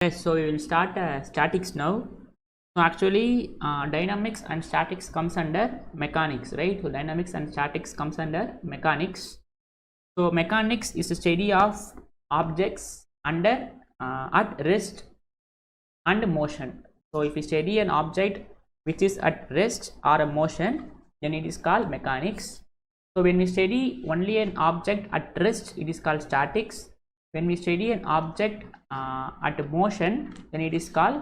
Yes, so we will start statics now. So actually, dynamics and statics comes under mechanics, right? So dynamics and statics comes under mechanics. So mechanics is a study of objects under at rest and motion. So if we study an object which is at rest or a motion, then it is called mechanics. So when we study only an object at rest, it is called statics. When we study an object at motion, then it is called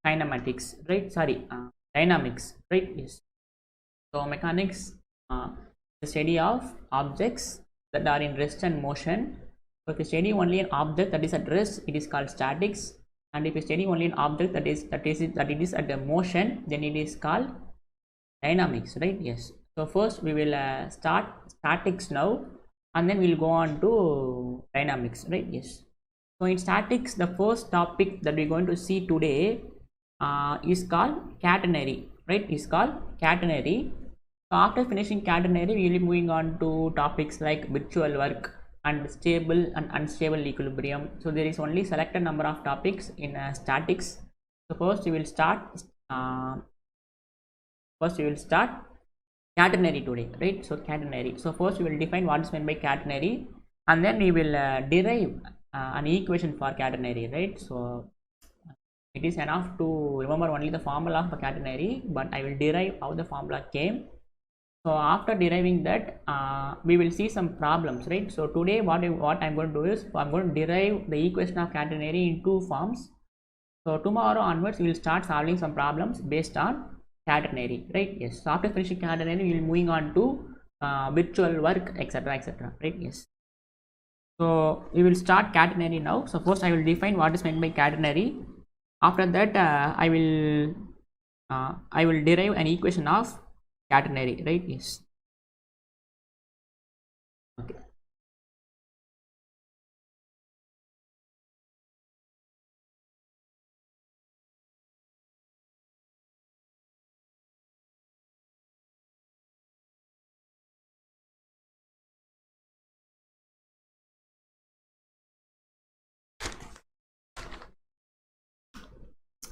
kinematics, right? Sorry, dynamics, right? Yes. So mechanics, the study of objects that are in rest and motion. So if you study only an object that is at rest, it is called statics. And if you study only an object that it is at the motion, then it is called dynamics, right? Yes. So first we will start statics now, and then we'll go on to dynamics, right? Yes. So in statics, the first topic that we're going to see today is called catenary, right? Is called catenary. So after finishing catenary, we will be moving on to topics like virtual work and stable and unstable equilibrium. So there is only selected number of topics in statics. So first we will start catenary today, right? So catenary. So first we will define what is meant by catenary, and then we will derive an equation for catenary, right? So it is enough to remember only the formula of a catenary, but I will derive how the formula came. So after deriving that, we will see some problems, right? So today what I'm going to do is I'm going to derive the equation of catenary in two forms. So tomorrow onwards we will start solving some problems based on catenary, right? Yes. So after finishing catenary, we will moving on to virtual work, etc., right? Yes. So we will start catenary now. So first I will define what is meant by catenary. After that, I will derive an equation of catenary, right? Yes. Okay.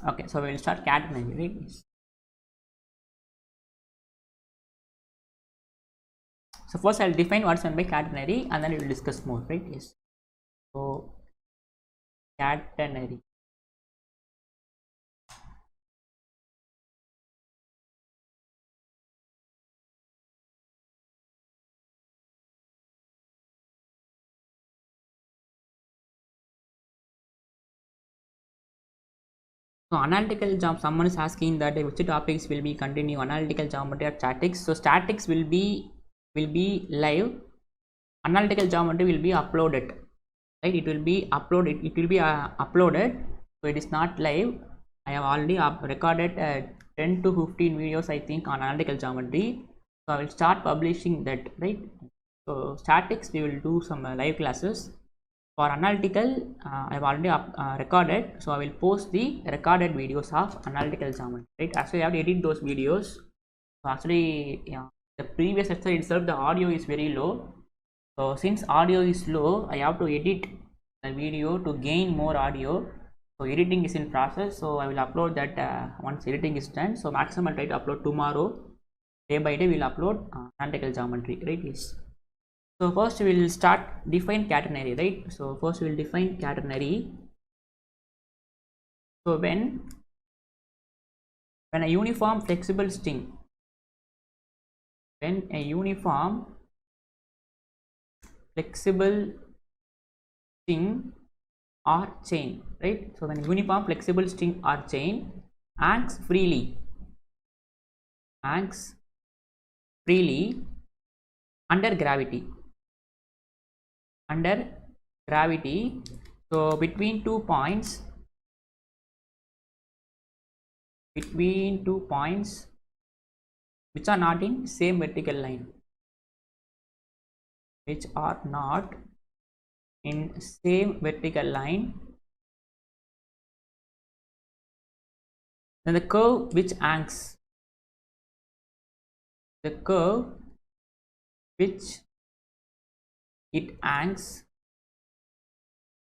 Okay, so we will start catenary, right? Yes. So first I'll define what's meant by catenary, and then we will discuss more, right? Yes. So catenary. So analytical someone is asking that which topics will be continue, analytical geometry or statics. So statics will be live, analytical geometry will be uploaded, right? It will be uploaded, so it is not live. I have already recorded 10 to 15 videos I think on analytical geometry, so I will start publishing that, right? So statics we will do some live classes. For analytical, I have already recorded, so I will post the recorded videos of analytical geometry, right? Actually I have to edit those videos. So actually, yeah, the previous lecture itself the audio is very low. So since audio is low, I have to edit the video to gain more audio. So editing is in process, so I will upload that once editing is done. So maximum I'll try to upload tomorrow. Day by day we will upload analytical geometry, right? Yes. So first we will start define catenary, right? So first we will define catenary. So when a uniform flexible string, when a uniform flexible string or chain, right? So when a uniform flexible string or chain hangs freely under gravity, so between two points which are not in same vertical line, then the curve which hangs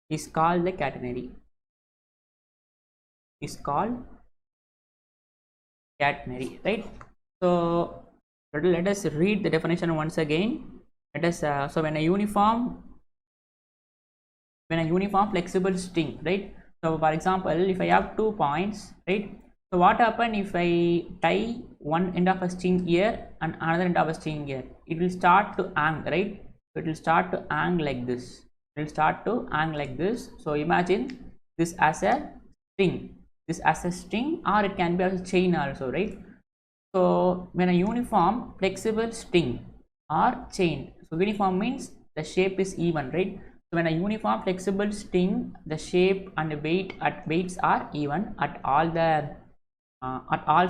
is called the catenary. is called catenary, right? So let us read the definition once again. Let us so when a uniform flexible string, right? So for example, if I have 2 points, right? So what happen if I tie one end of a string here and another end of a string here? It will start to hang, right? So it will start to hang like this. It will start to hang like this. So imagine this as a string, this as a string, or it can be as a chain also, right? So when a uniform flexible string or chain, so uniform means the shape is even, right? So when a uniform flexible string, the shape and the weights are even at all the at all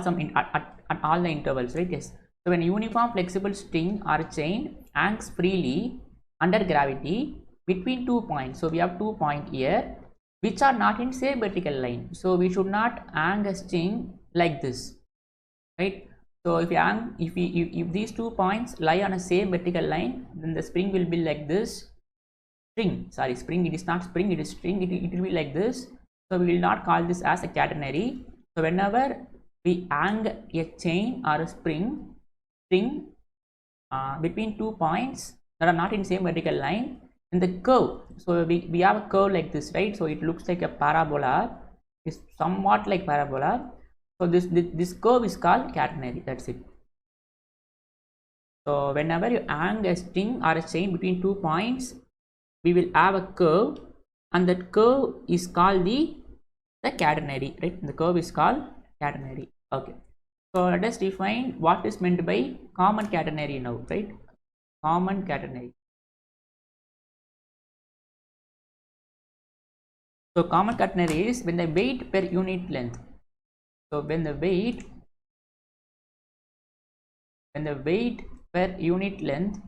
the intervals, right? Yes. So when a uniform flexible string or chain hangs freely under gravity between 2 points, so we have 2 points here which are not in same vertical line. So we should not hang a string like this, right? So if you hang, if these 2 points lie on a same vertical line, then the spring will be like this. Spring, it is not spring, it is string, it will be like this. So we will not call this as a catenary. So whenever we hang a chain or a string between 2 points that are not in same vertical line, in the curve, so we have a curve like this, right? So it looks like a parabola, is somewhat like parabola. So this curve is called catenary. That's it. So whenever you hang a string or a chain between 2 points, we will have a curve, and that curve is called the catenary, right? The curve is called catenary. Okay. So let us define what is meant by common catenary now, right? Common catenary. So common catenary is when the weight per unit length. So when the weight per unit length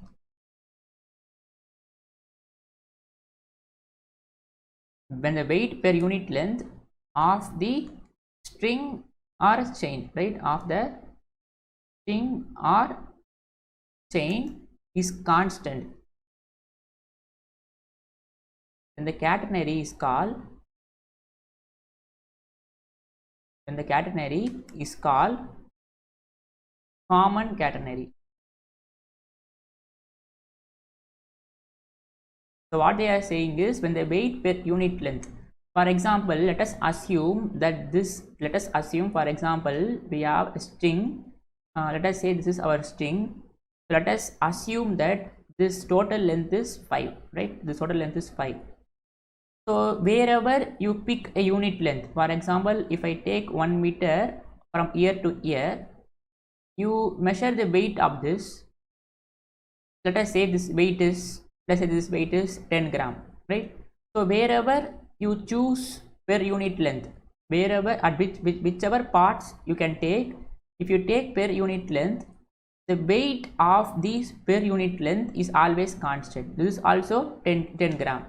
of the string or chain, right, of the string or chain is constant, then the catenary is called common catenary. So what they are saying is when the weight per unit length, for example, let us assume for example we have a string, let us say this is our string. Let us assume that this total length is 5, right? This total length is 5. So wherever you pick a unit length, for example, if I take 1 meter from here to here, you measure the weight of this. Let us say this weight is 10 gram, right? So wherever you choose per unit length, wherever at whichever parts you can take, if you take per unit length, the weight of these per unit length is always constant. This is also 10 gram.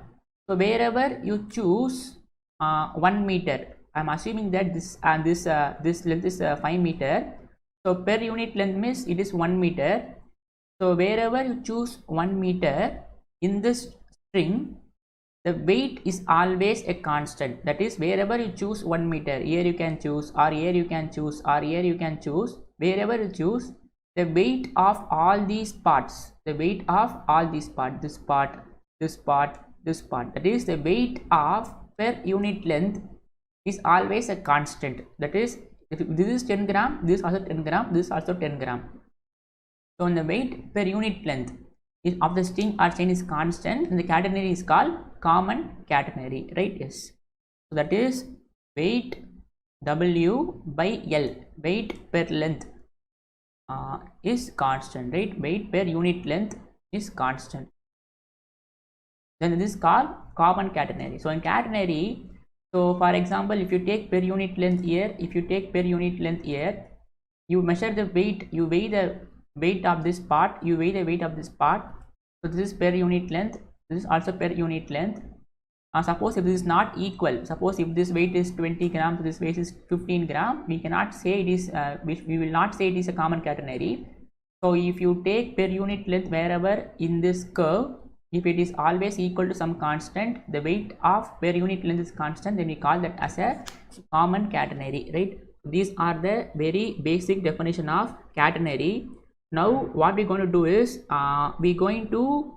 So wherever you choose 1 meter, I am assuming that this length is 5 meter. So per unit length means it is 1 meter. So wherever you choose 1 meter in this string, the weight is always a constant. That is, wherever you choose 1 meter, here you can choose, or here you can choose, or here you can choose, wherever you choose, the weight of all these parts, this part, that is the weight of per unit length is always a constant. That is, if this is 10 gram, this is also 10 gram, this is also 10 gram. So when the weight per unit length of the string or chain is constant, and the catenary is called common catenary, right? Yes. So that is weight W by L, weight per length is constant, right? Weight per unit length is constant. Then this is called common catenary. So in catenary, so for example, if you take per unit length here, you measure the weight, you weigh the weight of this part, so this is per unit length, this is also per unit length. Suppose if this is not equal, suppose if this weight is 20 grams, this weight is 15 gram, we cannot say it is we will not say it is a common catenary. So if you take per unit length wherever in this curve, If it is always equal to some constant, the weight of per unit length is constant, then we call that as a common catenary, right? These are the very basic definition of catenary. Now what we're going to do is we're going to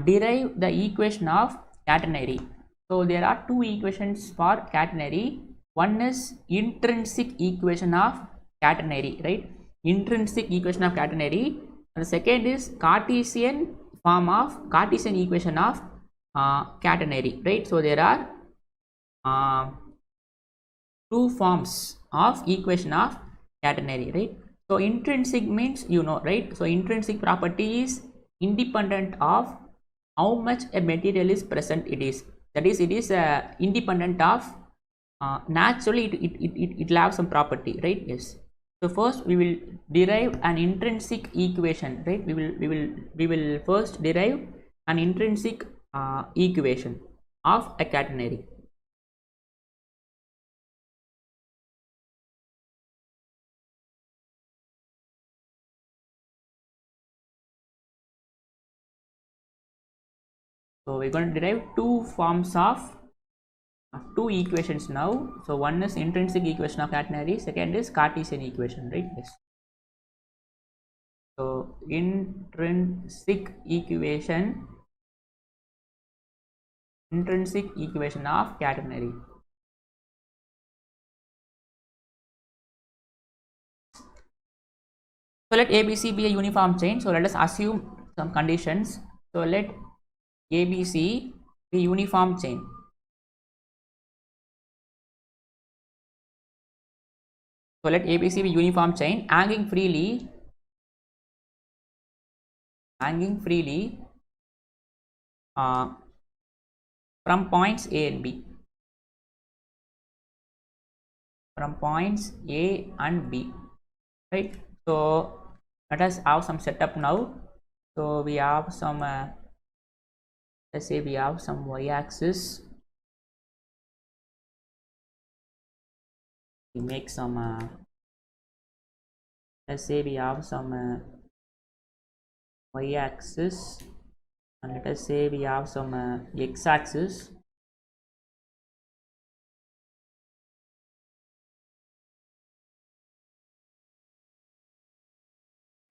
derive the equation of catenary. So there are two equations for catenary. One is intrinsic equation of catenary, right? Intrinsic equation of catenary, and the second is Cartesian form of Cartesian equation of catenary, right? So there are two forms of equation of catenary, right? So intrinsic means, you know, right? So intrinsic property is independent of how much a material is present it is. That is, it is independent of naturally it will have some property, right? Yes. So first we will derive an intrinsic equation, right? We will first derive an intrinsic equation of a catenary. So we're going to derive two forms of two equations now. So one is intrinsic equation of catenary, second is Cartesian equation, right? Yes. So intrinsic equation of catenary. So let ABC be a uniform chain. So let us assume some conditions. So let ABC be uniform chain. So let ABC be uniform chain hanging freely from points A and B. From points A and B, right? So let us have some setup now. So we have some let's say we have some y-axis. We make some let's say we have some y-axis, and let us say we have some x-axis.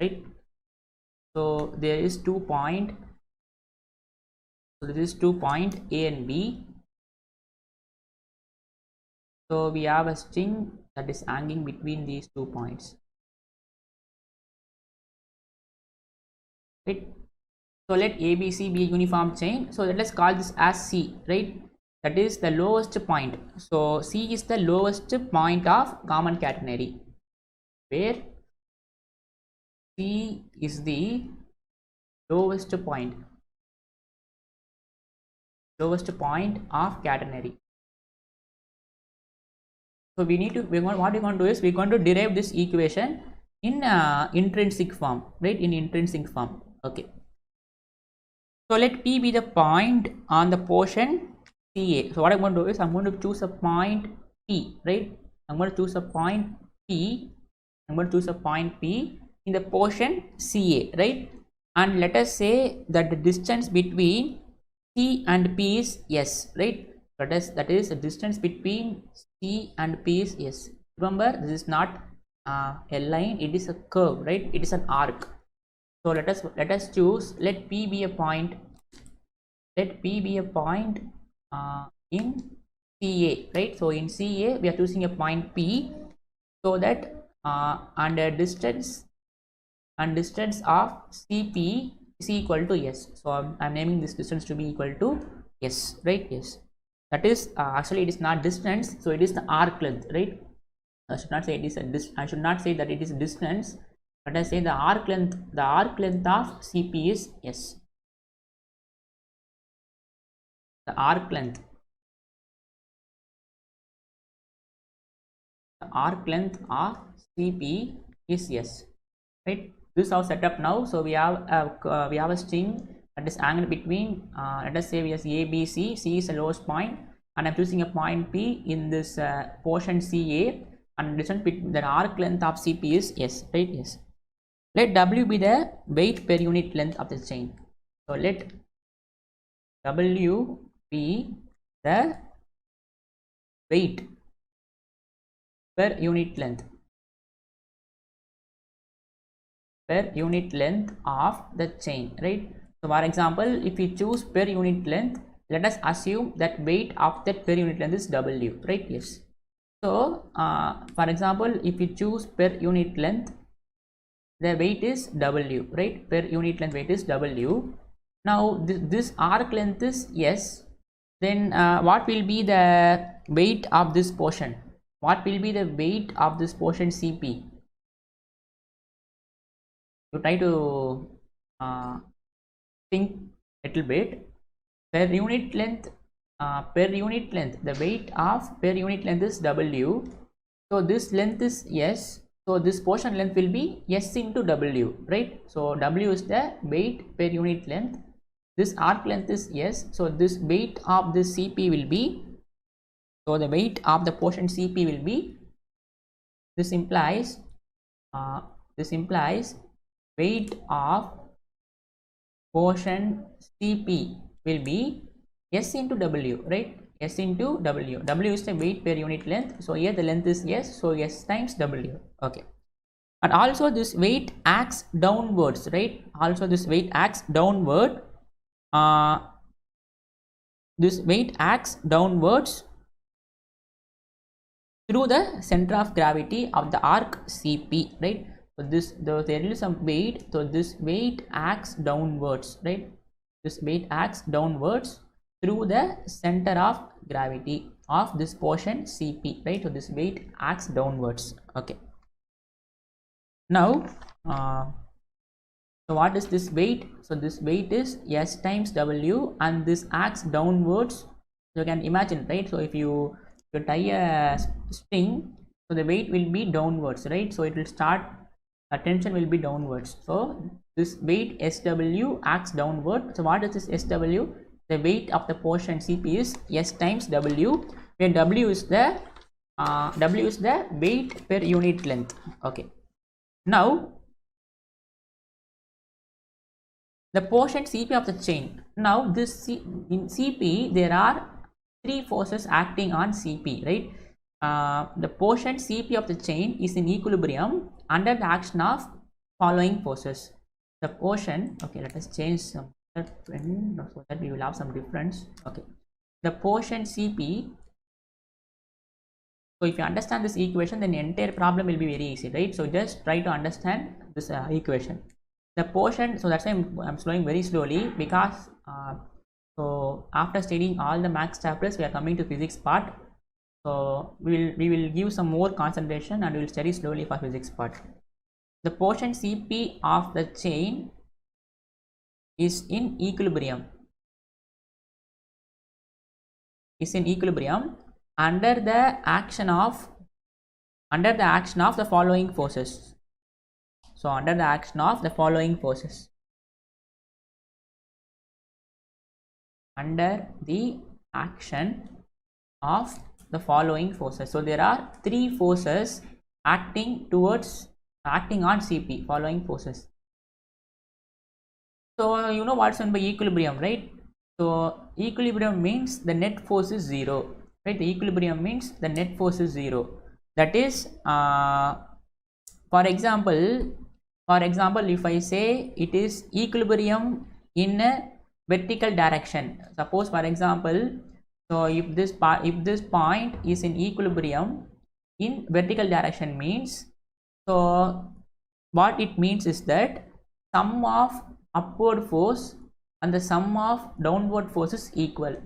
Right? So there is 2 point. So this is 2 point A and B. So we have a string that is hanging between these 2 points. Right? So let ABC be a uniform chain. So let us call this as C, right? That is the lowest point. So C is the lowest point of common catenary, where C is the lowest point of catenary. So we need to, what we're going to do is we're going to derive this equation in intrinsic form, right? In intrinsic form. Okay. So let P be the point on the portion CA. So what I'm going to do is I'm going to choose a point P, right? I'm going to choose a point P. I'm going to choose a point P in the portion CA, right? And let us say that the distance between C and P is S, right? That is the distance between C and P is S. Remember, this is not a line; it is a curve, right? It is an arc. So let us choose. Let P be a point. Let P be a point in CA, right? So in CA, we are choosing a point P, so that and distance of CP is equal to S. So I'm naming this distance to be equal to S, right? Yes. That is actually it is not distance, so it is the arc length, right? I should not say it is a I should not say that it is a distance, but I say the arc length of CP is S. The arc length of CP is S, right? This is our setup now. So we have a string that is angled between let us say we have ABC. C is the lowest point, and I'm choosing a point P in this portion CA, and distance between the arc length of CP is S, right? Yes. Let W be the weight per unit length of the chain. So let W be the weight per unit length of the chain, right? So for example, if we choose per unit length, let us assume that weight of that per unit length is W, right? Yes. So for example, if we choose per unit length, the weight is W, right? Per unit length weight is W. Now this arc length is S. Then what will be the weight of this portion? What will be the weight of this portion CP? You try to think little bit. Per unit length, the weight of per unit length is W. So this length is S. So this portion length will be S into W, right? So W is the weight per unit length. This arc length is S. So this weight of this CP will be, so the weight of the portion CP will be, this implies weight of portion CP will be S into W, right? S into W. W is the weight per unit length. So here the length is S. So S times W. Okay. And also this weight acts downwards, right? Also this weight acts downward. This weight acts downwards through the center of gravity of the arc CP, right? So there is some weight, so this weight acts downwards, right? This weight acts downwards through the center of gravity of this portion CP, right? So this weight acts downwards. Okay. Now so what is this weight? So this weight is S times W, and this acts downwards. You can imagine, right? So if you tie a string, so the weight will be downwards, right? So it will start, tension will be downwards. So this weight SW acts downward. So what is this SW? The weight of the portion CP is S times W, where W is the weight per unit length. Okay. Now the portion CP of the chain. Now this in CP there are three forces acting on CP, right? The portion CP of the chain is in equilibrium under the action of following forces. The portion, okay, let us change some so that we will have some difference. Okay, the portion CP. So if you understand this equation, then the entire problem will be very easy, right? So just try to understand this equation. The portion, so that's why I'm slowing very slowly, because so after studying all the maths chapters, we are coming to physics part. So we will give some more concentration and we will study slowly for physics part. The portion CP of the chain is in equilibrium. Under the action of the following forces. So under the action of the following forces. Under the action of the following forces. So there are three forces acting on CP, following forces. So you know what's meant by equilibrium, right? So equilibrium means the net force is zero, right? The equilibrium means the net force is zero. That is, for example, if I say it is equilibrium in a vertical direction, suppose for example, so if this point is in equilibrium in vertical direction means, so what it means is that sum of upward force and the sum of downward force is equal,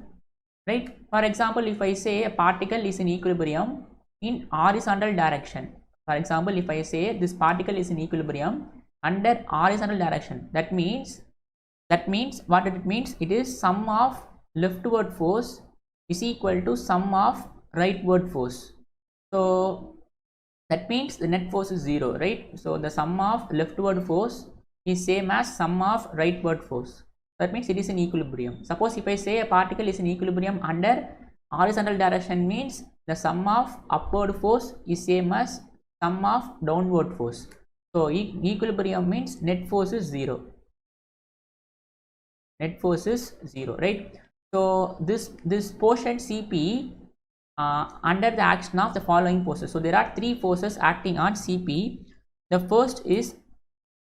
right? For example, if I say a particle is in equilibrium in horizontal direction, for example, if I say this particle is in equilibrium under horizontal direction, that means what it means, it is sum of leftward force is equal to sum of rightward force. So that means the net force is zero, right? So the sum of leftward force is same as sum of rightward force. That means it is in equilibrium. Suppose if I say a particle is in equilibrium under horizontal direction, means the sum of upward force is same as sum of downward force. So equilibrium means net force is zero. Net force is zero, right? So this portion CP under the action of the following forces. So there are three forces acting on CP. The first is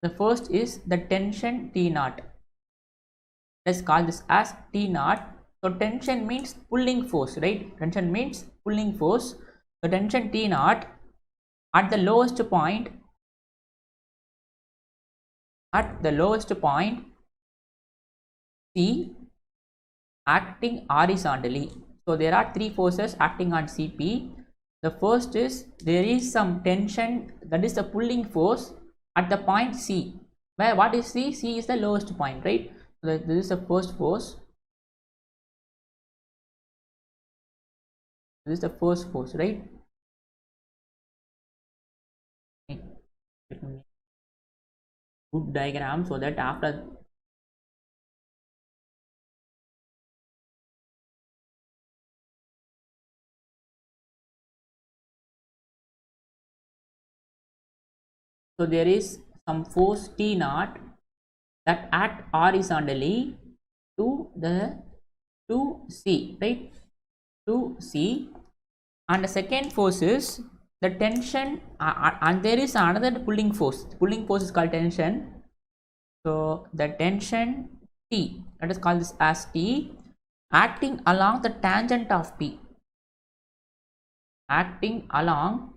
the tension T naught. Let's call this as T naught. So tension means pulling force, right? Tension means pulling force. So tension T naught at the lowest point, C acting horizontally. So there are three forces acting on CP. The first is there is some tension, that is the pulling force at the point C. Where what is C? C is the lowest point, right? So this is the first force. This is the first force, right? Good diagram so that after so there is some force T naught that act horizontally to C, right? To C, and the second force is the tension, and there is another pulling force. Pulling force is called tension. So the tension T, let us call this as T, acting along the tangent of P, acting along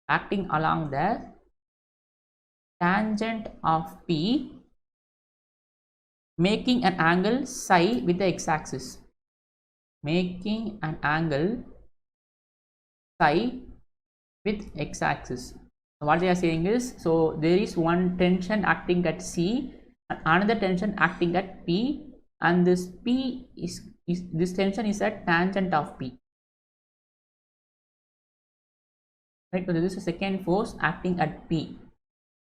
the tangent of P, making an angle psi with the x-axis, making an angle psi with x-axis. So what they are saying is, so there is one tension acting at C and another tension acting at P, and this P is this tension is at tangent of P, right? So this is the second force acting at P.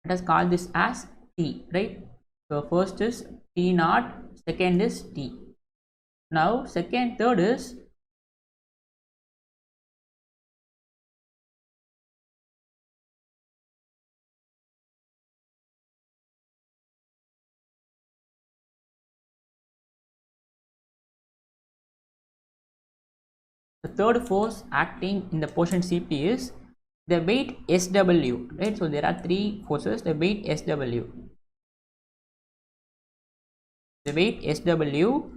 Let us call this as T, right? So first is T naught, second is T. Now third is the third force acting in the portion CP is the weight SW, right? So there are three forces. The weight SW, the weight SW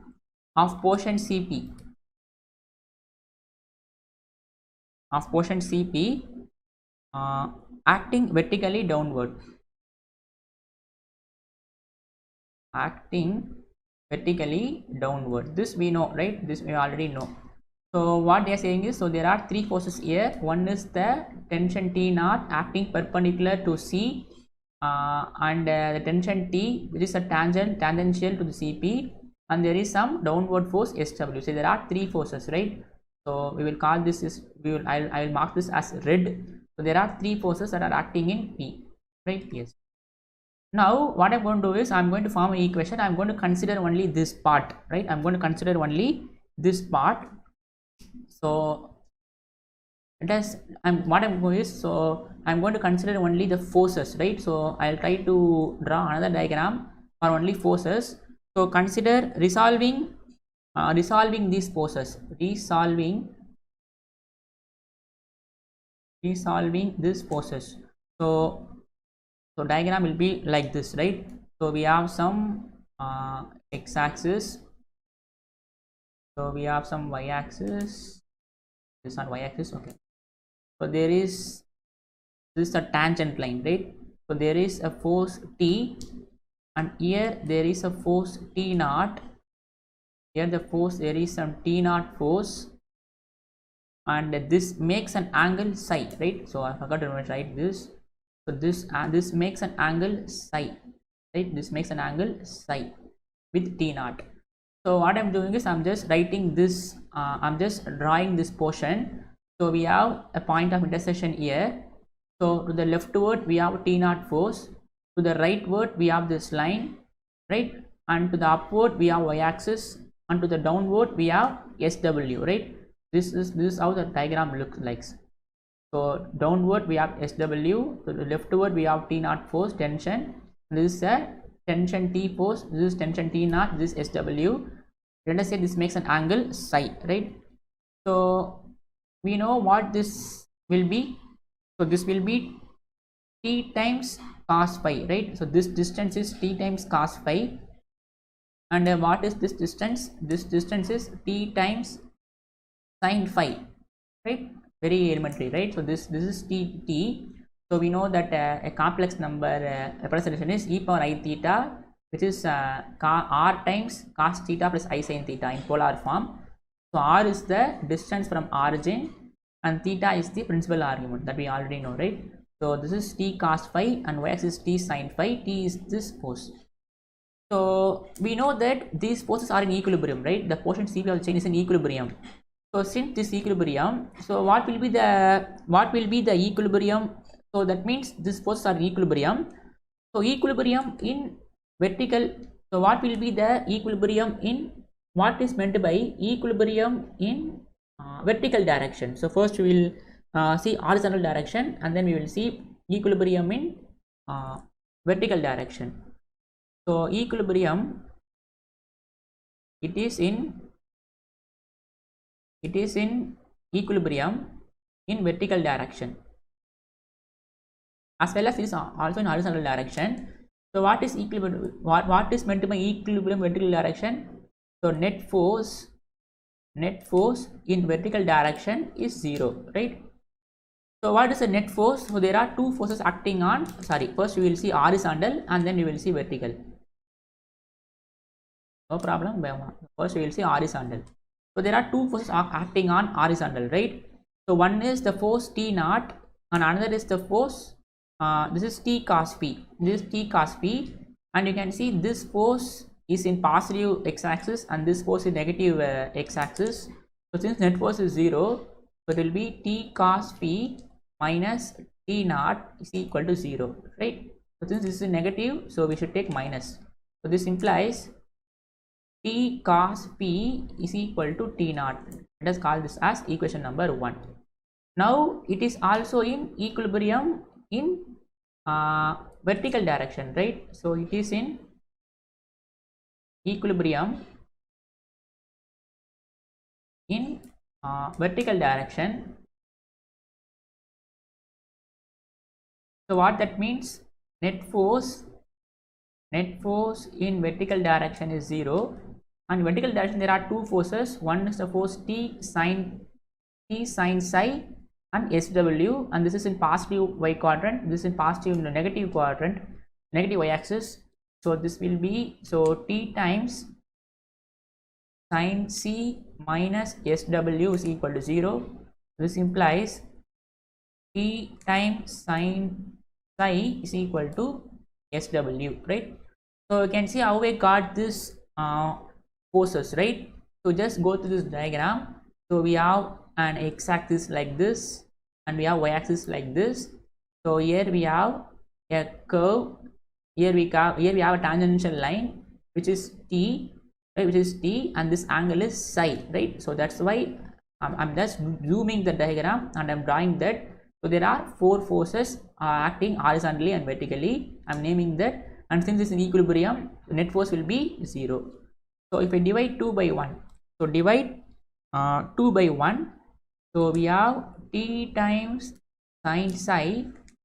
of portion CP, acting vertically downward, this we know, right? This we already know. So what they are saying is, so there are three forces here. One is the tension T naught acting perpendicular to C, and the tension T, which is a tangential to the CP, and there is some downward force SW. So there are three forces, right? So we will call this is I will mark this as red. So there are three forces that are acting in P, right? Yes. Now what I'm going to do is I'm going to form an equation. I'm going to consider only this part, right? I'm going to consider only this part. So what I'm going is, so I'm going to consider only the forces, right? So I'll try to draw another diagram for only forces. So consider resolving these forces, resolving these forces. So diagram will be like this, right? So we have some x-axis, so we have some y-axis, this is on y-axis, okay. So there is this is a tangent line, right? So there is a force T, and here there is a force T naught. Here there is some T naught force, and this makes an angle psi, right? So I forgot to write this. So this makes an angle psi, right? This makes an angle psi with T naught. So what I'm doing is I'm just writing this, I'm just drawing this portion. So we have a point of intersection here. So to the leftward we have T naught force, to the rightward we have this line, right? And to the upward we have y-axis, and to the downward we have SW, right? This is how the diagram looks like. So downward we have SW, to the leftward we have T naught force tension. This is a tension T force, this is tension T naught, this is SW. let us say this makes an angle psi, right? So we know what this will be. So this will be t times cos phi, right? So this distance is t times cos phi, and what is this distance? This distance is t times sin phi, right? Very elementary, right? So this is t. So we know that a complex number representation is e power I theta, which is r times cos theta plus I sin theta in polar form. So r is the distance from origin and theta is the principal argument that we already know, right? So this is t cos phi and y axis is t sin phi, t is this force. So we know that these forces are in equilibrium, right? The portion Cp of the chain is in equilibrium. So since this equilibrium, so what will be the equilibrium? So that means these forces are in equilibrium. So equilibrium in vertical. So what will be the equilibrium in, what is meant by equilibrium in vertical direction? So first we will see horizontal direction, and then we will see equilibrium in vertical direction. So equilibrium, it is in equilibrium in vertical direction, as well as it is also in horizontal direction. So what is equilibrium? What is meant by equilibrium vertical direction? So net force in vertical direction is 0, right? So what is the net force? So there are two forces acting on, first we will see horizontal and then we will see vertical. No problem. First we will see horizontal. So there are two forces acting on horizontal, right? So one is the force T naught and another is the force, this is T cos P. This is T cos P, and you can see this force is in positive x-axis and this force is negative x-axis. So since net force is 0, so it will be T cos P minus T naught is equal to 0, right? So since this is negative, so we should take minus. So this implies T cos P is equal to T naught. Let us call this as equation number 1. Now it is also in equilibrium in vertical direction, right? So it is in equilibrium in vertical direction. So what that means? Net force in vertical direction is 0, and vertical direction there are two forces. One is the force T sin psi and SW, and this is in positive y quadrant, this is in positive negative quadrant, negative y axis. So this will be, so T times sin C minus SW is equal to 0. This implies T times sin psi is equal to SW, right? So you can see how we got this forces, right? So just go to this diagram. So we have an x-axis like this and we have y-axis like this. So here we have a curve, here we have a tangential line which is t, right, which is t, and this angle is psi, right? So that's why I'm just zooming the diagram and I'm drawing that. So there are four forces acting horizontally and vertically. I'm naming that, and since this is in equilibrium, net force will be 0. So if I divide 2 by 1, so divide 2 by 1, so we have T times sin psi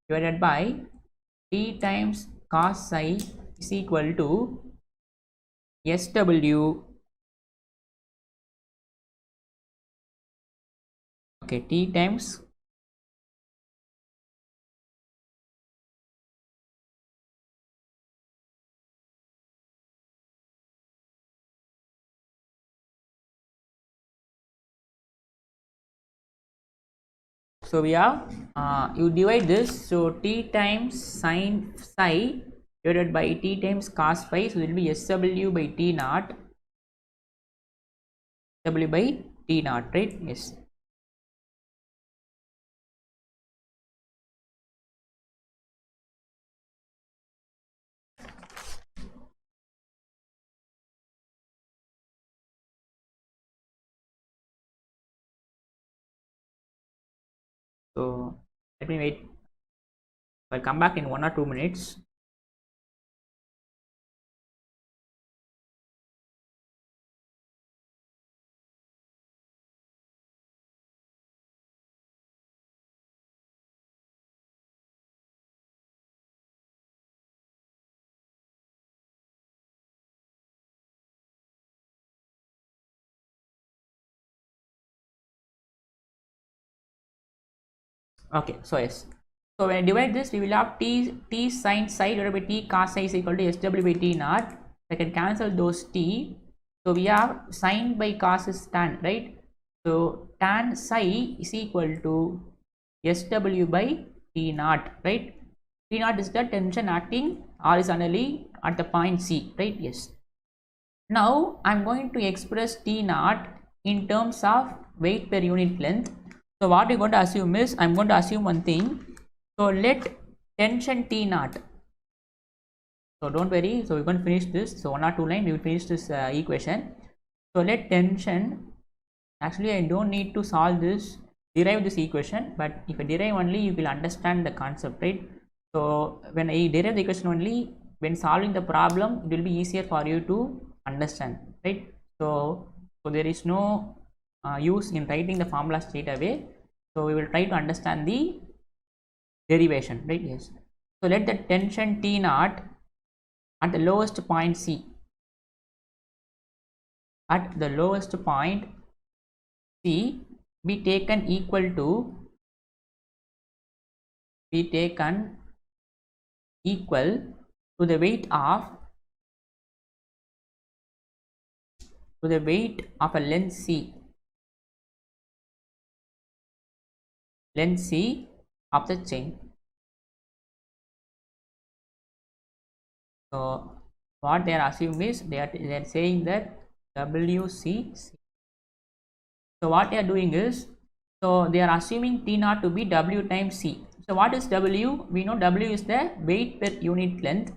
divided by T times cos psi is equal to SW, okay, T times so we have you divide this, so T times sin psi divided by T times cos phi, so it will be SW by T naught, W by T naught, right? Yes. So let me wait. I'll come back in 1 or 2 minutes. Okay, so yes. So when I divide this, we will have t sin psi divided by t cos psi is equal to sw by t naught. I can cancel those t. So we have sin by cos is tan, right? So tan psi is equal to sw by t naught, right? T naught is the tension acting horizontally at the point C, right? Yes. Now I'm going to express T naught in terms of weight per unit length. So what we're going to assume is, I'm going to assume one thing. So let tension T naught. So don't worry. So we're going to finish this. So 1 or 2 lines we will finish this equation. So let tension. Actually, I don't need to solve this, derive this equation. But if I derive only, you will understand the concept, right? So when I derive the equation only, when solving the problem, it will be easier for you to understand, right? So there is no use in writing the formula straight away. So we will try to understand the derivation, right? Yes. So let the tension T naught at the lowest point C, at the lowest point C be taken equal to, be taken equal to the weight of, to the weight of a length C, length C of the chain. So what they are assuming is, they are saying that WC. So what they are doing is, so they are assuming T naught to be W times C. So what is W? We know W is the weight per unit length.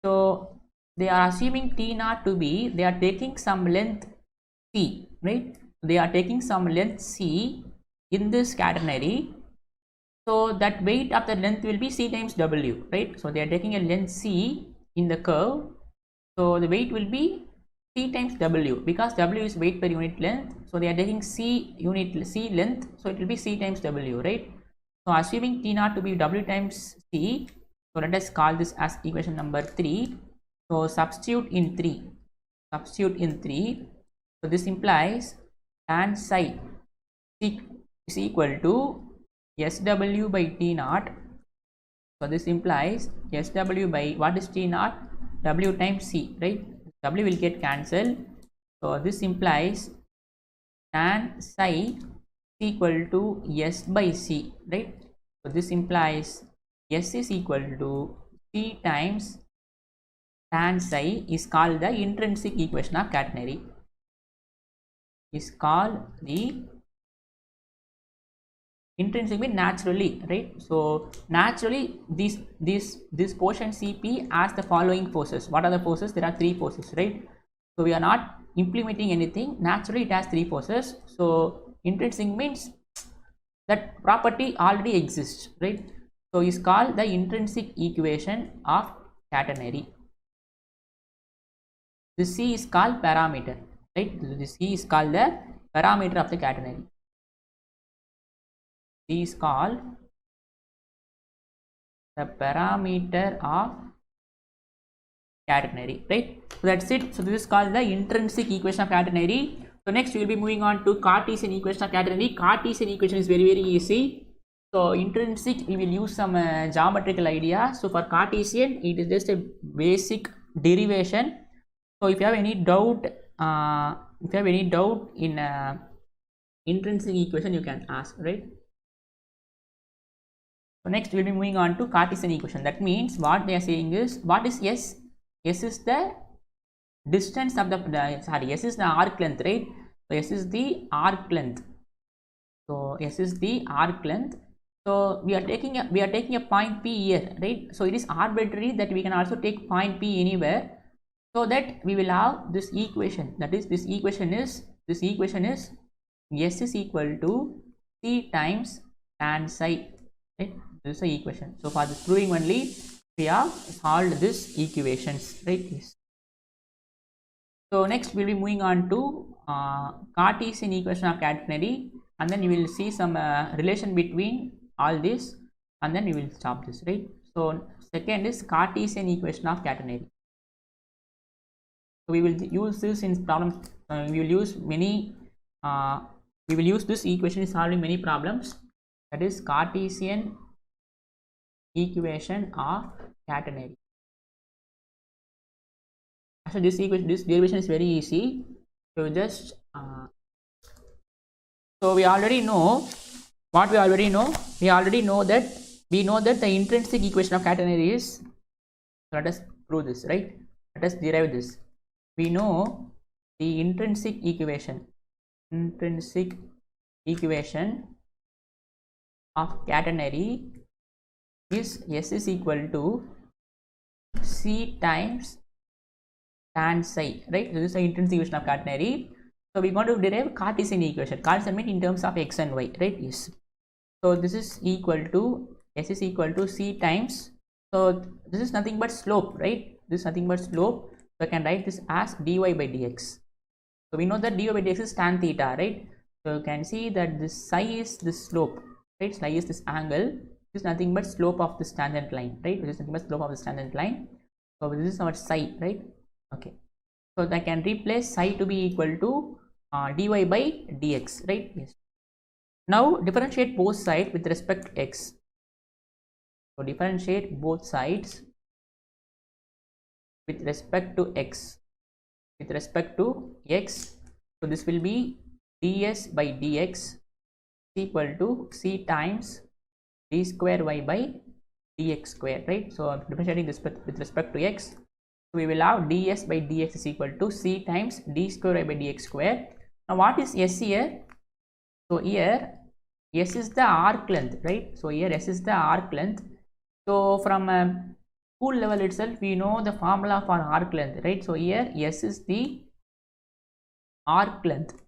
So they are assuming T naught to be, they are taking some length C, right? They are taking some length C in this catenary. So that weight of the length will be C times W, right? So they are taking a length C in the curve. So the weight will be C times W, because W is weight per unit length. So they are taking C length, so it will be C times W, right? So assuming T naught to be W times C, so let us call this as equation number 3. So substitute in 3. So this implies tan psi is equal to SW by T naught. So this implies SW by, what is T naught? W times C, right? W will get cancelled. So this implies tan psi equal to S by C, right? So this implies S is equal to C times tan psi, is called the intrinsic equation of catenary. Is called the intrinsic means naturally, right? So naturally this portion CP has the following forces. What are the forces? There are 3 forces, right? So we are not implementing anything. Naturally it has 3 forces. So intrinsic means that property already exists, right? So is called the intrinsic equation of catenary. This C is called parameter, right? This C is called the parameter of the catenary. C is called the parameter of catenary, right? So that's it. So this is called the intrinsic equation of catenary. So next we will be moving on to Cartesian equation of catenary. Cartesian equation is very easy. So intrinsic, we will use some geometrical idea. So for Cartesian, it is just a basic derivation. So if you have any doubt, in intrinsic equation, you can ask, right? So next we will be moving on to Cartesian equation. That means what they are saying is, what is S? S is the distance of the S is the arc length, right? So S is the arc length. So S is the arc length. So we are taking a point P here, right? So it is arbitrary that we can also take point P anywhere, so that we will have this equation. That is, this equation is S is equal to C times tan psi, right? This is the equation. So for this proving only, we have solved this equations, right? Yes. So next we will be moving on to Cartesian equation of catenary, and then you will see some relation between all this, and then we will stop this, right? So second is Cartesian equation of catenary. So we will use this in problems. We will use many. We will use this equation in solving many problems. that is Cartesian equation of catenary. So this equation, this derivation is very easy. So just so we already know what we already know. We know that the intrinsic equation of catenary is. So let us prove this, right? Let us derive this. We know the intrinsic equation of catenary is S is equal to C times tan psi, right? So this is the intrinsic equation of catenary. So we are going to derive Cartesian equation. Cartesian means in terms of x and y, right? Yes. So this is equal to S is equal to C times. So this is nothing but slope, right? This is nothing but slope. So I can write this as dy by dx. So we know that dy by dx is tan theta, right? So you can see that this psi is this slope, right? Psi is this angle. This is nothing but slope of this tangent line, right? This is nothing but slope of this tangent line. So this is our psi, right? Okay. So I can replace psi to be equal to dy by dx, right? Yes. Now differentiate both sides with respect to x. So differentiate both sides with respect to x. So this will be ds by dx is equal to c times d square y by dx square, right? So differentiating this with respect to x. So we will have ds by dx is equal to c times d square y by dx square. Now what is s here? So here s is the arc length, right? So here s is the arc length. So from school level itself we know the formula for arc length, right? So here s is the arc length.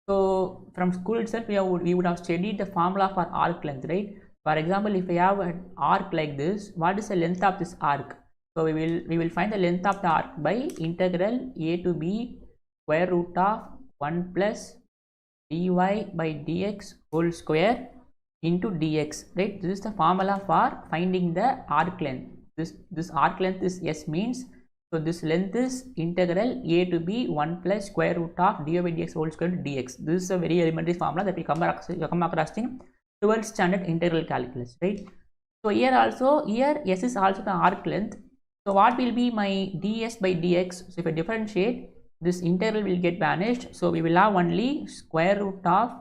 So from school itself we would have studied the formula for arc length, right? For example, if we have an arc like this, what is the length of this arc? So we will find the length of the arc by integral a to b square root of 1 plus dy by dx whole square into dx, right? This is the formula for finding the arc length. This arc length is s means, so this length is integral a to b 1 plus square root of dy by dx whole square to dx. This is a very elementary formula that we come across in 12th standard integral calculus, right? So here s is also the arc length. So what will be my ds by dx? So if I differentiate, this integral will get vanished. So we will have only square root of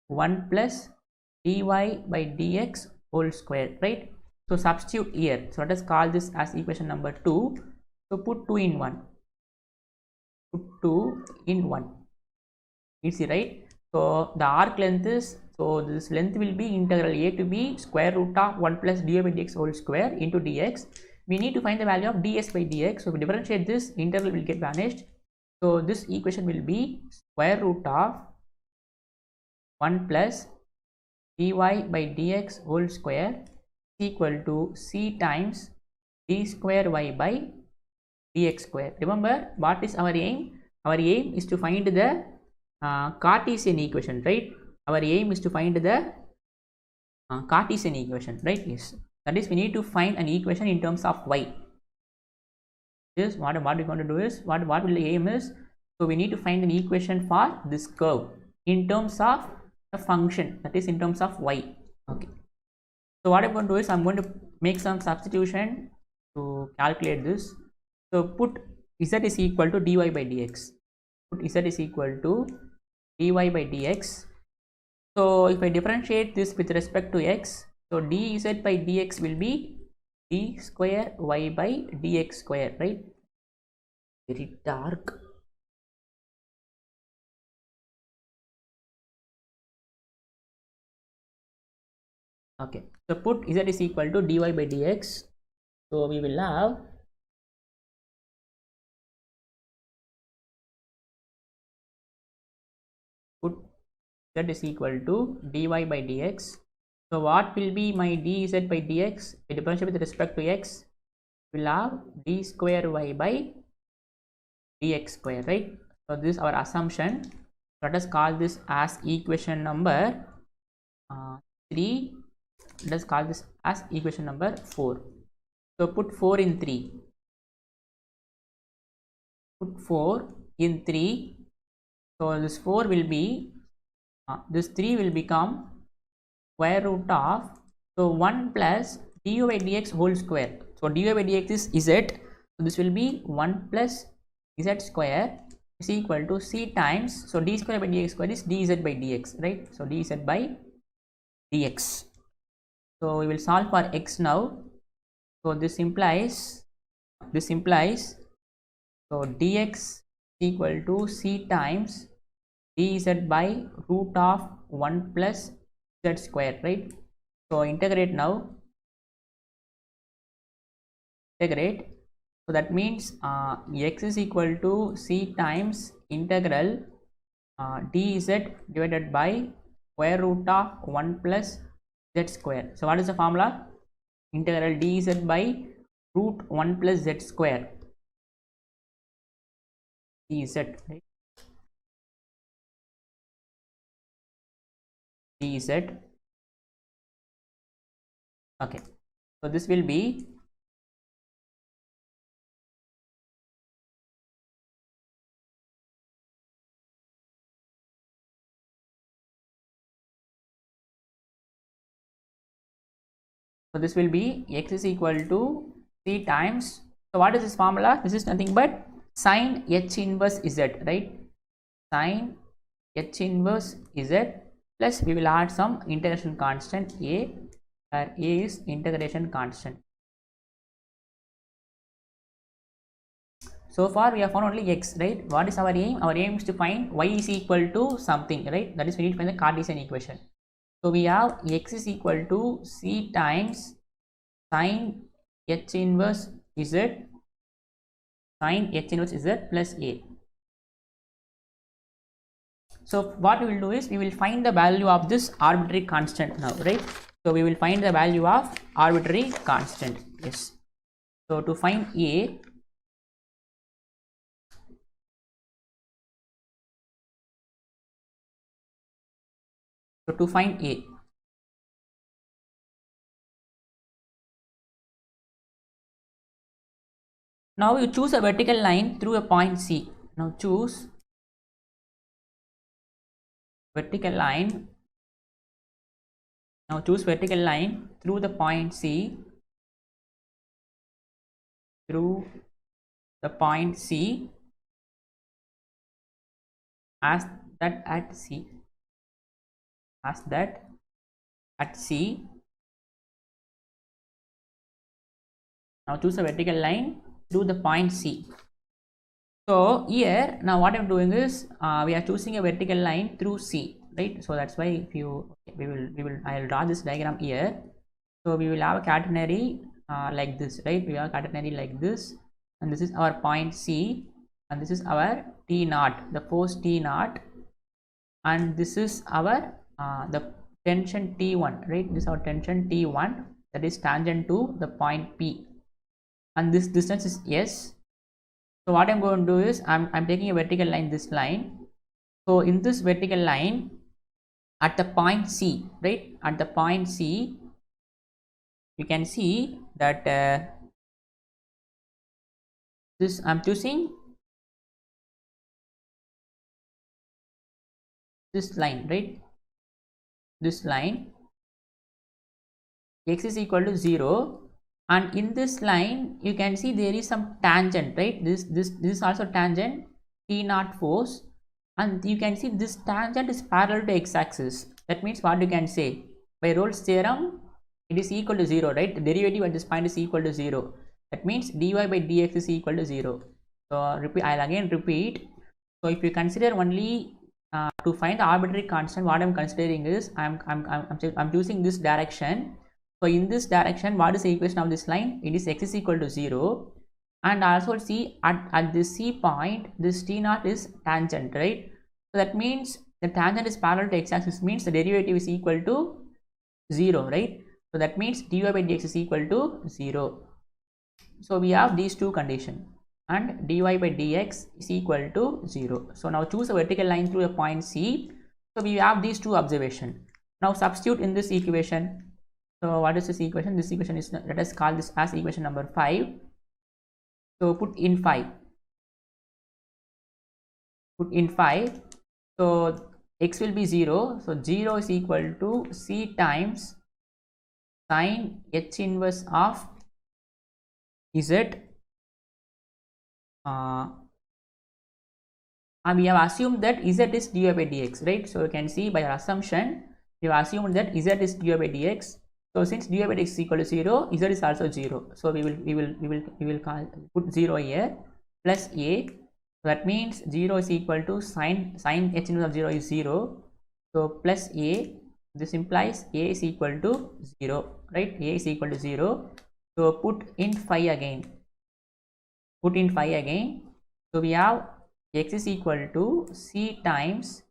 1 plus dy by dx whole square, right? So substitute here. So let us call this as equation number 2. So put 2 in 1. Put 2 in 1. Easy, right? So the arc length is, so this length will be integral a to b square root of 1 plus dy by dx whole square into dx. We need to find the value of ds by dx. So if we differentiate this, integral will get vanished. So this equation will be square root of 1 plus dy by dx whole square equal to c times d square y by dx square. Remember what is our aim? Our aim is to find the Cartesian equation, right? Our aim is to find the Cartesian equation, right? Yes. That is, we need to find an equation in terms of y. Yes, what we're going to do is, what will the aim is? So we need to find an equation for this curve in terms of a function, that is in terms of y. Okay. So what I'm going to do is, I'm going to make some substitution to calculate this. So put z is equal to dy by dx. Put z is equal to dy by dx. So if I differentiate this with respect to x, so dz by dx will be d square y by dx square, right? Very dark. Okay, so put z is equal to dy by dx. So we will have put z is equal to dy by dx. So what will be my dz by dx? We differentiate with respect to x, we will have d square y by dx square, right? So this is our assumption. Let us call this as equation number 3. Let us call this as equation number 4. So put 4 in 3. Put 4 in 3. So this 4 will be this 3 will become square root of, so 1 plus dy by dx whole square. So dy by dx is z, so this will be 1 plus z square is equal to c times, so d square by dx square is dz by dx, right? So dz by dx. So we will solve for x now. So this implies so dx is equal to c times dz by root of 1 plus z square, right? So integrate now, so that means x is equal to c times integral dz divided by square root of 1 plus z square. So what is the formula? Integral dz by root 1 plus z square dz, right? dz. Okay, so this will be x is equal to c times, so what is this formula? This is nothing but sin h inverse z, right? Sin h inverse z plus we will add some integration constant a, where a is integration constant. So far we have found only x, right? What is our aim? Our aim is to find y is equal to something, right? That is, we need to find the Cartesian equation. So we have x is equal to c times sin h inverse z, plus a. So what we will do is we will find the value of this arbitrary constant now, right? So we will find the value of arbitrary constant. Yes. So to find a, now you choose a vertical line through a point C. Now choose vertical line. Now choose vertical line through the point C. Through the point C as that at C. As that at C. Now choose a vertical line through the point C. So here now what I'm doing is we are choosing a vertical line through C, right? So that's why if you I'll draw this diagram here. So we will have a catenary like this, right? We have a catenary like this, and this is our point C, and this is our T naught, the force T naught, and this is our the tension T1, right? This is our tension T1 that is tangent to the point P, and this distance is S. So what I'm going to do is I'm taking a vertical line, this line. So in this vertical line at the point C, right? At the point C, you can see that this I'm choosing this line, right? This line, x is equal to 0, and in this line you can see there is some tangent, right? This is also tangent T naught force, and you can see this tangent is parallel to x-axis. That means what you can say, by Rolle's theorem it is equal to 0, right? The derivative at this point is equal to 0. That means dy by dx is equal to 0. So I'll again repeat. So if you consider only to find the arbitrary constant, what I'm considering is I'm choosing this direction. So in this direction, what is the equation of this line? It is x is equal to 0, and also see at this C point, this T naught is tangent, right? So that means the tangent is parallel to x-axis, means the derivative is equal to 0, right? So that means dy by dx is equal to 0. So we have these two conditions, and dy by dx is equal to 0. So now choose a vertical line through a point C. So we have these two observations. Now substitute in this equation. So what is this equation? This equation is, let us call this as equation number 5. So put in 5. So x will be 0, so 0 is equal to c times sine h inverse of z, and we have assumed that z is dy by dx, right? So you can see by our assumption we have assumed that z is dy by dx. So since dy by dx is equal to 0, z is also 0. So we will put 0 here plus a. So that means 0 is equal to sine h inverse of 0 is 0. So plus a, this implies a is equal to 0, right? A is equal to 0. So put in phi again. Put in phi again. So we have x is equal to c times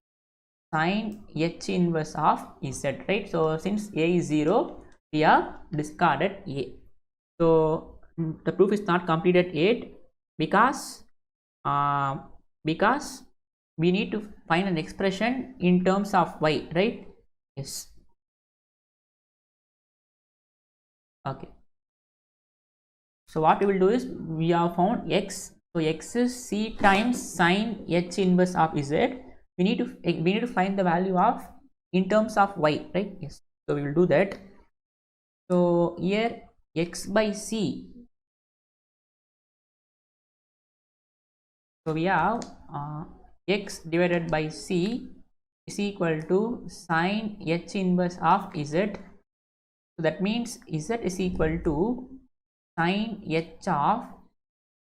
sine h inverse of z, right? So since a is 0, we have discarded a. So the proof is not completed yet because we need to find an expression in terms of y, right? Yes. Okay. So what we will do is we have found x. So x is c times sine h inverse of z. We need to find the value of in terms of y, right? Yes. So we will do that. So here x by c. So we have x divided by c is equal to sine h inverse of z. So that means z is equal to sine h of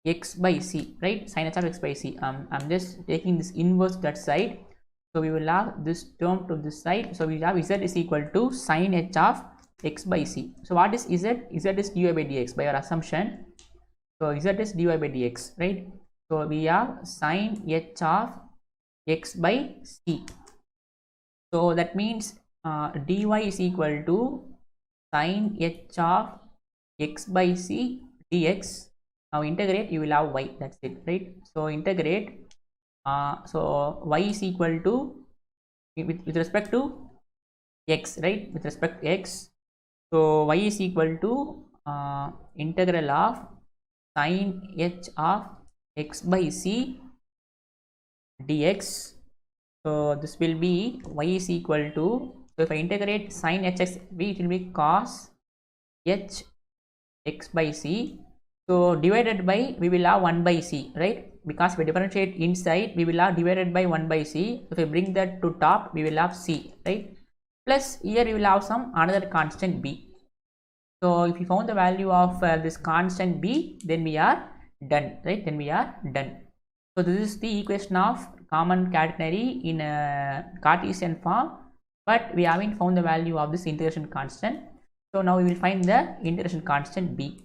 x by c, right? Sine h of x by c. I'm just taking this inverse that side. So we will have this term to this side. So we have z is equal to sine h of x by c. So what is z? Z is dy by dx by our assumption. So z is dy by dx, right? So we have sine h of x by c. So that means dy is equal to sine h of x by c dx. Now integrate, you will have y, that's it, right? So integrate, so y is equal to with respect to x, right? With respect to x, so y is equal to integral of sine h of x by c dx. So this will be y is equal to, so if I integrate sine hx, it will be cos h x by c. So divided by, we will have 1 by c, right? Because we differentiate inside, we will have divided by 1 by c. If I bring that to top, we will have c, right? Plus here we will have some another constant b. So if we found the value of this constant b, then we are done, right? Then we are done. So this is the equation of common catenary in a Cartesian form, but we haven't found the value of this integration constant. So now we will find the integration constant b.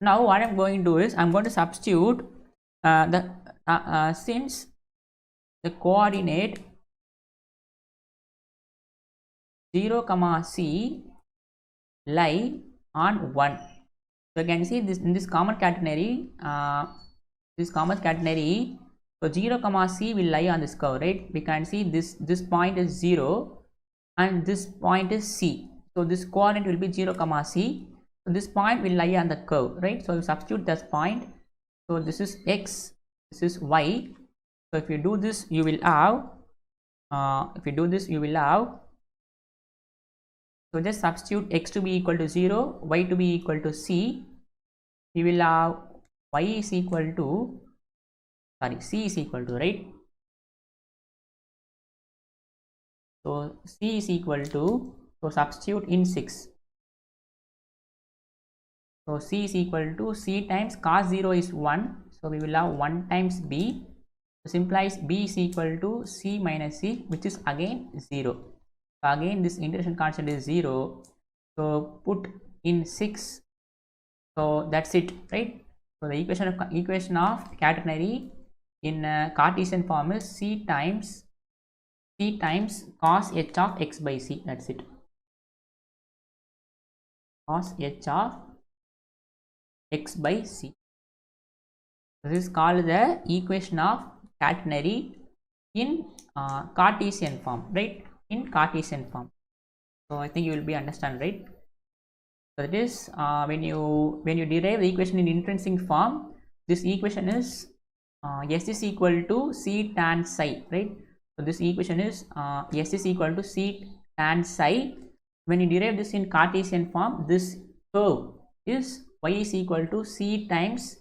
Now what I'm going to do is I'm going to substitute since the coordinate 0 comma c lie on 1. So you can see this in this common catenary, so 0 comma c will lie on this curve, right? We can see this point is 0 and this point is c. So this coordinate will be 0 comma c. So this point will lie on the curve, right? So you substitute this point. So this is x, this is y. So if you do this, you will have so just substitute x to be equal to 0, y to be equal to c. We will have y is equal to, c is equal to, right? So c is equal to, so substitute in 6. So c is equal to c times cos 0 is 1. So we will have 1 times b. This implies b is equal to c minus c, which is again 0. So again this integration constant is 0. So put in 6. So that's it, right? So the equation of catenary in Cartesian form is c times cos h of x by c. That's it. Cos h of x by c. This is called the equation of catenary in Cartesian form, right? In Cartesian form. So I think you will be understand, right? So that is when you derive the equation in intrinsic form, this equation is S is equal to C tan psi, right? So this equation is S is equal to C tan psi. When you derive this in Cartesian form, this curve is y is equal to C times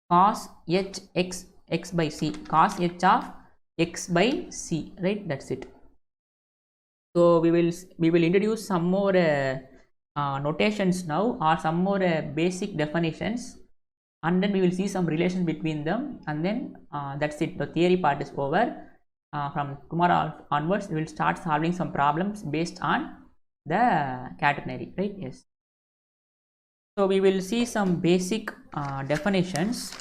cos h x by c, cos h of x by c, right? That's it. So we will introduce some more notations now, or some more basic definitions, and then we will see some relation between them, and then that's it. The theory part is over. From tomorrow onwards we will start solving some problems based on the catenary, right? Yes. So we will see some basic definitions.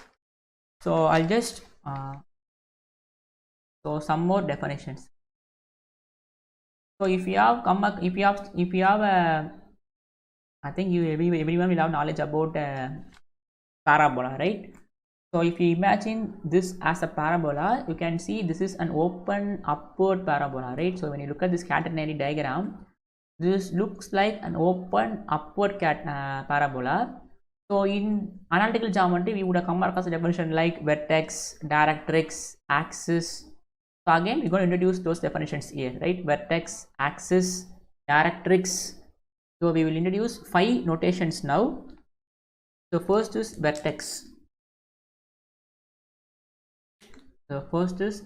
So I'll just so some more definitions. So if you have I think everyone will have knowledge about parabola, right? So if you imagine this as a parabola, you can see this is an open upward parabola, right? So when you look at this catenary diagram, this looks like an open upward parabola. So in analytical geometry, we would have come across a definition like vertex, directrix, axis. So again, we're going to introduce those definitions here, right? Vertex, axis, directrix. So we will introduce 5 notations now. So first is vertex. The first is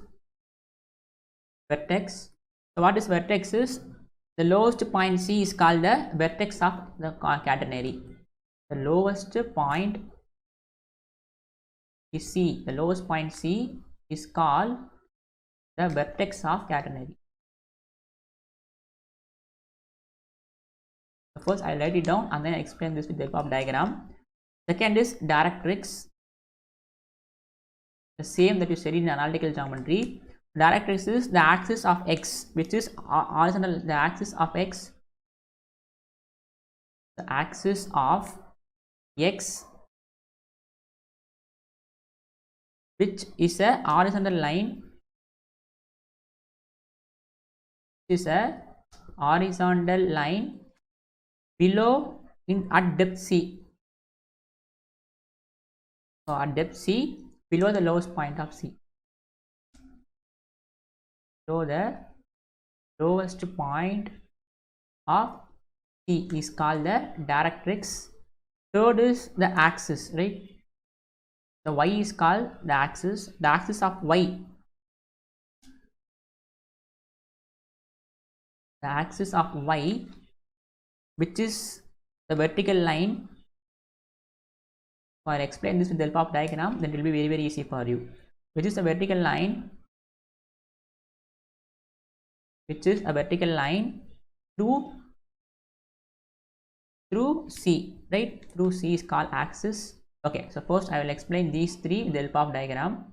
vertex. So what is vertex is the lowest point C is called the vertex of the catenary. The lowest point is C. The lowest point C is called the vertex of catenary. First I write it down and then I explain this with the help of diagram. Second is directrix. The same that you studied in analytical geometry. Directrix is the axis of x, which is horizontal. The axis of x, the axis of x, which is a horizontal line, is a horizontal line below at depth C. So at depth C, below the lowest point of C. So the lowest point of C is called the directrix. Third is the axis, right? The y is called the axis of y. The axis of y, which is the vertical line. I'll explain this with the help of diagram, then it will be very, very easy for you. Which is a vertical line, which is a vertical line through C, right? Through C is called axis. Okay, so first I will explain these 3 with the help of diagram.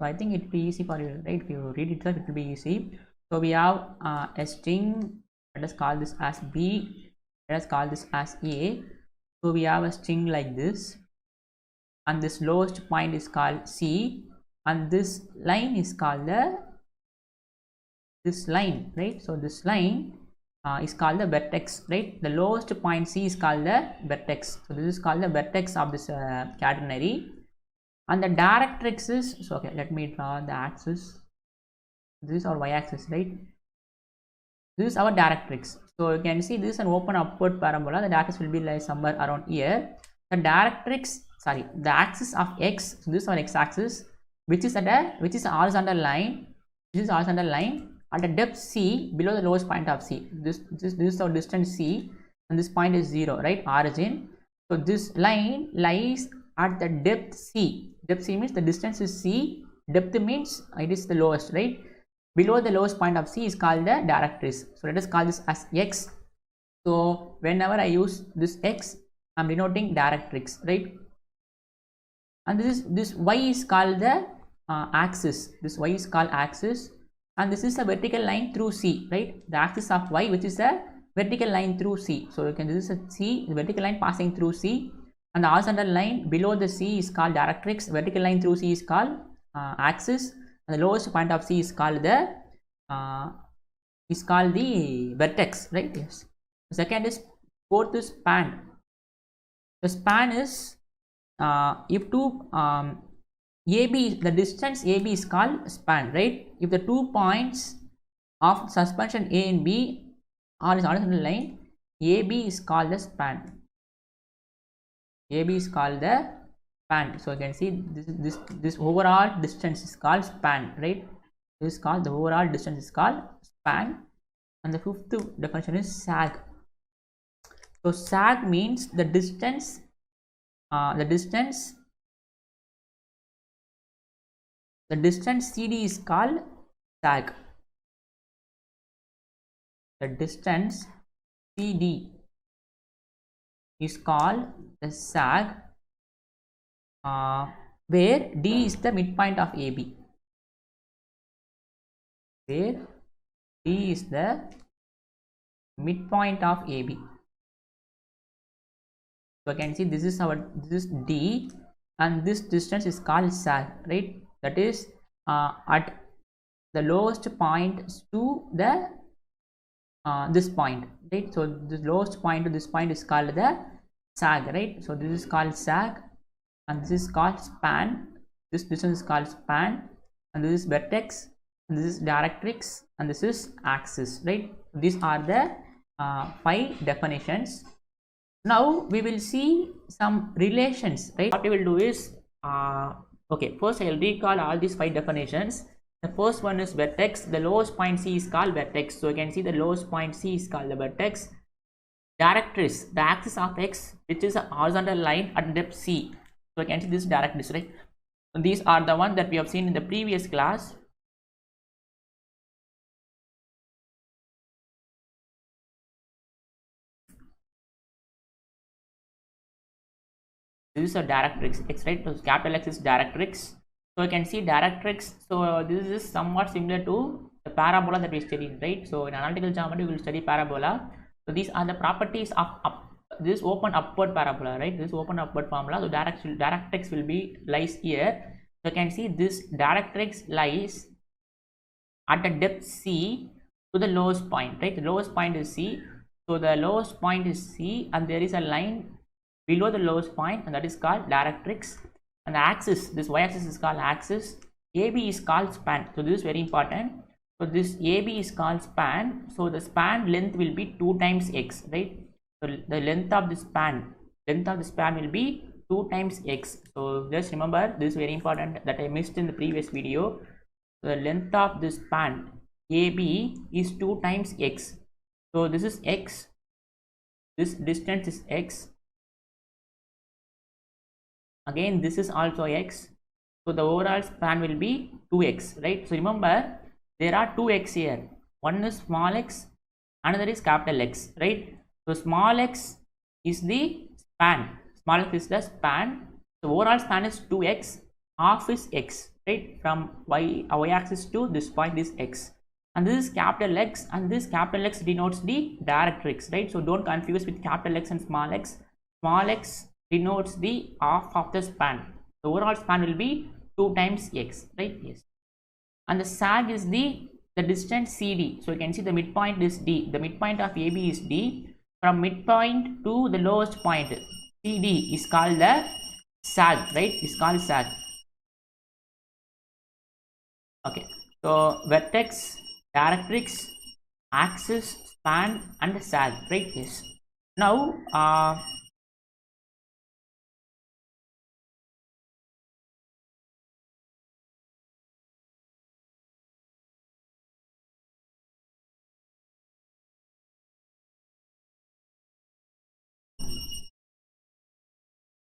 So I think it will be easy for you, right? If you read it, it will be easy. So we have a string. Let us call this as B. Let us call this as A. So we have a string like this, and this lowest point is called C, and this line is called this line, right? So this line is called the vertex, right? The lowest point C is called the vertex. So this is called the vertex of this catenary. And the directrix is, so okay, let me draw the axis. This is our y-axis, right? This is our directrix. So you can see this is an open upward parabola. The directrix will be like somewhere around here. The directrix, sorry, the axis of x. So this is our x-axis, which is a horizontal line. This is horizontal line at a depth C, below the lowest point of C. This is our distance C, and this point is 0, right? Origin. So this line lies at the depth C. Depth C means the distance is C. Depth means it is the lowest, right? Below the lowest point of C is called the directrix. So let us call this as x. So whenever I use this x, I am denoting directrix, right? And this y is called the axis. This y is called axis, and this is a vertical line through C, right? The axis of y, which is a vertical line through C. So you can, this is a C, the vertical line passing through C, and the horizontal line below the C is called directrix. Vertical line through C is called axis, and the lowest point of C is called the vertex, right? Yes. The second is, fourth is span. The span is if two AB, the distance AB is called span, right? If the 2 points of suspension A and B are in horizontal line, AB is called the span. AB is called the span. So you can see this overall distance is called span, right? This is called the overall distance is called span. And the fifth definition is sag. So sag means the distance CD is called sag. The distance CD is called the sag, where D is the midpoint of AB. Where D is the midpoint of AB. So you can see this is D, and this distance is called sag, right? That is at the lowest point to the this point, right? So this lowest point to this point is called the sag, right? So this is called sag, and this is called span. This distance is called span, and this is vertex, and this is directrix, and this is axis, right? These are the 5 definitions. Now we will see some relations, right? What we will do is okay, first I will recall all these 5 definitions. The first one is vertex. The lowest point C is called vertex. So you can see the lowest point C is called the vertex. Directrix, the axis of X, which is a horizontal line at depth C. So you can see this directrix, right? So these are the ones that we have seen in the previous class. This is a directrix X, right? So capital X is directrix. So you can see directrix. So this is somewhat similar to the parabola that we studied, right? So in analytical geometry we will study parabola. So these are the properties of this open upward parabola, right? This open upward formula. So directrix will be lies here. So you can see this directrix lies at the depth C to the lowest point, right? The lowest point is C. So the lowest point is C, and there is a line below the lowest point, and that is called directrix. And the axis, this y-axis is called axis. AB is called span. So this is very important. So this AB is called span. So the span length will be 2 times x, right? So the length of the span will be 2 times x. So just remember, this is very important that I missed in the previous video. The length of this span AB is 2 times x. So this is x. This distance is x. Again, this is also x. So the overall span will be 2x, right? So remember, there are 2x here. One is small x, another is capital X, right? So small x is the span. Small x is the span. The overall span is 2x. Half is x, right? From y-axis to this point is x. And this is capital X, and this capital X denotes the directrix, right? So don't confuse with capital X and small x. Small x denotes the half of the span. The overall span will be 2 times x, right? Yes. And the sag is the distance CD. So you can see the midpoint is D. The midpoint of AB is D. From midpoint to the lowest point, CD is called the sag, right? It's called sag. Okay. So vertex, directrix, axis, span, and sag, right? Yes. Now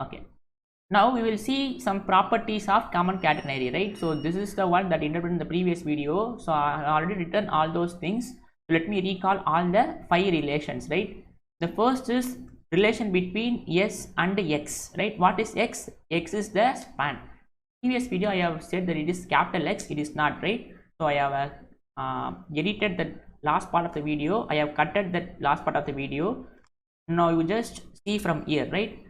okay, now we will see some properties of common catenary, right? So this is the one that interpreted in the previous video. So I already written all those things. So let me recall all the 5 relations, right? The first is relation between S and X, right? What is X? X is the span. Previous video I have said that it is capital X. It is not, right? So I have edited the last part of the video. I have cutted the last part of the video. Now you just see from here, right?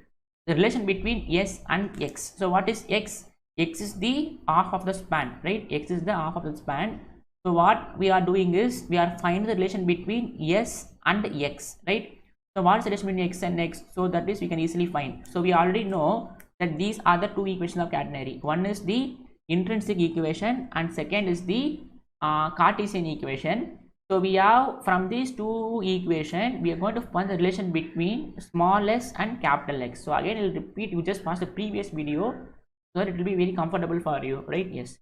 The relation between S and X. So what is X? X is the half of the span, right? X is the half of the span. So what we are doing is we are finding the relation between S and X, right? So what is the relation between X and X? So that is we can easily find. So we already know that these are the two equations of catenary. One is the intrinsic equation and second is the Cartesian equation. So we have from these two equations we are going to find the relation between small s and capital X. So again I will repeat, you just watch the previous video so that it will be very comfortable for you, right? Yes.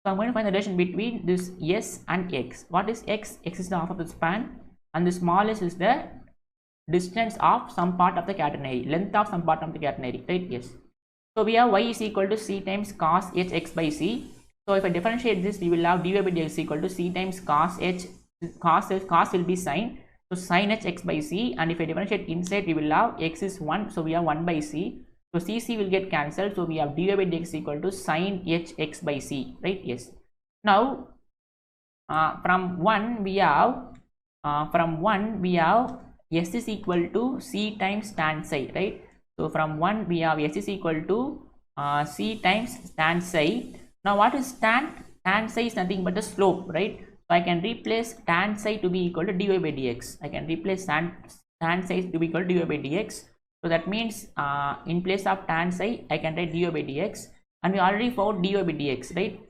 So I'm going to find the relation between this s and x. What is x? X is the half of the span and the small s is the distance of some part of the catenary, length of some part of the catenary, right? Yes. So we have y is equal to c times cos h x by c. So if I differentiate this, we will have dy by dx equal to c times cos h, cos will be sine, so sin h x by c, and if I differentiate inside we will have x is 1, so we have 1 by c, so c will get cancelled, so we have dy by dx equal to sin h x by c, right? Yes. Now from 1 we have s is equal to c times tan psi, right? So from 1 we have s is equal to c times tan psi. Now what is tan? Tan psi is nothing but a slope, right? So I can replace tan psi to be equal to dy by dx. I can replace tan psi to be equal to dy by dx. So that means in place of tan psi I can write dy by dx, and we already found dy by dx, right?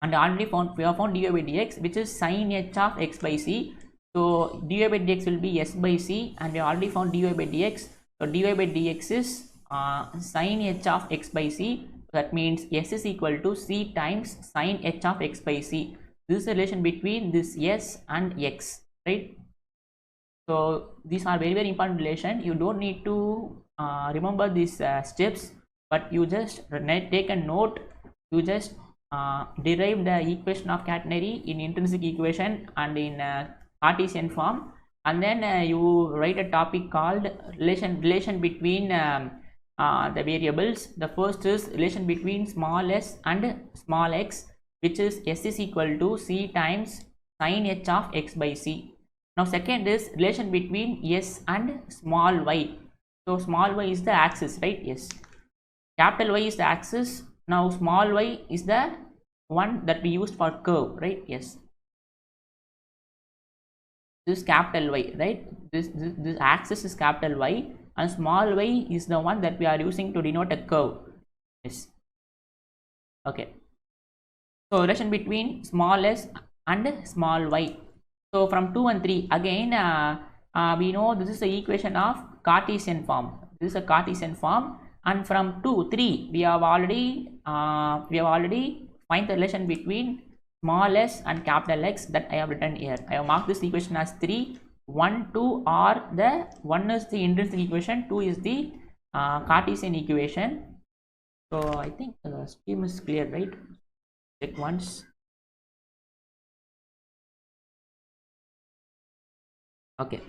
And we have found dy by dx, which is sin h of x by c. So dy by dx will be s by c, and we already found dy by dx. So dy by dx is sin h of x by c. That means s is equal to c times sin h of x by c. This is the relation between this s and x, right? So these are very important relation. You don't need to remember these steps, but you just take a note. You just derive the equation of catenary in intrinsic equation and in Cartesian form, and then you write a topic called relation between the variables. The first is relation between small s and small x, which is s is equal to c times sin h of x by c. Now second is relation between s and small y. So small y is the axis, right? Yes. Capital Y is the axis. Now small y is the one that we used for curve, right? Yes. This is capital Y, right? This axis is capital Y, and small y is the one that we are using to denote a curve. Yes. Okay. So relation between small s and small y. So from 2 and 3 again we know this is the equation of Cartesian form. This is a Cartesian form, and from 2, 3 we have already find the relation between small s and capital X that I have written here. I have marked this equation as 3. 1, 2 are the 1 is the intrinsic equation, 2 is the Cartesian equation. So I think the scheme is clear, right? Check once. Okay.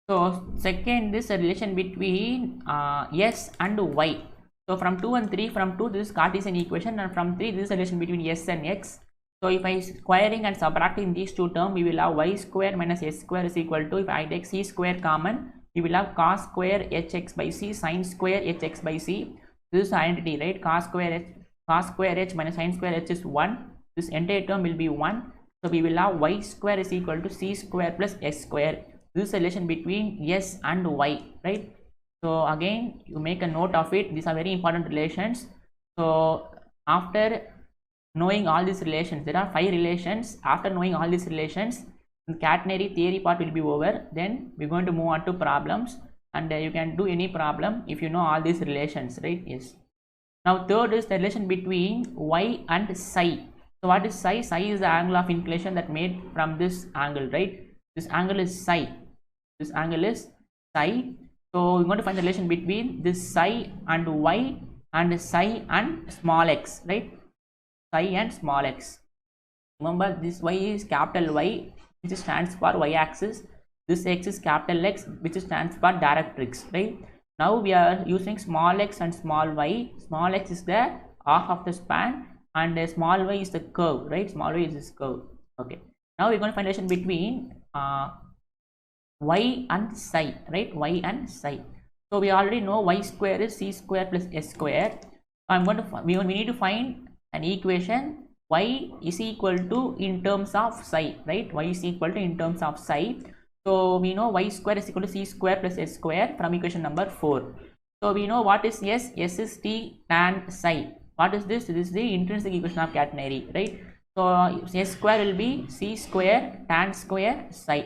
So second is a relation between s and y. So from 2 and 3, from 2 this is Cartesian equation, and from 3 this is a relation between s and x. So if I squaring and subtracting these two terms, we will have y square minus s square is equal to, if I take c square common, we will have cos square hx by c sin square hx by c. This is identity, right? Cos square h minus sin square h is 1. This entire term will be 1. So we will have y square is equal to c square plus s square. This is a relation between s and y, right? So again you make a note of it. These are very important relations. So after knowing all these relations, there are 5 relations. After knowing all these relations, the catenary theory part will be over. Then we're going to move on to problems, and you can do any problem if you know all these relations, right? Yes. Now third is the relation between y and psi. So what is psi? Psi is the angle of inclination that made from this angle, right? This angle is psi. This angle is psi. So we're going to find the relation between this psi and y, and psi and small x, right? Psi and small x. Remember, this y is capital Y, which stands for y axis. This x is capital X, which stands for directrix, right? Now we are using small x and small y. Small x is the half of the span, and small y is the curve, right? Small y is this curve. Okay. Now we're going to find relation between y and psi, right? Y and psi. So we already know y square is c square plus s square. I'm going to we need to find an equation y is equal to in terms of psi, right? Y is equal to in terms of psi. So we know y square is equal to c square plus s square from equation number 4. So we know what is s. S is t tan psi. What is this? This is the intrinsic equation of catenary, right? So s square will be c square tan square psi.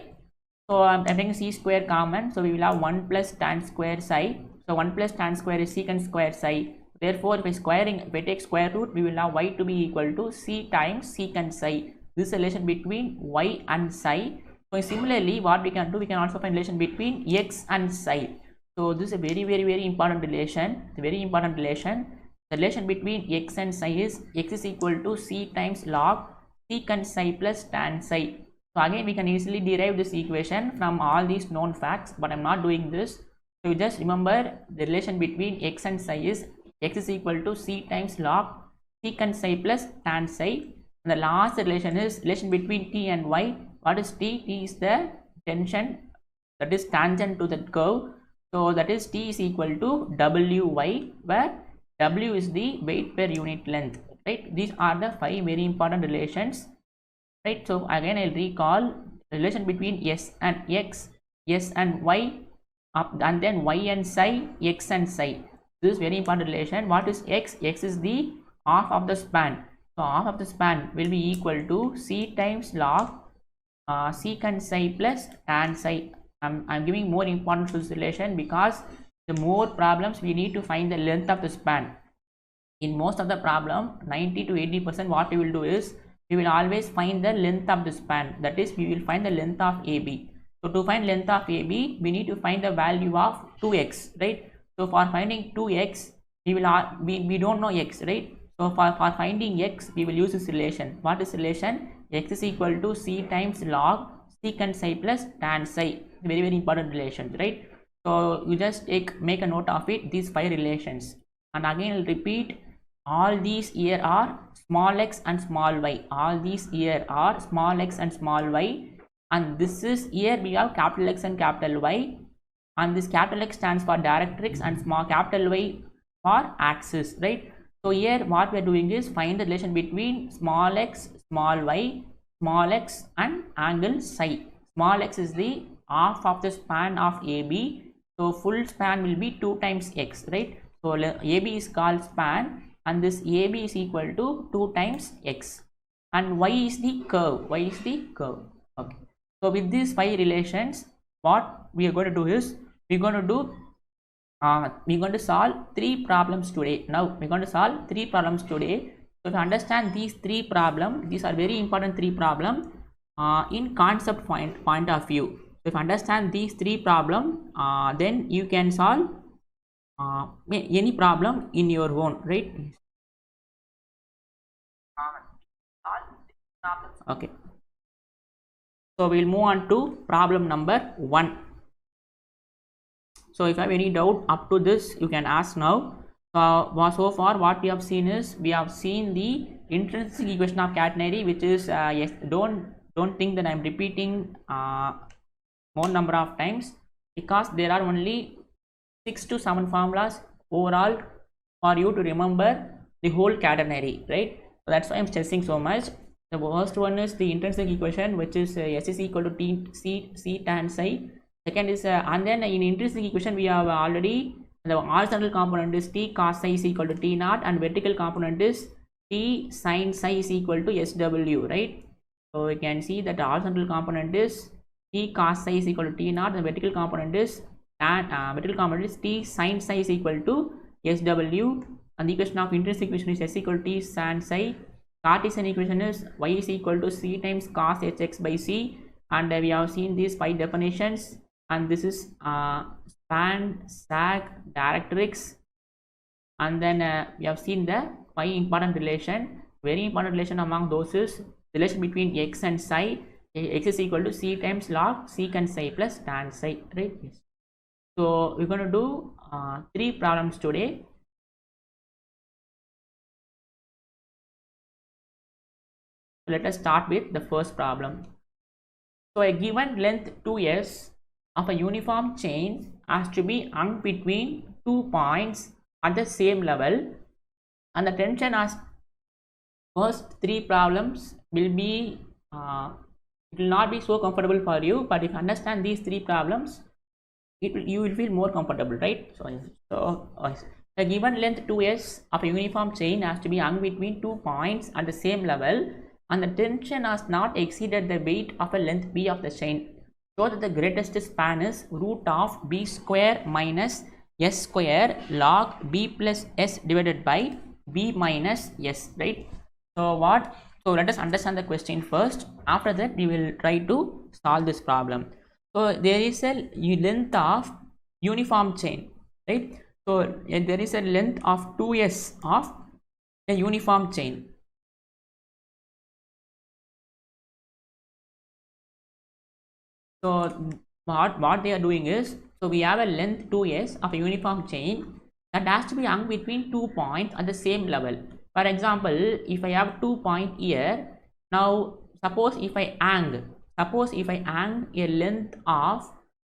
So I'm taking c square common. So we will have 1 plus tan square psi. So 1 plus tan square is secant square psi. Therefore, if I take square root, we will have y to be equal to c times secant psi. This relation between y and psi. So similarly, what we can do, we can also find relation between x and psi. So this is a very important relation. It's a very important relation. The relation between x and psi is x is equal to c times log secant psi plus tan psi. So again, we can easily derive this equation from all these known facts, but I'm not doing this. So you just remember the relation between x and psi is x is equal to c times log secant psi plus tan psi. And the last relation is relation between t and y. What is t? T is the tension that is tangent to that curve. So that is t is equal to wy, where w is the weight per unit length, right? These are the 5 very important relations, right? So again, I'll recall relation between s and x, s and y, and then y and psi, x and psi. This is very important relation. What is x? X is the half of the span. So half of the span will be equal to c times log secant psi plus tan psi. I'm giving more importance to this relation because the more problems we need to find the length of the span. In most of the problem, 90 to 80% what we will do is we will always find the length of the span. That is, we will find the length of AB. So to find length of AB, we need to find the value of 2x, right? So for finding 2x, we don't know x, right? So for finding x, we will use this relation. What is relation? X is equal to c times log secant psi plus tan psi. Very important relations, right? So you just make a note of it, these 5 relations. And again, I'll repeat, all these here are small x and small y. All these here are small x and small y. And this is here we have capital X and capital Y. And this capital X stands for directrix and small capital Y for axis, right? So here what we are doing is find the relation between small x, small y, small x and angle psi. Small x is the half of the span of AB. So full span will be 2 times x, right? So AB is called span and this AB is equal to 2 times x. And y is the curve. Y is the curve. Okay. So with these 5 relations, what we are going to do is we're going to solve 3 problems today. Now we're going to solve 3 problems today. So to understand these 3 problems, these are very important 3 problems in concept point of view. So if you understand these 3 problems, then you can solve any problem in your own, right? Okay. So we'll move on to problem number 1. So if you have any doubt up to this, you can ask now. So far what we have seen is we have seen the intrinsic equation of catenary, which is yes, don't think that I'm repeating more number of times, because there are only 6 to 7 formulas overall for you to remember the whole catenary, right? So that's why I'm stressing so much. The first one is the intrinsic equation, which is s is equal to c tan psi. Second is and then in intrinsic equation we have already the horizontal component is t cos psi is equal to t naught, and vertical component is t sin psi is equal to sw, right? So we can see that the horizontal component is t cos psi is equal to t naught, the vertical component is t sin psi is equal to sw, and the equation of intrinsic equation is s equal to t sin psi. Cartesian equation is y is equal to c times cos hx by c, and we have seen these 5 definitions, and this is span, sag, directrix, and then we have seen the 5 important relation. Very important relation among those is relation between x and psi. X is equal to c times log secant psi plus tan psi, right? So we're going to do 3 problems today. Let us start with the first problem. So a given length 2s of a uniform chain has to be hung between 2 points at the same level, and the tension has first three problems will be it will not be so comfortable for you, but if you understand these three problems, you will feel more comfortable, right? The given length 2s of a uniform chain has to be hung between 2 points at the same level, and the tension has not exceeded the weight of a length b of the chain. Show that the greatest span is root of b square minus s square log b plus s divided by b minus s, right? So let us understand the question first. After that, we will try to solve this problem. So there is a length of uniform chain, right? So there is a length of 2s of a uniform chain. So what they are doing is, so we have a length 2s of a uniform chain that has to be hung between 2 points at the same level. For example, if I have 2 points here, now suppose if I hang a length of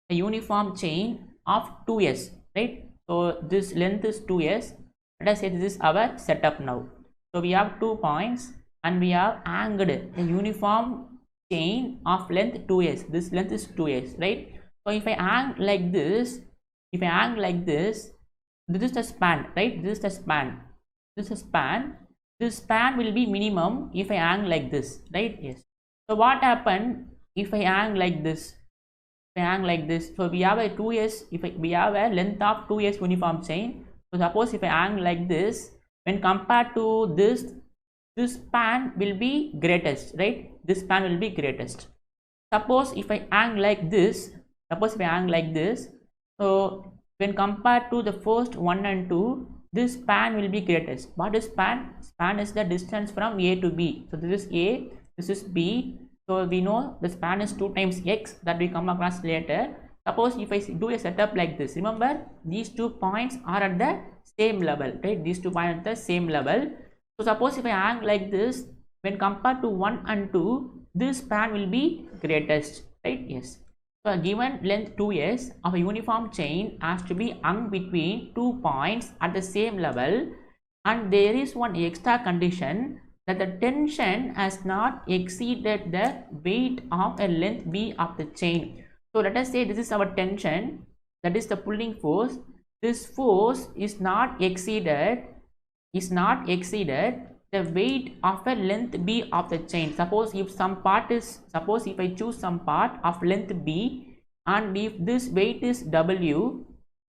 a uniform chain of 2s, right? So this length is 2s. Let us say this is our setup now. So we have 2 points and we have hanged a uniform chain of length 2s. This length is 2s, right? So if I hang like this, this is the span, right? This is the span. This span will be minimum if I hang like this, right? Yes. So what happened if I hang like this? So we have a 2s. We have a length of 2s uniform chain. So suppose if I hang like this, when compared to this span will be greatest, right? This span will be greatest. Suppose if I hang like this, so when compared to the first 1 and 2, this span will be greatest. What is span? Span is the distance from A to B. So this is A, this is B. So we know the span is 2 times x, that we come across later. Suppose if I do a setup like this, remember these 2 points are at the same level, right? These 2 points at the same level. So suppose if I hang like this, when compared to 1 and 2, this span will be greatest, right? Yes. So a given length 2s of a uniform chain has to be hung between 2 points at the same level, and there is one extra condition, that the tension has not exceeded the weight of a length b of the chain. So let us say this is our tension, that is the pulling force. This force is not exceeded the weight of a length b of the chain. Suppose if I choose some part of length b, and if this weight is w,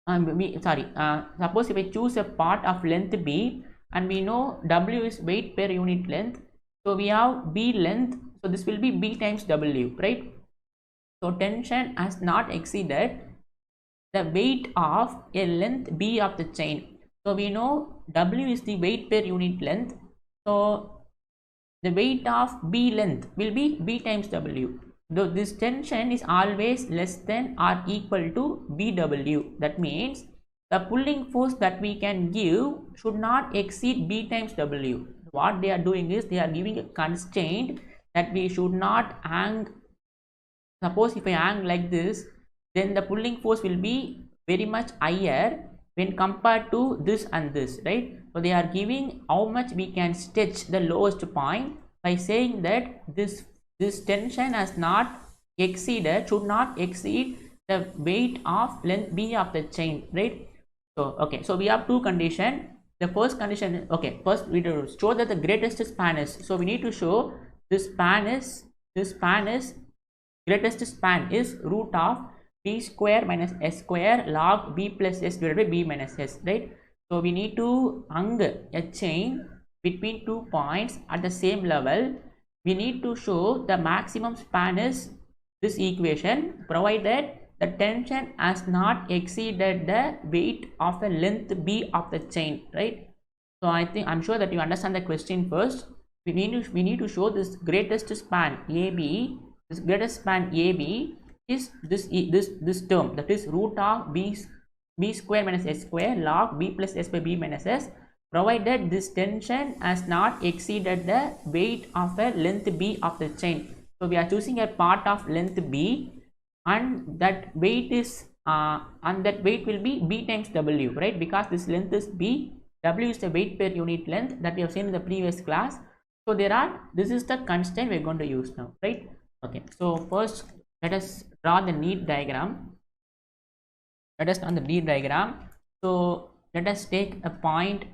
suppose if I choose a part of length b, and we know w is weight per unit length, so we have b length, so this will be b times w, right? So tension has not exceeded the weight of a length b of the chain. So we know w is the weight per unit length, so the weight of b length will be b times w. Though this tension is always less than or equal to bw, that means the pulling force that we can give should not exceed b times w. What they are doing is, they are giving a constraint that we should not hang. Suppose if I hang like this, then the pulling force will be very much higher when compared to this and this, right? So they are giving how much we can stretch the lowest point by saying that this tension has not exceeded, should not exceed the weight of length b of the chain, right? So okay, so we have two conditions. The first condition, okay, first we need to show that the greatest span is, so we need to show this span is greatest span is root of b square minus s square log b plus s divided by b minus s, right? So we need to hang a chain between 2 points at the same level. We need to show the maximum span is this equation, provided the tension has not exceeded the weight of the length b of the chain, right? So I'm sure that you understand the question first. We need to show this greatest span AB. This greatest span AB is this term, that is root of b square minus s square log b plus s by b minus s, provided this tension has not exceeded the weight of a length b of the chain. So we are choosing a part of length b, and that weight will be b times w, right? Because this length is b, w is the weight per unit length that we have seen in the previous class. So this is the constraint we're going to use now, right? Okay, so first let us draw the need diagram. Let us draw the need diagram. So let us take a point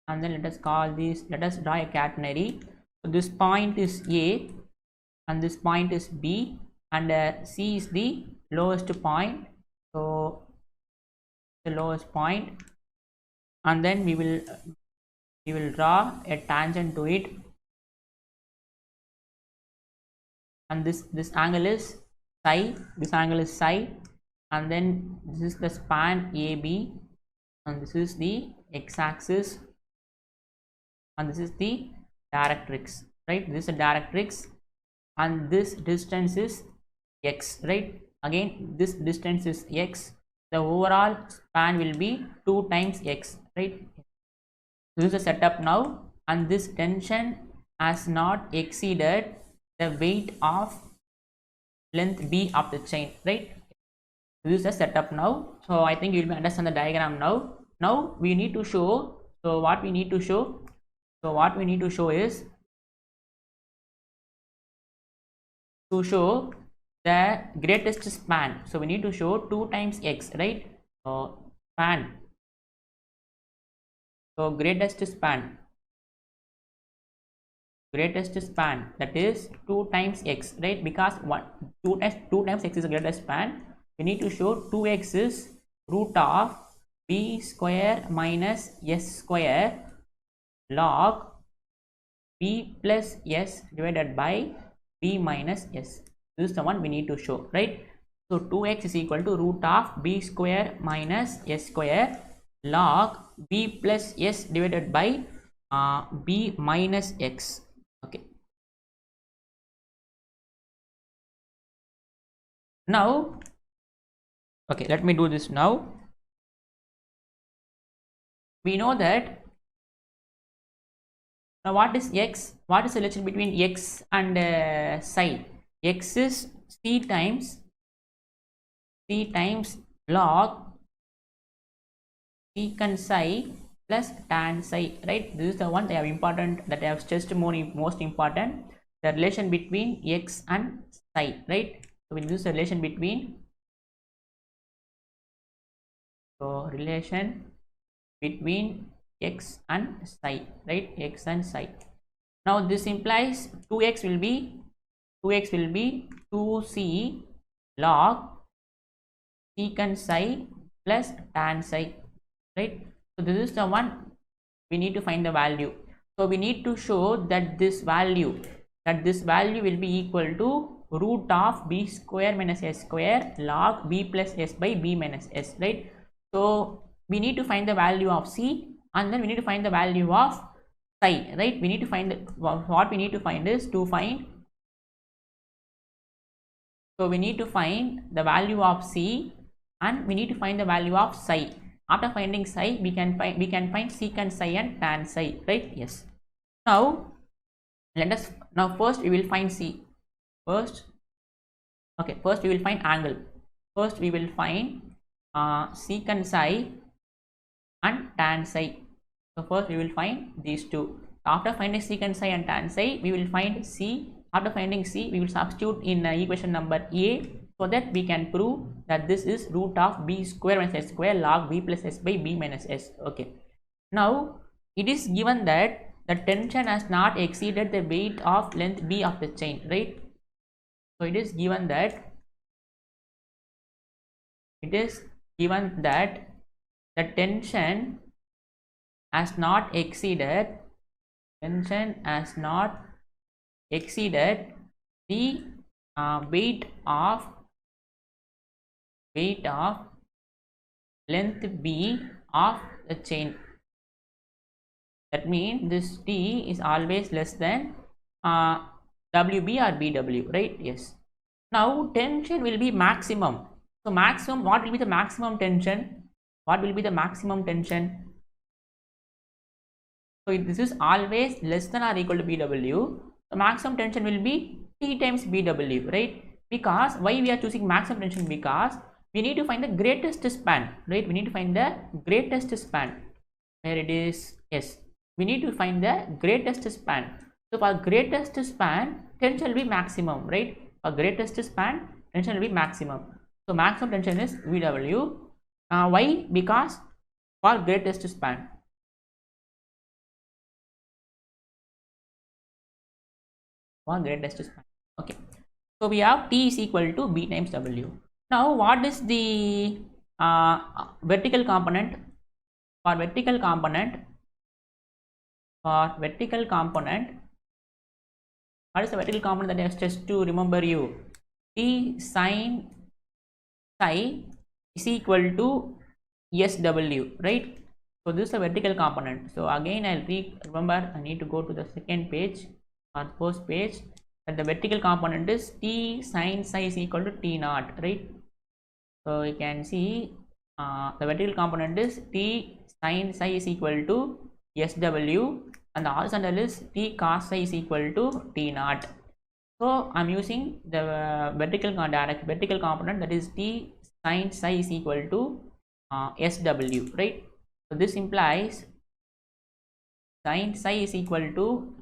and then let us call this, let us draw a catenary. So this point is A and this point is B, and C is the lowest point. So the lowest point, and then we will draw a tangent to it, and this angle is psi, this angle is psi, and then this is the span AB, and this is the x-axis, and this is the directrix, right? This is the directrix, and this distance is x, right? Again this distance is x. The overall span will be 2 times x, right? This is the setup now, and this tension has not exceeded the weight of length b of the chain, right? This is the setup now. So I think you will understand the diagram now. Now we need to show, so what we need to show is to show the greatest span. So we need to show 2 times x, right? So span, so greatest span that is 2 times x, right? Because 2 times x is the greatest span. We need to show 2x is root of b square minus s square log b plus s divided by b minus s. This is the one we need to show, right? So 2x is equal to root of b square minus s square log b plus s divided by b minus x. Okay, now okay, let me do this now. We know that now what is x, what is the relation between x and psi? X is c times log secant psi plus tan psi, right? This is the one that have important, that I have stressed most important, the relation between x and psi, right? So we use the relation between, so relation between x and psi, right? X and psi. Now this implies 2x will be 2c log secant psi plus tan psi, right? So this is the one we need to find the value. So we need to show that this value will be equal to root of b square minus s square log b plus s by b minus s, right? So we need to find the value of c, and then we need to find the value of psi, right? We need to find what we need to find is to find, so we need to find the value of c and we need to find the value of psi. After finding psi, we can find secant psi and tan psi, right? Yes. Now first we will find c. First we will find angle. First we will find secant psi and tan psi. So first we will find these two. After finding secant psi and tan psi, we will find c. After finding c, we will substitute in equation number a, so that we can prove that this is root of b square minus s square log b plus s by b minus s. Okay. Now it is given that the tension has not exceeded the weight of length b of the chain, right? So it is given that the tension has not exceeded the weight of length b of the chain. That means this t is always less than wb or bw, right? Yes. Now tension will be maximum. So maximum, what will be the maximum tension? So this is always less than or equal to bw. The maximum tension will be T times bw, right? Because why we are choosing maximum tension? Because we need to find the greatest span, right? We need to find the greatest span. Where it is? Yes, we need to find the greatest span. So for greatest span, tension will be maximum, right? For greatest span, tension will be maximum. So maximum tension is VW. Why? Because for greatest span. For greatest span. Okay. So we have T is equal to B times W. Now what is the vertical component? For vertical component, what is the vertical component that I have just to remember you? T sine psi is equal to SW, right? So this is a vertical component. So again I'll remember, I need to go to the second page or first page, that the vertical component is T sine psi is equal to T naught, right? So you can see the vertical component is T sine psi is equal to SW, and the horizontal is T cos psi is equal to T naught. So I'm using the vertical component, that is T sine psi is equal to SW, right? So this implies sine psi is equal to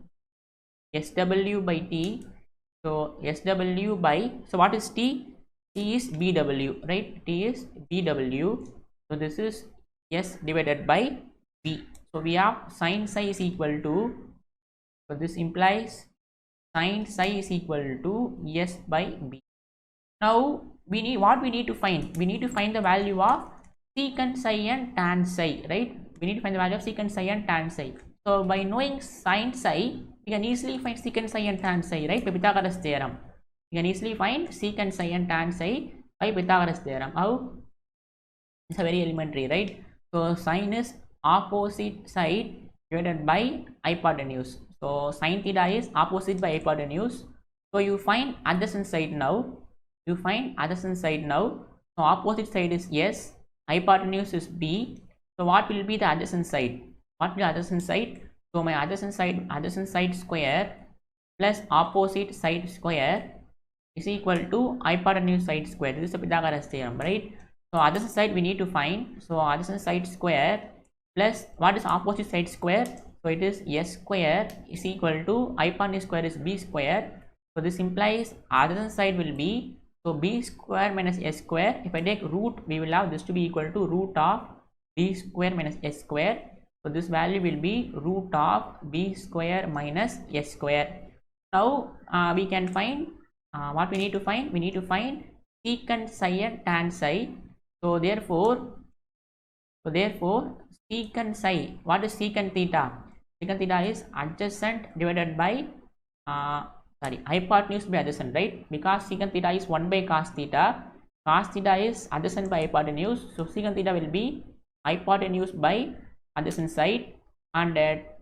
SW by T. So SW by, so what is T? T is BW, right? T is BW. So this is S divided by B. So we have sine psi is equal to, so this implies sine psi is equal to S by B. Now we need to find? We need to find the value of secant psi and tan psi, right? We need to find the value of secant psi and tan psi. So by knowing sine psi, we can easily find secant psi and tan psi, right? By Pythagoras theorem. You can easily find secant psi and tan psi by Pythagoras theorem. How? It's a very elementary, right? So sine is opposite side divided by hypotenuse. So sine theta is opposite by hypotenuse. So you find adjacent side now. So opposite side is S, hypotenuse is B. So what will be the adjacent side? So my adjacent side square plus opposite side square is equal to hypotenuse side square. This is the Pythagoras theorem, right? So adjacent side we need to find. So adjacent side square plus, what is opposite side square? So it is S square is equal to hypotenuse square is B square. So this implies adjacent side will be, so B square minus S square. If I take root, we will have this to be equal to root of B square minus S square. So this value will be root of B square minus S square. Now we can find what we need to find. We need to find secant psi and tan psi. So therefore secant psi, what is secant theta? Secant theta is adjacent divided by hypotenuse by adjacent, right? Because secant theta is 1 by cos theta. Cos theta is adjacent by hypotenuse. So secant theta will be hypotenuse by adjacent side, and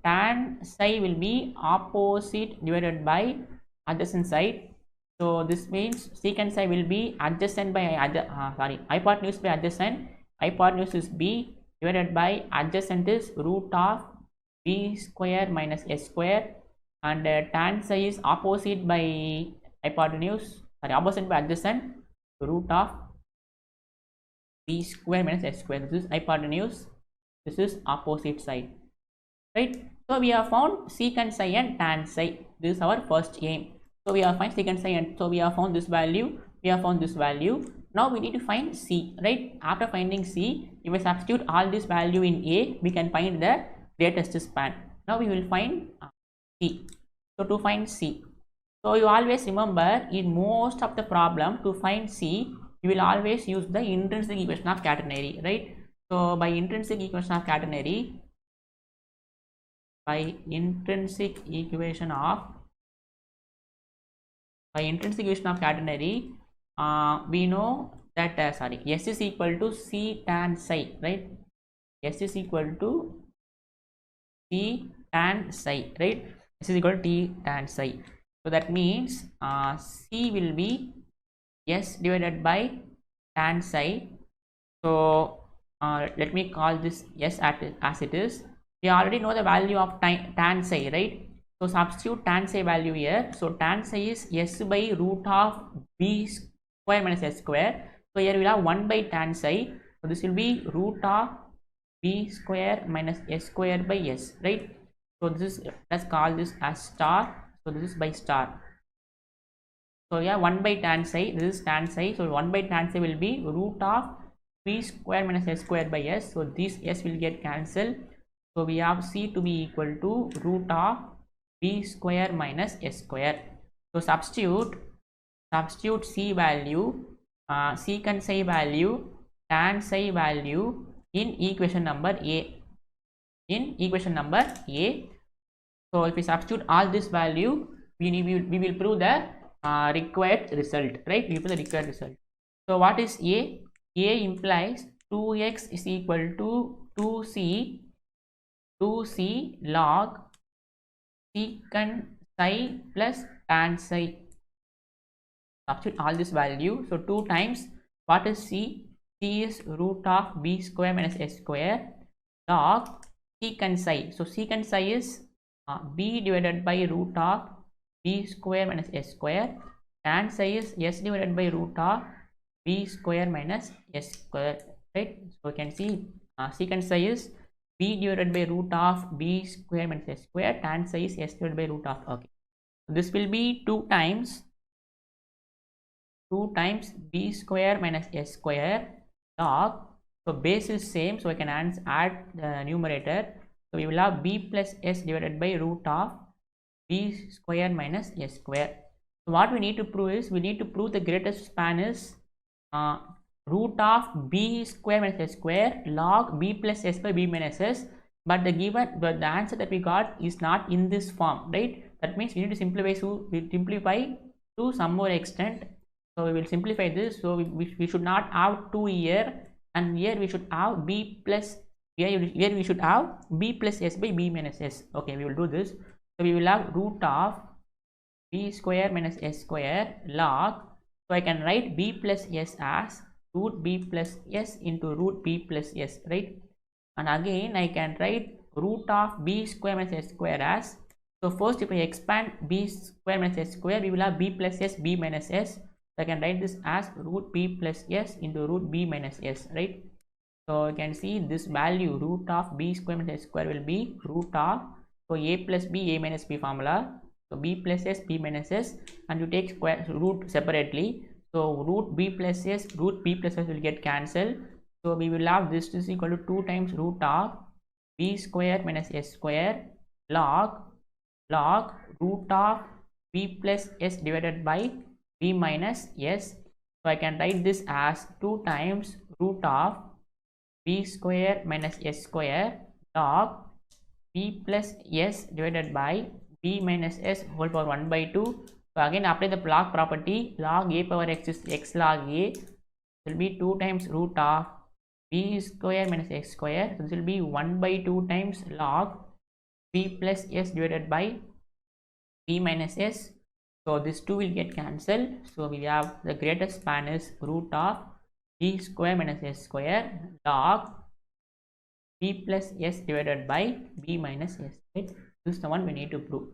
tan psi will be opposite divided by adjacent side. So this means secant psi will be adjacent by hypotenuse by adjacent. Hypotenuse is B divided by adjacent is root of B square minus S square, and tan psi is opposite by opposite by adjacent, root of B square minus S square. This is hypotenuse, this is opposite side, right? So we have found secant psi and tan psi. This is our first aim. So we have found secant psi, and so we have found this value, Now we need to find C, right? After finding C, if we substitute all this value in A, we can find the greatest span. Now we will find C. So to find C, so you always remember, in most of the problem to find C, you will always use the intrinsic equation of catenary, right? So by intrinsic equation of catenary, we know that S is equal to C tan psi, right? S is equal to C tan psi, right? S is equal to T tan psi. So that means C will be S divided by tan psi. So let me call this S as it is. We already know the value of tan psi, right? So substitute tan psi value here. So tan psi is S by root of B square minus S square. So here we will have 1 by tan psi. So this will be root of B square minus S square by S, right? So this is, let's call this as star. So this is by star. So yeah, 1 by tan psi, this is tan psi. So 1 by tan psi will be root of b square minus s square by s. So this s will get cancelled. So we have c to be equal to root of b square minus s square. So substitute c value, secant psi value, tan psi value in equation number a. In equation number a. So if we substitute all this value, we will prove the required result, right? We prove the required result. So what is a? A implies 2x is equal to 2c log secant psi plus tan psi. Substitute all this value. So 2 times, what is c? C is root of b square minus s square log secant psi. So secant psi is b divided by root of b square minus s square. Tan psi is s divided by root of b square minus s square, right? So you can see secant psi is b divided by root of b square minus s square. Tan psi is s divided by root of, okay. So this will be 2 times b square minus s square log, so base is same, so I can add the numerator. So we will have b plus s divided by root of b square minus s square. So what we need to prove is, we need to prove the greatest span is root of b square minus s square log b plus s by b minus s, but the answer that we got is not in this form, right? That means we need to simplify, so we simplify to some more extent. So we will simplify this. So we should not have 2 here, and here we should have b plus, here we should have b plus s by b minus s. Okay, we will do this. So we will have root of b square minus s square log, so I can write b plus s as root b plus s into root b plus s, right? And again I can write root of b square minus s square as, so first if I expand b square minus s square, we will have b plus s b minus s. So I can write this as root b plus s into root b minus s, right? So you can see this value root of b square minus s square will be root of, so a plus b, a minus b formula. So b plus s, b minus s, and you take square root separately. So root b plus s, root b plus s will get cancelled. So we will have this is equal to 2 times root of b square minus s square log root of b plus s divided by b minus s. So I can write this as 2 times root of b square minus s square log b plus s divided by b minus s whole power 1 by 2. So again apply the log property, log a power x is x log a, will be 2 times root of b square minus x square. So this will be 1 by 2 times log b plus s divided by b minus s. So this 2 will get cancelled. So we have the greatest span is root of b square minus s square log b plus s divided by b minus s, right? This is the one we need to prove.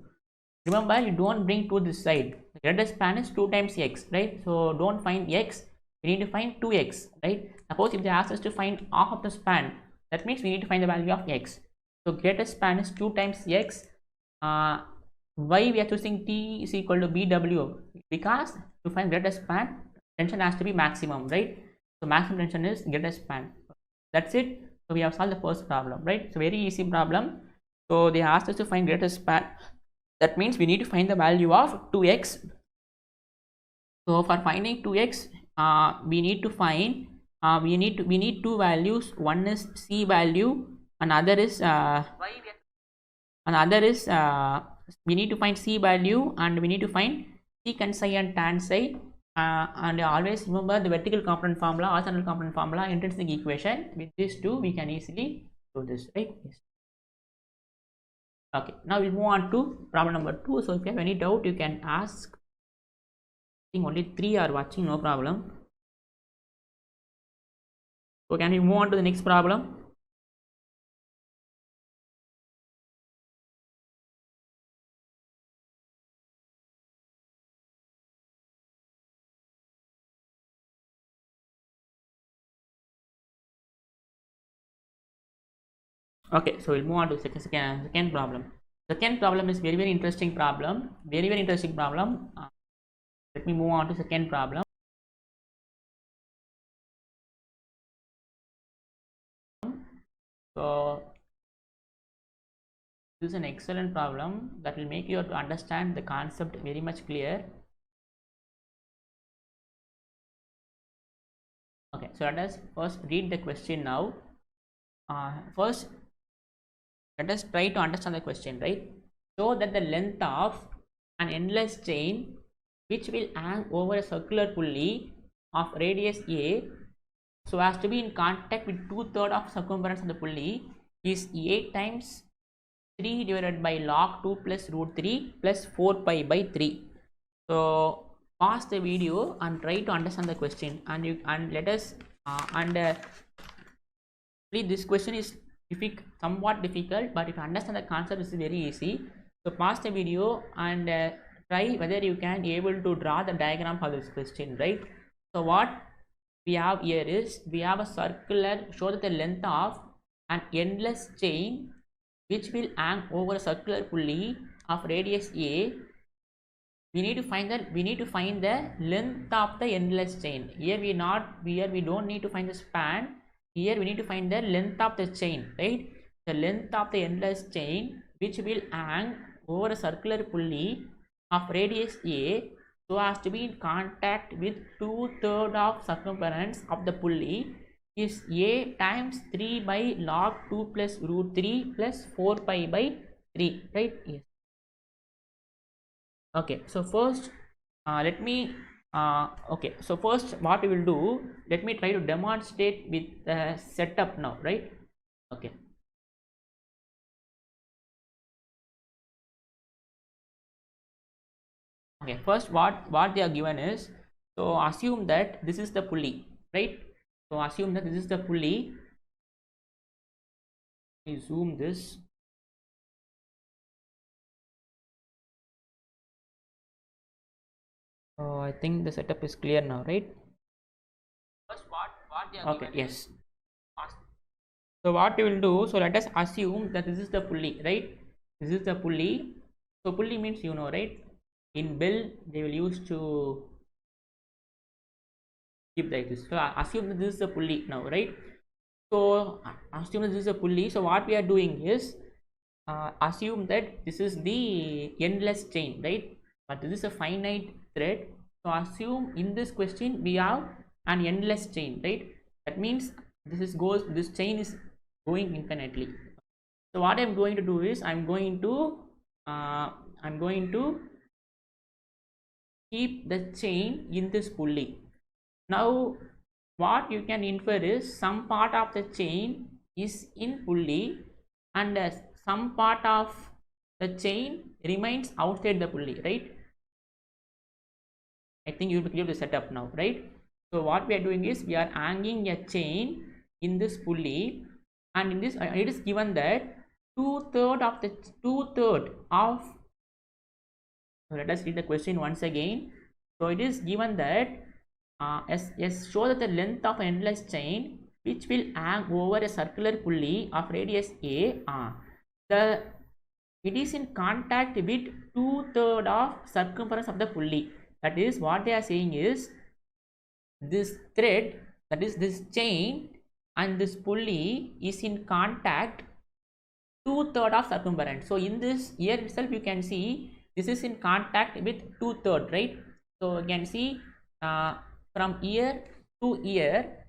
Remember, you don't bring to this side. The greatest span is 2 times x, right? So don't find x, we need to find 2x, right? Suppose if they ask us to find half of the span, that means we need to find the value of x. So greatest span is 2 times x. Why we are choosing t is equal to bw? Because to find greatest span, tension has to be maximum, right? So maximum tension is greatest span. That's it. So we have solved the first problem, right? So very easy problem. So they asked us to find greatest span. That means we need to find the value of 2x. So for finding 2x, we need to find we need two values. One is c value, another is we need to find c value, and we need to find secant psi and tan psi. And always remember the vertical component formula, horizontal component formula, intrinsic equation. With these two, we can easily do this, right? Yes. Okay, now we'll move on to problem number 2. So if you have any doubt, you can ask. I think only 3 are watching, no problem. So can we move on to the next problem? Okay, so we'll move on to second problem. Second problem is very interesting problem. Very interesting problem. Let me move on to second problem. So this is an excellent problem that will make you to understand the concept very much clear. Okay, so let us first read the question now. First, let us try to understand the question, right? Show that the length of an endless chain which will hang over a circular pulley of radius a so as to be in contact with 2/3 of circumference of the pulley is 8 times 3 divided by log 2 plus root 3 plus 4 pi by 3. So pause the video and try to understand the question, and let us please, this question is somewhat difficult, but if you understand the concept, this is very easy. So pause the video and try whether you can able to draw the diagram for this question, right? So what we have here is, we have a circular, show that the length of an endless chain which will hang over a circular pulley of radius a. We need to find the length of the endless chain. Here we don't need to find the span. Here we need to find the length of the chain, right? The length of the endless chain which will hang over a circular pulley of radius a so as to be in contact with 2/3 of circumference of the pulley is a times 3 by log 2 plus root 3 plus 4 pi by 3, right? Yes. Okay, so first okay, so first what we will do, let me try to demonstrate with the setup now, right? Okay. Okay, first what they are given is, so assume that this is the pulley, right? So assume that this is the pulley. Let me zoom this. Oh, I think the setup is clear now, right? First what they are okay, yes. So what we will do, so let us assume that this is the pulley, right? This is the pulley. So pulley means, you know, right? In bell they will use to keep like this. So assume that this is the pulley now, right? So assume that this is a pulley. So what we are doing is, assume that this is the endless chain, right? But this is a finite thread. So assume in this question we have an endless chain, right? That means this chain is going infinitely. So what I'm going to do is, I'm going to keep the chain in this pulley. Now what you can infer is, some part of the chain is in pulley and some part of the chain remains outside the pulley, right? I think you will clear the setup now, right? So what we are doing is, we are hanging a chain in this pulley, and in this it is given that 2/3 of so let us read the question once again. So it is given that show that the length of an endless chain which will hang over a circular pulley of radius a, it is in contact with 2/3 of circumference of the pulley. That is, what they are saying is, this thread, that is this chain and this pulley is in contact 2/3 of circumference. So in this here itself you can see this is in contact with 2/3, right? So you can see from ear to ear,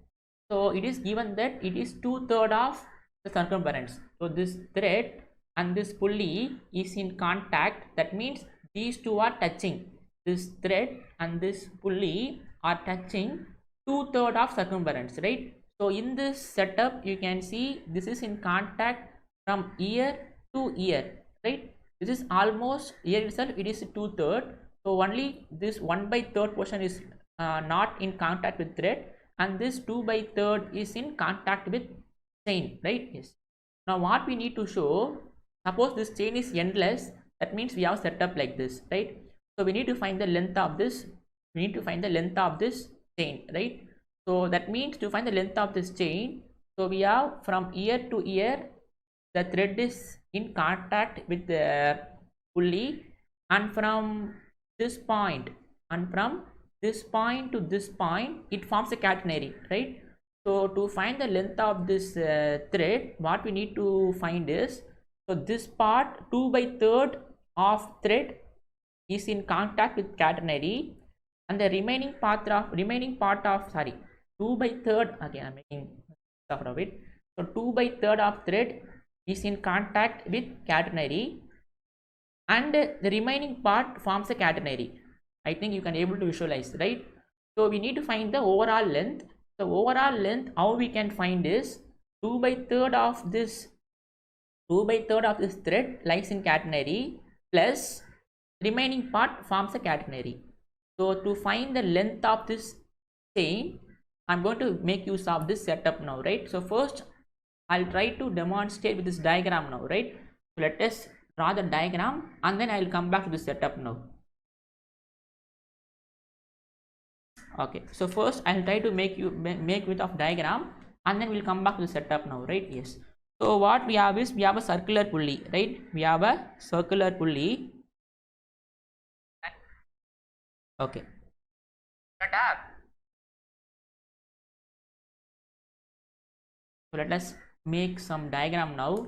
so it is given that it is 2/3 of the circumference. So this thread and this pulley is in contact. That means these two are touching. This thread and this pulley are touching 2/3 of circumference, right? So in this setup you can see this is in contact from ear to ear, right? This is almost, here itself it is 2/3. So only this 1/3 portion is not in contact with thread, and this 2/3 is in contact with chain, right? Yes. Now what we need to show, suppose this chain is endless, that means we have set up like this, right? So we need to find the length of this, chain, right? So that means to find the length of this chain, so we have from ear to ear, the thread is in contact with the pulley, and from this point to this point it forms a catenary, right? So to find the length of this thread, what we need to find is, so this part 2/3 of thread is in contact with catenary, and the remaining part of, sorry, 2/3, again I'm making stuff of it. So 2/3 of thread is in contact with catenary, and the remaining part forms a catenary. I think you can able to visualize, right? So we need to find the overall length. The overall length, how we can find is 2/3 of this 2/3 of this thread lies in catenary, plus remaining part forms a catenary. So to find the length of this chain, I'm going to make use of this setup now, right? So first I'll try to demonstrate with this diagram now, right? So let us draw the diagram, and then I'll come back to the setup now. Okay, so first I'll try to make with of diagram, and then we'll come back to the setup now, right? Yes. So what we have is, we have a circular pulley, right? We have a circular pulley. Okay. So let us make some diagram now.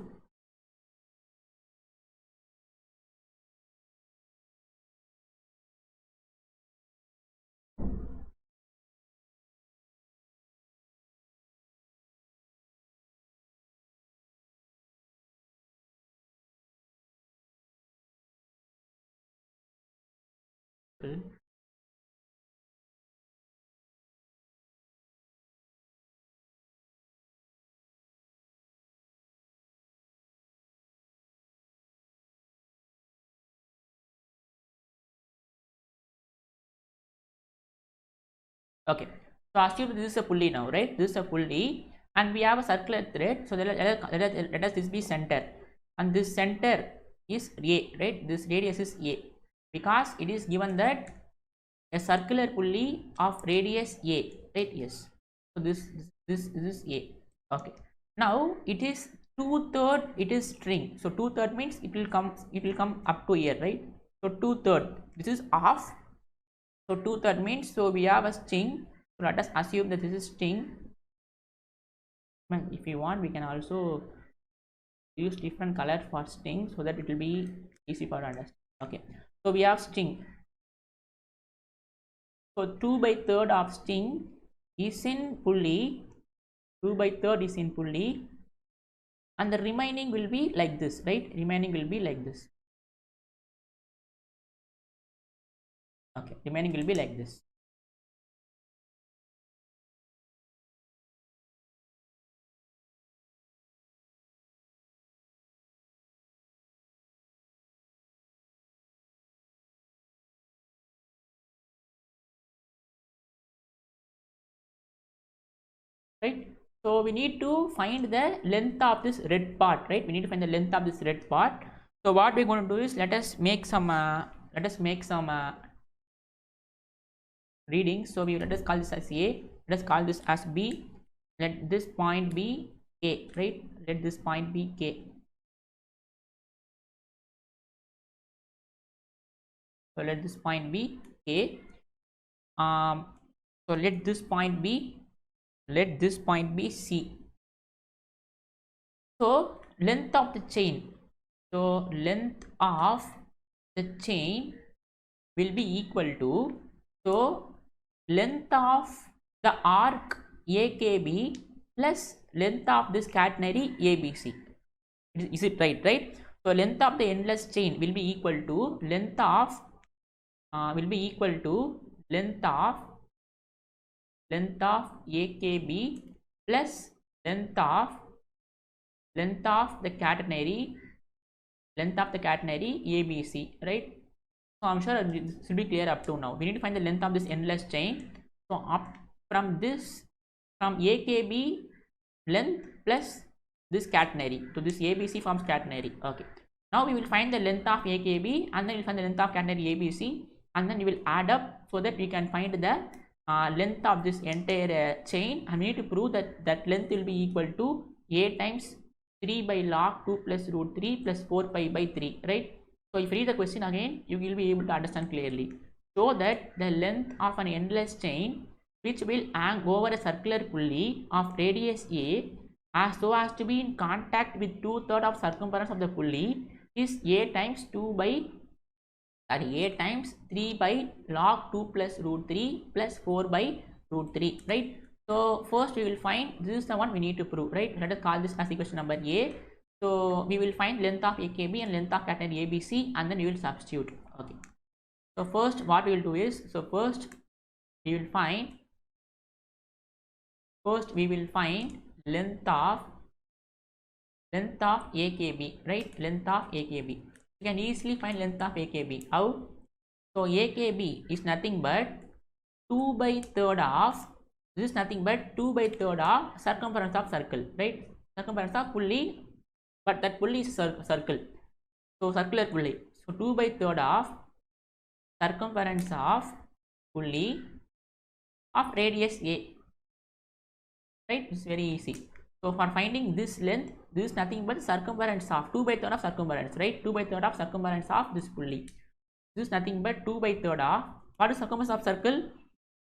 Okay, so assume this is a pulley now, right? This is a pulley, and we have a circular thread. So let us this be center, and this center is A, right? This radius is A, because it is given that a circular pulley of radius A, right? Yes. So this is A. Okay. Now it is 2/3. It is string. So 2/3 means it will come up to here, right? So 2/3. This is half. So 2/3 means, so we have a string. So let us assume that this is string. If you want, we can also use different color for string, so that it will be easy for understanding. Okay, so we have string. So 2/3 of string is in pulley. 2/3 is in pulley, and the remaining will be like this, right? Remaining will be like this. Okay, remaining will be like this. Right, so we need to find the length of this red part, right? We need to find the length of this red part. So what we're going to do is, let us make some readings. So let us call this as A, let us call this as B, let this point be K, right? Let this point be K. So let this point be K. So let this point be C. So length of the chain, so length of the chain will be equal to, so length of the arc AKB plus length of this catenary ABC. Is it right? So length of the endless chain will be equal to length of AKB plus length of the catenary ABC, right? So I'm sure it should be clear up to now. We need to find the length of this endless chain. So up from AKB length plus this catenary, so this ABC forms catenary. Okay, now we will find the length of AKB, and then we will find the length of catenary ABC, and then we will add up, so that we can find the length of this entire chain, and we need to prove that length will be equal to A times 3 by log 2 plus root 3 plus 4 pi by 3, right? So if you read the question again, you will be able to understand clearly. Show that the length of an endless chain which will hang over a circular pulley of radius a as so as to be in contact with 2/3 of circumference of the pulley is a times 2 by a times 3 by log 2 plus root 3 plus 4 by root 3, right? So first we will find, this is the one we need to prove, right? Let us call this as equation number a. So we will find length of AKB and length of catenary ABC, and then we will substitute. Okay, so first what we will do is, so first we will find length of AKB, right? Length of AKB. You can easily find length of AKB. How? So AKB is nothing but 2 by third of, this is nothing but 2 by third of circumference of circle, right? Circumference of pulley, but that pulley is circle, so circular pulley. So 2 by third of circumference of pulley of radius a, right? It's very easy. So for finding this length, this is nothing but circumference of 2 by third of circumference, right? 2 by third of circumference of this pulley. This is nothing but 2 by third of, what is circumference of circle?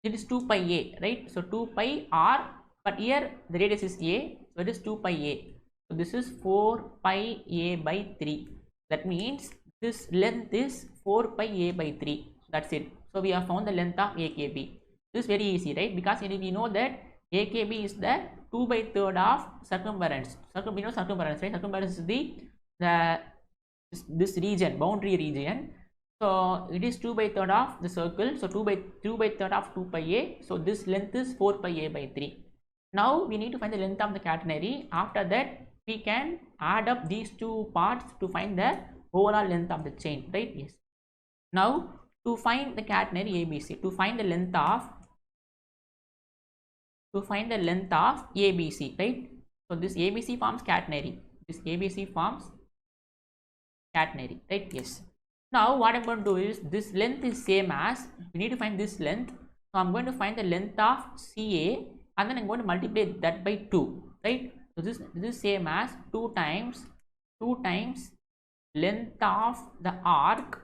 It is 2 pi a, right? So 2 pi r, but here the radius is a, so it is 2 pi a. So this is 4 pi a by 3. That means this length is 4 pi a by 3. That's it. So we have found the length of AKB. This is very easy, right? Because we know that AKB is the 2 by third of circumference. We know circumference, right? Circumference is this region, boundary region. So it is 2 by third of the circle. So 2 by third of 2 pi a. So this length is 4 pi a by 3. Now we need to find the length of the catenary. After that we can add up these two parts to find the overall length of the chain, right? Yes. Now to find the catenary ABC, to find the length of ABC, right? So this ABC forms catenary. This ABC forms catenary, right? Yes. Now what I'm going to do is, this length is same as, we need to find this length. So I'm going to find the length of CA, and then I'm going to multiply that by 2, right? So this is same as 2 times length of the arc,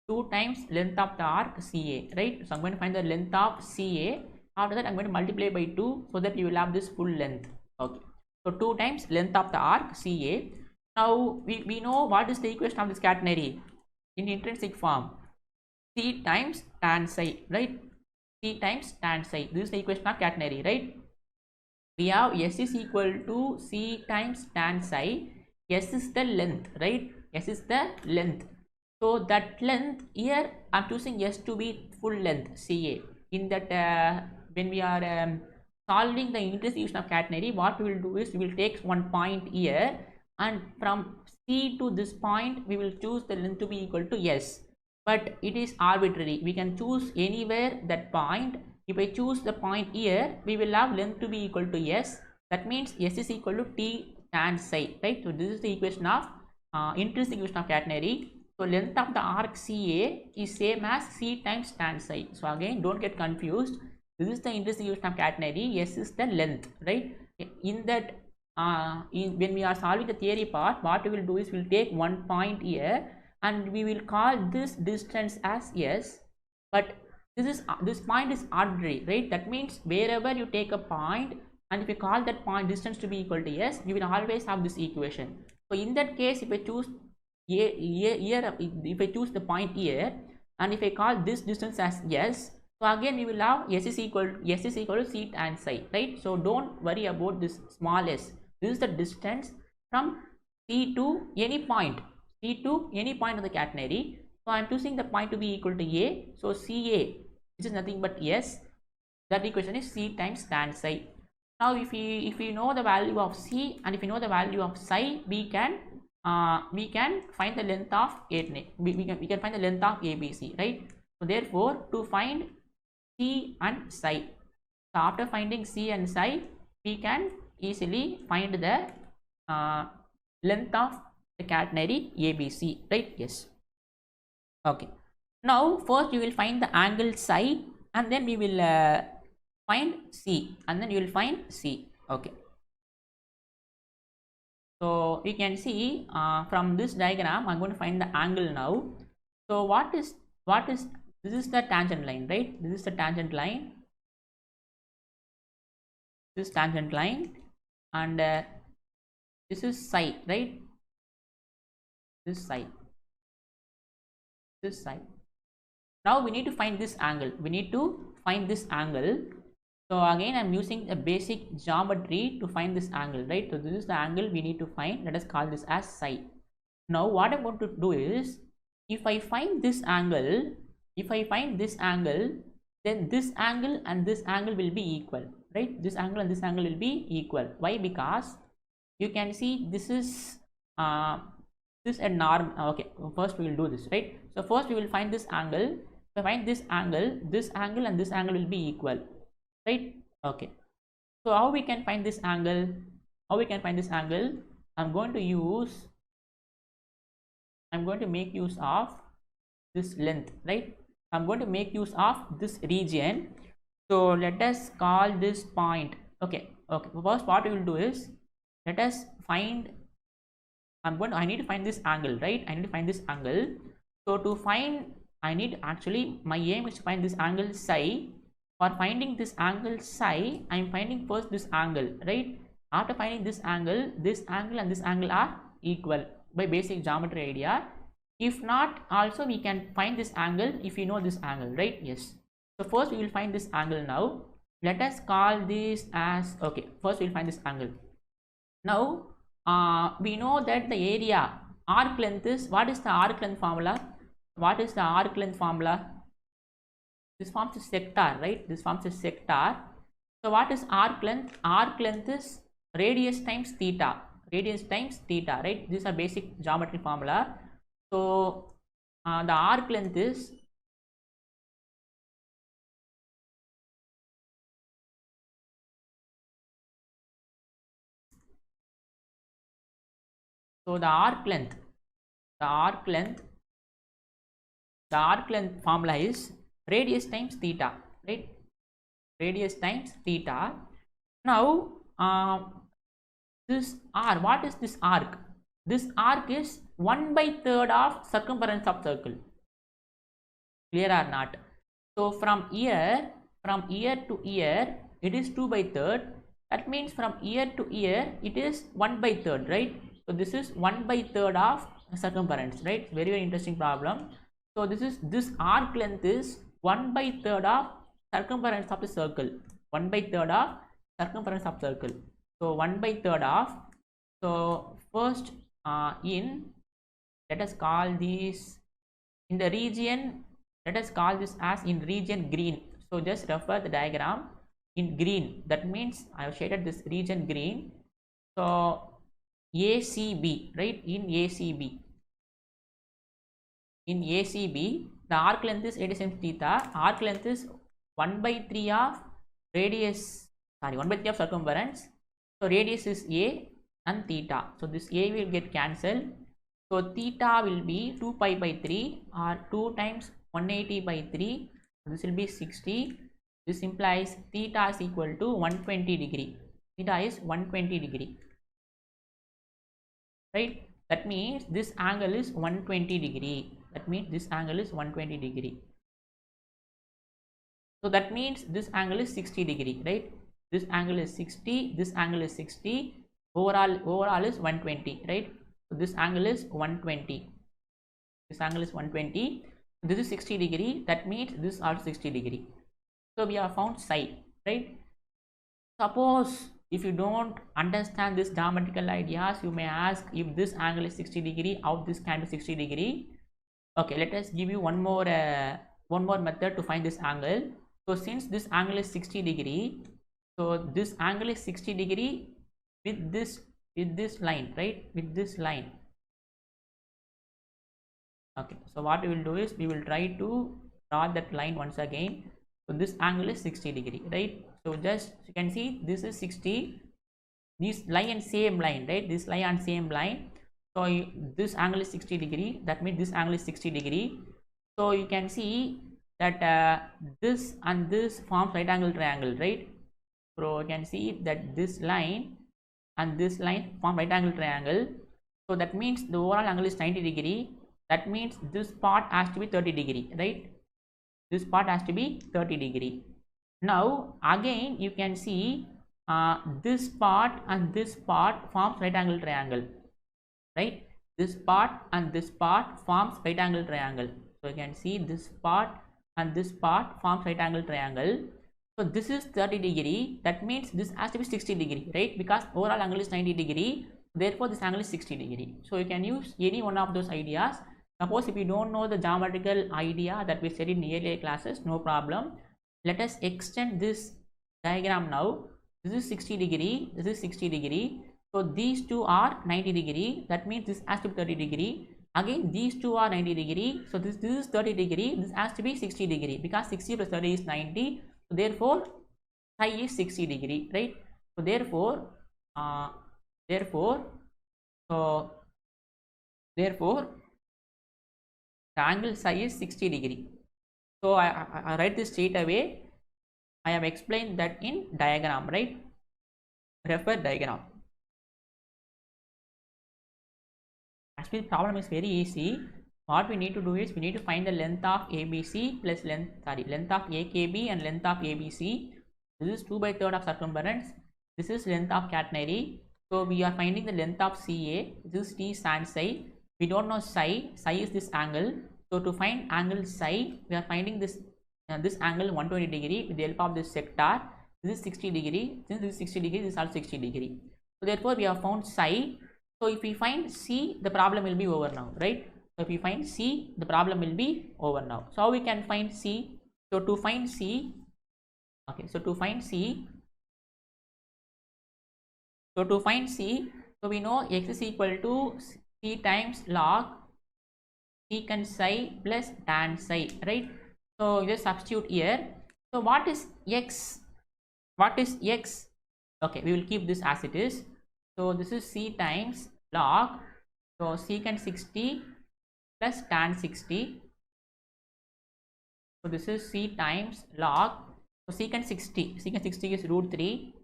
2 times length of the arc CA, right? So I'm going to find the length of CA. After that I'm going to multiply by 2, so that you will have this full length. Okay, so 2 times length of the arc CA. Now we know what is the equation of this catenary in intrinsic form. C times tan psi, right? C times tan psi. This is the equation of catenary, right? We have S is equal to C times tan psi. S is the length, right? S is the length. So that length, here I'm choosing S to be full length CA. In that when we are solving the intrinsic of catenary, what we will do is, we will take one point here, and from C to this point we will choose the length to be equal to S, but it is arbitrary. We can choose anywhere that point. If I choose the point here, we will have length to be equal to S. That means S is equal to T tan psi, right? So this is the equation of intrinsic equation of catenary. So length of the arc CA is same as C times tan psi. So again, don't get confused. This is the intrinsic equation of catenary. S is the length, right? In that when we are solving the theory part, what we will do is, we will take one point here and we will call this distance as S, but this point is arbitrary, right? That means wherever you take a point, and if you call that point distance to be equal to S, you will always have this equation. So in that case, if I choose here, if I choose the point here, and if I call this distance as S, so again we will have S is equal to C tan psi, right? So don't worry about this small s. This is the distance from C to any point, of the catenary. So I am choosing the point to be equal to A. So CA, which is nothing but S, that equation is C times tan psi. Now if we know the value of C and if we know the value of psi, we can find the length of we can find the length of ABC, right? So therefore, to find C and psi, so after finding C and psi, we can easily find the length of the catenary ABC, right? Yes. Okay. Now first you will find the angle psi, and then we will find C, and then you will find C. Okay. So you can see from this diagram, I'm going to find the angle now. So what is this is the tangent line, right? This is the tangent line. This is tangent line, and this is psi, right? This side, this side. Now we need to find this angle. We need to find this angle. So again, I'm using a basic geometry to find this angle, right? So this is the angle we need to find. Let us call this as psi. Now what I'm going to do is, if I find this angle, then this angle and this angle will be equal, right? This angle and this angle will be equal. Why? Because you can see this is a norm. Okay, first we will do this, right? So first we will find this angle. If I find this angle and this angle will be equal, right? Okay, so how we can find this angle? I'm going to make use of this length, right? I'm going to make use of this region. So let us call this point. Okay, first what we will do is, let us find, I need to find this angle, right? I need to find this angle. So to find, my aim is to find this angle psi. For finding this angle psi, I am finding first this angle, right? After finding this angle and this angle are equal by basic geometry idea. If not, also we can find this angle if you know this angle, right? Yes. So first we will find this angle now. Let us call this as, okay, first we will find this angle. Now we know that the area arc length is, what is the arc length formula? This forms a sector, right? This forms a sector. So what is arc length? Arc length is radius times theta, right? These are basic geometry formula. So the arc length is, so the arc length formula is radius times theta, right? Radius times theta. Now this r, what is this arc? This arc is 1/3 of circumference of circle. Clear or not? So from here to here it is 2/3. That means from here to here it is 1/3, right? So this is 1/3 of circumference, right? Very, very interesting problem. So this arc length is 1/3 of circumference of the circle. 1/3 of circumference of circle. So 1/3 of, so first let us call this in the region, let us call this as in region green. So just refer the diagram in green. That means I have shaded this region green. So ACB, right? In ACB, the arc length is radius times theta. Arc length is 1/3 of radius, 1/3 of circumference. So radius is A and theta. So this A will get cancelled. So theta will be 2pi/3 or 2 times 180/3. This will be 60. This implies theta is equal to 120 degree. Theta is 120 degree. Right? That means this angle is 120 degree. So that means this angle is 60 degree, right? This angle is 60. This angle is 60. Overall is 120, right? So this angle is 120. This is 60 degree. That means this is also 60 degree. So we have found psi, right? Suppose if you don't understand this geometrical ideas, you may ask, if this angle is 60 degree, how this can be 60 degree? Okay, let us give you one more method to find this angle. So since this angle is 60 degree, so this angle is 60 degree with this line, right? With this line. Okay, so what we will do is, we will try to draw that line once again. So this angle is 60 degree, right? So just you can see this is 60. This lie on same line, right? This lie on same line. So this angle is 60 degree. That means this angle is 60 degree. So you can see that this and this forms right angle triangle, right? So you can see that this line and this line form right angle triangle. So that means the overall angle is 90 degree. That means this part has to be 30 degree, right? This part has to be 30 degree. Now again you can see this part and this part forms right angle triangle, right? This part and this part forms right angle triangle. So you can see this part and this part forms right angle triangle. So this is 30 degree. That means this has to be 60 degree, right? Because overall angle is 90 degree. Therefore this angle is 60 degree. So you can use any one of those ideas. Suppose if you don't know the geometrical idea that we studied in earlier classes, no problem. Let us extend this diagram now. This is 60 degree. This is 60 degree. So these two are 90 degree. That means this has to be 30 degree. Again these two are 90 degree. So this is 30 degree. This has to be 60 degree because 60 plus 30 is 90. So therefore psi is 60 degree, right? So therefore the angle psi is 60 degree. So I write this straight away. I have explained that in diagram, right? Refer diagram. Actually the problem is very easy. What we need to do is we need to find the length of ABC plus length of AKB and length of ABC. This is 2/3 of circumference. This is length of catenary. So we are finding the length of CA. This is T sans psi. We don't know psi. Psi is this angle. So to find angle psi, we are finding this angle 120 degree with the help of this sector. This is 60 degree. Since this is 60 degree, this is also 60 degree. So therefore we have found psi. So if we find C, the problem will be over now, right? So if we find C, the problem will be over now. So how we can find C? So to find C, okay, so we know x is equal to C times log secant psi plus tan psi, right? So just substitute here. So what is x? Okay, we will keep this as it is. So this is C times log, so secant 60 plus tan 60. So this is C times log, so secant 60 is root 3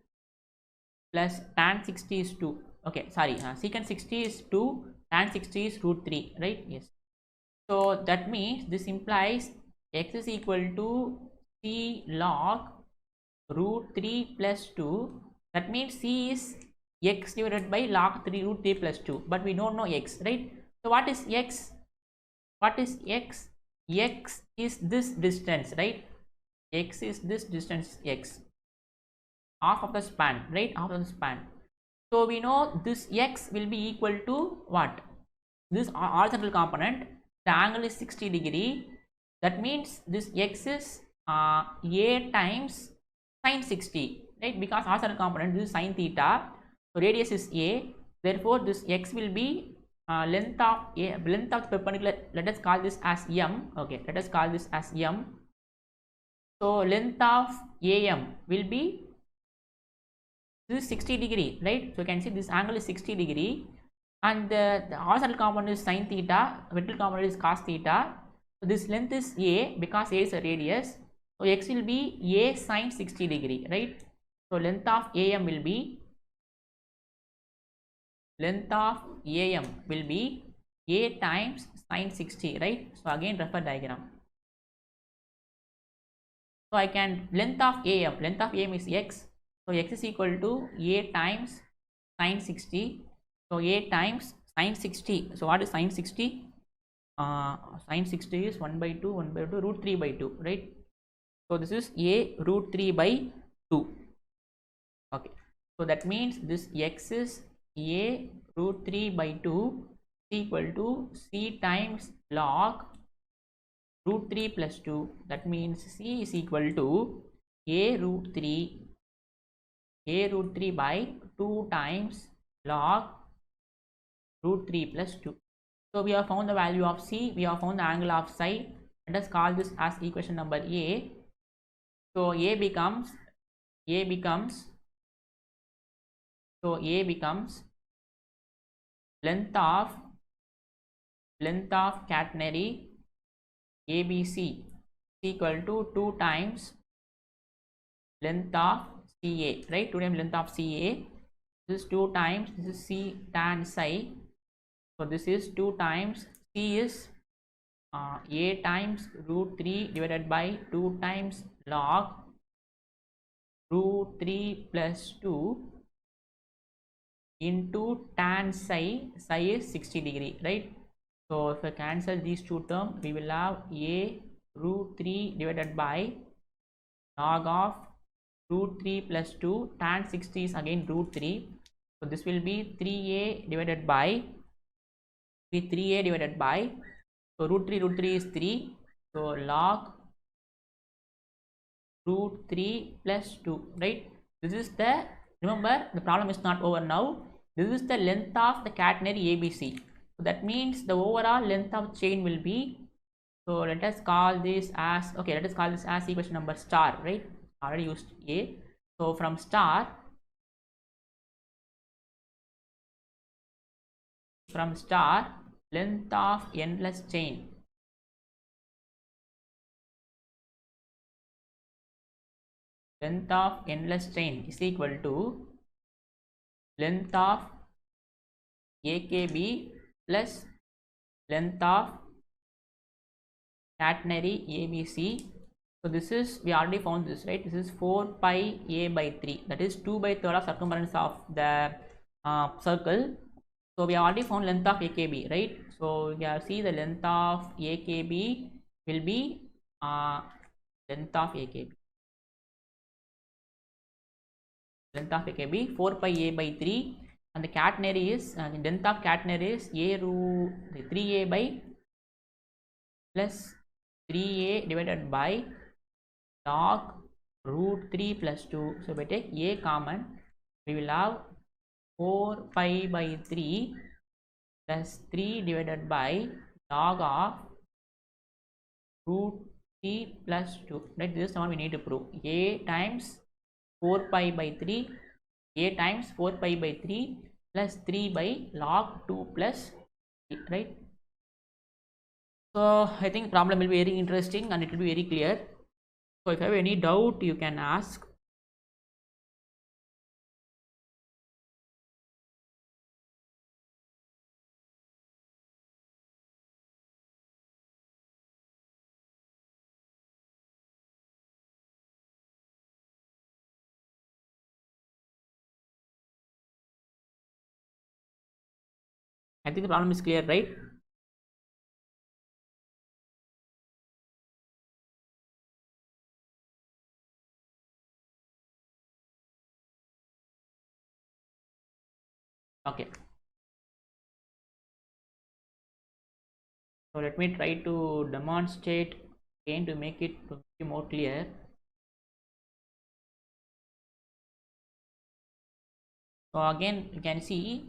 plus tan 60 is 2. Okay, sorry, secant 60 is 2, tan 60 is root 3, right? Yes. So that means this implies x is equal to C log root 3 plus 2. That means C is x divided by log 3 root 3 plus 2, but we don't know x, right? So what is x? X is this distance, right? X is this distance, x, half of the span, right? Half of the span. So we know this x will be equal to what? This horizontal component, the angle is 60 degree. That means this x is a times sine 60, right? Because horizontal component, this is sine theta. So radius is a. Therefore this x will be length of the perpendicular. Let us call this as m. Okay, let us call this as m. So length of am will be, this is 60 degree, right? So you can see this angle is 60 degree, and the horizontal component is sine theta, vertical component is cos theta. So this length is a because a is a radius. So x will be a sine 60 degree, right? So length of am will be a times sine 60, right? So again refer diagram. So I can length of am is x. So x is equal to a times sine 60. So a times sine 60. So what is sine 60? Sine 60 is 1 by 2 root 3 by 2, right? So this is a root 3 by 2. Okay, so that means this x is a root 3 by 2 is equal to c times log root 3 plus 2. That means c is equal to a root 3 by 2 times log root 3 plus 2. So we have found the value of c, we have found the angle of psi. Let us call this as equation number a. So a becomes length of catenary ABC is equal to 2 times length of CA, right? 2 times length of CA. this is 2 times, this is c tan psi. So this is 2 times, c is a times root 3 divided by 2 times log root 3 plus 2 into tan psi. Psi is 60 degree, right? So if I cancel these two terms, we will have a root 3 divided by log of root 3 plus 2. Tan 60 is again root 3. So this will be 3a divided by 3a divided by, so root 3 is 3. So log root 3 plus 2, right? This is the, remember the problem is not over now. This is the length of the catenary ABC. So that means the overall length of chain will be, so let us call this as, okay, let us call this as equation number star, right? Already used a. So from star, length of endless chain, is equal to length of AKB plus length of catenary ABC. So this is, we already found this, right? This is 4 pi a by 3, that is 2 by 3rd of circumference of the circle. So we already found length of AKB, right? So we have see the length of AKB will be length of AKB 4 pi a by 3, and the catenary is the length of catenary is a root 3a by plus 3a divided by log root 3 plus 2. So if I take a common, we will have 4 pi by 3 plus 3 divided by log of root 3 plus 2, right? This is the one we need to prove. A times 4 pi by 3, a times 4 pi by 3 plus 3 by log 2 plus 3, right? So I think problem will be very interesting and it will be very clear. So if you have any doubt, you can ask. I think the problem is clear, right? Okay. So let me try to demonstrate again to make it to be more clear. So again you can see,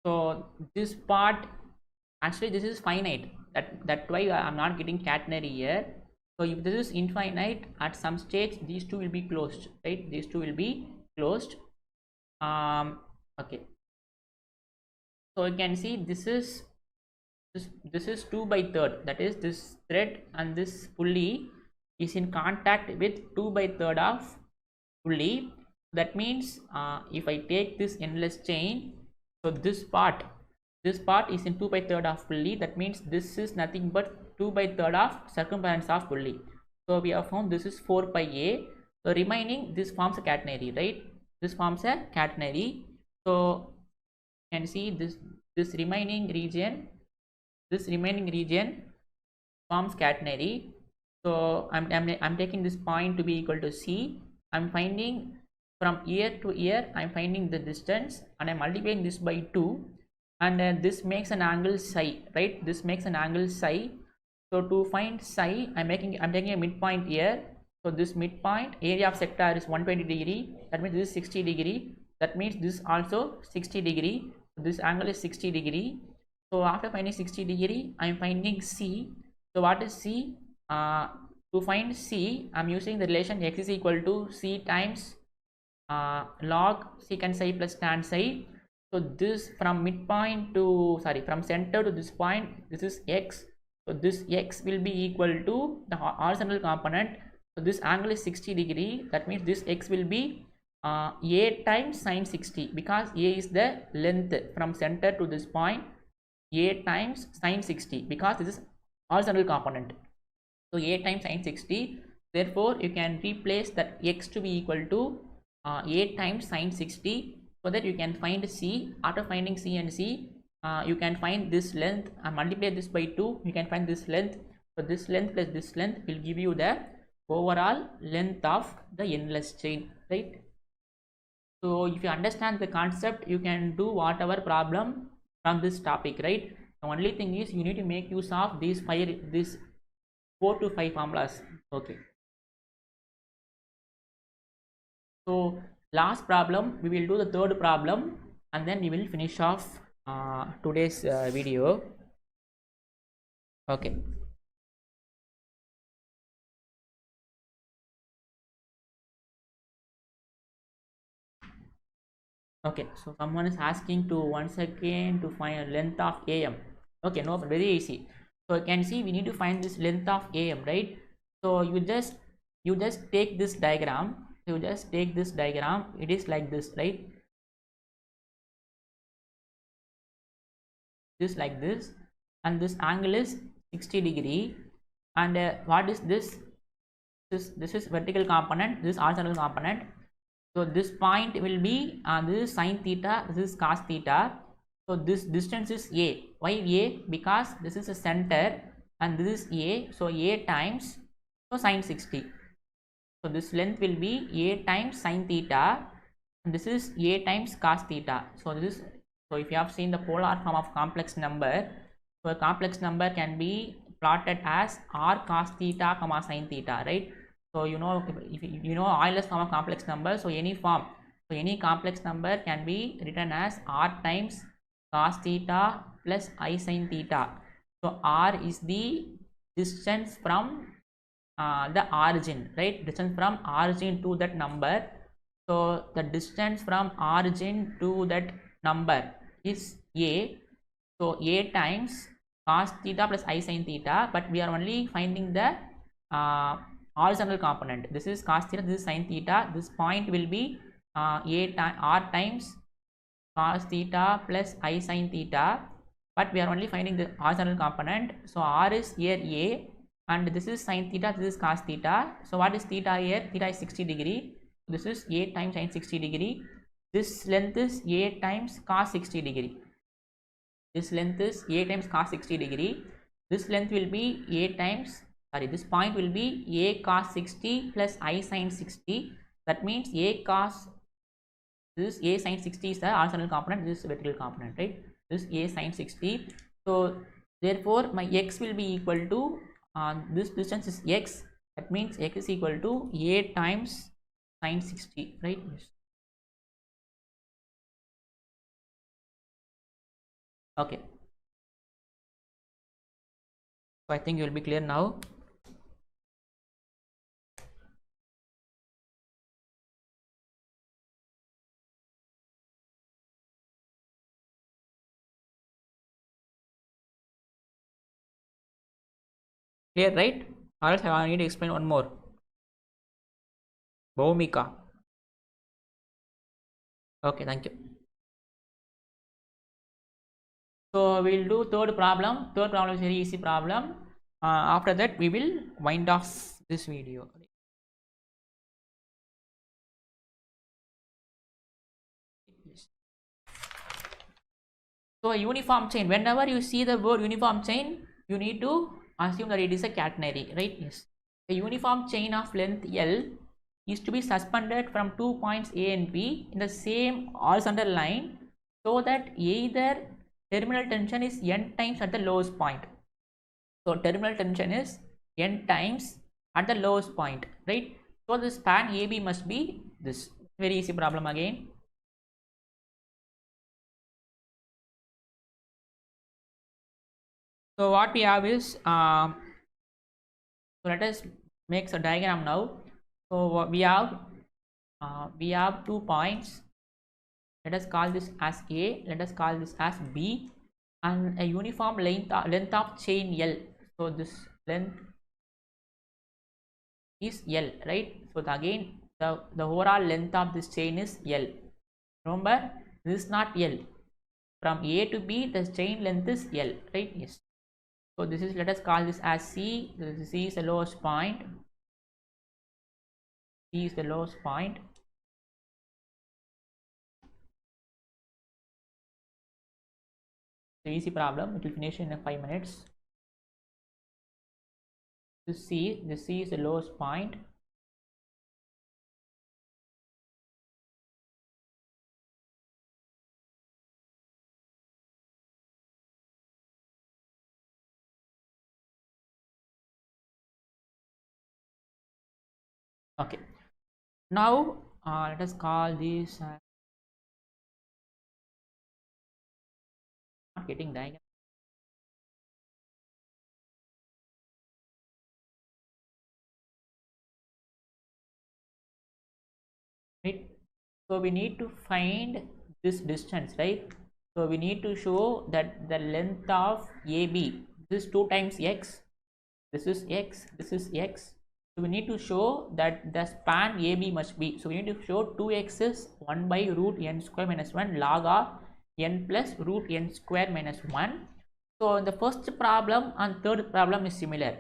so this part, actually this is finite, that's why I'm not getting catenary here. So if this is infinite, at some stage these two will be closed, right? These two will be closed. Okay, so you can see this is 2 by 3rd, that is this thread and this pulley is in contact with 2 by 3rd of pulley. That means if I take this endless chain, so this part is in 2 by 3rd of pulley, that means this is nothing but 2 by 3rd of circumference of pulley. So we have found this is 4 pi a, so remaining this forms a catenary, right? This forms a catenary. So you can see this remaining region forms catenary. So I'm taking this point to be equal to c. I'm finding from ear to ear, I'm finding the distance and I'm multiplying this by 2, and this makes an angle psi, right? This makes an angle psi. So to find psi, I'm taking a midpoint here. So this midpoint area of sector is 120 degree, that means this is 60 degree, that means this also 60 degree, this angle is 60 degree. So after finding 60 degree, I am finding c. So what is c? To find c, I am using the relation x is equal to c times log secant psi plus tan psi. So this from midpoint to, from center to this point, this is x. So this x will be equal to the horizontal component. So this angle is 60 degree, that means this x will be a times sine 60, because a is the length from center to this point. A times sine 60, because this is orthogonal component. So a times sine 60, therefore you can replace that x to be equal to a times sine 60, so that you can find c. After finding c and c, you can find this length and multiply this by 2, you can find this length. So this length plus this length will give you the overall length of the endless chain, right? So if you understand the concept, you can do whatever problem from this topic, right? The only thing is you need to make use of these 4 to 5 formulas. Okay, so last problem, we will do the third problem and then we will finish off today's video. Okay, okay, so someone is asking to once again to find a length of am. Okay, no, very easy. So you can see we need to find this length of am, right? So you just take this diagram. You just take this diagram. It is like this, right? This like this, and this angle is 60 degree. And what is this? This is vertical component. This is horizontal component. So this point will be this is sine theta, this is cos theta. So this distance is a. Why a? Because this is a center and this is a. So a times sine 60. So this length will be a times sine theta, and this is a times cos theta. So this is, so if you have seen the polar form of complex number, so a complex number can be plotted as r cos theta comma sine theta, right? So you know, if you know Euler's form of complex number, so any form, so any complex number can be written as r times cos theta plus I sine theta. So r is the distance from the origin, right? Distance from origin to that number. So the distance from origin to that number is a. So a times cos theta plus I sine theta, but we are only finding the horizontal component. This is cos theta, this is sine theta. This point will be r times cos theta plus I sine theta, but we are only finding the horizontal component. So r is here a, and this is sine theta, this is cos theta. So what is theta here? Theta is 60 degree. This is a times sine 60 degree. This length is a times cos 60 degree. This length is a times cos 60 degree. This length will be a times, sorry, this point will be a cos 60 plus I sine 60. That means a cos, this is a sine 60 is the horizontal component, this is vertical component, right? This is a sine 60. So therefore my x will be equal to this distance is x. That means x is equal to a times sine 60, right? Okay, so I think you will be clear now. Clear, right? Or else I need to explain one more. Bhumika. Okay, thank you. So we will do third problem. Third problem is very easy problem. After that we will wind off this video. So a uniform chain, whenever you see the word uniform chain, you need to assume that it is a catenary, right? Yes. A uniform chain of length L is to be suspended from 2 points A and B in the same horizontal line, so that either terminal tension is n times at the lowest point. So terminal tension is n times at the lowest point, right? So the span AB must be this. Very easy problem again. So what we have is, so let us make a diagram now. So we have 2 points. Let us call this as A. Let us call this as B, and a uniform length of chain L. So this length is L, right? So again the overall length of this chain is L. Remember, this is not L. From A to B, the chain length is L, right? Yes. So this is, let us call this as C. C is the lowest point. C is the lowest point. It's an easy problem. It will finish in 5 minutes. This C is the lowest point. Okay. Now let us call this. Not getting diagram. Right. So we need to find this distance, right? So we need to show that the length of AB, this is 2 times x, this is x, this is x. So we need to show that the span AB must be, so we need to show 2x is 1 by root n square minus 1 log of n plus root n square minus 1. So in the first problem and third problem is similar.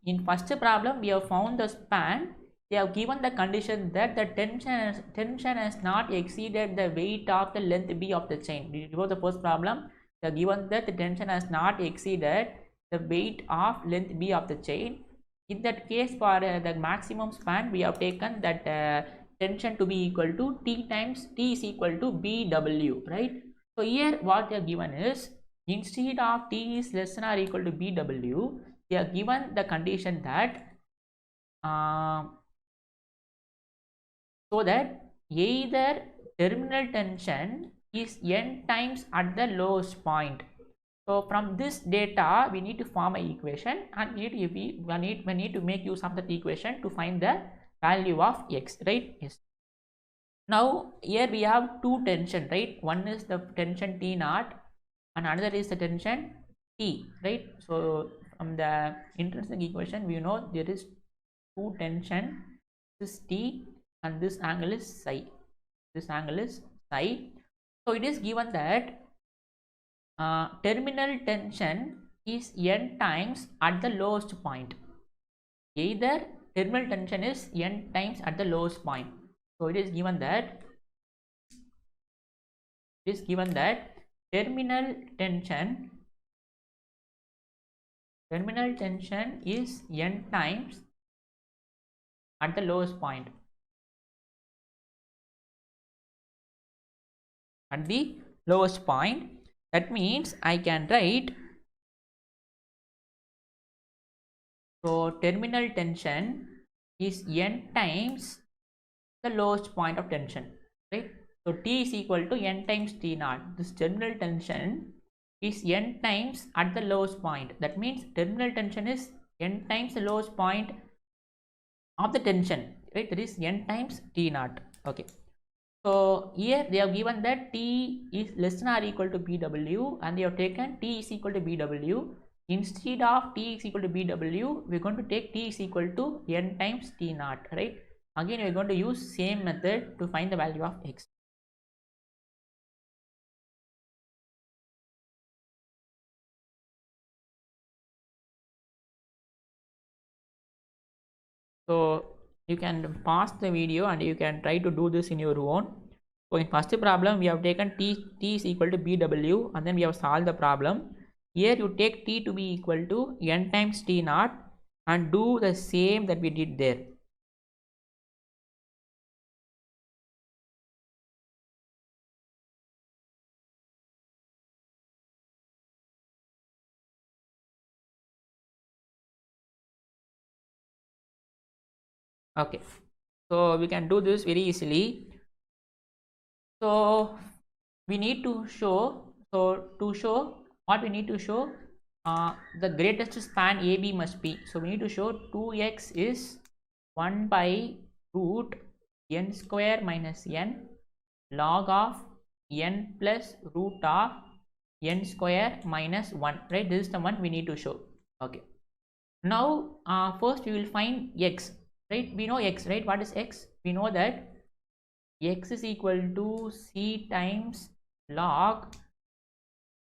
In first problem we have found the span. They have given the condition that the tension has not exceeded the weight of the length B of the chain. Before the first problem, they have given that the tension has not exceeded the weight of length B of the chain. In that case, for the maximum span, we have taken that tension to be equal to T times T is equal to BW, right? So here what they have given is, instead of T is less than or equal to BW, they have given the condition that so that either terminal tension is n times at the lowest point. So from this data we need to form an equation, and we need to make use of that equation to find the value of x, right? Yes. Now here we have two tension, right? One is the tension T naught and another is the tension T, right? So from the intrinsic equation we know there is two tension, this is T and this angle is psi. This angle is psi. So it is given that terminal tension is n times at the lowest point. Either terminal tension is n times at the lowest point. So it is given that terminal tension is n times at the lowest point. At the lowest point, that means I can write, so terminal tension is n times the lowest point of tension, right? So T is equal to n times T naught. This terminal tension is n times at the lowest point. That means terminal tension is n times the lowest point of the tension, right? That is n times T naught. Okay. So here they have given that T is less than or equal to BW, and they have taken T is equal to BW. Instead of T is equal to BW, we are going to take T is equal to n times T naught, right? Again we are going to use same method to find the value of x. So you can pause the video and you can try to do this in your own. So in first problem we have taken T is equal to BW, and then we have solved the problem. Here you take T to be equal to n times T naught and do the same that we did there. Okay, so we can do this very easily. So we need to show, what we need to show, the greatest span AB must be. So we need to show 2x is 1 by root n square minus n log of n plus root of n square minus 1, right? This is the one we need to show. Okay, now first we will find x, right? We know x, right? What is x? We know that x is equal to c times log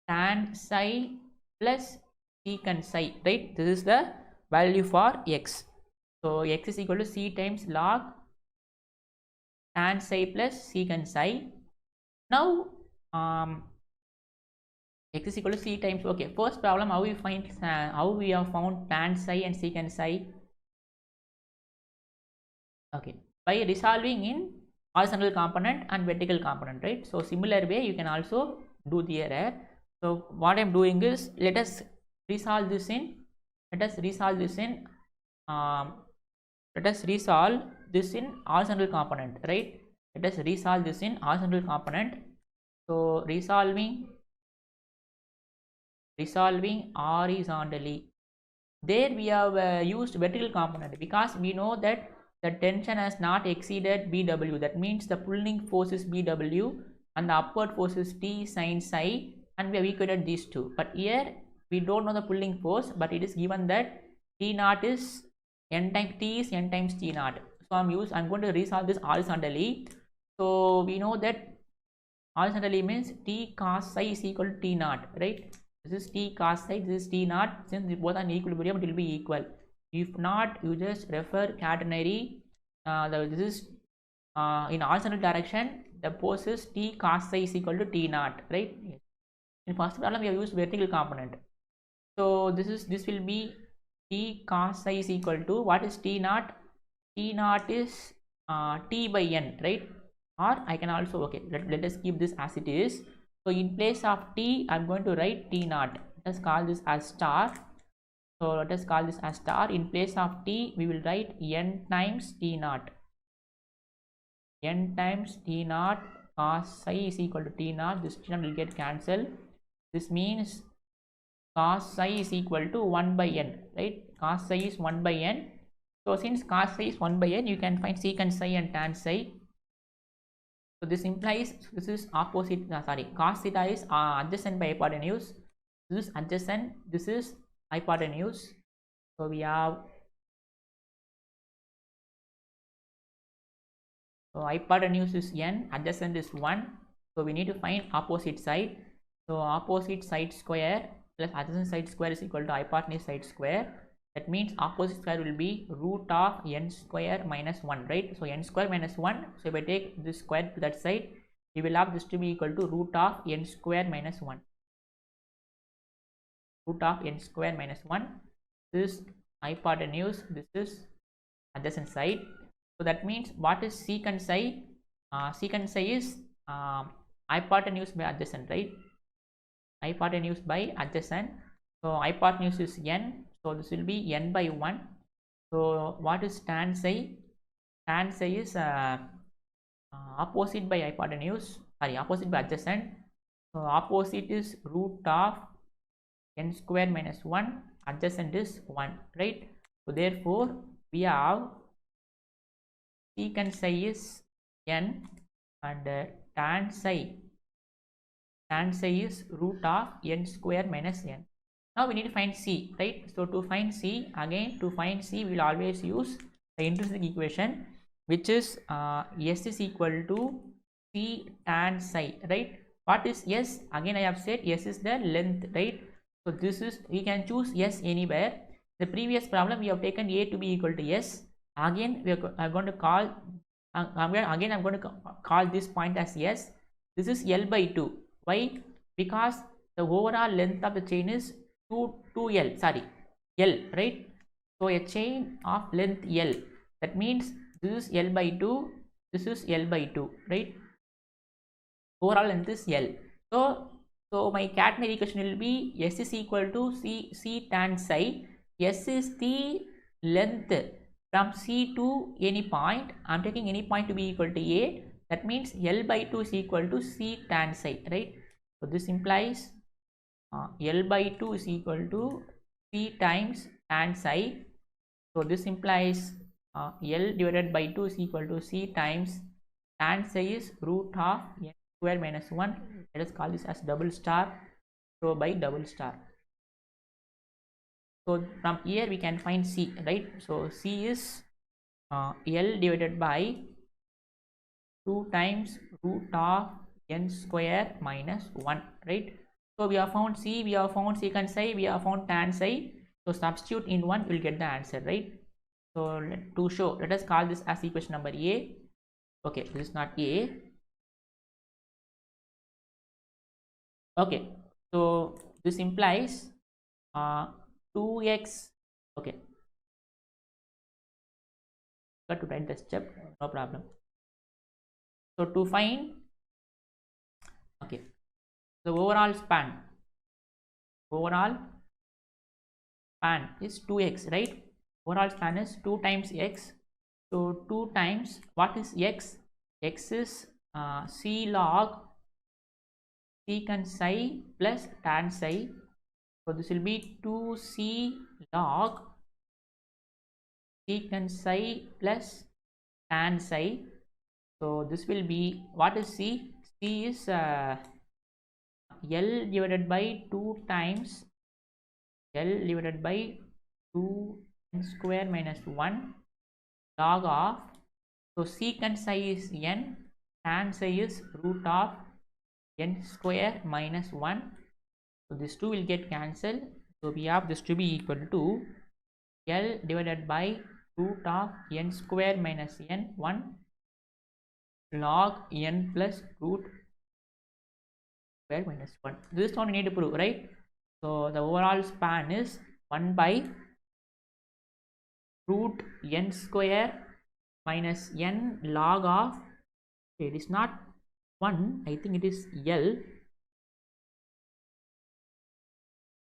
tan psi plus secant psi, right? This is the value for x. So x is equal to c times log tan psi plus secant psi. Now x is equal to c times, okay, first problem, how we find how we have found tan psi and secant psi? Okay, by resolving in horizontal component and vertical component, right? So similar way you can also do the error. So what I'm doing is, let us resolve this in um, let us resolve this in horizontal component, right? Let us resolve this in horizontal component. So resolving horizontally, there we have used vertical component because we know that the tension has not exceeded Bw. That means the pulling force is Bw and the upward force is T sin psi, and we have equated these two. But here we don't know the pulling force, but it is given that T naught is n times T is n times T naught. So I'm going to resolve this horizontally. So we know that horizontally means T cos psi is equal to T naught, right? This is T cos psi, this is T naught. Since both are in equilibrium, it will be equal. If not, you just refer catenary. This is in horizontal direction, the force is T cos psi is equal to T naught, right? In first problem, we have used vertical component. So this will be T cos psi is equal to, what is T naught? T naught is T by n, right? Or I can also, okay, let us keep this as it is. So in place of T, I'm going to write T naught. Let us call this as star. So let us call this as star. In place of T, we will write n times T naught. N times T naught cos psi is equal to T naught. This T naught will get cancelled. This means cos psi is equal to 1 by n, right? Cos psi is 1 by n. So since cos psi is 1 by n, you can find secant psi and tan psi. So this implies this is opposite, cos theta is adjacent by hypotenuse. This is adjacent, this is hypotenuse. So we have, so hypotenuse is n, adjacent is 1. So we need to find opposite side. So opposite side square plus adjacent side square is equal to hypotenuse side square. That means opposite square will be root of n square minus 1, right? So n square minus 1. So if I take this square to that side, we will have this to be equal to root of n square minus 1. Root of n square minus 1. This is hypotenuse, this is adjacent side. So that means what is secant psi? Secant psi is hypotenuse by adjacent, right? Hypotenuse by adjacent. So hypotenuse is n. So this will be n by 1. So what is tan psi? Tan psi is opposite by hypotenuse, opposite by adjacent. So opposite is root of n square minus 1, adjacent is 1, right? So therefore we have secant psi is n and tan psi is root of n square minus n. Now we need to find c, right? So to find c, again to find c, we will always use the intrinsic equation, which is s is equal to c tan psi, right? What is s? Again I have said s is the length, right? So this is, we can choose s anywhere. The previous problem we have taken a to be equal to s. Again we are going to call I'm going to call this point as s. This is L by 2. Why? Because the overall length of the chain is 2L, L, right? So a chain of length L, that means this is L by 2, this is L by 2, right? Overall length is L. So my catenary equation will be s is equal to c tan psi. S is the length from C to any point. I'm taking any point to be equal to A. That means L by 2 is equal to C tan psi, right? So this implies L by 2 is equal to C times tan psi. So this implies L divided by 2 is equal to C times tan psi is root of n square minus 1. Let us call this as double star. So by double star. So from here we can find C, right? So C is L divided by 2 times root of n square minus 1, right? So we have found C, we have found secant psi, we have found tan psi. So substitute in 1, we'll get the answer, right? So to show, let us call this as equation number A. Okay, this is not A. Okay, so this implies 2x. Okay, got to write the step, no problem. So to find, okay, the overall span is 2x, right? Overall span is 2 times x. So 2 times, what is x? X is c log secant psi plus tan psi. So this will be 2c log secant psi plus tan psi. So this will be, what is c? C is L divided by 2 times L divided by 2 n square minus 1 log of, so secant psi is n, tan psi is root of n square minus 1. So this 2 will get cancelled. So we have this to be equal to L divided by root of n square minus n 1 log n plus root square minus 1. This one we need to prove, right? So the overall span is 1 by root n square minus n log of, okay, it is not 1, I think it is L.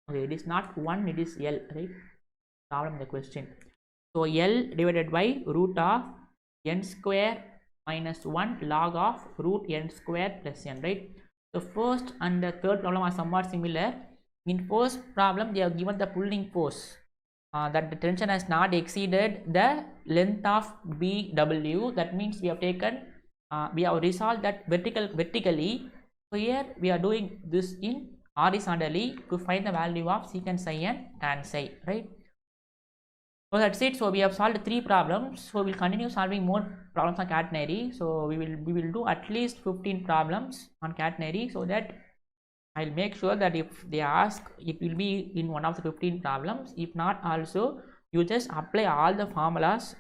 Okay, it is not 1, it is L, right? Problem in the question. So L divided by root of n square minus 1 log of root n square plus n, right? The first and the third problem are somewhat similar. In first problem, they have given the pulling force that the tension has not exceeded the length of BW. That means we have taken, we have resolved that vertically. So here we are doing this in horizontally to find the value of secant psi and tan psi, right? So that's it. So we have solved 3 problems. So we'll continue solving more problems on catenary. So we will do at least 15 problems on catenary, so that I'll make sure that if they ask, it will be in one of the 15 problems. If not, also you just apply all the formulas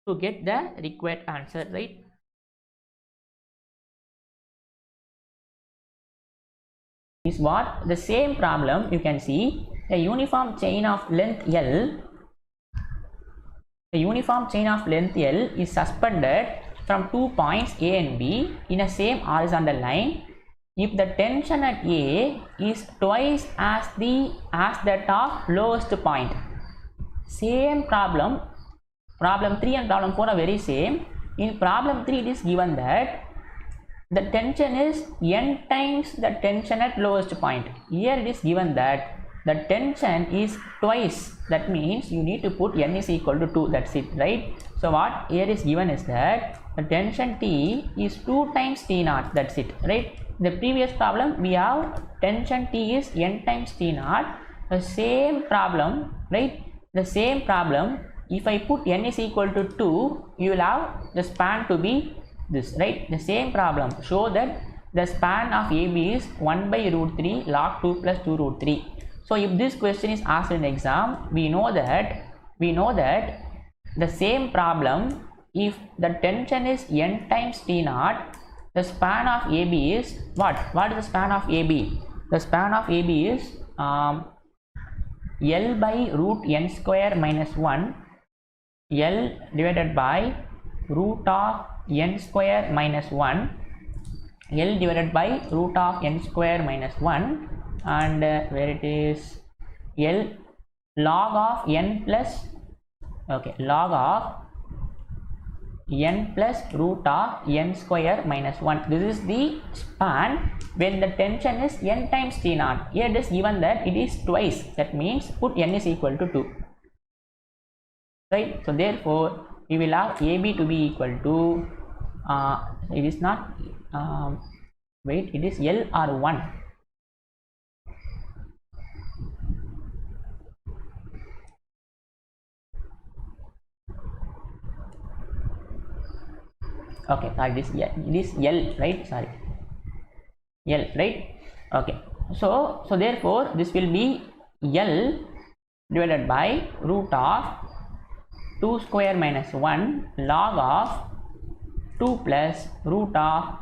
to get the required answer, right? Is what the same problem you can see a uniform chain of length L. A uniform chain of length L is suspended from 2 points A and B in a same horizontal line. If the tension at A is twice as that of lowest point. Same problem. Problem 3 and problem 4 are very same. In problem 3, it is given that the tension is n times the tension at lowest point. Here it is given that the tension is twice. That means you need to put n is equal to 2. That's it, right? So what here is given is that the tension T is 2 times T naught. That's it, right? In the previous problem, we have tension T is n times T naught. The same problem, right? The same problem, if I put n is equal to 2, you will have the span to be this, right? The same problem. Show that the span of AB is 1 by root 3 log 2 plus 2 root 3. So if this question is asked in exam, we know that the same problem, if the tension is n times T naught, the span of AB is what? What is the span of AB? The span of AB is L by root n square minus 1, L divided by root of n square minus 1, L divided by root of n square minus 1, and where it is L log of n plus, okay, log of n plus root of n square minus 1. This is the span when the tension is n times T naught. Here it is given that it is twice. That means put n is equal to 2, right? So therefore we will have AB to be equal to it is not wait, it is L or 1. okay, sorry, this L, right? Sorry, L, right? Okay, so therefore this will be L divided by root of 2 square minus 1 log of 2 plus root of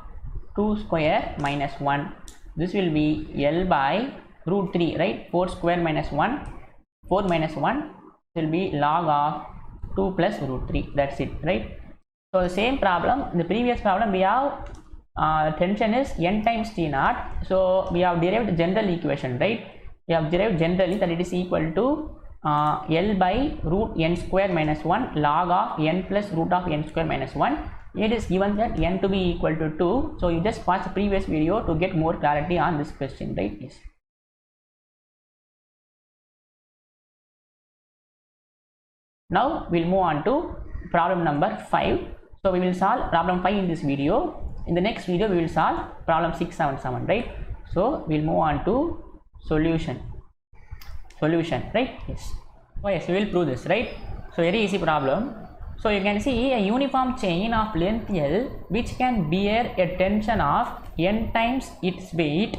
2 square minus 1. This will be L by root 3, right? 4 square minus 1, 4 minus 1 will be log of 2 plus root 3. That's it, right? So the same problem, in the previous problem we have tension is n times T naught. So we have derived general equation, right? We have derived generally that it is equal to L by root n square minus 1 log of n plus root of n square minus 1. It is given that n to be equal to 2. So you just watch the previous video to get more clarity on this question, right? Yes. Now we'll move on to problem number 5. So we will solve problem 5 in this video. In the next video we will solve problem 6, 7, 7, right? So we'll move on to solution, right? Yes. Oh yes, we will prove this, right? So very easy problem. So you can see a uniform chain of length L which can bear a tension of n times its weight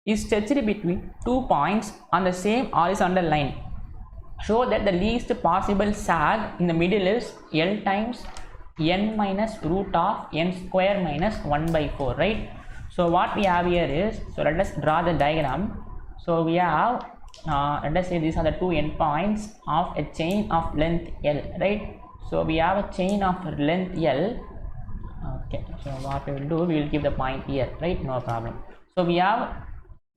is stretched between 2 points on the same horizontal line. Show that the least possible sag in the middle is L times n minus root of n square minus 1 by 4, right? So what we have here is, so let us draw the diagram. So we have let us say these are the two endpoints of a chain of length L, right? So we have a chain of length L. Okay, so what we will do, we will give the point here, right? No problem. So we have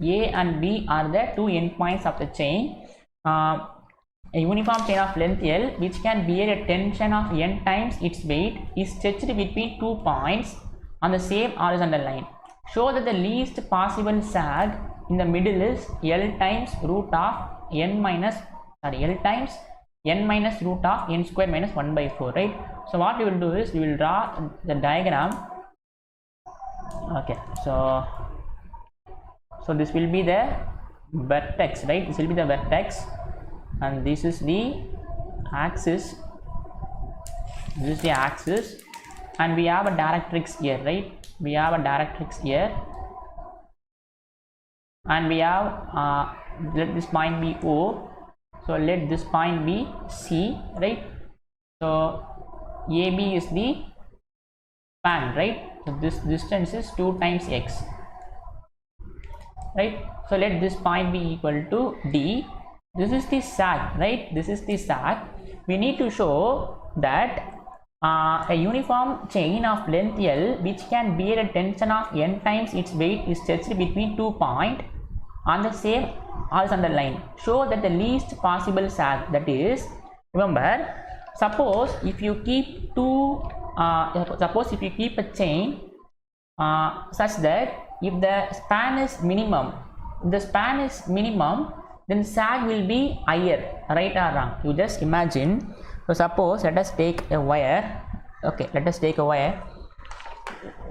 A and B are the two endpoints of the chain. A uniform chain of length L which can bear a tension of n times its weight is stretched between 2 points on the same horizontal line. Show that the least possible sag in the middle is L times root of n minus L times n minus root of n square minus 1 by 4, right? So what we will do is we will draw the diagram. Okay, so this will be the vertex, right? This will be the vertex, and this is the axis. This is the axis, and we have a directrix here, right? We have a directrix here, and we have let this point be O. So let this point be C, right? So AB is the span, right? So this distance is 2 times x, right? So let this point be equal to D. This is the sag, right? This is the sag. We need to show that a uniform chain of length L which can bear a tension of n times its weight is stretched between 2 points on the same horizontal line. Show that the least possible sag, that is, remember, suppose if you keep a chain such that if the span is minimum, then sag will be higher, right or wrong? You just imagine. So suppose let us take a wire. Okay, let us take a wire,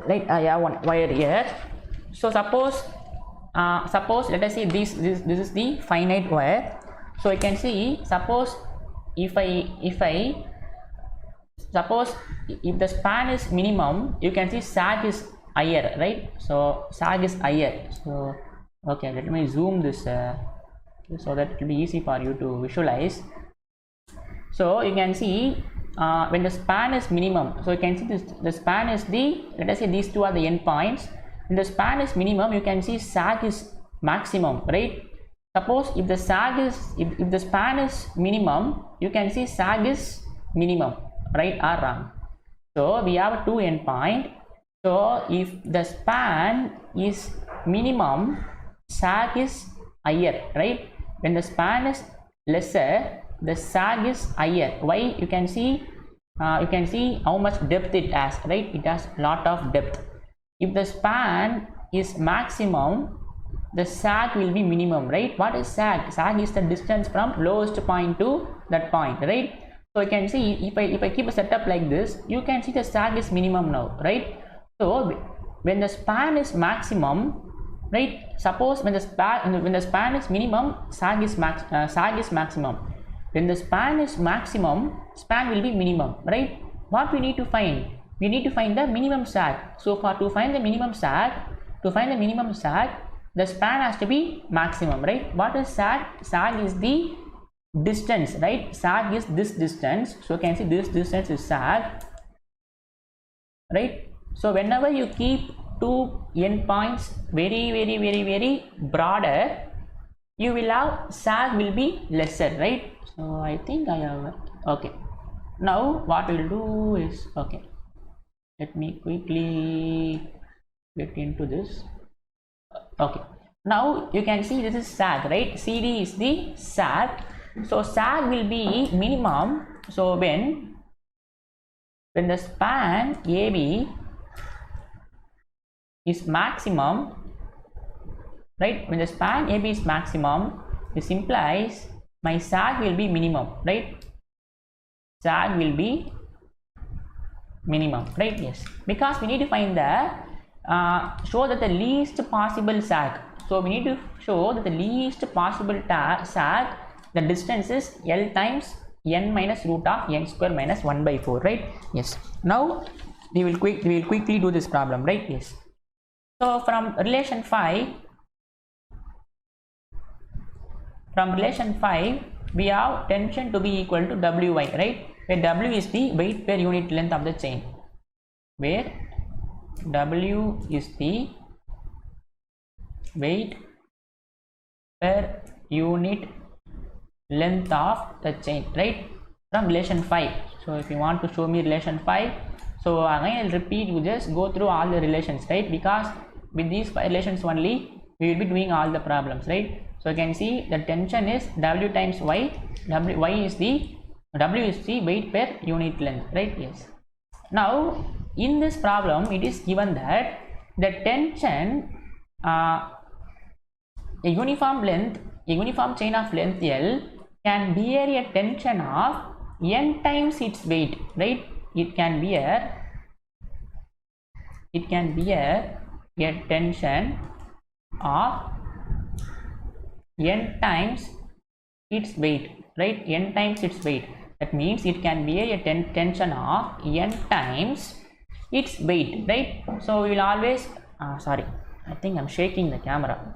right? I have one wire here. So suppose let us say this is the finite wire. So you can see, suppose if the span is minimum, you can see sag is higher, right? So sag is higher. So okay, let me zoom this so that it will be easy for you to visualize. So you can see when the span is minimum, so you can see the span is the, let us say these two are the endpoints. When the span is minimum, you can see sag is maximum, right? Suppose if the sag is, if the span is minimum, you can see sag is minimum, right or wrong? So we have two endpoint. So if the span is minimum, sag is higher, right? When the span is lesser, the sag is higher. Why? You can see how much depth it has, right? It has lot of depth. If the span is maximum, the sag will be minimum, right? What is sag? Sag is the distance from lowest point to that point, right? So you can see, if I keep a setup like this, you can see the sag is minimum now, right? So when the span is maximum, right? Suppose when the span is minimum, sag is maximum. When the span is maximum, span will be minimum, right? What we need to find? we need to find the minimum sag. So to find the minimum sag, the span has to be maximum, right? What is sag? Sag is the distance, right? Sag is this distance. So you can see this distance is sag, right? So whenever you keep two endpoints very broader, you will have sag will be lesser, right? So I think I have, okay. Now what we will do is, okay, let me quickly get into this. Okay, now you can see this is sag, right? CD is the sag. So sag will be minimum. So when the span AB is maximum, right? When the span AB is maximum, this implies my sag will be minimum, right? Sag will be minimum, right? Yes, because we need to find the show that the least possible sag. So we need to show that the least possible sag, the distance is L times n minus root of n square minus 1 by 4, right? Yes. Now we will quickly do this problem, right? Yes. So from relation 5, we have tension to be equal to Wy, right? Where W is the weight per unit length of the chain. Where W is the weight per unit length of the chain, right? From relation 5. So if you want to show me relation 5, so again I'll repeat, you just go through all the relations, right? Because with these 5 relations only we will be doing all the problems, right? So you can see the tension is W times Y. W is the weight per unit length, right? Yes. Now in this problem it is given that the tension, a uniform chain of length L can bear a tension of n times its weight, right? It can bear a tension of n times its weight, right? N times its weight. That means it can bear a tension of n times its weight, right? So we will always, sorry, I think I'm shaking the camera.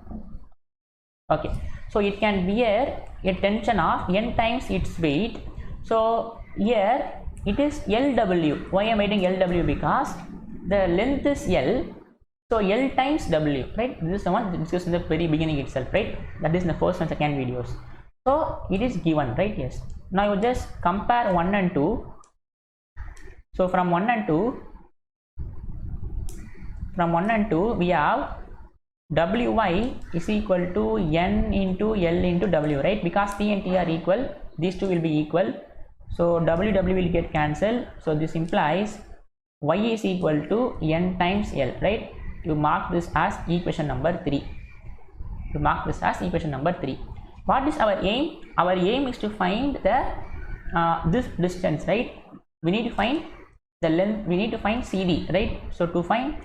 Okay, so it can bear a tension of n times its weight. So here it is LW. Why am I writing LW? Because the length is L. So L times W, right? This is the one discussed in the very beginning itself, right? That is in the first and second videos. So it is given, right? Yes. Now you just compare 1 and 2. So from 1 and 2 we have Wy is equal to n into L into W, right? Because T and T are equal, these two will be equal. So W will get cancelled. So this implies Y is equal to n times L, right? You mark this as equation number 3. What is our aim? Our aim is to find the this distance, right? We need to find the length. We need to find CD, right? So to find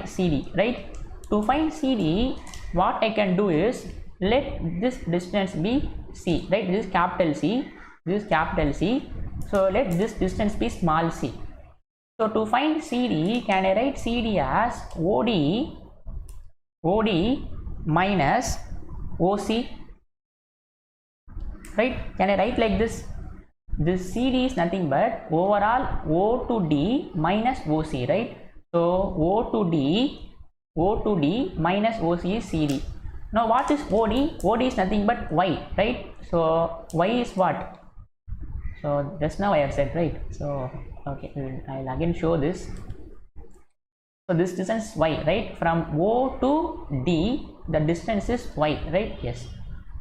CD, right? To find CD, what I can do is let this distance be C, right? This is capital C. So let this distance be small c. So to find CD, can I write CD as OD minus OC, right? Can I write like this? This CD is nothing but overall O to D minus OC, right? So O to D minus OC is CD. Now what is OD? OD is nothing but Y, right? So Y is what? So just now I have said, right? So okay, I'll again show this. So this distance is Y, right? From O to D, the distance is Y, right? Yes.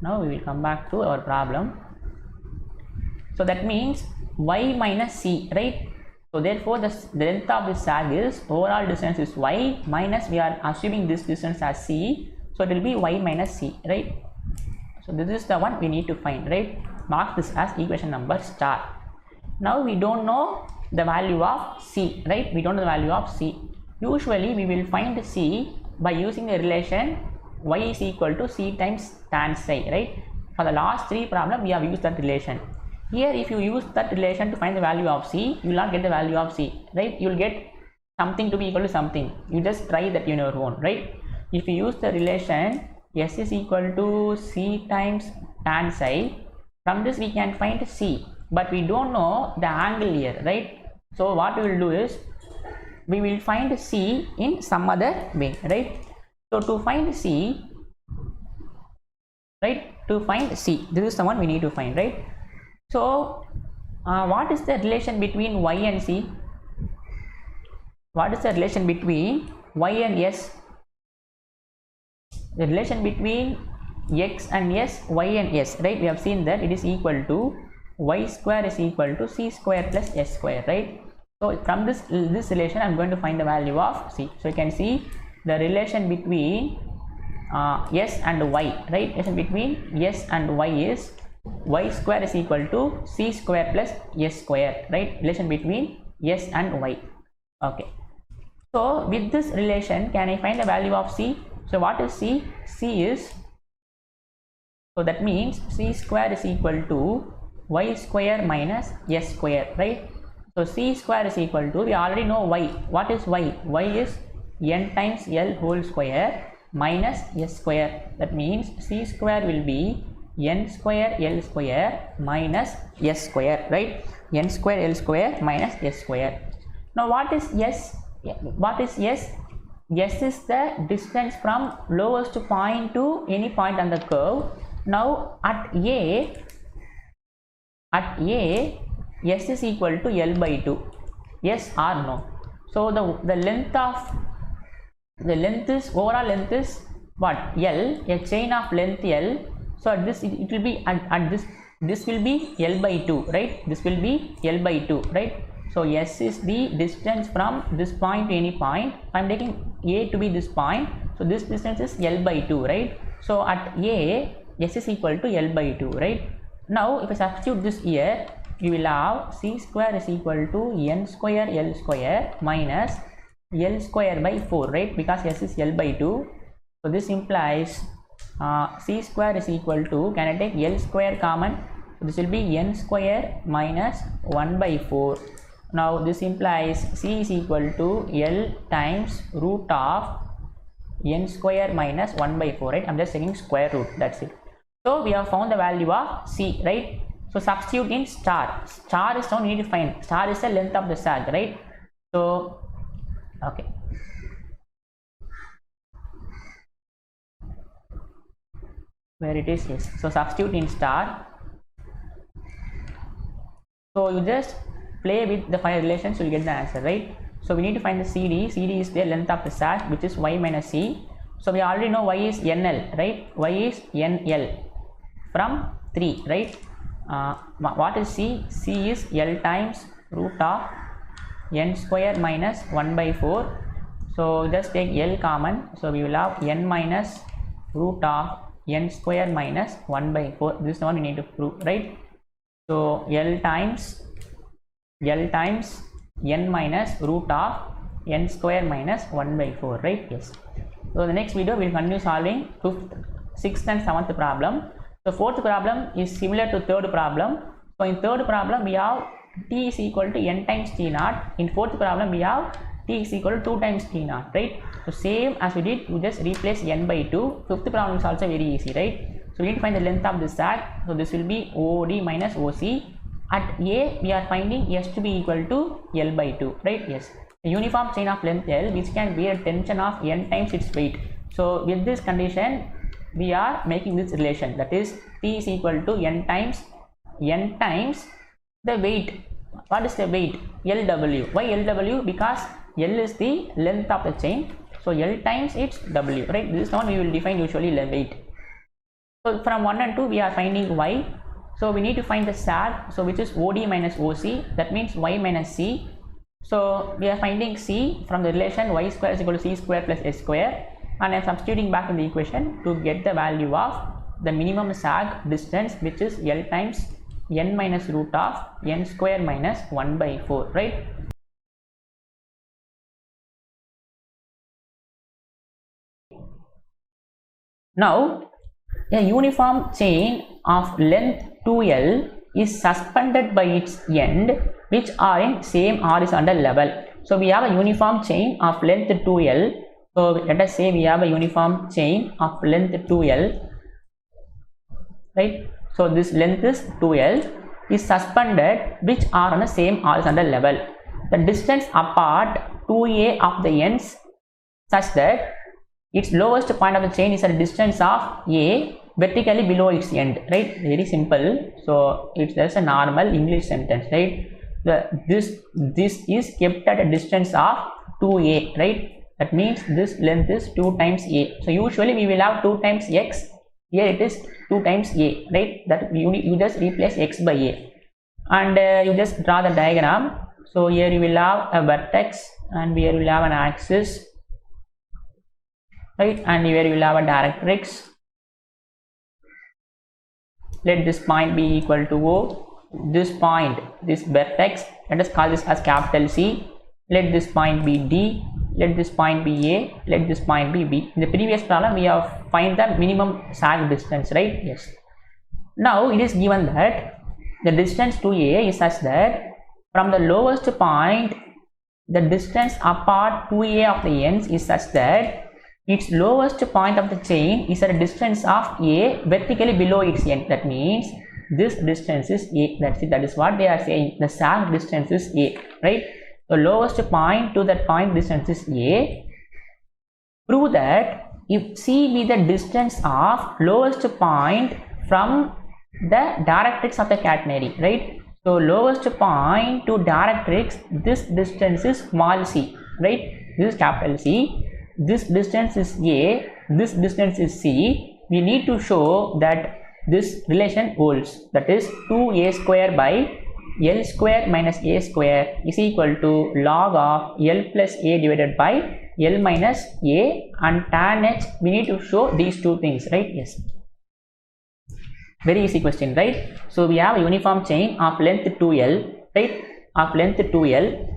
Now we will come back to our problem. So that means Y minus C, right? So therefore the length of this sag is, overall distance is Y minus, we are assuming this distance as C, so it will be Y minus C, right? So this is the one we need to find, right? Mark this as equation number star. Now we don't know the value of C, right? We don't know the value of C. Usually we will find C by using the relation Y is equal to C times tan psi, right? For the last 3 problems we have used that relation. Here if you use that relation to find the value of c, you will not get the value of c, right? You will get something to be equal to something. You just try that on your own, right? If you use the relation s is equal to c times tan psi, from this we can find c, but we don't know the angle here, right? So what we will do is we will find c in some other way, right? So to find c, right, to find c, this is the one we need to find, right? So what is the relation between y and c? What is the relation between y and s? The relation between x and s, y and s, right? We have seen that it is equal to y square is equal to c square plus s square, right? So from this relation I am going to find the value of c. So you can see the relation between s and y, right? Relation between s and y is y square is equal to c square plus s square, right? Relation between s and y. Okay, so with this relation can I find the value of c? So what is c? C is, so that means c square is equal to y square minus s square, right? So c square is equal to, we already know y. What is y? Y is n times l whole square minus s square. That means c square will be n square l square minus s square, right? N square l square minus s square. Now what is s? What is s? S is the distance from lowest point to any point on the curve. Now at a, s is equal to l by 2. Yes or no? So the length is, overall length is what? L, a chain of length L. So at this it will be at this will be l by 2, right? This will be l by 2, right? So s is the distance from this point to any point. I am taking a to be this point, so this distance is l by 2, right? So at a, s is equal to l by 2, right? Now if I substitute this here, you will have c square is equal to n square l square minus l square by 4, right? Because s is l by 2. So this implies c square is equal to, can I take l square common? So this will be n square minus 1 by 4. Now this implies c is equal to l times root of n square minus 1 by 4, right? I'm just taking square root, that's it. So we have found the value of c, right? So substitute in star. Star is now we need to find. Star is the length of the sag, right? So okay. Where it is, yes. So substitute in star. So you just play with the final relations, so you get the answer, right? So we need to find the CD. CD is the length of the sag, which is y minus c. So we already know y is nl, right? Y is nl from 3, right? What is c? C is l times root of n square minus 1 by 4. So just take l common. So we will have n minus root of n square minus 1 by 4. This is the one we need to prove, right? So l times n minus root of n square minus 1 by 4, right? Yes. So the next video we will continue solving 5th, 6th and 7th problem. The 4th problem is similar to 3rd problem. So in 3rd problem we have t is equal to n times t naught. In 4th problem we have t is equal to 2 times t naught, right? So same as we did, you just replace n by 2. 5th problem is also very easy, right? So we need to find the length of this sag. So this will be OD minus OC. At A we are finding S to be equal to L by 2, right? Yes. A uniform chain of length L which can bear tension of n times its weight. So with this condition we are making this relation, that is T is equal to n times the weight. What is the weight? LW. Why LW? Because L is the length of the chain, so L times its W, right? This is not we will define usually the weight. So from 1 and 2 we are finding y. So we need to find the sag, so which is OD minus OC, that means y minus c. So we are finding c from the relation y square is equal to c square plus s square, and I am substituting back in the equation to get the value of the minimum sag distance, which is L times n minus root of n square minus 1 by 4, right? Now a uniform chain of length 2L is suspended by its end, which are in same horizontal level. So we have a uniform chain of length 2L. So let us say we have a uniform chain of length 2L, right? So this length is 2L is suspended, which are on the same horizontal level. The distance apart 2A of the ends such that its lowest point of the chain is at a distance of A vertically below its end, right? Very simple. So it's just a normal English sentence, right? This is kept at a distance of 2A, right? That means this length is 2 times A. So usually we will have 2 times X. Here it is 2 times A, right? That you just replace X by A, and you just draw the diagram. So here you will have a vertex, and here you will have an axis, right? And here you will have a directrix. Let this point be equal to O. This point, this vertex, let us call this as capital C. Let this point be D. Let this point be A. Let this point be B. In the previous problem, we have find the minimum sag distance, right? Yes. Now it is given that the distance to A is such that from the lowest point, the distance apart 2A of the ends is such that its lowest point of the chain is at a distance of A vertically below its end. That means this distance is A. That's it. That is what they are saying. The sag distance is A, right? The lowest point to that point distance is A. Prove that if C be the distance of lowest point from the directrix of the catenary, right? So lowest point to directrix, this distance is small c, right? This is capital C. This distance is A. This distance is C. We need to show that this relation holds. That is 2A square by L square minus A square is equal to log of L plus A divided by L minus A, and tan H. We need to show these two things, right? Yes. Very easy question, right? So we have a uniform chain of length 2L, right? Of length 2L.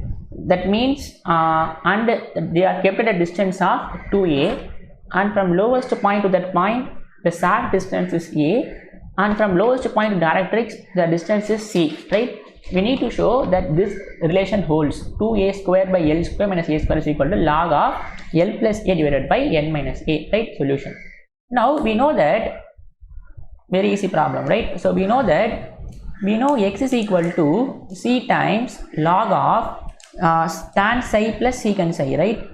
That means and they are kept at a distance of 2A, and from lowest point to that point the sag distance is A, and from lowest point to directrix the distance is C, right? We need to show that this relation holds. 2A square by L square minus A square is equal to log of L plus A divided by N minus A, right? Solution. Now we know that, very easy problem, right? So we know X is equal to C times log of tan psi plus secant psi, right?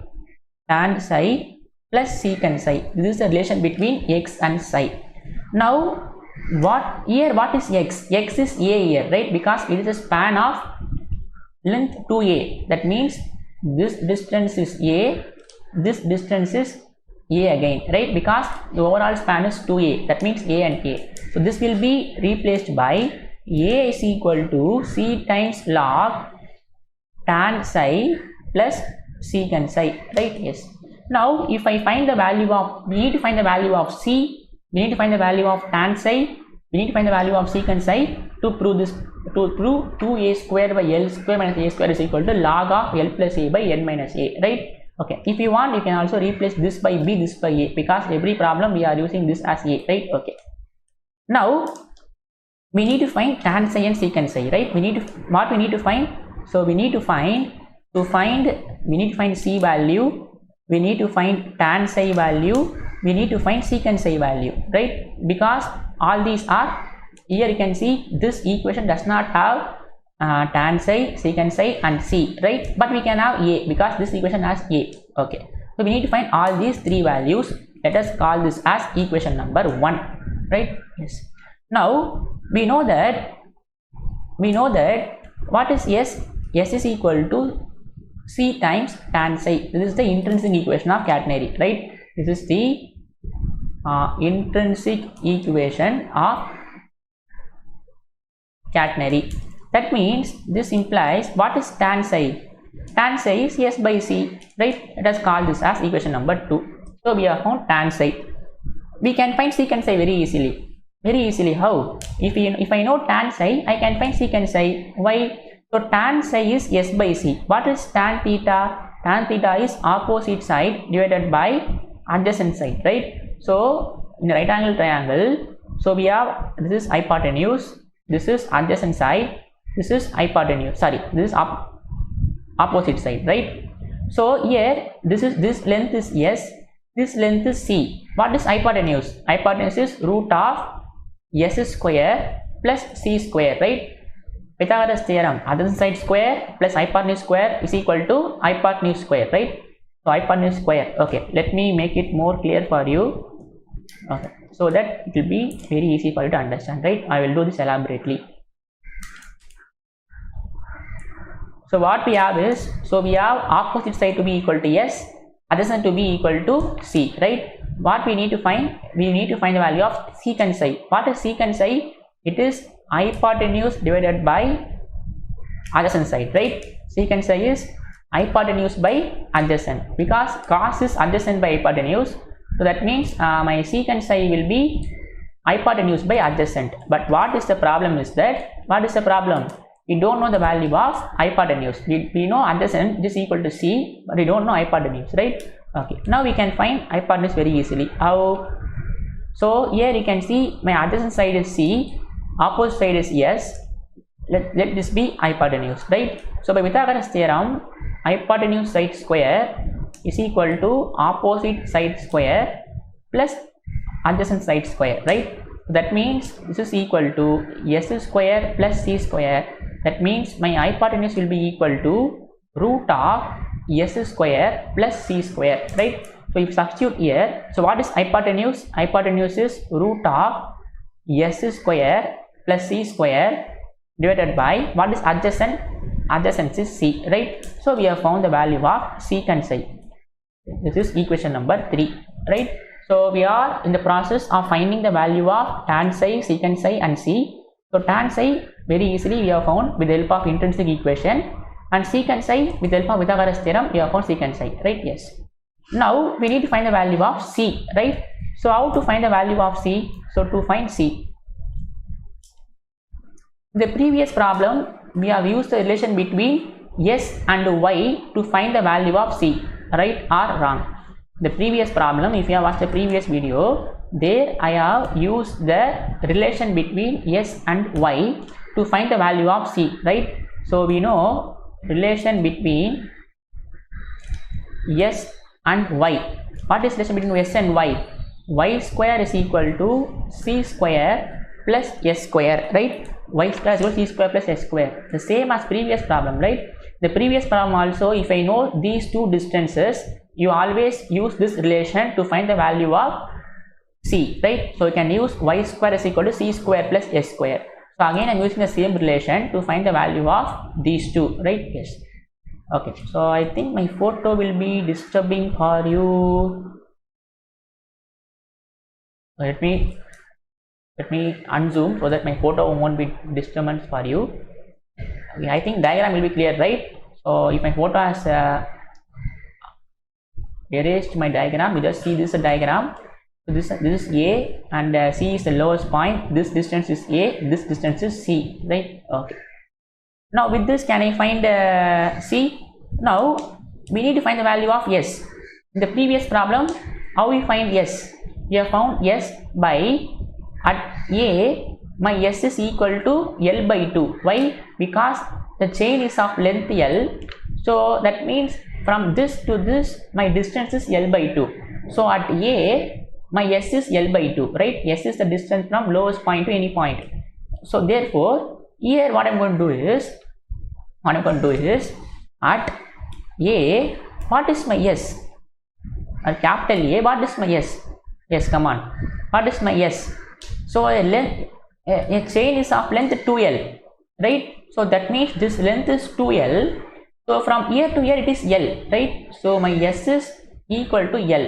Tan psi plus secant psi. This is the relation between X and psi. Now what is X? X is A here, right? Because it is a span of length 2A. That means this distance is A, this distance is A again, right? Because the overall span is 2A. That means A and A. So this will be replaced by A is equal to C times log tan psi plus secant psi, right? Yes. Now if I find the value of, we need to find the value of C, we need to find the value of tan psi, we need to find the value of secant psi to prove this, to prove 2A square by L square minus A square is equal to log of L plus A by N minus A, right? Okay, if you want you can also replace this by B, this by A, because every problem we are using this as A, right? Okay. Now we need to find tan psi and secant psi, right? We need to, what we need to find? So we need to find C value, we need to find tan psi value, we need to find secant psi value, right? Because all these are, here you can see this equation does not have tan psi, secant psi and C, right? But we can have A because this equation has A. Okay, so we need to find all these three values. Let us call this as equation number 1, right? Yes. Now we know that what is S? S is equal to C times tan psi. This is the intrinsic equation of catenary, right? This is the intrinsic equation of catenary. That means this implies, what is tan psi? Tan psi is S by C, right? Let us call this as equation number 2. So we have found tan psi. We can find secant psi very easily. Very easily. How? If I know tan psi, I can find secant psi. Why? So tan psi is S by C. What is tan theta? Tan theta is opposite side divided by adjacent side, right? So in the right angle triangle, so we have, this is hypotenuse, this is adjacent side, this is hypotenuse, sorry, this is opposite side, right? So here this length is S, this length is C. What is hypotenuse? Hypotenuse is root of S square plus C square, right? Pythagoras theorem, adjacent side square plus hypotenuse square is equal to hypotenuse square, right? So hypotenuse square. Okay, let me make it more clear for you. Okay, so that it will be very easy for you to understand, right? I will do this elaborately. So what we have is, so we have opposite side to be equal to S, adjacent to be equal to C, right? What we need to find? We need to find the value of secant psi. What is secant psi? It is hypotenuse divided by adjacent side, right? Secant psi is hypotenuse by adjacent, because cos is adjacent by hypotenuse. So that means my secant psi will be hypotenuse by adjacent. But what is the problem is that, what is the problem? We don't know the value of hypotenuse. We know adjacent is equal to C, but we don't know hypotenuse, right? Okay, now we can find hypotenuse very easily. How? So here you can see my adjacent side is C, opposite side is S. Let this be hypotenuse, right? So by Pythagoras theorem, hypotenuse side square is equal to opposite side square plus adjacent side square, right? That means this is equal to S square plus C square. That means my hypotenuse will be equal to root of S square plus C square, right? So if substitute here, so what is hypotenuse? Hypotenuse is root of S square plus C square divided by, what is adjacent? Adjacent is C, right? So we have found the value of secant psi. This is equation number 3, right? So we are in the process of finding the value of tan psi, secant psi and C. So tan psi very easily we have found with the help of intrinsic equation, and secant psi with the help of Pythagoras theorem we have found secant psi, right? Yes. Now we need to find the value of C, right? So how to find the value of C? So to find C, the previous problem we have used the relation between S and Y to find the value of C, right or wrong? The previous problem, if you have watched the previous video, there I have used the relation between S and Y to find the value of C, right? So we know relation between S and Y. What is relation between S and Y? Y square is equal to C square plus S square, right? Y square is equal to C square plus S square. The same as previous problem, right? The previous problem also, if I know these two distances, you always use this relation to find the value of C, right? So you can use Y square is equal to C square plus S square. So again I am using the same relation to find the value of these two, right? Yes. Okay, so I think my photo will be disturbing for you. Let me unzoom so that my photo won't be disturbance for you. Okay, I think diagram will be clear, right? So if my photo has erased my diagram, you just see this is a diagram. So this is A and C is the lowest point. This distance is A, this distance is C, right? Okay. Now with this, can I find C? Now we need to find the value of S. In the previous problem, how we find S? We have found S by, at A, my S is equal to L by 2. Why? Because the chain is of length L. So that means from this to this, my distance is L by 2. So at A, my S is L by 2, right? S is the distance from lowest point to any point. So therefore, here what I'm going to do is, at A, what is my S? At capital A, what is my S? Yes, come on. What is my S? So a chain is of length 2L, right? So that means this length is 2L. So from here to here it is L, right? So my S is equal to L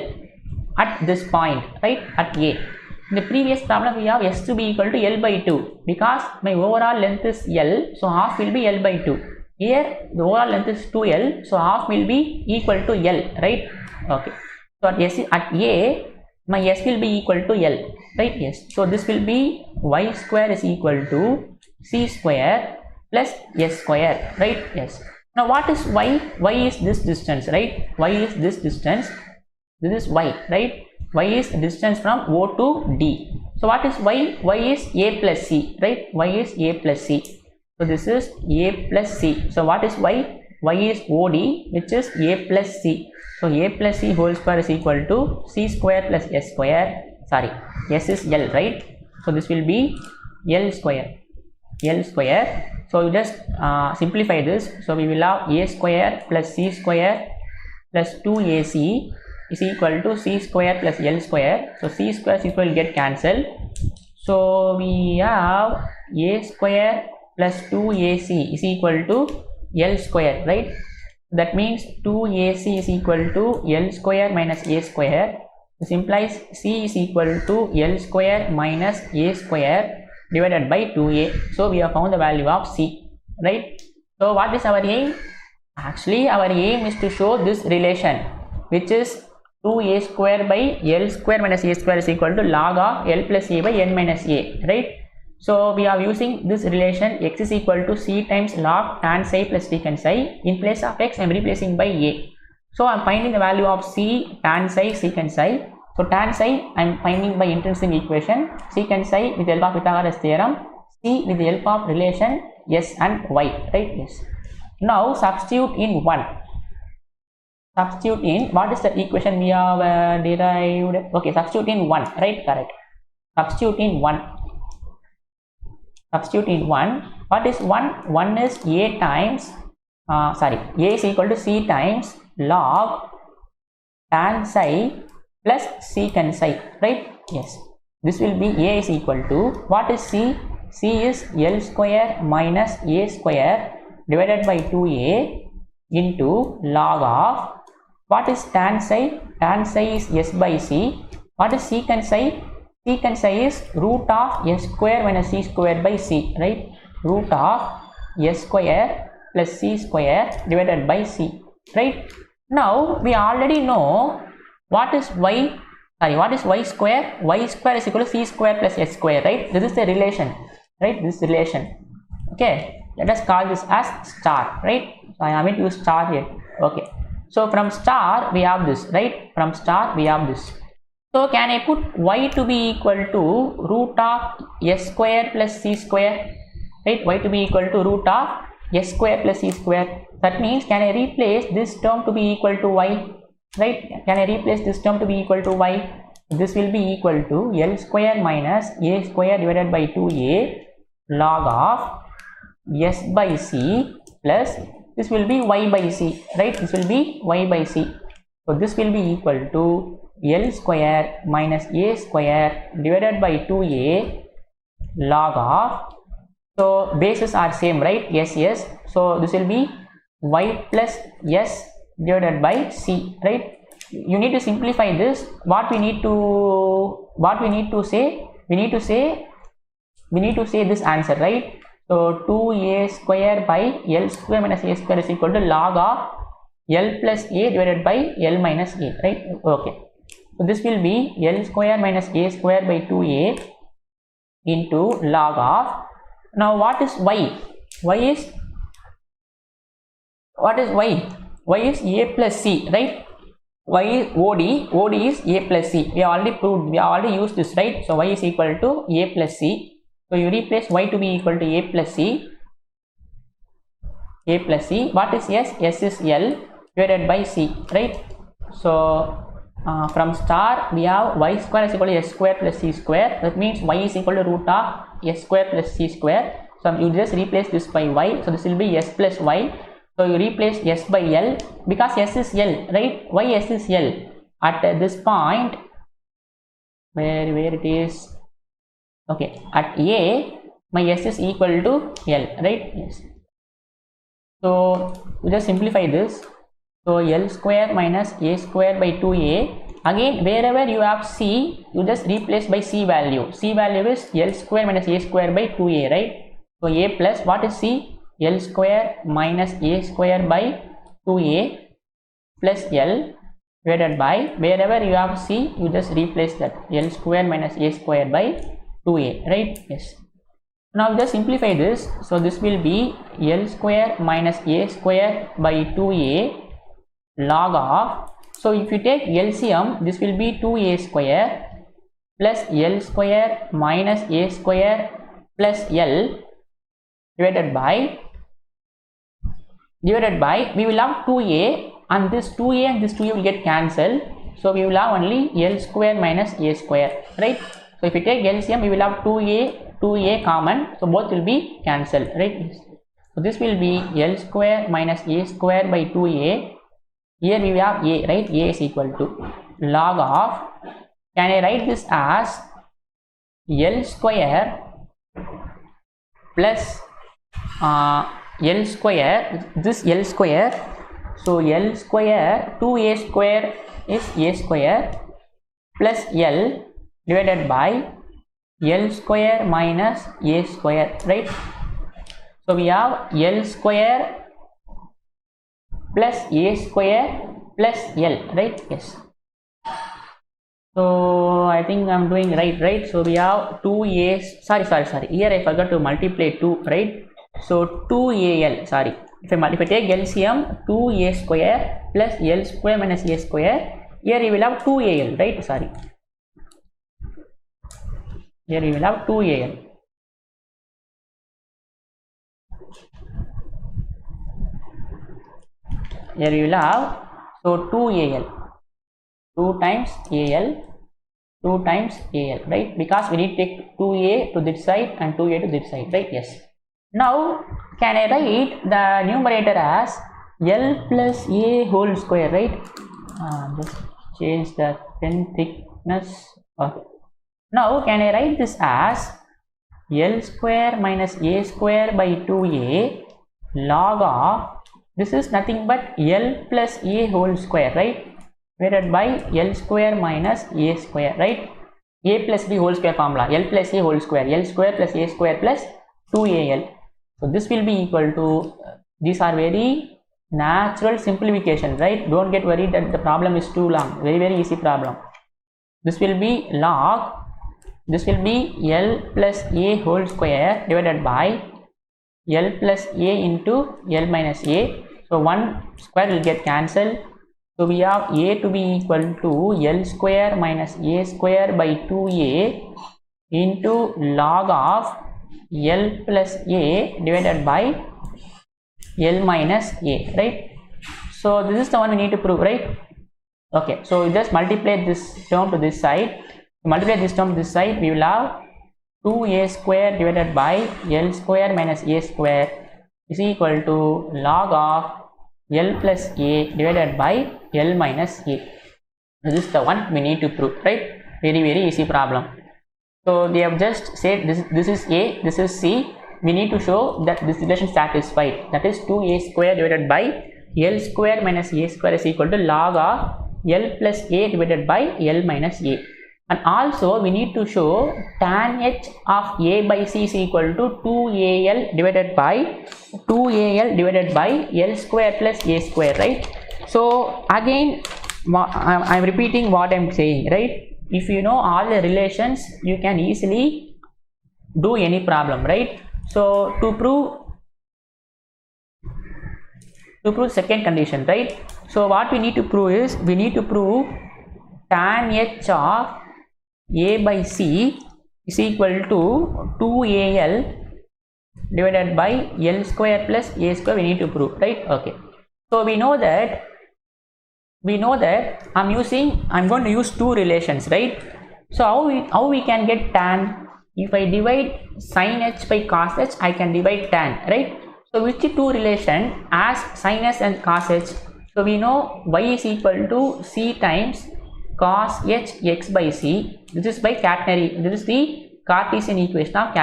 at this point, right? At A. In the previous problem we have S to be equal to L by 2 because my overall length is L, so half will be L by 2. Here the overall length is 2L, so half will be equal to L, right? Okay. So at A, my S will be equal to L, right? Yes. So this will be Y square is equal to C square plus S square, right? Yes. Now what is Y? Y is this distance, right? Y is this distance. This is Y, right? Y is distance from O to D. So what is y? Y is a plus c, right? Y is a plus c. So this is a plus c. So what is y? Y is OD, which is a plus c. So a plus c whole square is equal to c square plus s square. Sorry, s is L, right? So this will be L square. L square. So you just simplify this. So we will have a square plus c square plus 2ac is equal to c square plus L square. So c square will get cancelled. So we have a square plus 2ac is equal to L square, right? That means 2ac is equal to L square minus a square. This implies c is equal to L square minus a square divided by 2a. So we have found the value of c, right? So what is our aim? Actually our aim is to show this relation, which is 2a square by L square minus a square is equal to log of L plus a by n minus a, right? So we are using this relation x is equal to c times log tan psi plus secant psi. In place of x I am replacing by a. So I am finding the value of c tan psi secant psi. So tan psi I am finding by intrinsic equation, secant psi with the help of Pythagoras theorem, c with the help of relation s and y, right? Yes. Now substitute in 1. Substitute in, what is the equation we have derived? Okay, substitute in 1, right? Correct. Substitute in 1. Substitute in 1. What is 1? 1 is a times, a is equal to c times log tan psi plus secant psi, right? Yes. This will be a is equal to, what is c? C is L square minus a square divided by 2a into log of, what is tan psi? Tan psi is s by c. What is secant psi? Secant psi is root of s square minus c square by c, right? Root of s square plus c square divided by c, right? Now we already know what is y, what is y square? Y square is equal to c square plus s square, right? This is the relation, right? This relation. Okay, let us call this as star, right? So I haven't used star yet. Okay, so from star we have this, right? From star we have this. So can I put y to be equal to root of s square plus c square, right? Y to be equal to root of s square plus c square. That means can I replace this term to be equal to y, right? Can I replace this term to be equal to y? This will be equal to L square minus a square divided by 2a log of s by c plus, this will be y by c, right? This will be y by c. So this will be equal to L square minus a square divided by 2a log of, so bases are same, right? Yes, yes. So this will be y plus s divided by c, right? You need to simplify this. What we need to say? We need to say this answer, right? So 2a square by L square minus a square is equal to log of L plus a divided by L minus a, right? Okay. So this will be L square minus a square by 2a into log of, now what is y? Y is a plus c, right? Y is OD is a plus c. We have already proved, we have already used this, right? So y is equal to a plus c. So you replace y to be equal to a plus c. What is s? S is L divided by c, right? So from star we have y square is equal to s square plus c square. That means y is equal to root of s square plus c square. So you just replace this by y. So this will be s plus y. So you replace s by L because s is L, right? Why s is L? At this point, where it is? Okay, at a my s is equal to L, right? Yes. So you just simplify this. So L square minus a square by 2a. Again, wherever you have c, you just replace by c value. C value is L square minus a square by 2a, right? So a plus, what is c? L square minus a square by 2a plus L divided by, wherever you have c, you just replace that L square minus a square by 2a, right? Yes. Now just simplify this. So this will be L square minus a square by 2a log of, so if you take LCM, this will be 2a square plus L square minus A square plus L divided by we will have 2A, and this 2A and this 2A will get cancelled, so we will have only L square minus A square, right? So if we take LCM, we will have 2A common, so both will be cancelled, right? So this will be L square minus A square by 2A. Here we have A, right? A is equal to log of, can I write this as L square plus L square, this L square, so L square 2A square is A square plus L divided by L square minus A square, right? So we have L square plus A square plus L, right? Yes. So I think I'm doing right? So we have 2A, sorry, here I forgot to multiply 2, right? So 2AL, sorry, if I take LCM, 2A square plus L square minus A square, here we will have 2AL, right? Sorry, here we will have 2AL. Here we will have, so 2AL, 2 times AL, 2 times AL, right? Because we need to take 2A to this side and 2A to this side, right? Yes. Now, can I write the numerator as L plus A whole square, right? Just change the pen thickness. Okay. Now, can I write this as L square minus A square by 2A log of, this is nothing but L plus A whole square, right? Divided by L square minus A square, right? A plus B whole square formula, L plus A whole square, L square plus A square plus 2AL. So this will be equal to, these are very natural simplification, right? Don't get worried that the problem is too long, very easy problem. This will be log, this will be L plus A whole square divided by L plus A into L minus A. So one square will get cancelled. So we have A to be equal to L square minus A square by 2A into log of L plus A divided by L minus A, right? So this is the one we need to prove, right? Okay, so we just multiply this term to this side. Multiply this term to this side, we will have 2A square divided by L square minus A square is equal to log of L plus A divided by L minus A. This is the one we need to prove, right? Very easy problem. So they have just said this is A, this is C. We need to show that this relation is satisfied. That is 2A square divided by L square minus A square is equal to log of L plus A divided by L minus A. And also we need to show tan H of A by C is equal to 2AL divided by L square plus A square, right? So again I am repeating what I am saying, right? If you know all the relations, you can easily do any problem, right? So to prove second condition, right? So what we need to prove is, we need to prove tan H of A by C is equal to 2AL divided by L square plus A square. We need to prove, right? Okay. So we know that I'm going to use two relations, right? So how we can get tan? If I divide sin H by cos H, I can divide tan, right? So which two relation as sin H and cos H? So we know y is equal to C times cos H x by C. This is by Catenary. This is the Cartesian equation of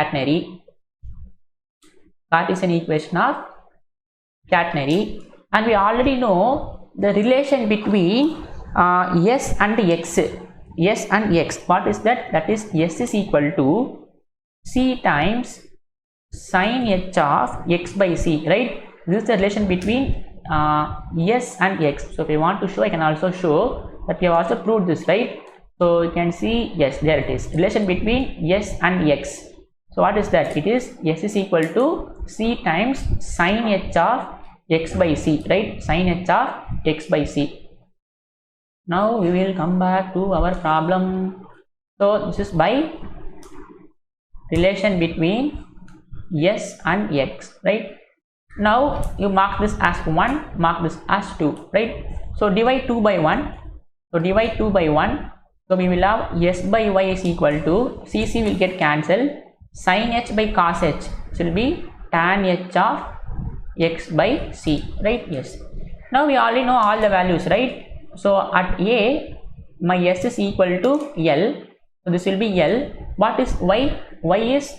Catenary. And we already know the relation between S and X. What is that? That is S is equal to C times sin H of x by C, right? This is the relation between S and X. So if I want to show, I can also show that we have also proved this, right? So you can see, yes, there it is, relation between S and X. So what is that? It is S is equal to C times sin H of x by C, right? Sin H of x by C. Now we will come back to our problem. So this is by relation between S and X, right? Now you mark this as 1, mark this as 2, right? So divide 2 by 1. So divide 2 by 1. So we will have S by Y is equal to CC will get cancelled. Sin H by cos H. So it will be tan H of X by C, right? Yes. Now we already know all the values, right? So at A, my S is equal to L. So this will be L. What is Y? Y is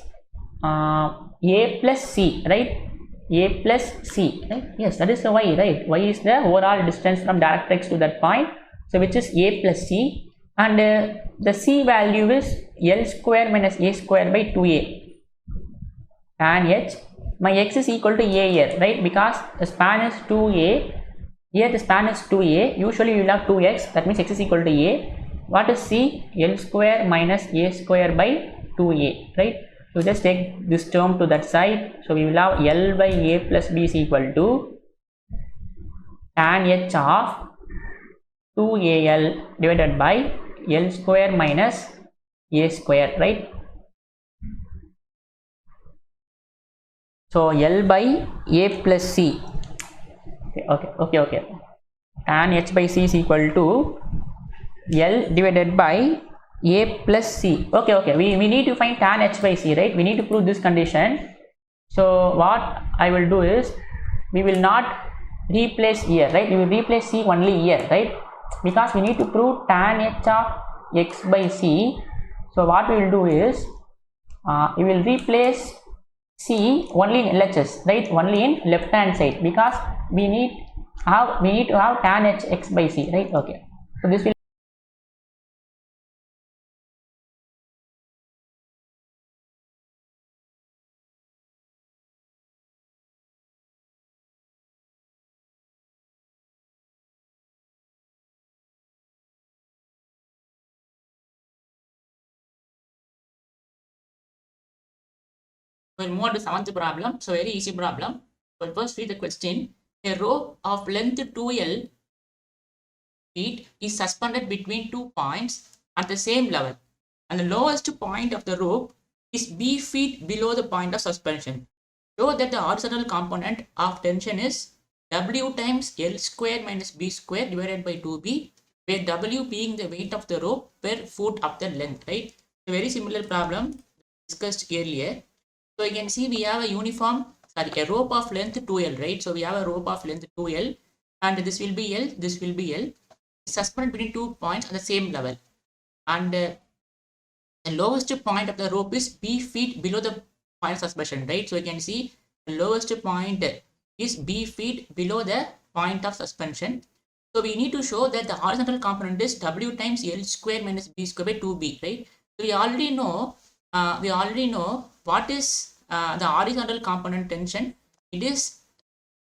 A plus C, right? A plus C, right? Yes, that is the Y, right? Y is the overall distance from directrix to that point. So which is A plus C, and the C value is L square minus A square by 2A tan H. My X is equal to A here, right? Because the span is 2A. Here the span is 2A. Usually you will have 2x. That means X is equal to A. What is C? L square minus A square by 2A, right? So just take this term to that side. So we will have L by A plus B is equal to tan H of 2AL divided by L square minus A square, right? So L by A plus C. Okay. Tan H by C is equal to L divided by A plus C. Okay. We need to find tan H by C, right? We need to prove this condition. So what I will do is, we will not replace here, right? We will replace C only here, right? Because we need to prove tan H of X by C. So what we will do is, we will replace C only in LHS, right? Only in left hand side, because we need to have tan H X by C, right? Okay. So this will we'll move on to 7th problem. So very easy problem. But first read the question. A rope of length 2L feet is suspended between 2 points at the same level, and the lowest point of the rope is B feet below the point of suspension. Show that the horizontal component of tension is W times L square minus B square divided by 2B, where W being the weight of the rope per foot of the length, right? A very similar problem discussed earlier. So you can see we have a rope of length 2L, right? So we have a rope of length 2L, and this will be L, this will be L, suspended between 2 points at the same level, and the lowest point of the rope is B feet below the point of suspension, right? So you can see the lowest point is B feet below the point of suspension. So we need to show that the horizontal component is W times L square minus B square by 2B, right? So we already know what is the horizontal component tension. It is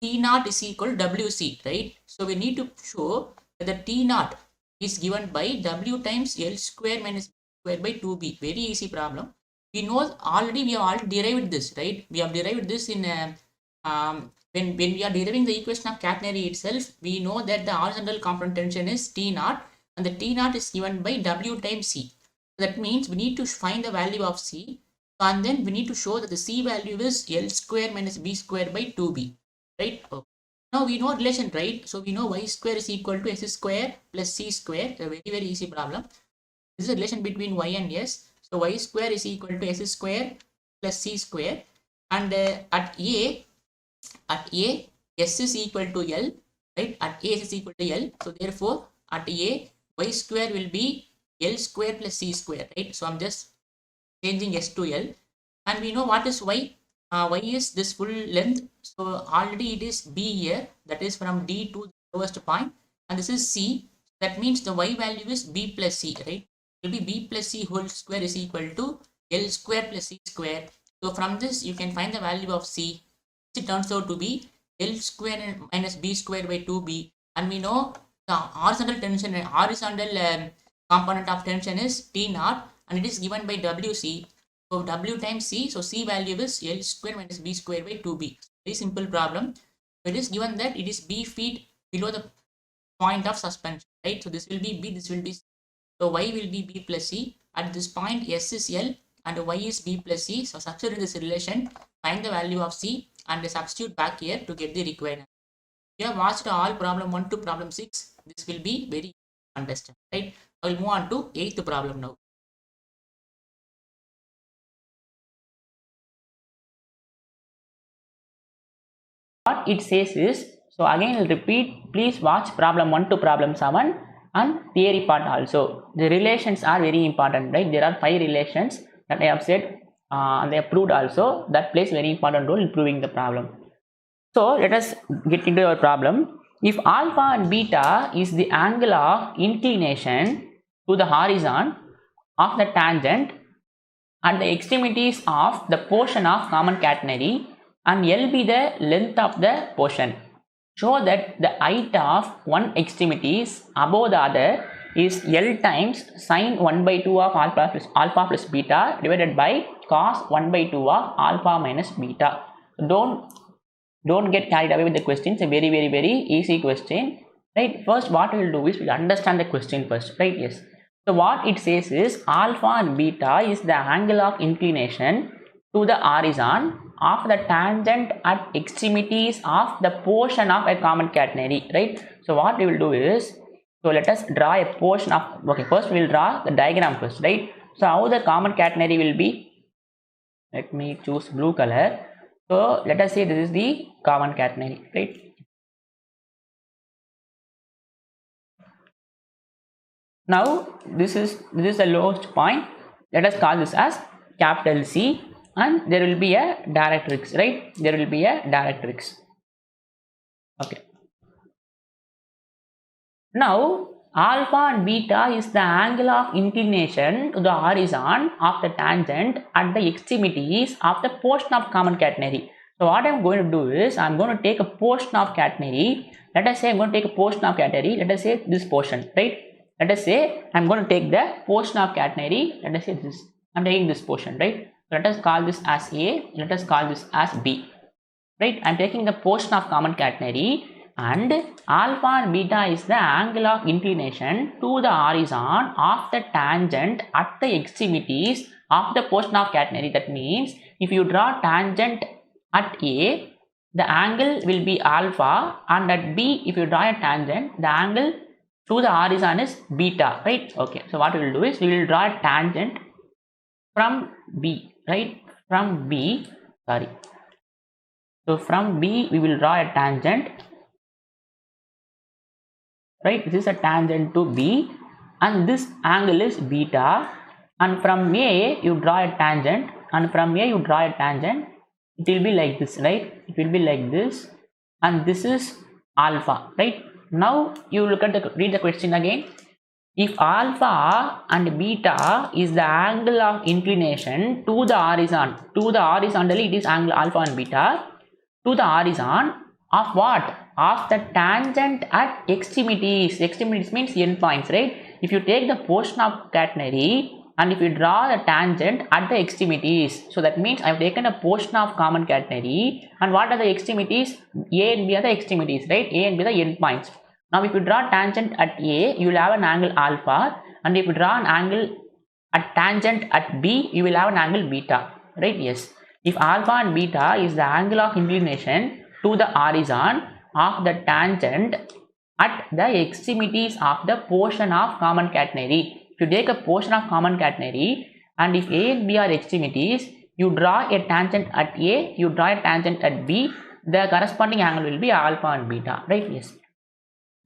T naught is equal to WC, right? So we need to show that the T naught is given by W times L square minus B square by 2B. Very easy problem. We know we have already derived this, right? We have derived this in when we are deriving the equation of catenary itself. We know that the horizontal component tension is T naught, and the T naught is given by W times C. That means we need to find the value of C, and then we need to show that the C value is L square minus B square by 2B, right? Okay. Now we know relation, right? So we know Y square is equal to S square plus C square. A very easy problem. This is a relation between Y and S. So Y square is equal to S square plus C square, and at A, S is equal to L, right? At A, S is equal to L. So therefore at A, Y square will be L square plus C square, right? So I'm just changing S to L, and we know what is Y. Y is this full length. So already it is B here, that is from D to the lowest point, and this is C. That means the Y value is B plus C, right? It will be B plus C whole square is equal to L square plus C square. So from this you can find the value of C. It turns out to be L square minus B square by 2B, and we know the horizontal tension, component of tension is T naught, and it is given by WC. So W times C, so C value is L square minus B square by 2B. Very simple problem. It is given that it is B feet below the point of suspension, right? So this will be B, this will be C. So y will be b plus c. At this point, s is L and y is b plus c. So substitute in this relation, find the value of c and substitute back here to get the required answer. You have watched all problem 1 to problem 6. This will be very understand, right? I will move on to 8th problem now. What it says is, so again I'll repeat, please watch problem 1 to problem 7 and theory part also. The relations are very important, right? There are 5 relations that I have said and they have proved also, that plays very important role in proving the problem. So let us get into our problem. If alpha and beta is the angle of inclination to the horizon of the tangent at the extremities of the portion of common catenary and L be the length of the portion, show that the height of one extremity is above the other is L times sine 1 by 2 of alpha plus beta divided by cos 1 by 2 of alpha minus beta. Don't get carried away with the question. It's a very easy question, right? First what we will do is we'll understand the question first, right? Yes. So what it says is alpha and beta is the angle of inclination to the horizon of the tangent at extremities of the portion of a common catenary, right? So what we will do is, so let us draw a portion of, okay, first we will draw the diagram first, right? So how the common catenary will be, let me choose blue color. So let us say this is the common catenary, right? Now this is the lowest point. Let us call this as capital C, and there will be a directrix, right? There will be a directrix. Okay. Now alpha and beta is the angle of inclination to the horizon of the tangent at the extremities of the portion of common catenary. So what I am going to do is I am going to take a portion of catenary. Let us say I am going to take a portion of catenary. Let us say this portion, right? Let us say I am going to take the portion of catenary. Let us say this. I am taking this portion, right? Let us call this as A. Let us call this as B, right? I am taking the portion of common catenary, and alpha and beta is the angle of inclination to the horizon of the tangent at the extremities of the portion of catenary. That means if you draw tangent at A, the angle will be alpha, and at B if you draw a tangent, the angle to the horizon is beta, right? Okay, so what we will do is we will draw a tangent from B, right? From B, sorry. So from B we will draw a tangent, right? This is a tangent to B and this angle is beta, and from A you draw a tangent, and from A you draw a tangent. It will be like this, right? It will be like this, and this is alpha, right? Now you look at read the question again. If alpha and beta is the angle of inclination to the horizon, horizontally it is angle alpha and beta, to the horizon of what? Of the tangent at extremities. Extremities means endpoints, right? If you take the portion of catenary and if you draw the tangent at the extremities, so that means I have taken a portion of common catenary, and what are the extremities? A and B are the extremities, right? A and B are the endpoints. Now if you draw tangent at A, you will have an angle alpha, and if you draw an angle at tangent at B, you will have an angle beta, right? Yes. If alpha and beta is the angle of inclination to the horizon of the tangent at the extremities of the portion of common catenary. If you take a portion of common catenary and if A and B are extremities, you draw a tangent at A, you draw a tangent at B, the corresponding angle will be alpha and beta, right? Yes.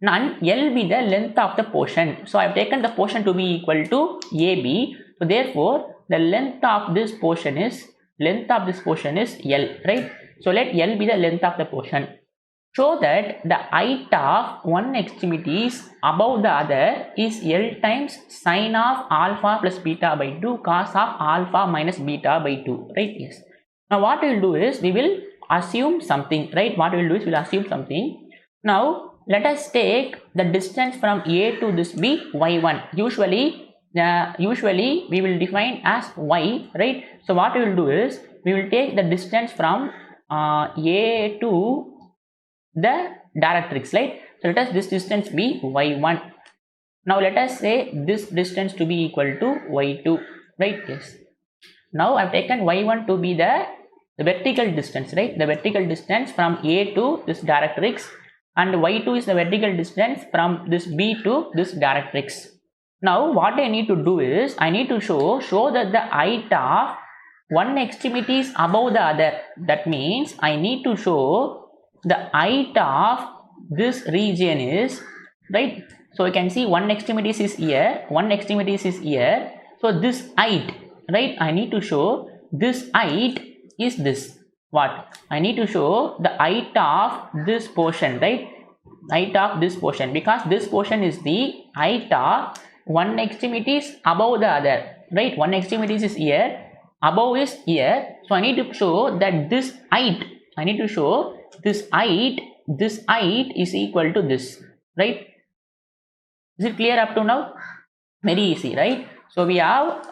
Now L be the length of the portion. So I have taken the portion to be equal to AB. So therefore the length of this portion is L, right? So let L be the length of the portion. Show that the height of one extremity is above the other is L times sine of alpha plus beta by 2 cos of alpha minus beta by 2, right? Yes. Now what we will do is we will assume something, right? What we will do is we will assume something. Now let us take the distance from A to this be y1. Usually we will define as y, right? So what we will do is we will take the distance from A to the directrix, right? So let us this distance be y1. Now let us say this distance to be equal to y2, right? Yes. Now I've taken y1 to be the vertical distance, right? The vertical distance from A to this directrix, and y2 is the vertical distance from this B to this directrix. Now what I need to do is I need to show that the height of one extremity is above the other. That means I need to show the height of this region is, right? So you can see one extremity is here, one extremity is here. So this height, right? I need to show this height is this. What? I need to show the height of this portion, right? Height of this portion, because this portion is the height of one extremity is above the other, right? One extremity is here, above is here. So I need to show that this height, I need to show this height is equal to this, right? Is it clear up to now? Very easy, right? So we have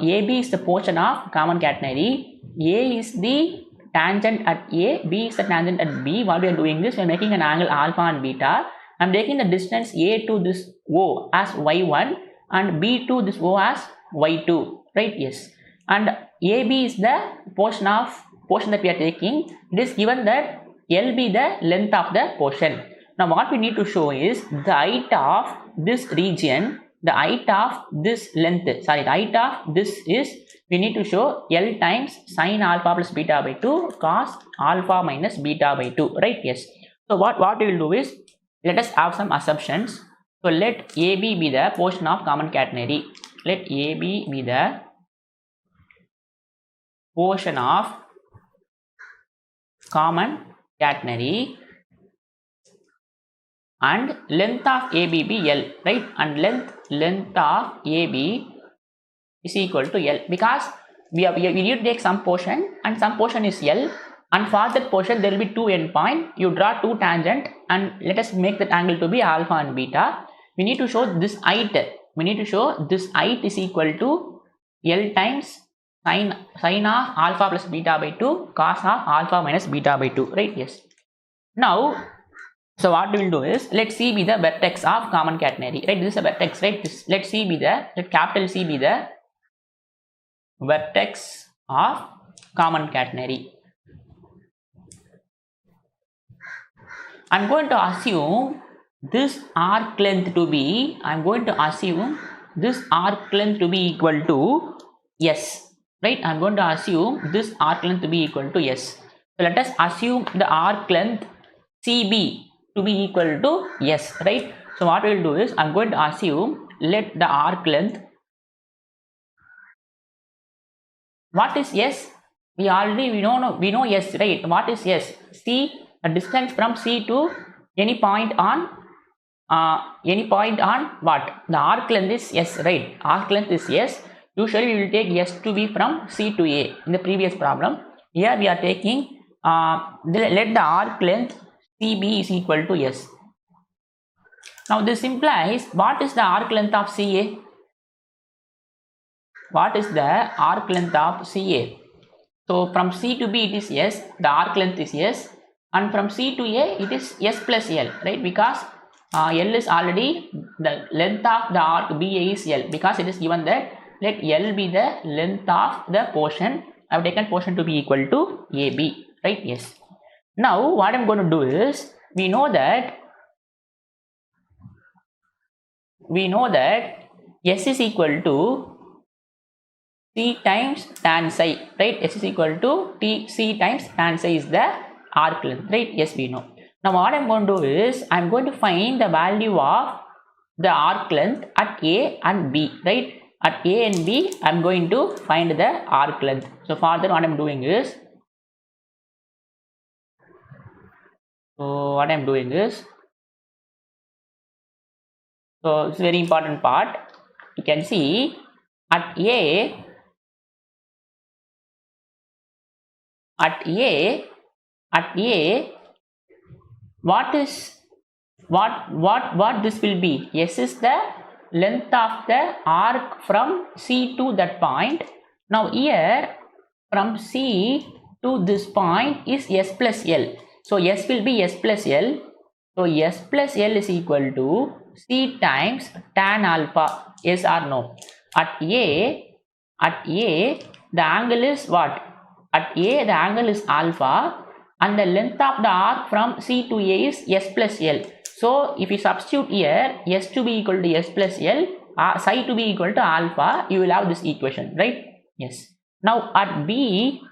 AB is the portion of common catenary. A is the tangent at A, B is the tangent at B. What we are doing is we are making an angle alpha and beta. I am taking the distance A to this O as y1 and B to this O as y2, right? Yes. And AB is the portion that we are taking. It is given that L be the length of the portion. Now what we need to show is the height of this region, the height of this length, sorry, the height of this is, we need to show L times sine alpha plus beta by 2 cos alpha minus beta by 2, right? Yes. So what we will do is, let us have some assumptions. So let AB be the portion of common catenary. Let AB be the portion of common catenary and length of AB be L, right? And length of AB is equal to L, because we need to take some portion and some portion is L, and for that portion there will be two endpoint. You draw two tangent and let us make that angle to be alpha and beta. We need to show this height. We need to show this height is equal to L times sine of alpha plus beta by 2 cos of alpha minus beta by 2, right? Yes. Now, so what we will do is, let C be the vertex of common catenary, right? This is a vertex, right? Let capital C be the vertex of common catenary. I am going to assume this arc length to be, equal to S, right? I am going to assume this arc length to be equal to S. So let us assume the arc length CB to be equal to S, right? So what we will do is, I am going to assume, let the arc length, what is S? We know S, right? What is S? C, a distance from C to any point on what? The arc length is S, right? Arc length is S. Usually we will take S to be from C to A in the previous problem. Here we are taking let the arc length CB is equal to S. Now this implies, what is the arc length of CA? What is the arc length of CA? So from C to B it is S, the arc length is S, and from C to A it is S plus L, right? Because L is already, the length of the arc BA is L, because it is given that let L be the length of the portion. I have taken portion to be equal to AB, right? Yes. Now what I am going to do is, we know that S is equal to C times tan psi, right? S is equal to C times tan psi is the arc length, right? Yes, we know. Now what I am going to do is, I am going to find the value of the arc length at A and B, right? At A and B, I am going to find the arc length. So for that, what I am doing is, so it's a very important part. You can see at A, what this will be? S is the length of the arc from C to that point. Now here from C to this point is S plus L. So S will be S plus L. So S plus L is equal to C times tan alpha. Yes or no? At A, the angle is what? At A, the angle is alpha and the length of the arc from C to A is S plus L. So if you substitute here S to be equal to S plus L, psi to be equal to alpha, you will have this equation, right? Yes. Now at B,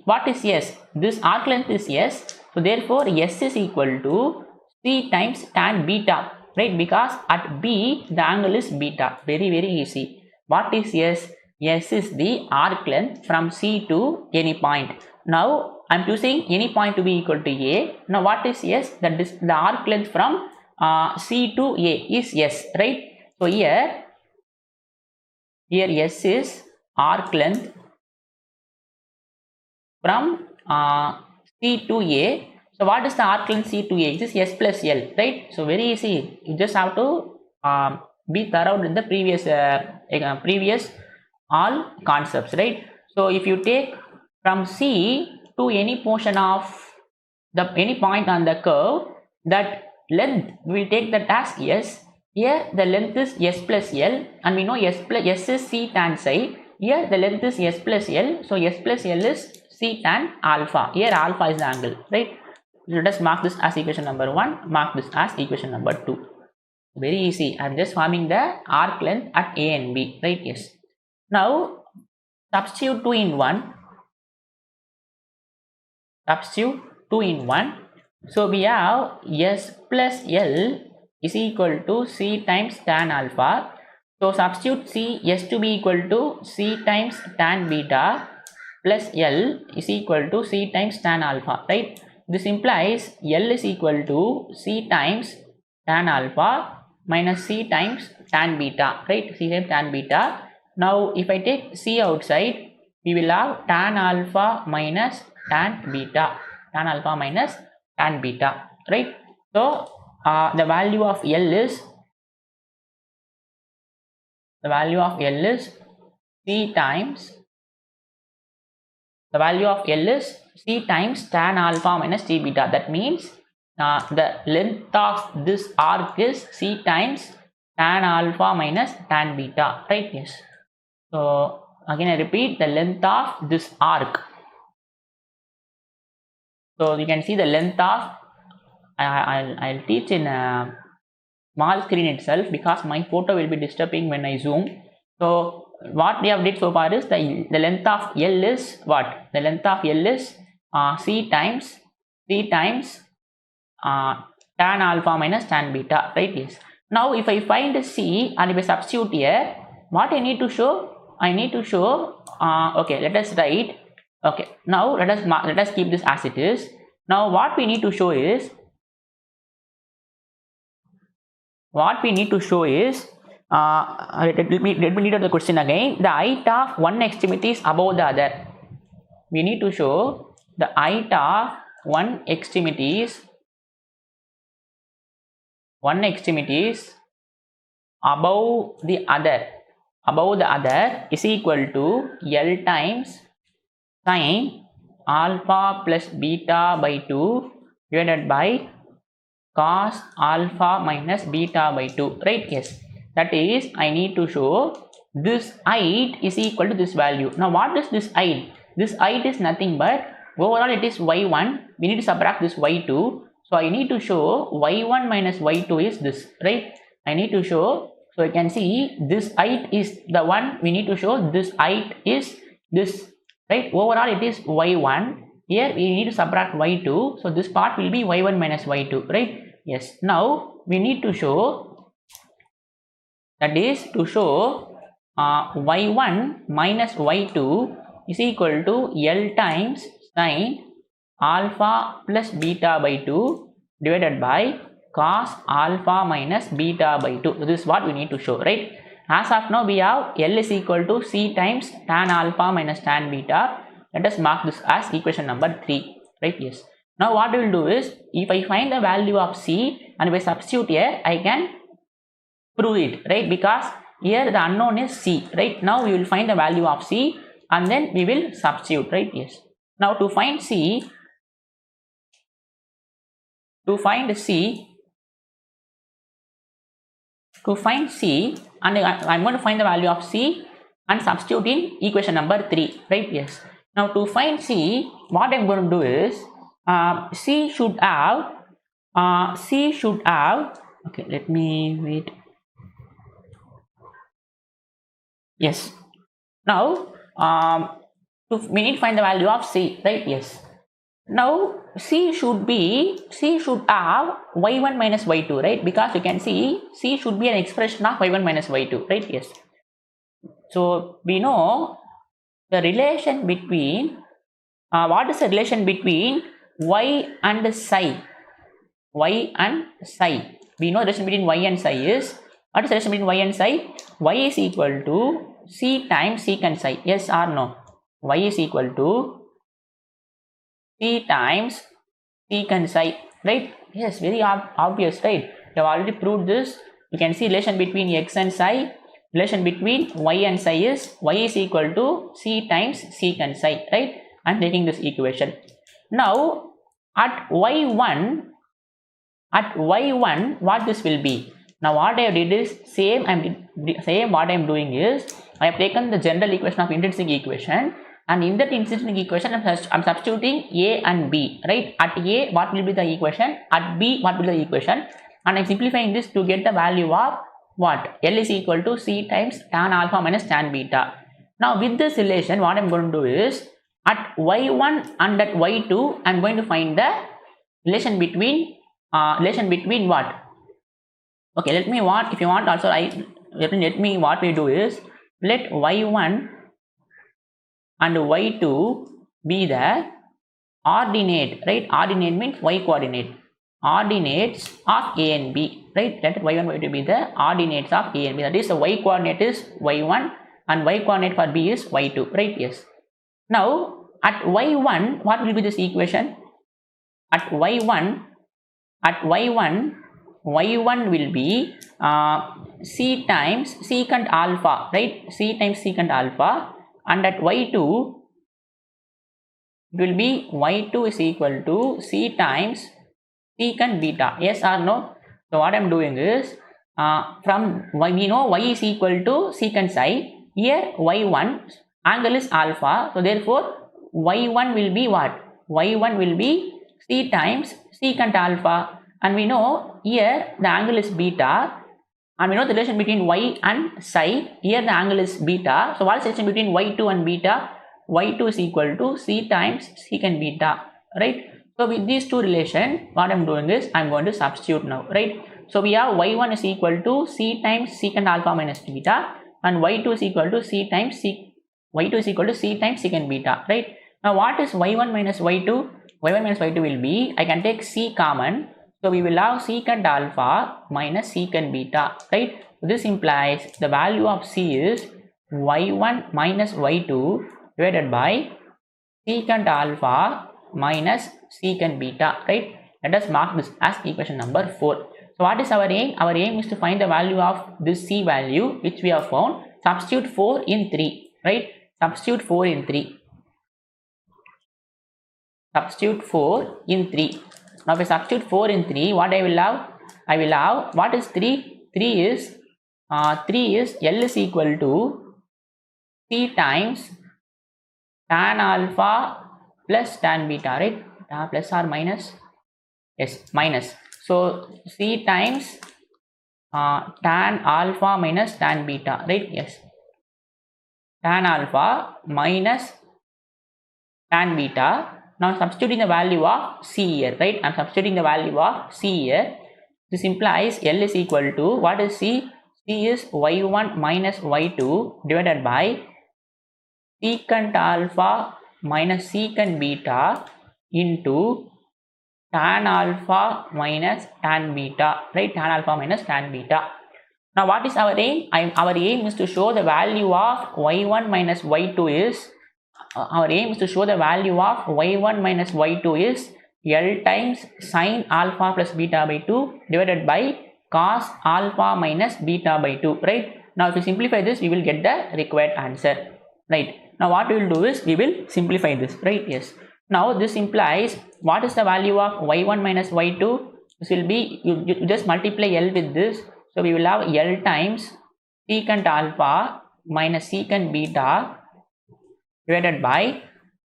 what is S? This arc length is S. So therefore S is equal to C times tan beta, right? Because at B the angle is beta. Very easy. What is S? S is the arc length from C to any point. Now I am choosing any point to be equal to A. Now what is S? The arc length from C to A is S, right? So here S is arc length from C to A. So what is the arc length C to A? It is S plus L, right? So very easy. You just have to be thorough with the previous all concepts, right? So if you take from C to any portion of any point on the curve, that length we will take that as S. Here the length is S plus L and we know S is C tan psi. Here the length is S plus L. So S plus L is C tan alpha. Here alpha is the angle, right? Let us mark this as equation number 1, mark this as equation number 2. Very easy. I am just forming the arc length at A and B, right? Yes. Now substitute 2 in 1. Substitute 2 in 1. So we have S plus L is equal to C times tan alpha. So substitute S to be equal to C times tan beta plus L is equal to C times tan alpha, right? This implies L is equal to C times tan alpha minus C times tan beta, right? C times tan beta. Now if I take C outside, we will have tan alpha minus tan beta, right? So the value of L is C times tan alpha minus t beta. That means the length of this arc is C times tan alpha minus tan beta, right? Yes. So again I repeat, the length of this arc. So you can see the length of, I'll teach in a small screen itself because my photo will be disturbing when I zoom. So what we have did so far is the length of L is what? The length of L is C times tan alpha minus tan beta, right? Yes. Now if I find C and if I substitute here, what I need to show? Okay, let us write. Okay, now let us keep this as it is. Now what we need to show is let me read out the question again. The height of one extremity is above the other. We need to show the height of one extremity is above the other is equal to L times sine alpha plus beta by 2 divided by cos alpha minus beta by 2, right? Yes, that is I need to show this height is equal to this value. Now what is this height? This height is nothing but overall it is y1. We need to subtract this y2. So I need to show y1 minus y2 is this, right? I need to show, so you can see this height is the one we need to show. This height is this, right? Overall it is y1. Here we need to subtract y2. So this part will be y1 minus y2, right? Yes. Now we need to show, that is to show y1 minus y2 is equal to L times sine alpha plus beta by 2 divided by cos alpha minus beta by 2. This is what we need to show, right? As of now we have L is equal to C times tan alpha minus tan beta. Let us mark this as equation number 3, right? Yes. Now what we will do is, if I find the value of C and if I substitute here, I can prove it, right? Because here the unknown is C, right? Now we will find the value of C and then we will substitute, right? Yes. Now to find C, to find C, and I'm going to find the value of C and substitute in equation number 3, right? Yes. Now to find C, what I'm going to do is C should have okay, let me wait. Yes. Now we need to find the value of C, right? Yes. Now C should have y1 minus y2, right? Because you can see C should be an expression of y1 minus y2, right? Yes. So we know the relation between what is the relation between y and psi? Y and psi. We know the relation between y and psi is, what is the relation between y and psi? Y is equal to C times secant psi. Yes or no? Y is equal to C times secant psi, right? Yes, very obvious, right? We have already proved this. You can see relation between x and psi. Relation between y and psi is y is equal to C times secant psi, right? I'm taking this equation. Now at y1, what this will be? Now what I did is same what I'm doing is I have taken the general equation of intrinsic equation, and in that intrinsic equation I'm substituting a and b, right? At a what will be the equation, at b what will be the equation, and I'm simplifying this to get the value of what? L is equal to C times tan alpha minus tan beta. Now with this relation what I'm going to do is at y1 and at y2 I'm going to find the relation between what? Okay, let me what, if you want also let me what we do is let y1 and y2 be the ordinate, right? Ordinate means y coordinate, ordinates of a and b, right? Let y1 y2 be the ordinates of a and b. That is the y coordinate is y1 and y coordinate for b is y2, right? Yes. Now at y1 what will be this equation? At y1 will be C times secant alpha, right? C times secant alpha, and at y2 it will be y2 is equal to C times secant beta. Yes or no? So what I'm doing is from y, we know y is equal to secant psi. Here y1 angle is alpha, so therefore y1 will be what? Y1 will be C times secant alpha, and we know here the angle is beta, and we know the relation between y and psi. Here the angle is beta, so what is the relation between y2 and beta? Y2 is equal to C times secant beta, right? So with these two relation what I'm doing is I'm going to substitute now, right? So we have y1 is equal to C times secant alpha minus beta, and y2 is equal to C times secant beta, right? Now what is y1 minus y2? Y1 minus y2 will be, I can take C common, so we will have secant alpha minus secant beta, right? This implies the value of C is y1 minus y2 divided by secant alpha minus secant beta, right? Let us mark this as equation number 4. So what is our aim? Our aim is to find the value of this C value which we have found. Substitute 4 in 3, right? Substitute 4 in 3. Substitute 4 in 3. Now if I substitute 4 in 3, what I will have, what is 3? 3 is L is equal to C times tan alpha plus tan beta, right? Plus or minus? Yes, minus. So C times tan alpha minus tan beta, right? Yes. Tan alpha minus tan beta. Now substituting the value of C here, right? I'm substituting the value of C here. This implies L is equal to, what is C? C is y1 minus y2 divided by secant alpha minus secant beta into tan alpha minus tan beta, right? Tan alpha minus tan beta. Now what is our aim? Our aim is to show the value of y1 minus y2 is our aim is to show the value of y1 minus y2 is L times sin alpha plus beta by 2 divided by cos alpha minus beta by 2, right? Now if we simplify this, we will get the required answer, right? Now what we will do is we will simplify this, right? Yes. Now this implies, what is the value of y1 minus y2? This will be, you just multiply L with this. So we will have L times secant alpha minus secant beta divided by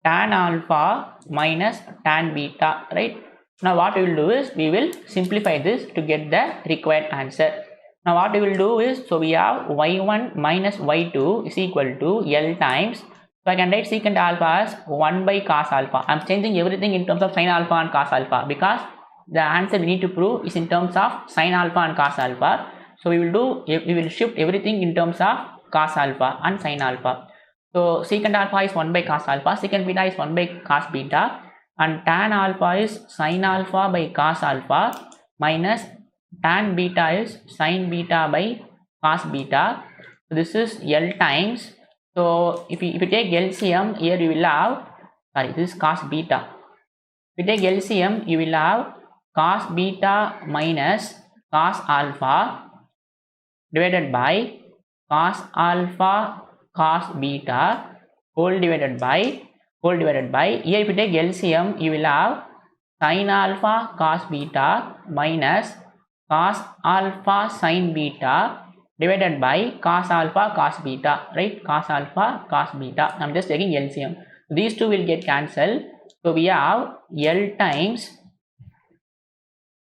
tan alpha minus tan beta, right? Now what we will do is, we will simplify this to get the required answer. Now what we will do is, so we have y1 minus y2 is equal to L times, so I can write secant alpha as 1 by cos alpha. I am changing everything in terms of sin alpha and cos alpha, because the answer we need to prove is in terms of sin alpha and cos alpha. So we will shift everything in terms of cos alpha and sin alpha. So secant alpha is 1 by cos alpha, secant beta is 1 by cos beta, and tan alpha is sin alpha by cos alpha minus tan beta is sin beta by cos beta. So this is L times. So if you take LCM, here you will have, sorry, this is cos beta. If you take LCM, you will have cos beta minus cos alpha divided by cos alpha cos beta whole divided by here, if you take LCM, you will have sin alpha cos beta minus cos alpha sin beta divided by cos alpha cos beta, right? Cos alpha cos beta. I am just taking LCM. These two will get cancelled. So we have L times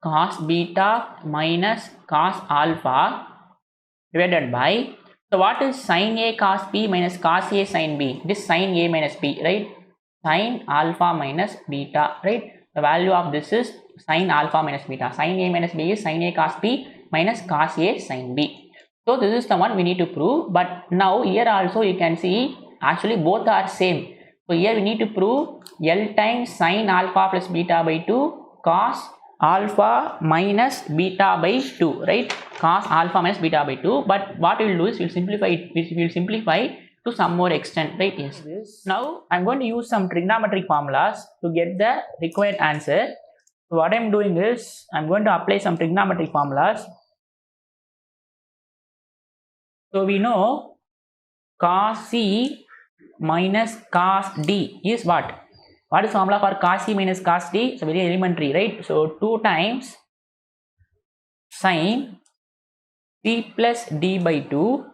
cos beta minus cos alpha divided by, so what is sin A cos B minus cos A sin B? It is sin A minus B, right? Sin alpha minus beta, right? The value of this is sin alpha minus beta. Sin A minus B is sin A cos B minus cos A sin B. So this is the one we need to prove. But now here also you can see, actually both are same. So here we need to prove L times sin alpha plus beta by 2 cos alpha minus beta by 2, right? Cos alpha minus beta by 2. But what we will do is, we will simplify it. We will simplify to some more extent, right? Yes. Now I am going to use some trigonometric formulas to get the required answer. So what I am doing is, I am going to apply some trigonometric formulas. So we know cos C minus cos D is what? What is formula for cos C minus cos D? So very elementary, right? So 2 times sin C plus D by 2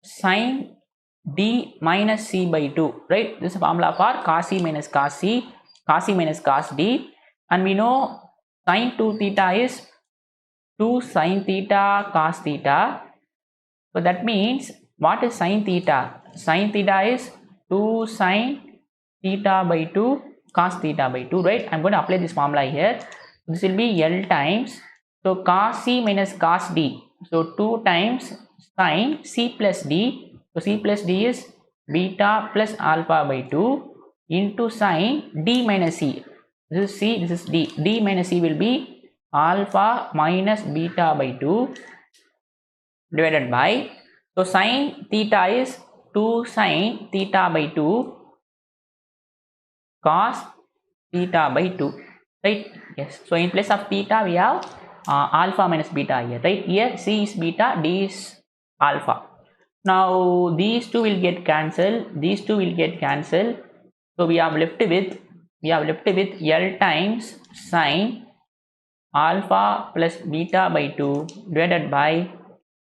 sin D minus C by 2, right? This is a formula for cos C minus cos C, cos C minus cos D, and we know sin 2 theta is 2 sin theta cos theta. So that means, what is sin theta? Sin theta is 2 sin theta by 2 cos theta by 2, right? I am going to apply this formula here. This will be L times, so cos C minus cos D, so 2 times sin C plus D, so C plus D is beta plus alpha by 2 into sin D minus C. This is C, this is D. D minus C will be alpha minus beta by 2 divided by, so sin theta is 2 sin theta by 2 cos theta by 2, right? Yes. So in place of theta we have alpha minus beta here, right? Here C is beta, D is alpha. Now these two will get cancelled, these two will get cancelled. So we have left with L times sin alpha plus beta by 2 divided by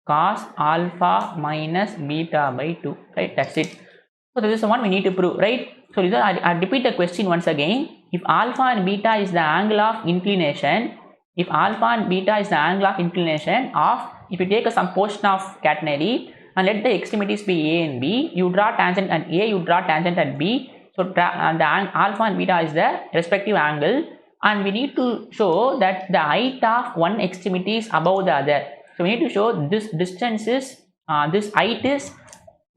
cos alpha minus beta by 2, right? That's it. So this is the one we need to prove, right? So I repeat the question once again. If alpha and beta is the angle of inclination, if alpha and beta is the angle of inclination of, if you take some portion of catenary and let the extremities be A and B, you draw tangent at A, you draw tangent at B. So the alpha and beta is the respective angle, and we need to show that the height of one extremity is above the other. So we need to show this distance is, this height is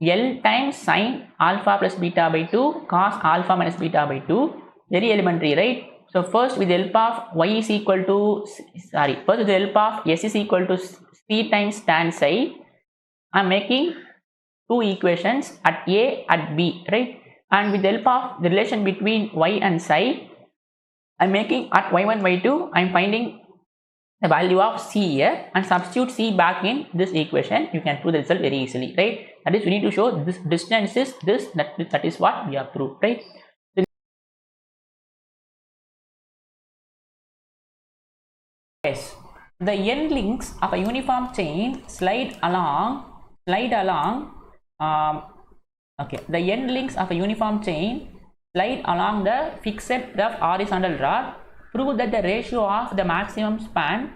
L times sin alpha plus beta by 2 cos alpha minus beta by 2. Very elementary, right? So first with the help of y is equal to, first with the help of s is equal to c times tan psi, I am making two equations at A, at B, right? And with the help of the relation between y and psi, I am making at y1, y2, I am finding the value of c here and substitute c back in this equation. You can prove the result very easily, right? That is, we need to show this distance is this, that is what we have proved, right? Yes, the end links of a uniform chain slide along. Okay, the end links of a uniform chain slide along the fixed rough horizontal rod. Prove that the ratio of the maximum span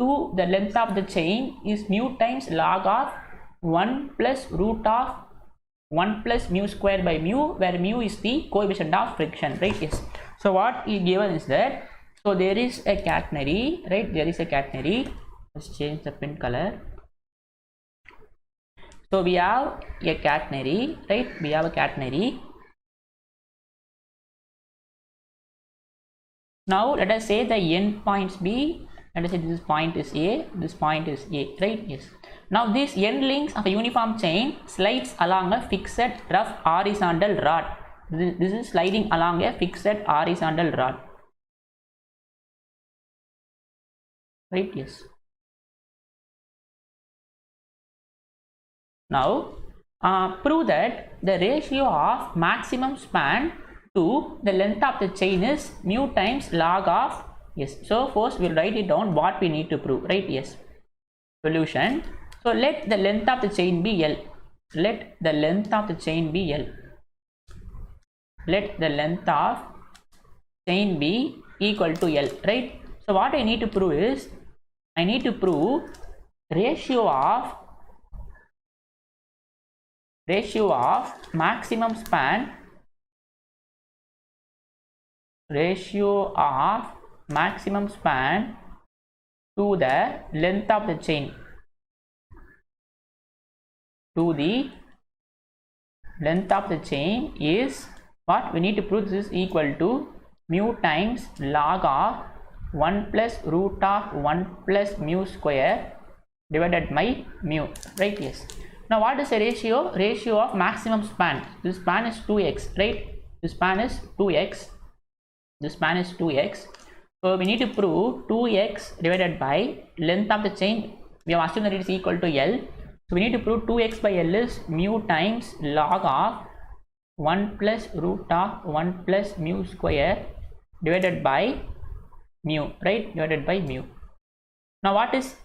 to the length of the chain is mu times log of 1 plus root of 1 plus mu square by mu, where mu is the coefficient of friction, right? Yes. So what is given is that, so there is a catenary, right? There is a catenary. Let's change the pen color. So we have a catenary, right? We have a catenary. Now let us say the end points be, let us say this point is A, this point is A, right? Yes. Now these end links of a uniform chain slides along a fixed rough horizontal rod. This is sliding along a fixed horizontal rod, right? Yes. Now prove that the ratio of maximum span to the length of the chain is mu times log of, yes. So first we'll write it down what we need to prove, right? Yes. Solution. So let the length of the chain be L. Let the length of the chain be L. Let the length of chain be equal to L, right? So what I need to prove is, I need to prove ratio of maximum span, ratio of maximum span to the length of the chain, to the length of the chain is what we need to prove. This is equal to mu times log of 1 plus root of 1 plus mu square divided by mu, right? Yes. Now what is the ratio? Ratio of maximum span. This span is 2x, right? This span is 2x. This span is 2x. So we need to prove 2x divided by length of the chain. We have assumed that it is equal to L. So we need to prove 2x by L is mu times log of 1 plus root of 1 plus mu square divided by mu, right? Divided by mu. Now what is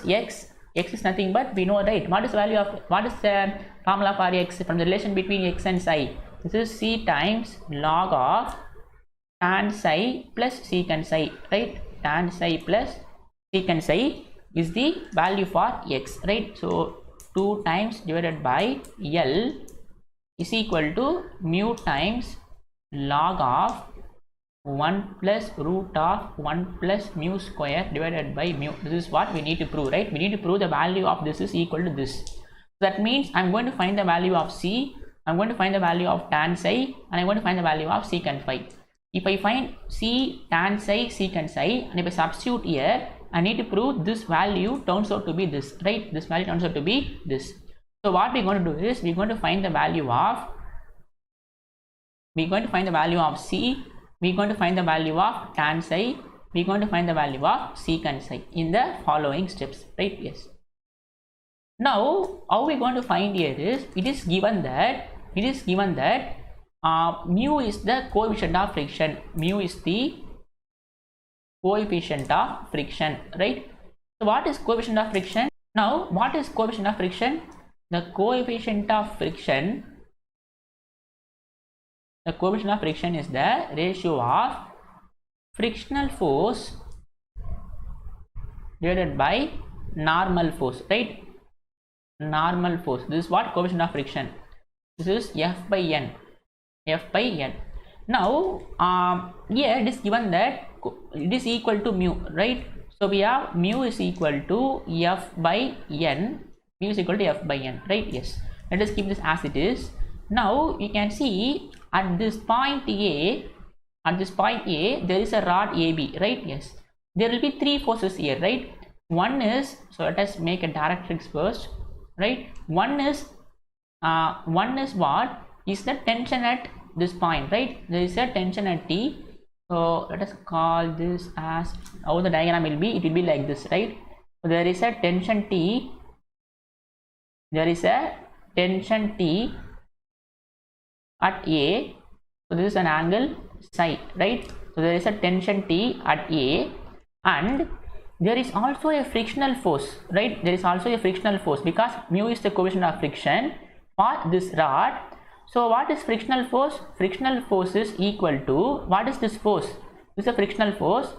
x? X is nothing but, we know, right? What is the value of, what is the formula for x from the relation between x and psi? This is c times log of tan psi plus secant psi, right? Tan psi plus secant psi is the value for x, right? So 2 times divided by L is equal to mu times log of 1 plus root of 1 plus mu square divided by mu. This is what we need to prove, right? We need to prove the value of this is equal to this. So that means I'm going to find the value of c, I'm going to find the value of tan psi, and I'm going to find the value of secant phi. If I find c, tan psi, secant psi, and if I substitute here, I need to prove this value turns out to be this, right? This value turns out to be this. So what we're going to do is, we're going to find the value of, c, we're going to find the value of tan psi, we're going to find the value of secant psi in the following steps, right? Yes. Now how we're going to find here is, it is given that mu is the coefficient of friction. Mu is the coefficient of friction, right? So what is coefficient of friction? Now what is coefficient of friction? The coefficient of friction is the ratio of frictional force divided by normal force, right? Normal force. This is what coefficient of friction. This is F by N. Now here it is given that it is equal to mu, right? So we have mu is equal to F by N. Mu is equal to F by N, right? Yes. Let us keep this as it is. Now you can see at this point A, there is a rod AB, right? Yes. There will be three forces here, right? One is, so let us make a directrix first, right? One is what is the tension at this point, right? There is a tension at T. So let us call this as, how the diagram will be, it will be like this, right? So there is a tension T, at A. So this is an angle psi, right? So there is a tension T at A, and there is also a frictional force, right? There is also a frictional force because mu is the coefficient of friction for this rod. So what is frictional force? Frictional force is equal to, what is this force? This is a frictional force.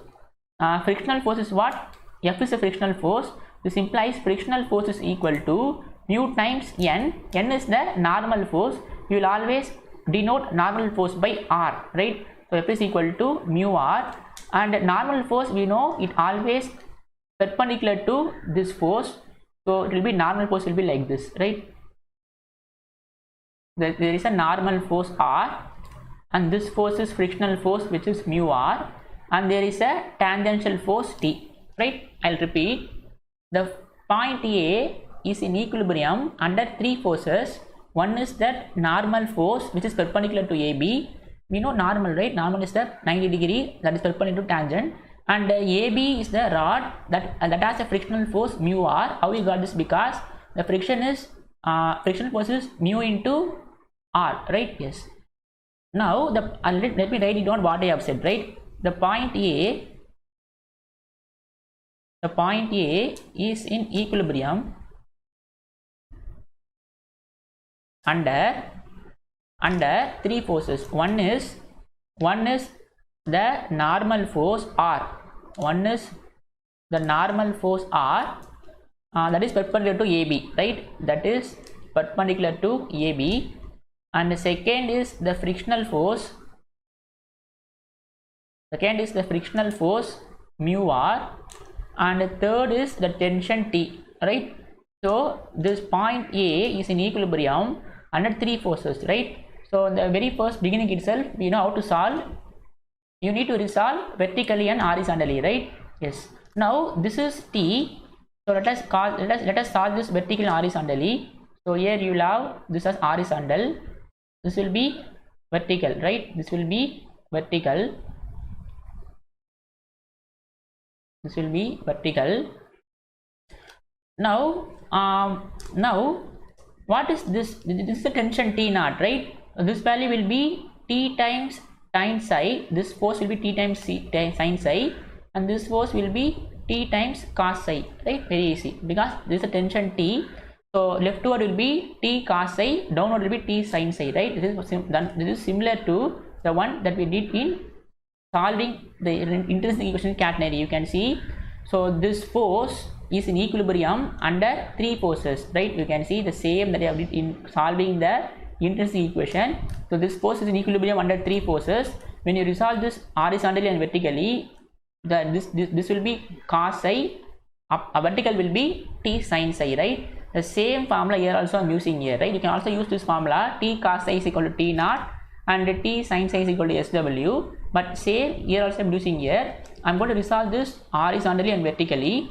Frictional force is what? F is a frictional force. This implies frictional force is equal to mu times n. N is the normal force. You will always denote normal force by r, right? So F is equal to mu r, and normal force we know it always perpendicular to this force, so it will be, normal force will be like this, right? There is a normal force r, and this force is frictional force, which is mu r, and there is a tangential force T, right? I'll repeat. The point A is in equilibrium under three forces. One is that normal force which is perpendicular to AB. We know normal, right? Normal is the 90 degree that is perpendicular to tangent, and AB is the rod that has a frictional force mu r. How we got this? Because the friction force is mu into r, right? Yes. Now let me write it down what I have said, right? The point A is in equilibrium under three forces. One is the normal force r. One is the normal force r, that is perpendicular to AB, right? That is perpendicular to AB. And the second is the frictional force. Mu r, and the third is the tension T, right? So this point A is in equilibrium under three forces, right? So the very first beginning itself, we know how to solve. You need to resolve vertically and horizontally, right? Yes. Now this is T. So let us solve this vertically and horizontally. So here you will have this as horizontal. This will be vertical, right? This will be vertical. Now what is this? This is the tension T naught, right? This value will be T times sin psi. This force will be T times sin psi, and this force will be T times cos psi, right? Very easy, because this is a tension T. So leftward will be T cos psi, downward will be T sin psi, right? This is similar to the one that we did in solving the intrinsic equation in catenary. You can see, so this force is in equilibrium under three forces, right? You can see the same that I have did in solving the intrinsic equation. So this force is in equilibrium under three forces. When you resolve this horizontally and vertically, this will be cos psi, vertical will be T sin psi, right? The same formula here also I am using here, right? You can also use this formula, T cos psi is equal to T naught and T sin psi is equal to SW, but same here also I am using here. I am going to resolve this horizontally and vertically.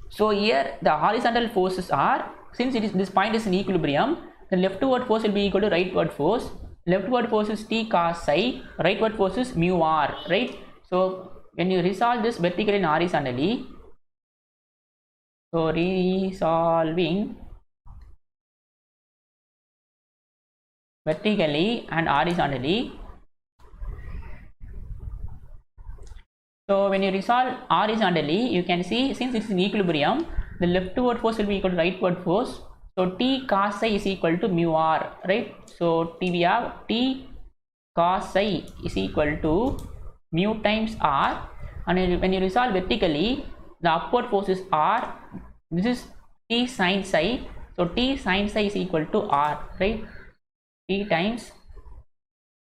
So here the horizontal forces are, since this point is in equilibrium, the leftward force will be equal to rightward force. Leftward force is T cos psi, rightward force is mu r, right? So when you resolve this vertically and horizontally, so resolving vertically and horizontally, so when you resolve horizontally, you can see, since it's in equilibrium, the leftward force will be equal to rightward force. So T cos psi is equal to mu r, right? So we have T cos psi is equal to mu times r, and when you resolve vertically, the upward force is r. This is T sin psi. So T sin psi is equal to r, right? T times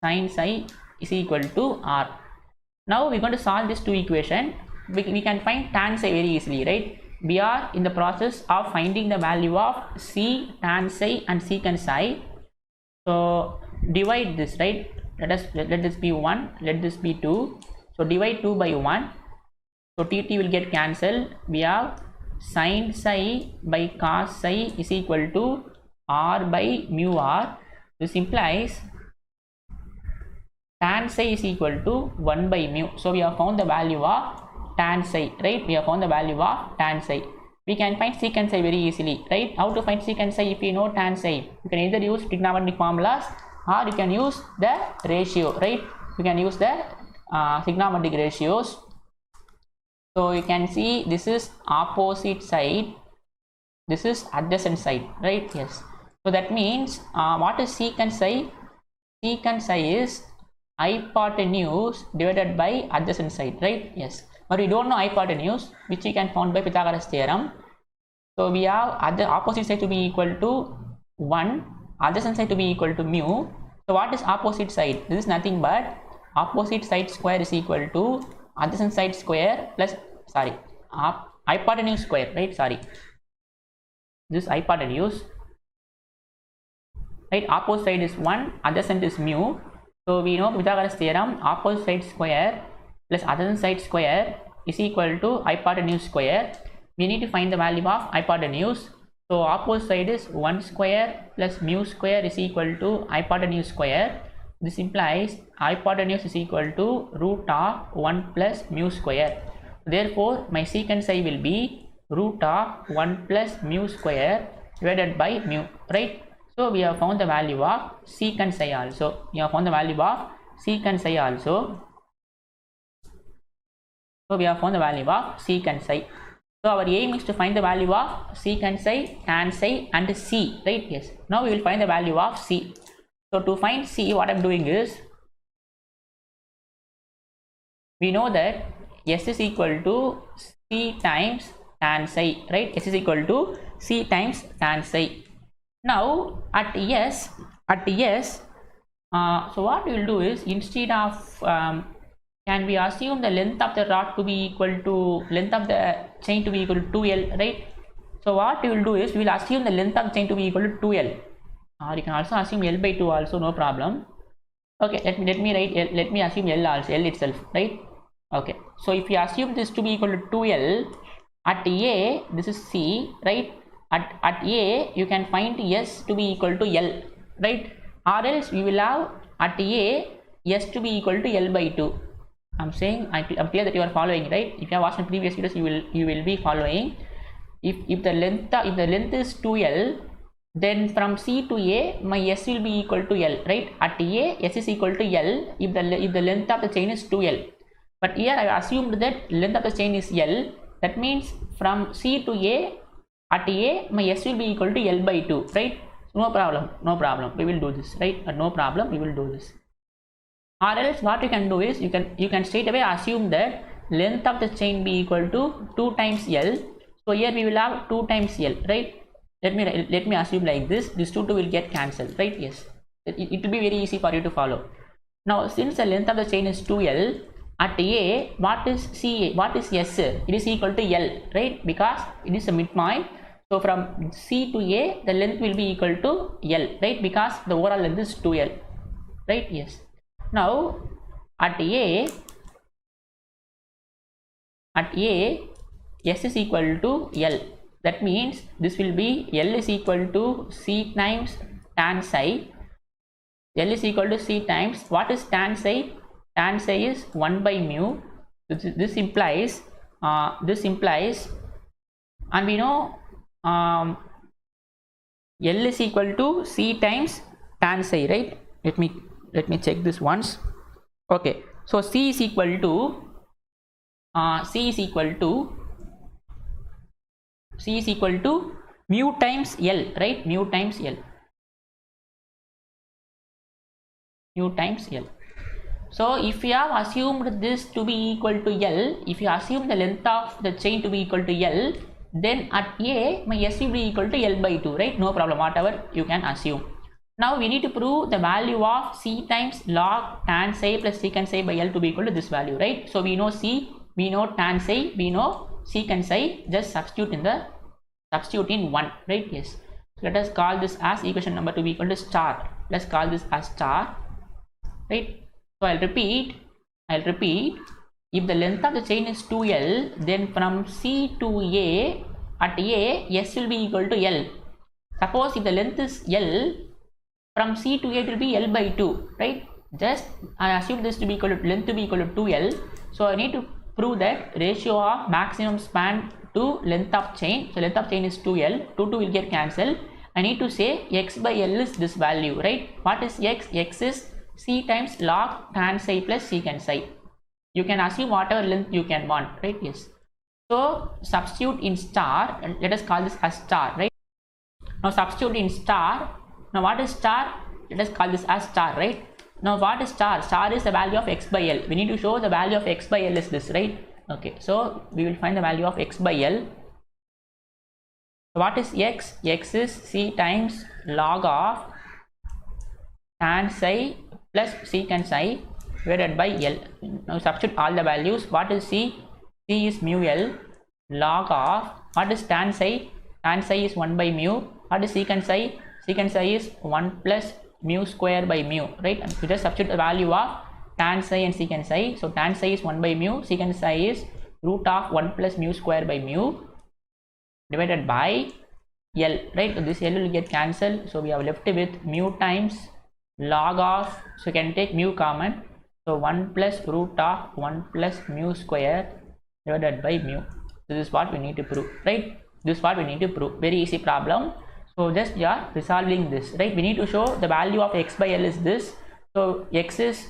sin psi is equal to r. Now we're going to solve this two equation. We can find tan psi very easily, right? We are in the process of finding the value of C tan psi and secant psi. So divide this, right? Let this be 1, let this be 2. So divide 2 by 1. So T will get cancelled. We have sin psi by cos psi is equal to r by mu r. This implies tan psi is equal to 1 by mu. So we have found the value of tan psi, right? We have found the value of tan psi. We can find secant psi very easily, right? How to find secant psi? If you know tan psi, you can either use trigonometric formulas or you can use the ratio, right? You can use the trigonometric ratios. So you can see this is opposite side, this is adjacent side, right? Yes. So that means what is secant side? Secant side is hypotenuse divided by adjacent side, right? Yes. But we don't know hypotenuse, which we can found by Pythagoras theorem. So we have the opposite side to be equal to 1, adjacent side to be equal to mu. So what is opposite side? This is nothing but opposite side square is equal to adjacent side square plus, sorry, hypotenuse square, right? Sorry, this hypotenuse, right? Opposite side is 1, adjacent is mu. So we know Pythagoras theorem, opposite side square plus adjacent side square is equal to hypotenuse square. We need to find the value of hypotenuse. So opposite side is 1 square plus mu square is equal to hypotenuse square. This implies hypotenuse is equal to root of 1 plus mu square. Therefore my secant side will be root of 1 plus mu square divided by mu, right? So we have found the value of secant psi also. We have found the value of secant psi also. So we have found the value of secant psi. So our aim is to find the value of secant psi, tan psi and c, right? Yes. Now we will find the value of c. So to find c, what I am doing is, we know that s is equal to c times tan psi, right? S is equal to c times tan psi. Now at s, so what we will do is, instead of can we assume the length of the rod to be equal to length of the chain to be equal to 2L, right? So what we will do is, we will assume the length of the chain to be equal to 2L, or you can also assume L by 2 also, no problem. Okay, let me write L, let me assume L also, L itself, right? Okay, so if you assume this to be equal to 2L, at A this is C, right? At A you can find S to be equal to L, right? Or else we will have at A S to be equal to L by 2. I'm saying, I'm clear that you are following, right? If you have watched my previous videos, you will be following. If the length is 2L, then from C to A my S will be equal to L, right? At A S is equal to L if the length of the chain is 2L. But here I assumed that length of the chain is L. That means from C to A, at A my S will be equal to L by 2, right? So no problem, we will do this, right? No problem, we will do this. Or else what you can do is, you can straight away assume that length of the chain be equal to 2 times L. So here we will have 2 times L, right? Let me assume like this, this 2 will get cancelled, right? Yes, it will be very easy for you to follow. Now since the length of the chain is 2L, at A what is C, what is S? It is equal to L, right? Because it is a midpoint. So from C to A the length will be equal to L, right? Because the overall length is 2L, right? Yes. Now at A S is equal to L. That means this will be L is equal to C times tan psi. L is equal to C times, what is tan psi? Tan psi is 1 by mu. This implies, and we know L is equal to C times tan psi, right? Let me check this once. Okay, so C is equal to mu times L, right? Mu times L. So if you have assumed this to be equal to L, if you assume the length of the chain to be equal to L, then at A my S will be equal to L by 2, right? No problem, whatever you can assume. Now we need to prove the value of C times log tan psi plus secant psi by L to be equal to this value, right? So we know C, we know tan psi, we know secant psi. Just substitute in 1, right? Yes. So let us call this as equation number to be equal to star. Let's call this as star, right? So I'll repeat. If the length of the chain is 2L, then from C to A, at A S will be equal to L. Suppose if the length is L, from C to A it will be L by 2, right? Just I assume this to be equal to length to be equal to 2L. So I need to prove that ratio of maximum span to length of chain. So length of chain is 2L, 2 will get cancelled. I need to say X by L is this value, right? What is X? X is C times log tan psi plus secant psi. You can assume whatever length you can want, right? Yes. So substitute in star, and let us call this as star, right? Now substitute in star. Now what is star? Let us call this as star, right? Now what is star? Star is the value of x by L. We need to show the value of x by L is this, right? Okay, so we will find the value of x by L. What is x? X is c times log of tan psi plus secant psi divided by L. Now substitute all the values. What is c? C is mu L log of, what is tan psi? Tan psi is 1 by mu. What is secant psi? Secant psi is 1 plus mu square by mu, right? And you just substitute the value of tan psi and secant psi. So tan psi is 1 by mu, secant psi is root of 1 plus mu square by mu divided by L, right? So this L will get cancelled. So we are left with mu times log of, so you can take mu common. So 1 plus root of 1 plus mu square divided by mu. So this is what we need to prove, right? This is what we need to prove. Very easy problem. So just resolving this, right? We need to show the value of x by L is this. So x is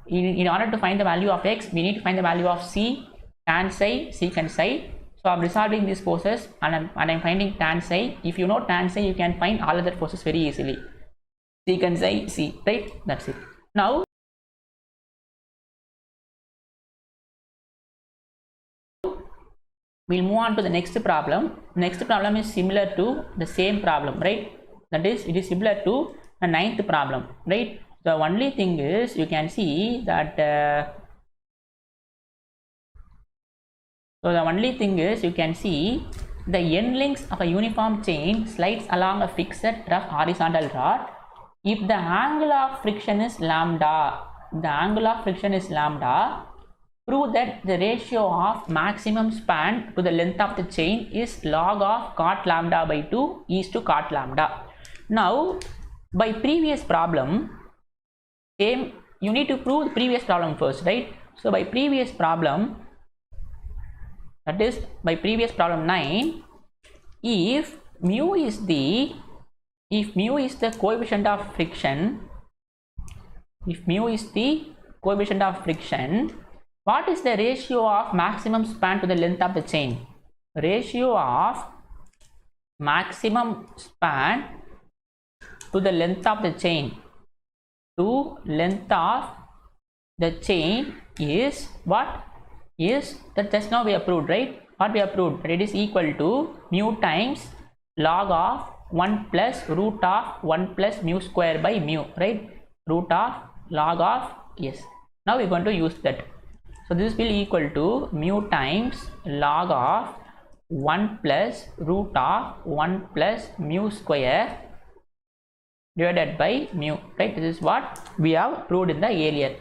in order to find the value of x, we need to find the value of c, tan psi, secant psi. So I'm resolving this process and I'm finding tan psi. If you know tan psi, you can find all other forces very easily. Secant psi, c, right? That's it. Now we'll move on to the next problem. Next problem is similar to the same problem, right? That is, it is similar to the 9th problem, right? The only thing is you can see that so the only thing is you can see the end links of a uniform chain slides along a fixed rough horizontal rod. If the angle of friction is lambda, prove that the ratio of maximum span to the length of the chain is log of cot lambda by 2 is to cot lambda. Now, by previous problem, you need to prove the previous problem first, right? So, by previous problem, that is by previous problem 9, if mu is the coefficient of friction, what is the ratio of maximum span to the length of the chain? Ratio of maximum span to the length of the chain is what? Is that just now we have proved, right? What we have proved, that it is equal to mu times log of 1 plus root of 1 plus mu square by mu, right? Root of log of, yes. Now we are going to use that. So this will equal to mu times log of 1 plus root of 1 plus mu square divided by mu, right? This is what we have proved in the earlier.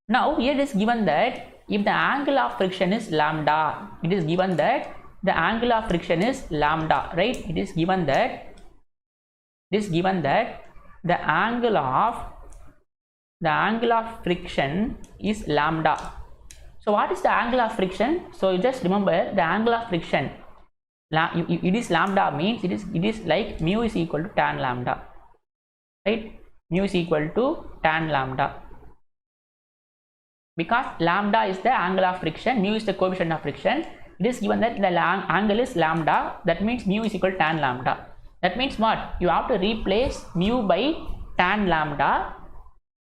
Now here it is given that if the angle of friction is lambda, it is given that the angle of friction is lambda, right? It is given that the angle of friction is lambda. So what is the angle of friction? So you just remember the angle of friction, it is lambda, means it is like mu is equal to tan lambda, right? Mu is equal to tan lambda, because lambda is the angle of friction, mu is the coefficient of friction. It is given that the angle is lambda, that means mu is equal to tan lambda. That means what? You have to replace mu by tan lambda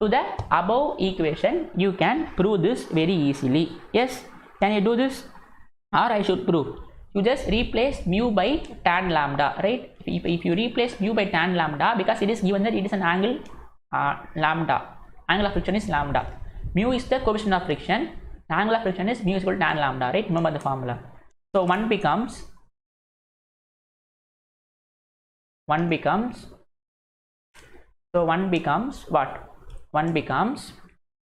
to the above equation. You can prove this very easily. Yes, can you do this, or I should prove? You just replace mu by tan lambda, right? If you replace mu by tan lambda, because it is given that it is an angle lambda, angle of friction is lambda, mu is the coefficient of friction, the angle of friction is mu is equal to tan lambda, right? Remember the formula. So 1 becomes what? 1 becomes,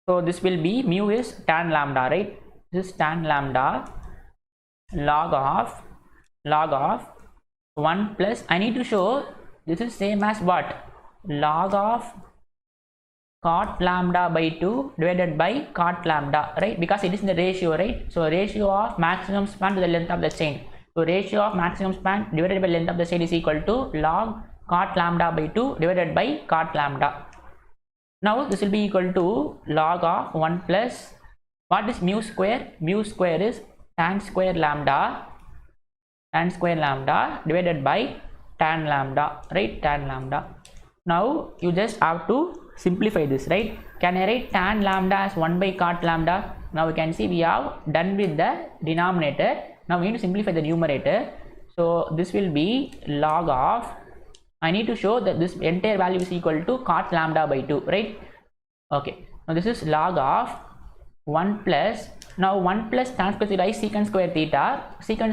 so this will be mu is tan lambda, right? This is tan lambda log of 1 plus, I need to show this is same as what? Log of cot lambda by 2 divided by cot lambda, right? Because it is in the ratio, right? So ratio of maximum span to the length of the chain. So ratio of maximum span divided by length of the chain is equal to log cot lambda by 2 divided by cot lambda. Now this will be equal to log of 1 plus, what is mu square? Mu square is tan square lambda divided by tan lambda, right? Tan lambda. Now you just have to simplify this, right? Can I write tan lambda as 1 by cot lambda? Now you can see we have done with the denominator. Now we need to simplify the numerator. So this will be log of, I need to show that this entire value is equal to cot lambda by 2, right? Okay, now this is log of 1 plus, now 1 plus tan square theta is secant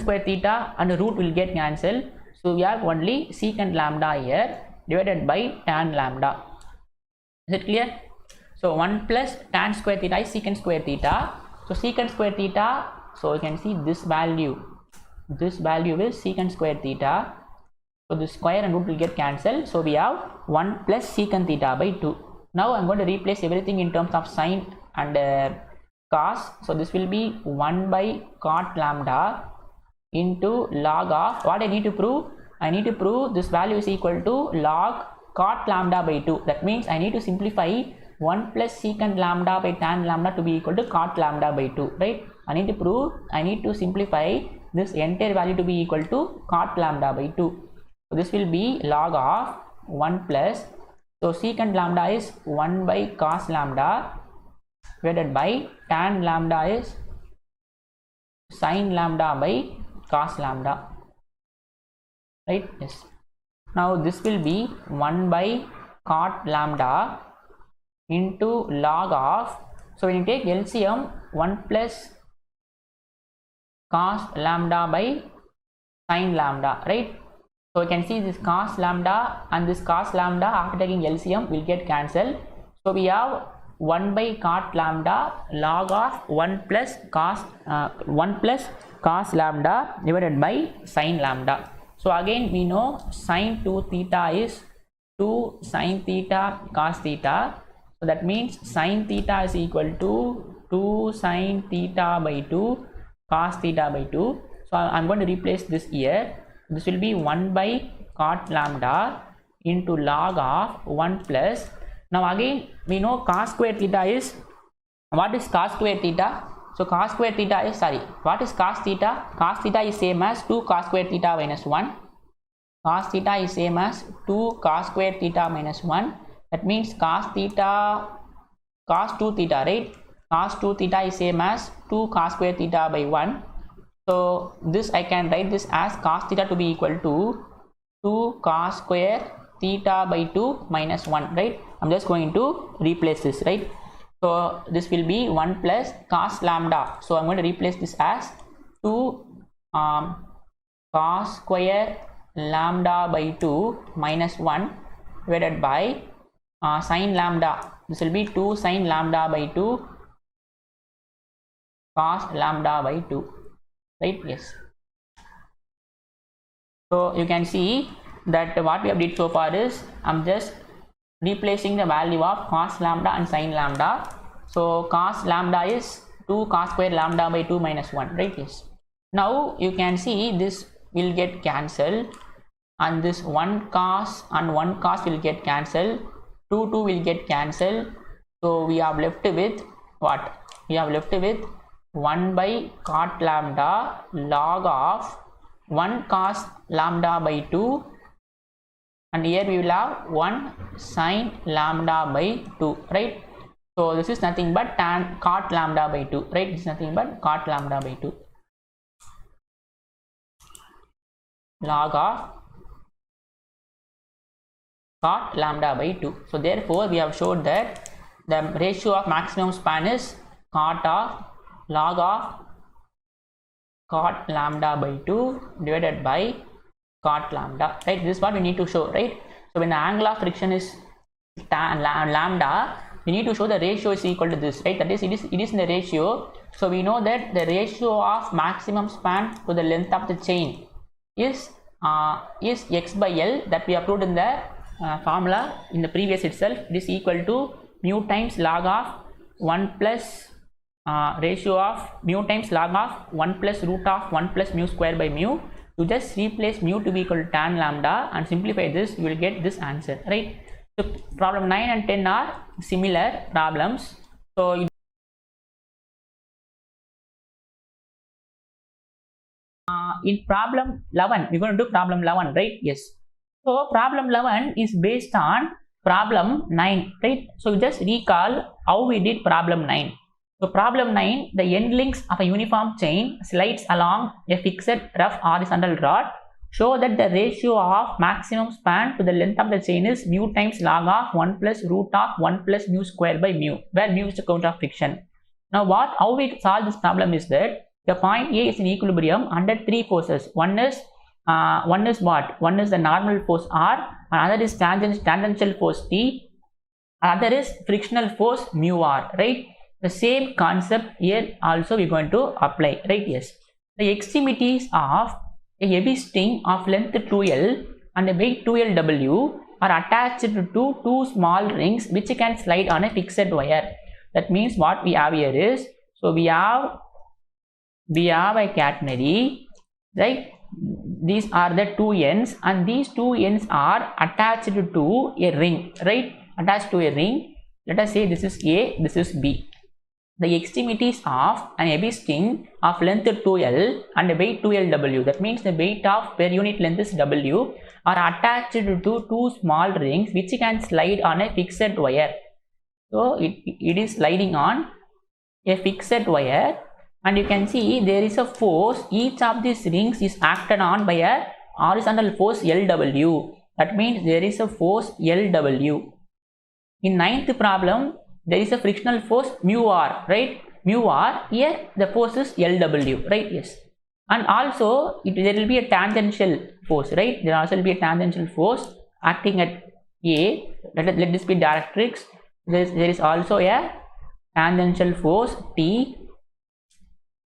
square theta and the root will get cancelled. So we have only secant lambda here divided by tan lambda. Is it clear? So 1 plus tan square theta is secant square theta. So secant square theta, so you can see this value is secant square theta. So the square and root will get cancelled. So we have 1 plus secant theta by 2. Now I'm going to replace everything in terms of sine and cos. So this will be 1 by cot lambda into log of, what I need to prove? I need to prove this value is equal to log cot lambda by 2. That means I need to simplify 1 plus secant lambda by tan lambda to be equal to cot lambda by 2, right? I need to simplify this entire value to be equal to cot lambda by 2. So this will be log of 1 plus, so secant lambda is 1 by cos lambda divided by tan lambda is sin lambda by cos lambda, right? Yes. Now this will be 1 by cot lambda into log of, so when you take LCM, 1 plus cos lambda by sin lambda, right? So you can see this cos lambda and this cos lambda after taking LCM will get cancelled. So we have 1 by cot lambda log of 1 plus cos lambda divided by sin lambda. So again we know sin 2 theta is 2 sin theta cos theta. So that means sin theta is equal to 2 sin theta by 2 cos theta by 2. So I'm going to replace this here. This will be 1 by cot lambda into log of 1 plus. Now again we know cos square theta is, what is cos square theta? So cos square theta is, what is cos theta? Cos theta is same as 2 cos square theta minus 1. Cos theta is same as 2 cos square theta minus 1. That means cos 2 theta, right? Cos 2 theta is same as 2 cos square theta by 1. So this I can write this as cos theta to be equal to 2 cos square theta by 2 minus 1, right? I'm just going to replace this, right? So this will be 1 plus cos lambda. So I'm going to replace this as 2 cos square lambda by 2 minus 1 divided by sin lambda. This will be 2 sin lambda by 2 cos lambda by 2, right? Yes. So you can see that what we have did so far is I'm just replacing the value of cos lambda and sin lambda. So cos lambda is 2 cos square lambda by 2 minus 1, right? Yes. Now you can see this will get cancelled and this 1 cos and 1 cos will get cancelled, 2 will get cancelled. So we have left with what? We have left with 1 by cot lambda log of 1 cos lambda by 2, and here we will have 1 sin lambda by 2, right? So this is nothing but tan cot lambda by 2, right? This is nothing but cot lambda by 2 log of cot lambda by 2. So therefore we have showed that the ratio of maximum span is cot of log of cot lambda by 2 divided by cot lambda, right? This is what we need to show, right? So when the angle of friction is tan lambda, we need to show the ratio is equal to this, right? That is, it is in the ratio. So we know that the ratio of maximum span to the length of the chain is x by L, that we approved in the formula in the previous itself. It is equal to mu times log of 1 plus ratio of mu times log of 1 plus root of 1 plus mu square by mu. You just replace mu to be equal to tan lambda and simplify this, you will get this answer, right? So problem 9 and 10 are similar problems. So in problem 11, we're going to do problem 11, right? Yes. So problem 11 is based on problem 9, right? So just recall how we did problem 9. So problem 9, the end links of a uniform chain slides along a fixed rough horizontal rod. Show that the ratio of maximum span to the length of the chain is mu times log of 1 plus root of 1 plus mu square by mu, where mu is the counter of friction. Now how we solve this problem is that the point A is in equilibrium under three forces. One is what? One is the normal force R, another is tangential force T, other is frictional force mu R, right? The same concept here also we are going to apply, right? Yes. The extremities of a heavy string of length 2L and a weight 2LW are attached to two small rings which can slide on a fixed wire. That means what we have here is, so we have a catenary, right? These are the two ends, and these two ends are attached to a ring, right? Attached to a ring. Let us say this is A, this is B. The extremities of an heavy string of length 2L and weight 2LW, that means the weight of per unit length is W, are attached to two small rings which can slide on a fixed wire. So it is sliding on a fixed wire, and you can see there is a force. Each of these rings is acted on by a horizontal force LW. That means there is a force LW. In ninth problem, there is a frictional force mu R, right? Mu R, here the force is LW, right? Yes. And also there will be a tangential force, right? There also will be a tangential force acting at A. Let this be directrix. There is also a tangential force T,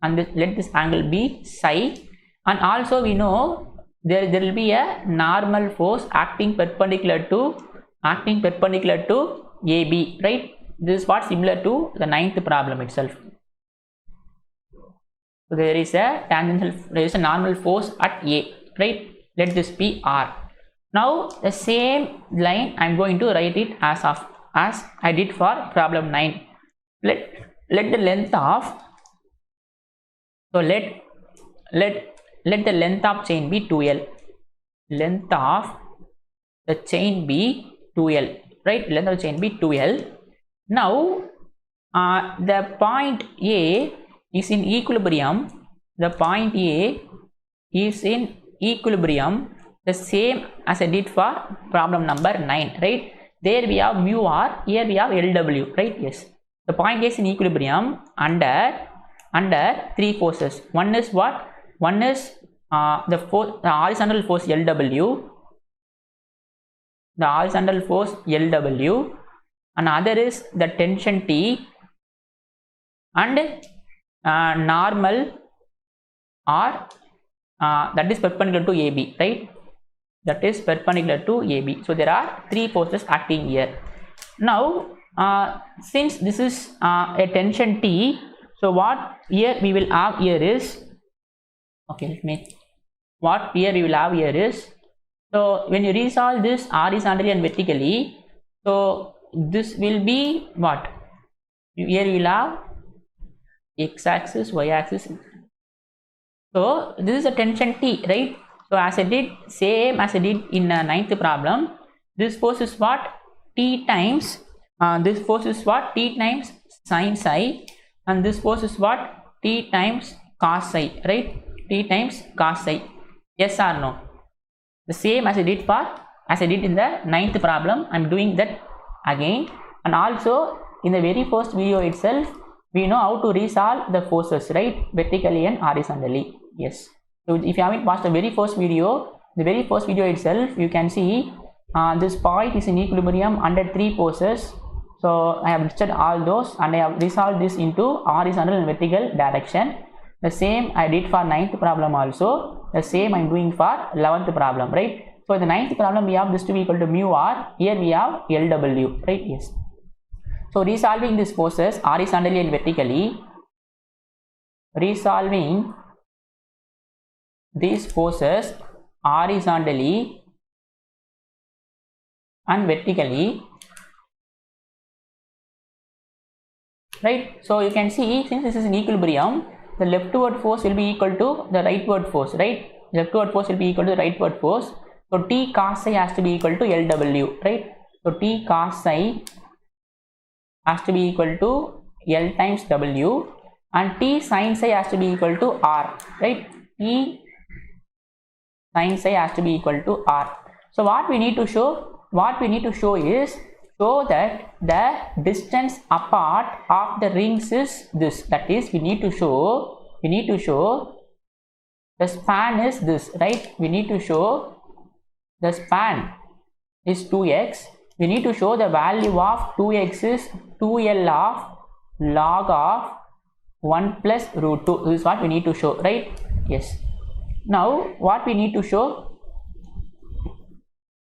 and let this angle be psi. And also we know there will be a normal force acting perpendicular to AB, right? This is what similar to the ninth problem itself. So there is a normal force at A, right? Let this be R. Now the same line I am going to write it as I did for problem 9. Let the length of, so let the length of chain be 2L. Length of the chain be 2L, right? Length of the chain be 2L. Now the point A is in equilibrium. The point A is in equilibrium, the same as I did for problem number 9, right? There we have mu R, here we have LW, right? Yes. The point A is in equilibrium under three forces. One is what? One is the horizontal force LW. The horizontal force LW. Another is the tension T, and normal R, that is perpendicular to AB, right? That is perpendicular to AB. So there are three forces acting here. Now since this is a tension T, so what here we will have here is, okay, what here we will have here is, so when you resolve this horizontally and vertically, so this will be what? Here we will have x-axis, y-axis. So this is a tension T, right? So as I did, same as I did in ninth problem, this force is what? T times, this force is what? T times sin psi, and this force is what? T times cos psi, right? T times cos psi. Yes or no? The same as I did in the ninth problem. I am doing that again. And also in the very first video itself, we know how to resolve the forces, right? Vertically and horizontally. Yes. So if you haven't watched the very first video itself, you can see this point is in equilibrium under three forces. So I have listed all those, and I have resolved this into horizontal and vertical direction. The same I did for ninth problem also. The same I am doing for 11th problem, right? So in the ninth problem we have this to be equal to mu R. Here we have LW, right? Yes. So resolving these forces horizontally and vertically, resolving these forces horizontally and vertically, right? So you can see, since this is in equilibrium, the leftward force will be equal to the rightward force, right? Leftward force will be equal to the rightward force. So T cos psi has to be equal to LW, right? So T cos psi has to be equal to L times W, and T sin psi has to be equal to R, right? T sin psi has to be equal to R. So what we need to show? What we need to show is show that the distance apart of the rings is this. That is, we need to show the span is this, right? We need to show the span is 2x. We need to show the value of 2x is 2L of log of 1 plus root 2. This is what we need to show, right? Yes. Now what we need to show?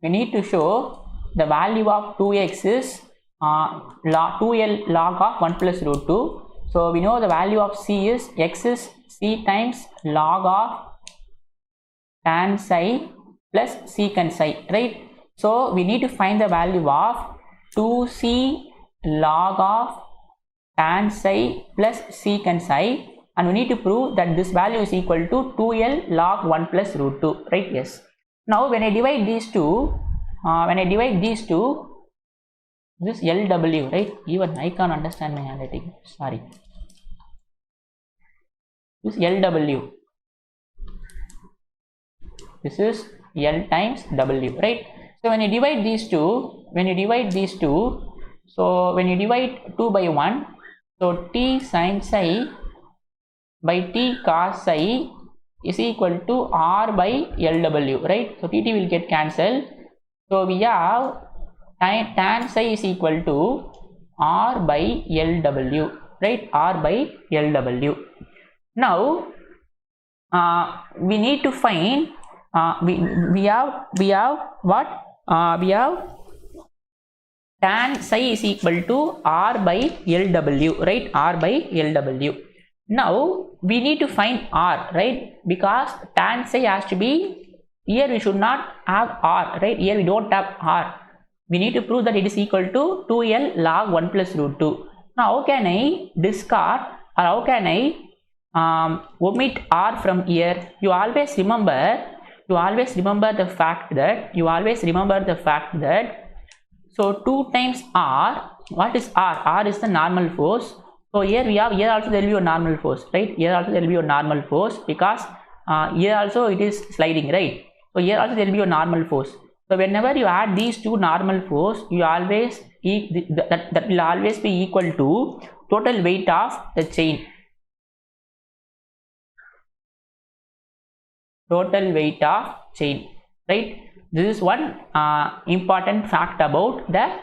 We need to show the value of 2x is 2L log of 1 plus root 2. So we know the value of c is x is c times log of tan psi plus secant psi, right? So we need to find the value of 2c log of tan psi plus secant psi, and we need to prove that this value is equal to 2L log 1 plus root 2, right? Yes. Now when I divide these two, this LW, right? Even I can't understand my handwriting, sorry. This LW, this is L times W, right? So when you divide these two, so when you divide 2 by 1, so T sin psi by T cos psi is equal to R by LW, right? So TT will get cancelled. So we have tan psi is equal to R by LW, right? R by LW. Now we need to find we have what? We have tan psi is equal to R by LW, right? R by LW. Now we need to find R, right? Because tan psi has to be, here we should not have R, right? Here we don't have R. We need to prove that it is equal to 2L log 1 plus root 2. Now how can I discard, or how can I omit R from here? You always remember the fact that so 2 times R, what is R? R is the normal force. So here also there will be a normal force, right? Here also there will be a normal force, because here also it is sliding, right? So here also there will be a normal force. So whenever you add these two normal force, you always that will always be equal to total weight of the chain. Total weight of chain, right? This is one important fact about the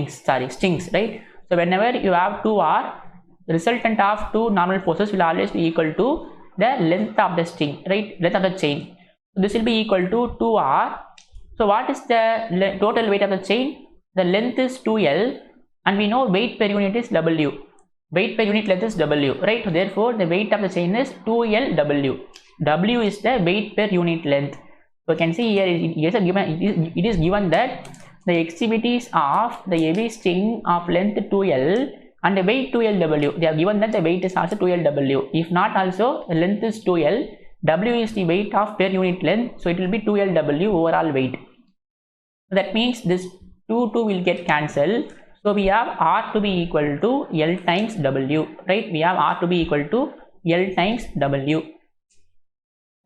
strings, right? So whenever you have 2R, the resultant of two normal forces will always be equal to the length of the string, right? Length of the chain. So this will be equal to 2R. So what is the total weight of the chain? The length is 2L, and we know weight per unit is W. Weight per unit length is W, right? So therefore the weight of the chain is 2LW. W is the weight per unit length. So you can see here it is given that the extremities of the heavy string of length 2L and the weight 2LW. They are given that the weight is also 2LW. If not also, the length is 2L. W is the weight of per unit length, so it will be 2LW overall weight. So that means this 2 will get cancelled. So we have R to be equal to L times W, right? We have R to be equal to L times W,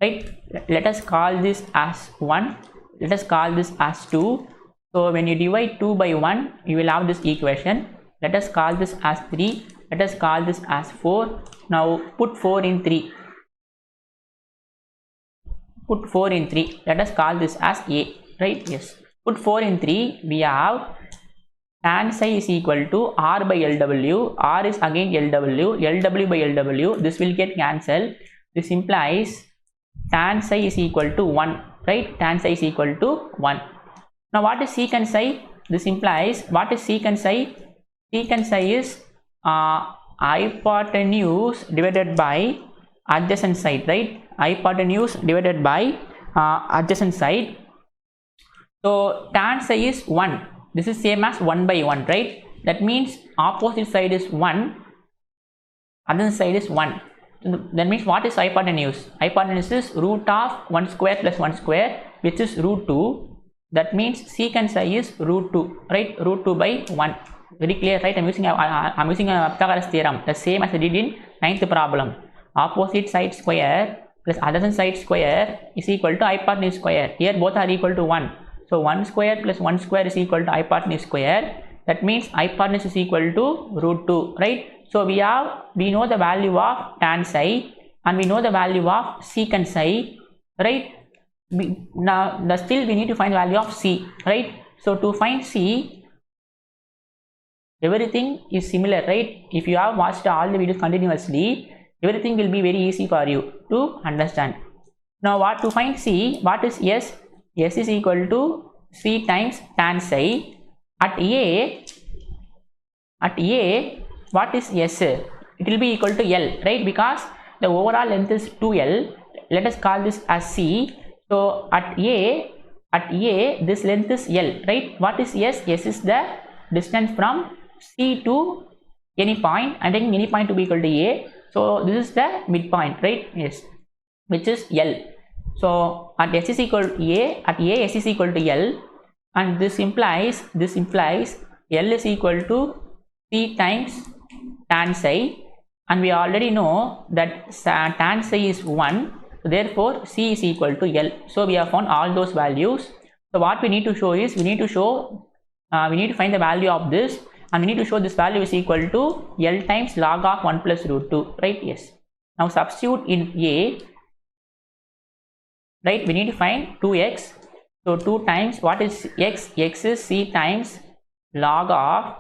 right? Let us call this as 1. Let us call this as 2. So when you divide 2 by 1, you will have this equation. Let us call this as 3. Let us call this as 4. Now put 4 in 3. Put 4 in 3. Let us call this as A, right? Yes. Put 4 in 3. We have tan psi is equal to R by LW. R is again LW. LW by LW. This will get cancelled. This implies tan psi is equal to 1, right? Tan psi is equal to 1. Now what is secant psi? This implies, what is secant psi? Secant psi is hypotenuse divided by adjacent side, right? Hypotenuse divided by adjacent side. So tan psi is 1. This is same as 1 by 1, right? That means opposite side is 1, other side is 1. That means what is hypotenuse? Hypotenuse is root of 1 square plus 1 square, which is root 2. That means secant psi is root 2, right? Root 2 by 1. Very clear, right? I'm using a Pythagoras theorem, the same as I did in 9th problem. Opposite side square plus adjacent side square is equal to hypotenuse square. Here both are equal to 1. So 1 square plus 1 square is equal to hypotenuse square. That means hypotenuse is equal to root 2, right? So we know the value of tan psi and we know the value of secant psi, right? Still we need to find the value of c, right? So to find c, everything is similar, right? If you have watched all the videos continuously, everything will be very easy for you to understand. Now what to find c? What is s? S is equal to c times tan psi. At a, what is s? It will be equal to L, right? Because the overall length is 2L. Let us call this as c. So at a, this length is L, right? What is s? S is the distance from c to any point. I'm taking any point to be equal to a. So this is the midpoint, right? Yes, which is L. So at s is equal to a, s is equal to L, and this implies L is equal to c times tan psi, and we already know that tan psi is 1. So therefore c is equal to L. So we have found all those values. So what we need to show is we need to find the value of this, and we need to show this value is equal to L times log of 1 plus root 2, right? Yes. Now substitute in a, right? We need to find 2x. So 2 times what is x? X is c times log of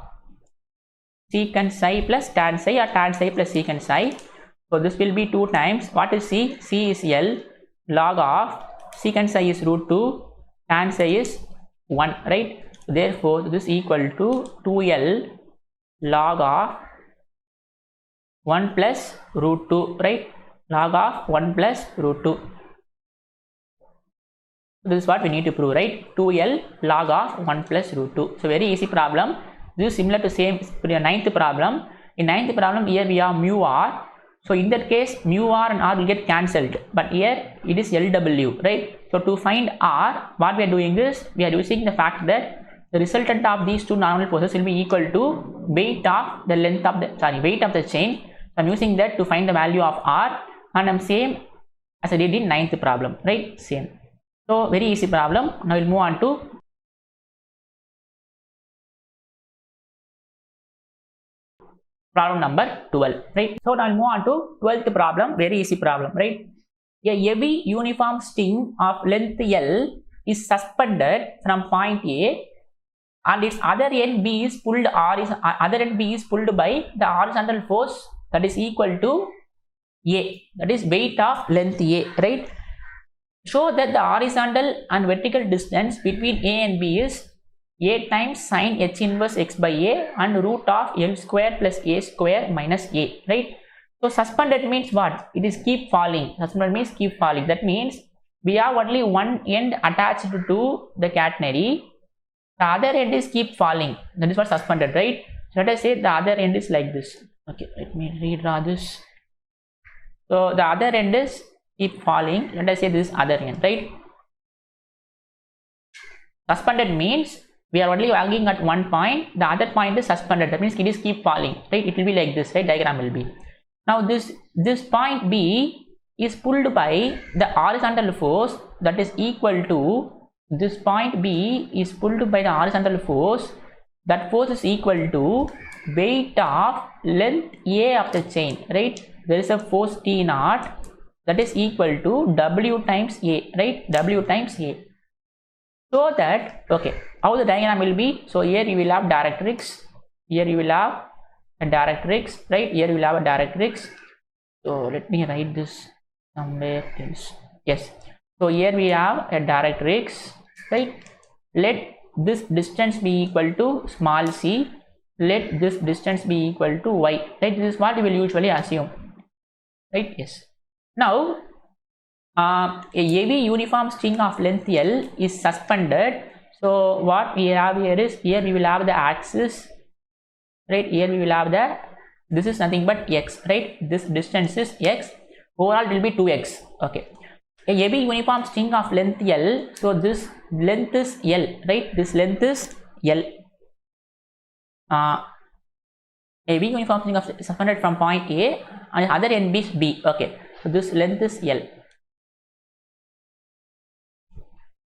secant psi plus tan psi, or tan psi plus secant psi. So this will be 2 times what is c? C is L, log of secant psi is root 2, tan psi is 1, right? Therefore this is equal to 2L log of 1 plus root 2, right? Log of 1 plus root 2. This is what we need to prove, right? 2L log of 1 plus root 2. So very easy problem. This is similar to same 9th problem. In 9th problem, here we have mu r. So in that case, mu r and r will get cancelled. But here it is LW, right? So to find r, what we are doing is we are using the fact that the resultant of these two normal forces will be equal to weight of the weight of the chain. So I'm using that to find the value of r, and I'm same as I did in 9th problem, right? Same. So very easy problem. Now we'll move on to problem number 12, right? So now I'll move on to 12th problem. Very easy problem, right? A heavy uniform string of length L is suspended from point A, and its other end B is pulled by the horizontal force that is equal to A, that is weight of length A, right? Show that the horizontal and vertical distance between A and B is A times sine h inverse x by A and root of L square plus A square minus A, right? So suspended means what? It is keep falling. Suspended means keep falling. That means we have only one end attached to the catenary. The other end is keep falling. That is what suspended, right? So let us say the other end is like this. Okay, let me redraw this. So the other end is keep falling. Let us say this other end, right? Suspended means we are only hanging at one point. The other point is suspended. That means it is keep falling, right? It will be like this, right? Diagram will be. Now this point B is pulled by the horizontal force that is equal to, this point B is pulled by the horizontal force. That force is equal to weight of length A of the chain, right? There is a force T naught that is equal to W times A, right? W times A. So that, okay, how the diagram will be? So here you will have directrix. Here you will have a directrix, right? Here you will have a directrix. So let me write this somewhere else. Yes. So here we have a directrix, right? Let this distance be equal to small c. Let this distance be equal to y, right? This is what we will usually assume, right? Yes. Now a heavy uniform string of length L is suspended. So what we have here is, here we will have the axis, right? Here we will have the this is nothing but x, right? This distance is x, overall it will be 2x. Okay, a AB uniform string of length L, so this length is L, right? This length is L. AB uniform string of suspended from point A and other end is B. Okay, so this length is L.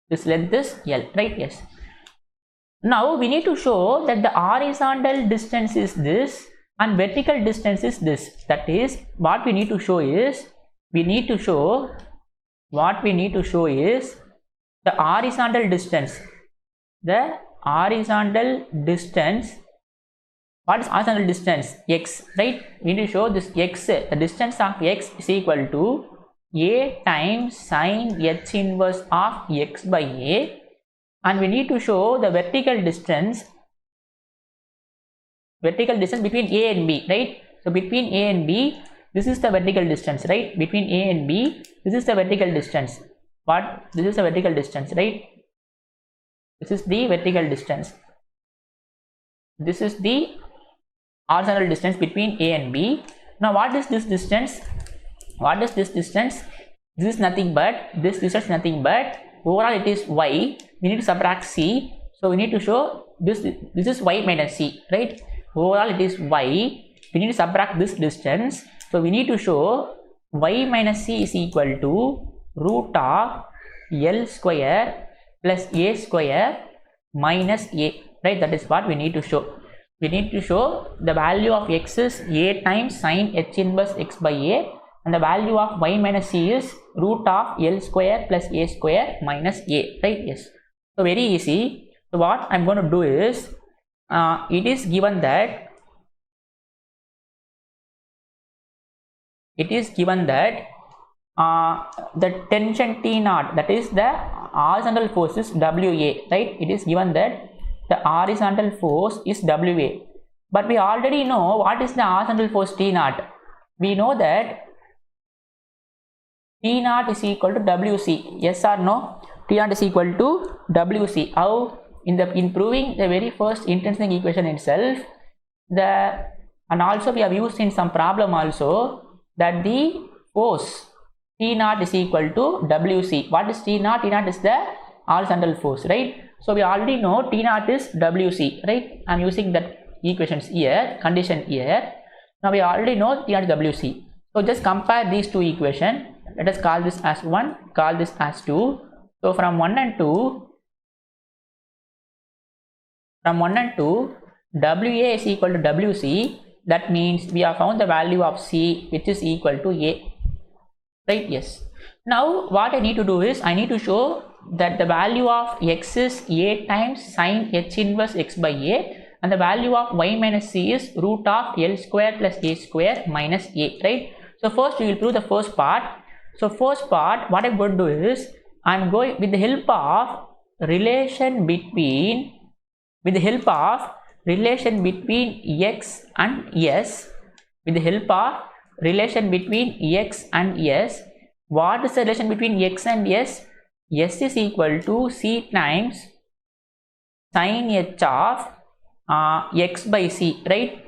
This length is L, right? Yes. Now we need to show that the horizontal distance is this and vertical distance is this. That is, what we need to show is, the horizontal distance. The horizontal distance. What is horizontal distance? X, right? We need to show this x, the distance of x is equal to A times sine h inverse of x by A, and we need to show the vertical distance between A and B, right? So between A and B, this is the vertical distance, right? Between A and B, this is the vertical distance. What? This is the vertical distance, right? This is the vertical distance. This is the horizontal distance between A and B. Now what is this distance? What is this distance? This is nothing but, this distance is nothing but, overall it is y. We need to subtract c, so we need to show this is y minus c, right? Overall it is y. We need to subtract this distance, so we need to show y minus c is equal to root of L square plus A square minus A, right? That is what we need to show. We need to show the value of x is A times sine h inverse x by A, and the value of y minus c is root of L square plus A square minus A, right? Yes. So very easy. So what I'm going to do is, it is given that the tension T naught, that is the horizontal force, is WA, right? It is given that the horizontal force is WA, but we already know what is the horizontal force T naught. We know that T naught is equal to WC. Yes or no? T naught is equal to WC. How? In proving the very first intrinsic equation itself, and also we have used in some problem also that the force T naught is equal to WC. What is T naught? T naught is the horizontal force, right? So we already know T naught is WC, right? I'm using that equations here, condition here. Now we already know T naught is WC. So just compare these two equations. Let us call this as 1, call this as 2. So from 1 and 2, WA is equal to WC. That means we have found the value of C, which is equal to A, right? Yes. Now what I need to do is, I need to show that the value of x is A times sine h inverse x by A, and the value of y minus c is root of L square plus A square minus A, right? So first we will prove the first part. So first part, what I'm going to do is, I'm going with the help of relation between x and s. With the help of relation between x and s, what is the relation between x and s? S is equal to c times sine h of x by c, right?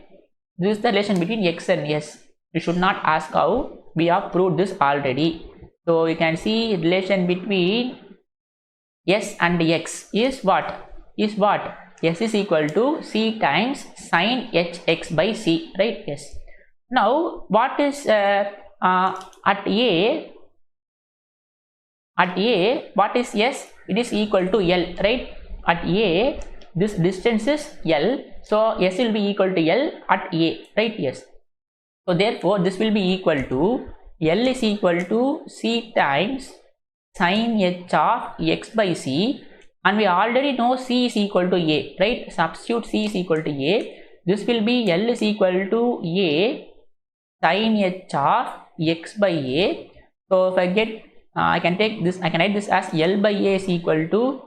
This is the relation between x and s. You should not ask how, we have proved this already. So you can see relation between s and x is what? S is equal to c times sine h x by c, right? Yes. Now what is at A, what is s? It is equal to L, right? At A, this distance is L, so s will be equal to L at A, right? Yes. So therefore this will be equal to L is equal to c times sine h of x by c, and we already know c is equal to A, right? Substitute c is equal to A. This will be L is equal to A sine h of x by A. So if I get I can take this, I can write this as L by A is equal to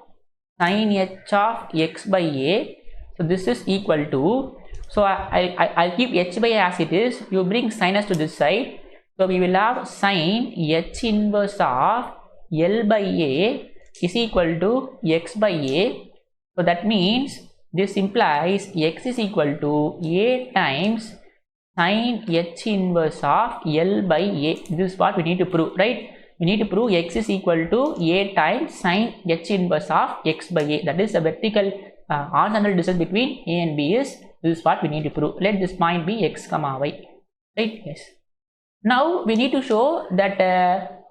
sine h of x by A. So this is equal to, so I'll keep h by A as it is. You bring sinus to this side, so we will have sine h inverse of L by A is equal to x by A. So that means this implies x is equal to A times sine h inverse of L by A. This is what we need to prove, right? We need to prove x is equal to A times sine h inverse of x by A. That is the vertical horizontal distance between A and B is. This is what we need to prove. Let this point be x comma y, right? Yes. Now we need to show that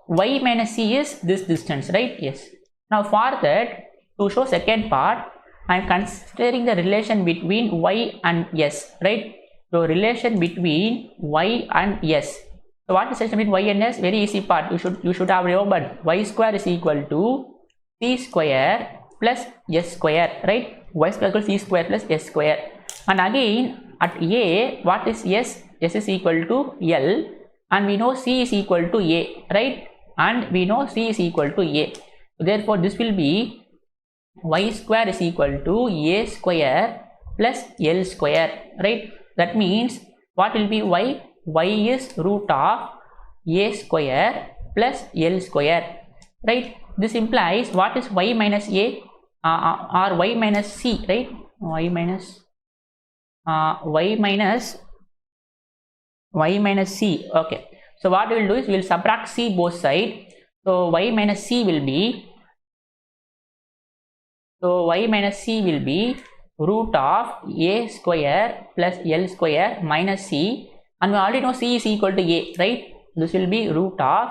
y minus c is this distance, right? Yes. Now for that, to show second part, I am considering the relation between y and s, right? So relation between y and s. So what is the relation between y and s? Very easy part. You should have remembered y square is equal to c square plus s square, right? Y square equals c square plus s square. And again at a, what is s? S is equal to L, and we know c is equal to a, right? And we know c is equal to a. Therefore this will be y square is equal to a square plus L square, right? That means what will be y? Y is root of a square plus L square, right? This implies what is y minus a or y minus c, right? Y minus c. Okay, so what we will do is we will subtract c both sides. So y minus c will be root of a square plus L square minus c, and we already know c is equal to a, right? This will be root of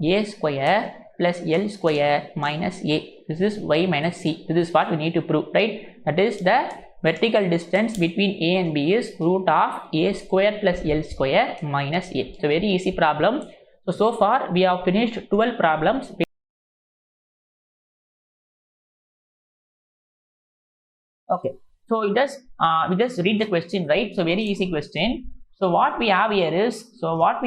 a square plus L square minus a. This is y minus c. This is what we need to prove, right? That is the vertical distance between a and b is root of a square plus L square minus a. It's a very easy problem. So far we have finished 12 problems. Okay, so we just read the question, right? So very easy question. So what we have here is, so let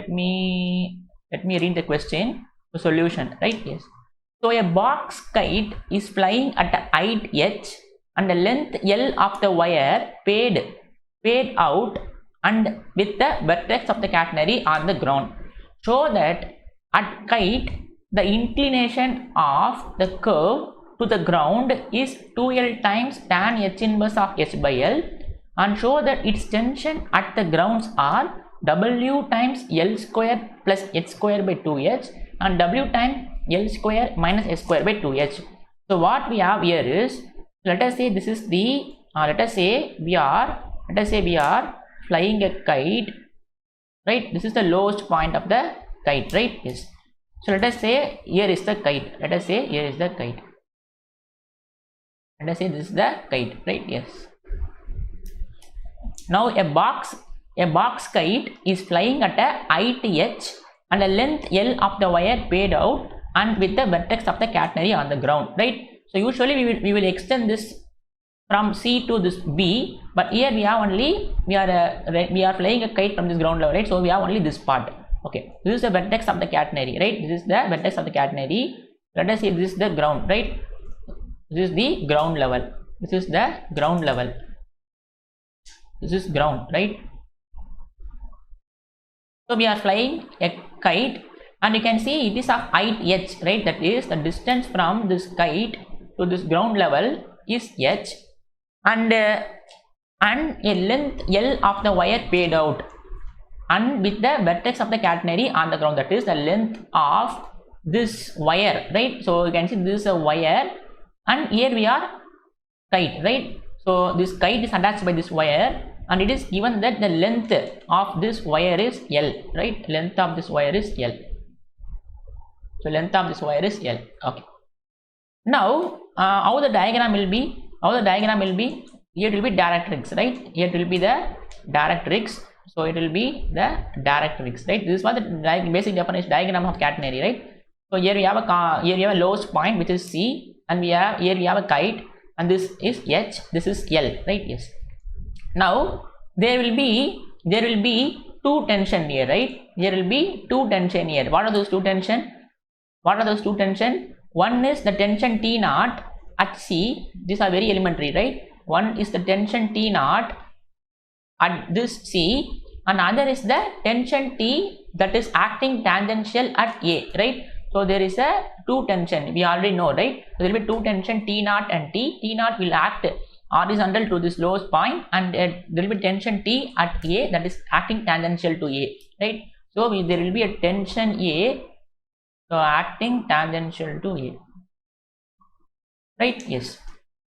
me read the question. The solution, right? Yes. So a box kite is flying at a height h and the length L of the wire paid out and with the vertex of the catenary on the ground. Show that at kite the inclination of the curve to the ground is 2L times tan h inverse of h by L, and show that its tension at the grounds are W times L square plus h square by 2h and W times L square minus h square by 2h. So what we have here is, let us say this is the let us say we are flying a kite, right? This is the lowest point of the kite, right? Yes. So let us say here is the kite. Let us say this is the kite, right? Yes. Now a box kite is flying at a height h and a length L of the wire paid out and with the vertex of the catenary on the ground, right? So usually we will extend this from C to this B, but here we are flying a kite from this ground level, right? So we have only this part. Okay, this is the vertex of the catenary, right? This is the vertex of the catenary. Let us say this is the ground, right? This is the ground level. This is the ground level. This is ground, right? So we are flying a kite, and you can see it is of height h, right? That is the distance from this kite to this ground level is h, and a length L of the wire paid out, and with the vertex of the catenary on the ground. That is the length of this wire, right? So you can see this is a wire, and here we are kite, right? So this kite is attached by this wire, and it is given that the length of this wire is L, right? Length of this wire is L. So length of this wire is L. Okay. Now how the diagram will be? Here it will be directrix, right? Here it will be the directrix. So it will be the directrix, right? This is what the basic definition diagram of catenary, right? So here we have a lowest point which is C, and here we have a kite, and this is H, this is L, right? Yes. Now there will be two tension here, right? There will be two tension here. What are those two tension? One is the tension T naught at C. These are very elementary, right? One is the tension T naught at this C, and other is the tension T that is acting tangential at A, right? So there is a two tension, we already know, right? So there will be two tension T naught and T. T naught will act horizontal to this lowest point, and there will be tension T at A that is acting tangential to A, right? So there will be a tension A, so acting tangential to A, right? Yes.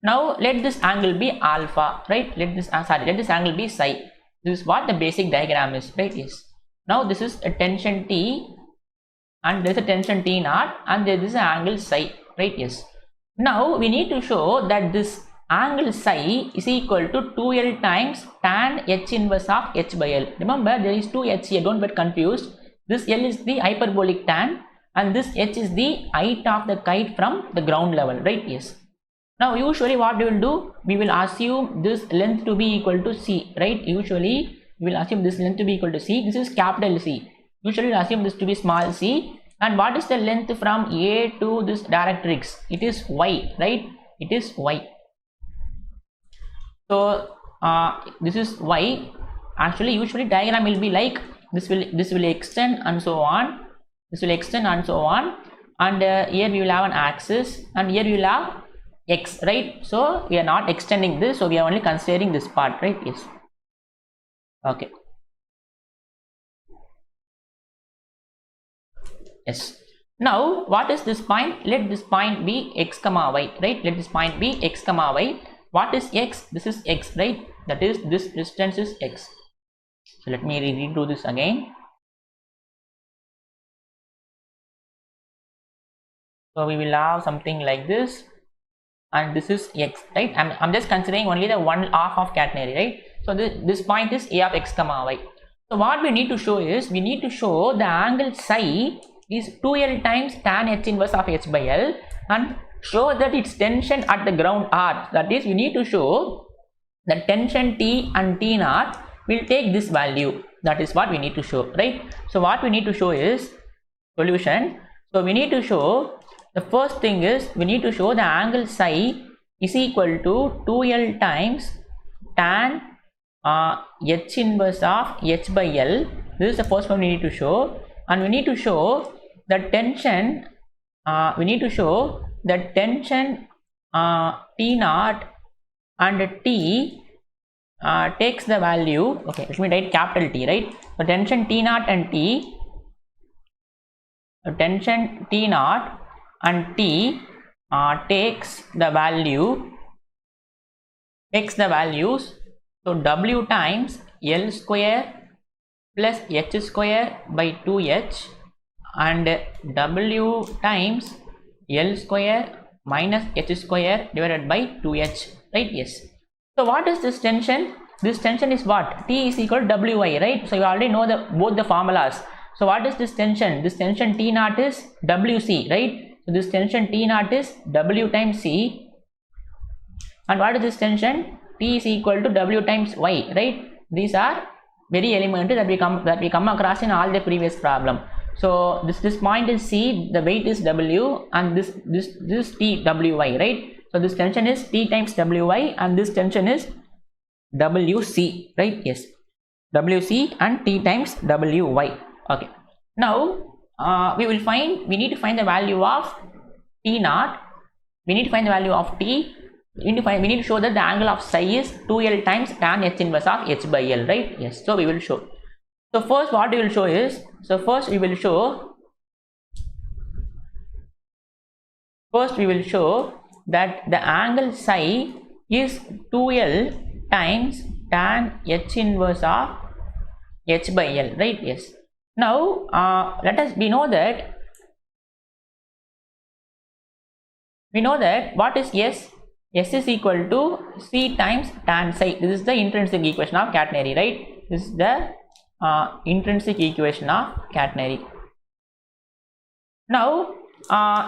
Now let this angle be alpha, right? Let this angle be psi. This is what the basic diagram is, right? Yes. Now this is a tension T, and there is a tension T naught, and there is an angle psi, right? Yes. Now we need to show that this angle psi is equal to 2L times tan h inverse of h by L. Remember, there is 2h here, don't get confused. This L is the hyperbolic tan, and this h is the height of the kite from the ground level, right? Yes. Now usually what we will do, we will assume this length to be equal to c, right? Usually we will assume this length to be equal to c. This is capital C. Usually we will assume this to be small c. And what is the length from A to this directrix? It is y, right? It is y. So this is y. Actually usually diagram will be like this will extend and so on. This will extend and so on. And here we will have an axis, and here we will have x, right? So we are not extending this, so we are only considering this part, right? Yes. Okay. Yes. Now what is this point? Let this point be x comma y, right? Let this point be x comma y. What is x? This is x, right? That is, this distance is x. So let me redo this again. So we will have something like this, and this is x, right? I'm just considering only the one half of catenary, right? So this point is a of x comma y. So what we need to show is, we need to show the angle psi is 2L times tan h inverse of h by L, and show that its tension at the ground R. That is, we need to show that tension T and T naught will take this value. That is what we need to show, right? So what we need to show is solution. So we need to show, the first thing is, we need to show the angle psi is equal to 2L times tan h inverse of h by L. This is the first one we need to show, and we need to show that tension. We need to show that tension T naught and T takes the value. Okay, let me write capital T, right? So tension T naught and T. Tension T naught and T takes the values. So W times L square plus h square by 2h, and W times L square minus h square divided by 2h, right? Yes. So what is this tension? This tension is what? T is equal to Wy, right? So you already know both the formulas. So what is this tension? This tension T naught is Wc, right? So this tension T naught is W times C, and what is this tension? T is equal to W times Y, right? These are very elementary that we come across in all the previous problem. So this point is C, the weight is W, and this is T Wy, right? So this tension is T times Wy, and this tension is Wc, right? Yes, Wc and T times Wy. Okay. Now we need to find the value of T naught. We need to find the value of T. We need to show that the angle of psi is 2L times tan h inverse of h by L, right? Yes. So we will show. So first what we will show is, we will show that the angle psi is 2L times tan h inverse of h by L, right? Yes. Now we know that what is S? S is equal to C times tan psi. This is the intrinsic equation of catenary, right? This is the intrinsic equation of catenary. Now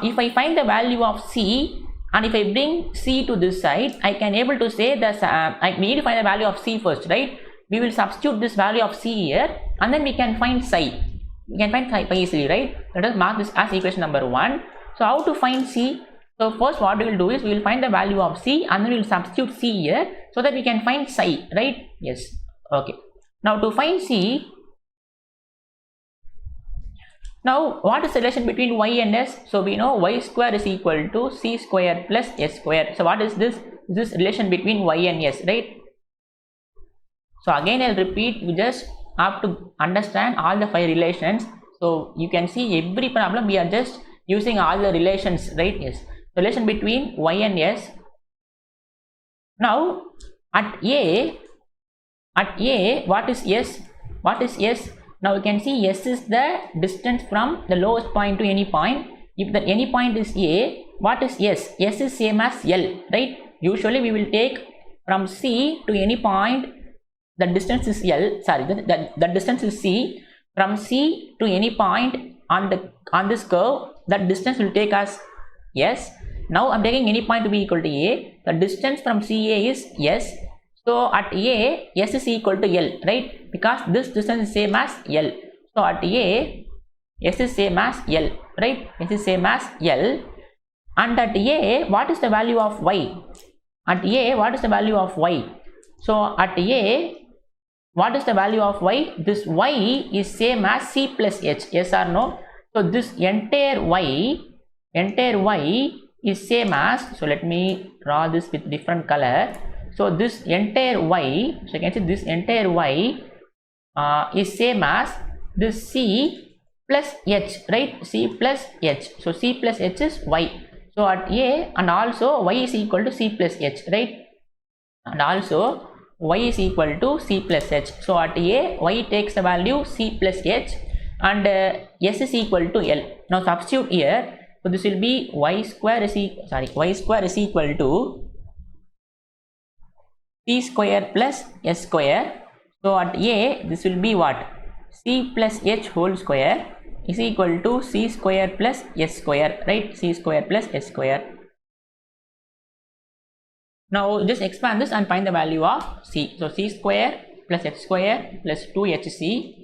if I find the value of C, and if I bring C to this side, I can able to say that we need to find the value of C first, right? We will substitute this value of C here, and then we can find psi. We can find psi easily, right? Let us mark this as equation number 1. So how to find C? So first what we will do is, we will find the value of C, and then we will substitute C here, so that we can find psi, right? Yes. Okay. Now to find C, now what is the relation between y and s? So we know y square is equal to c square plus s square. So what is this? this is relation between y and s, right? So again I'll repeat, you just have to understand all the 5 relations. So you can see every problem we are just using all the relations, right? Yes, relation between y and s. Now at a, what is s? What is s? Now you can see s is the distance from the lowest point to any point. If the any point is a, what is s? S is same as L, right? Usually we will take from C to any point, the distance is L, sorry, the distance is C. From C to any point on this curve, that distance will take as S. Now I'm taking any point to be equal to A. The distance from CA is S. So at A, S is equal to L, right? Because this distance is same as L. So at A, S is same as L, right? S is same as L. And at A, what is the value of Y? At A, what is the value of Y? So at A, what is the value of y? This y is same as c plus h, yes or no? So this entire y is same as, so let me draw this with different color. So this entire y, so you can see this entire y is same as this c plus h, right? C plus h. So c plus h is y. So at A, and also y is equal to c plus h, right? And also y is equal to c plus h. So at A, y takes the value c plus h, and s is equal to L. Now substitute here. So this will be y square is equal to c square plus s square. So at A, this will be what? C plus h whole square is equal to c square plus s square, right? C square plus s square. Now just expand this and find the value of c. So c square plus h square plus 2hc.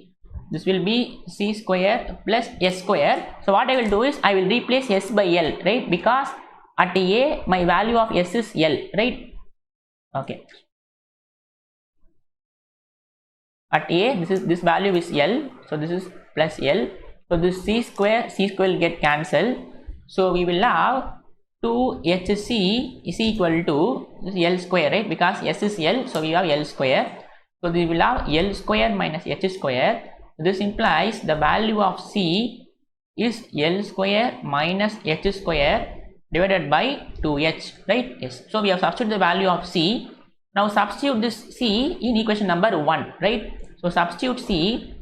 This will be c square plus s square. So what I will do is I will replace s by L, right? Because at A my value of s is L, right? Okay. At A, this value is L. So this is plus L. So this c square will get cancelled. So we will have 2hc is equal to this L square, right? Because s is L, so we have L square. So we will have L square minus h square. This implies the value of c is L square minus h square divided by 2h, right? Yes. So we have substituted the value of c. Now substitute this c in equation number 1, right? So substitute c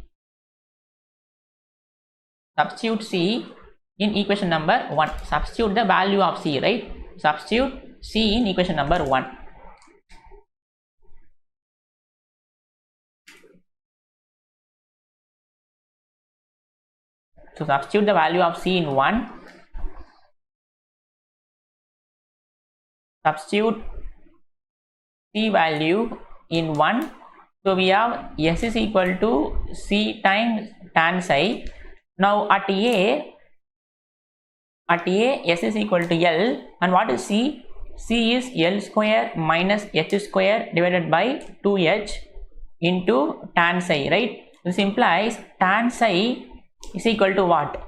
in equation number 1. Substitute the value of c, right? Substitute c in equation number 1. So substitute the value of c in 1. Substitute c value in 1. So we have s is equal to c times tan psi. Now at A, s is equal to L, and what is c? C is L square minus h square divided by 2h into tan psi, right? This implies tan psi is equal to what?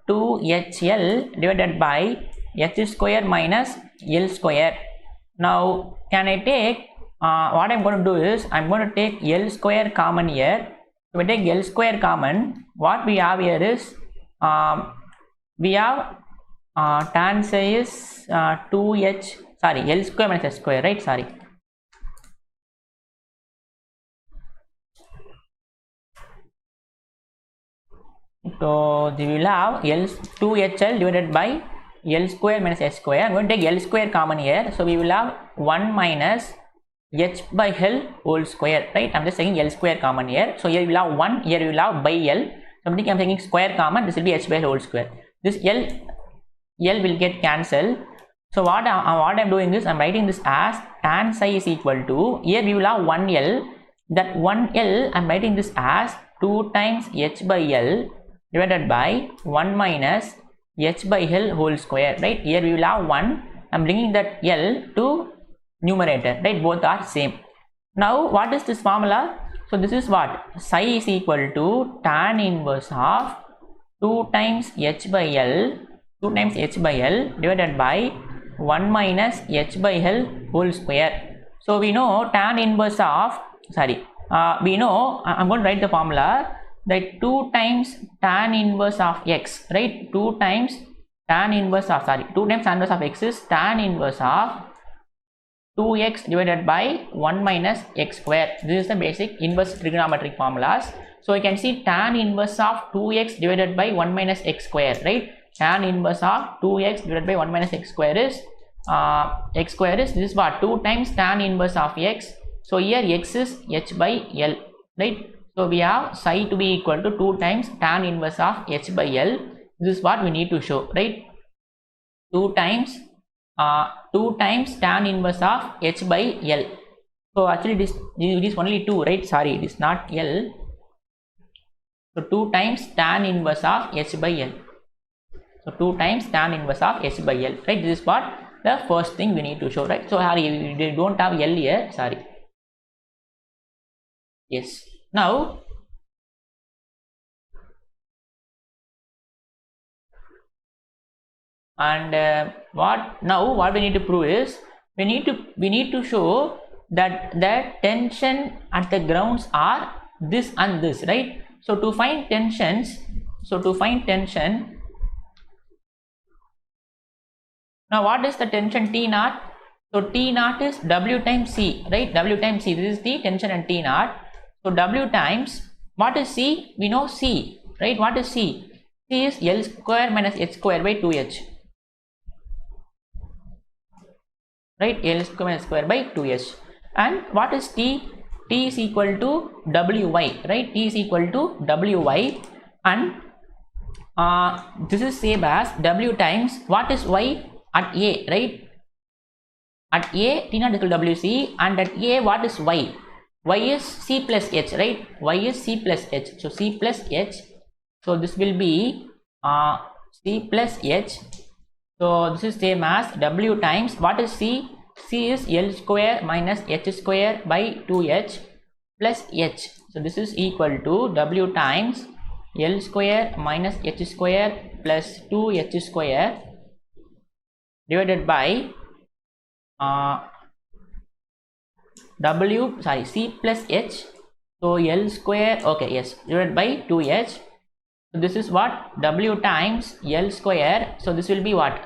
2hl divided by h square minus L square. Now can I take, what I'm going to do is I'm going to take L square common here. So we take L square common. What we have here is we have tan psi is 2h, sorry, L square minus h square, right? Sorry. So we will have L 2hl divided by L square minus h square. I'm going to take L square common here. So we will have 1 minus h by L whole square, right? I'm just taking L square common here. So here we will have 1, here we will have by L. Something I'm taking square common, this will be h by L whole square. This L will get cancelled. So what I'm doing is I'm writing this as tan psi is equal to, here we will have 1L, that 1L I'm writing this as 2 times h by L divided by 1 minus h by L whole square, right? Here we will have 1, I'm bringing that L to numerator, right? Both are same. Now what is this formula? So this is what? Psi is equal to tan inverse of 2 times h by L divided by 1 minus h by L whole square. So we know tan inverse of, we know, I'm going to write the formula, that 2 times tan inverse of x, right? 2 times tan inverse of, 2 times tan inverse of x is tan inverse of 2x divided by 1 minus x square. This is the basic inverse trigonometric formulas. So you can see tan inverse of 2x divided by 1 minus x square, right? Tan inverse of 2x divided by 1 minus x square is this is what? 2 times tan inverse of x. So here x is h by l, right? So we have psi to be equal to 2 times tan inverse of h by l. This is what we need to show, right? 2 times tan inverse of h by l. So actually it is only 2, right? Sorry, it is not l. So 2 times tan inverse of h by l. So 2 times tan inverse of h by l, right? This is what the first thing we need to show, right? So sorry, we don't have l here, sorry. Yes. Now and what we need to prove is we need to show that the tension at the grounds are this and this, right? So to find tension, now what is the tension T naught? So T naught is W times C, right? W times C, this is the tension and T naught. So W times, what is C? We know C, right? What is C? C is L square minus H square by 2H, right? L square minus square by 2H. And what is T? T is equal to Wy, right? T is equal to Wy, and this is same as W times, what is Y at A, right? At A, T naught is equal to Wc, and at A, what is Y? Y is C plus H, right? Y is C plus H. So C plus H. So this will be C plus H. So this is same as W times, what is C? C is L square minus H square by 2H plus H. So this is equal to W times L square minus H square plus 2H square divided by C plus H. So L square, okay, yes, divided by 2H. So this is what? W times L square. So this will be what?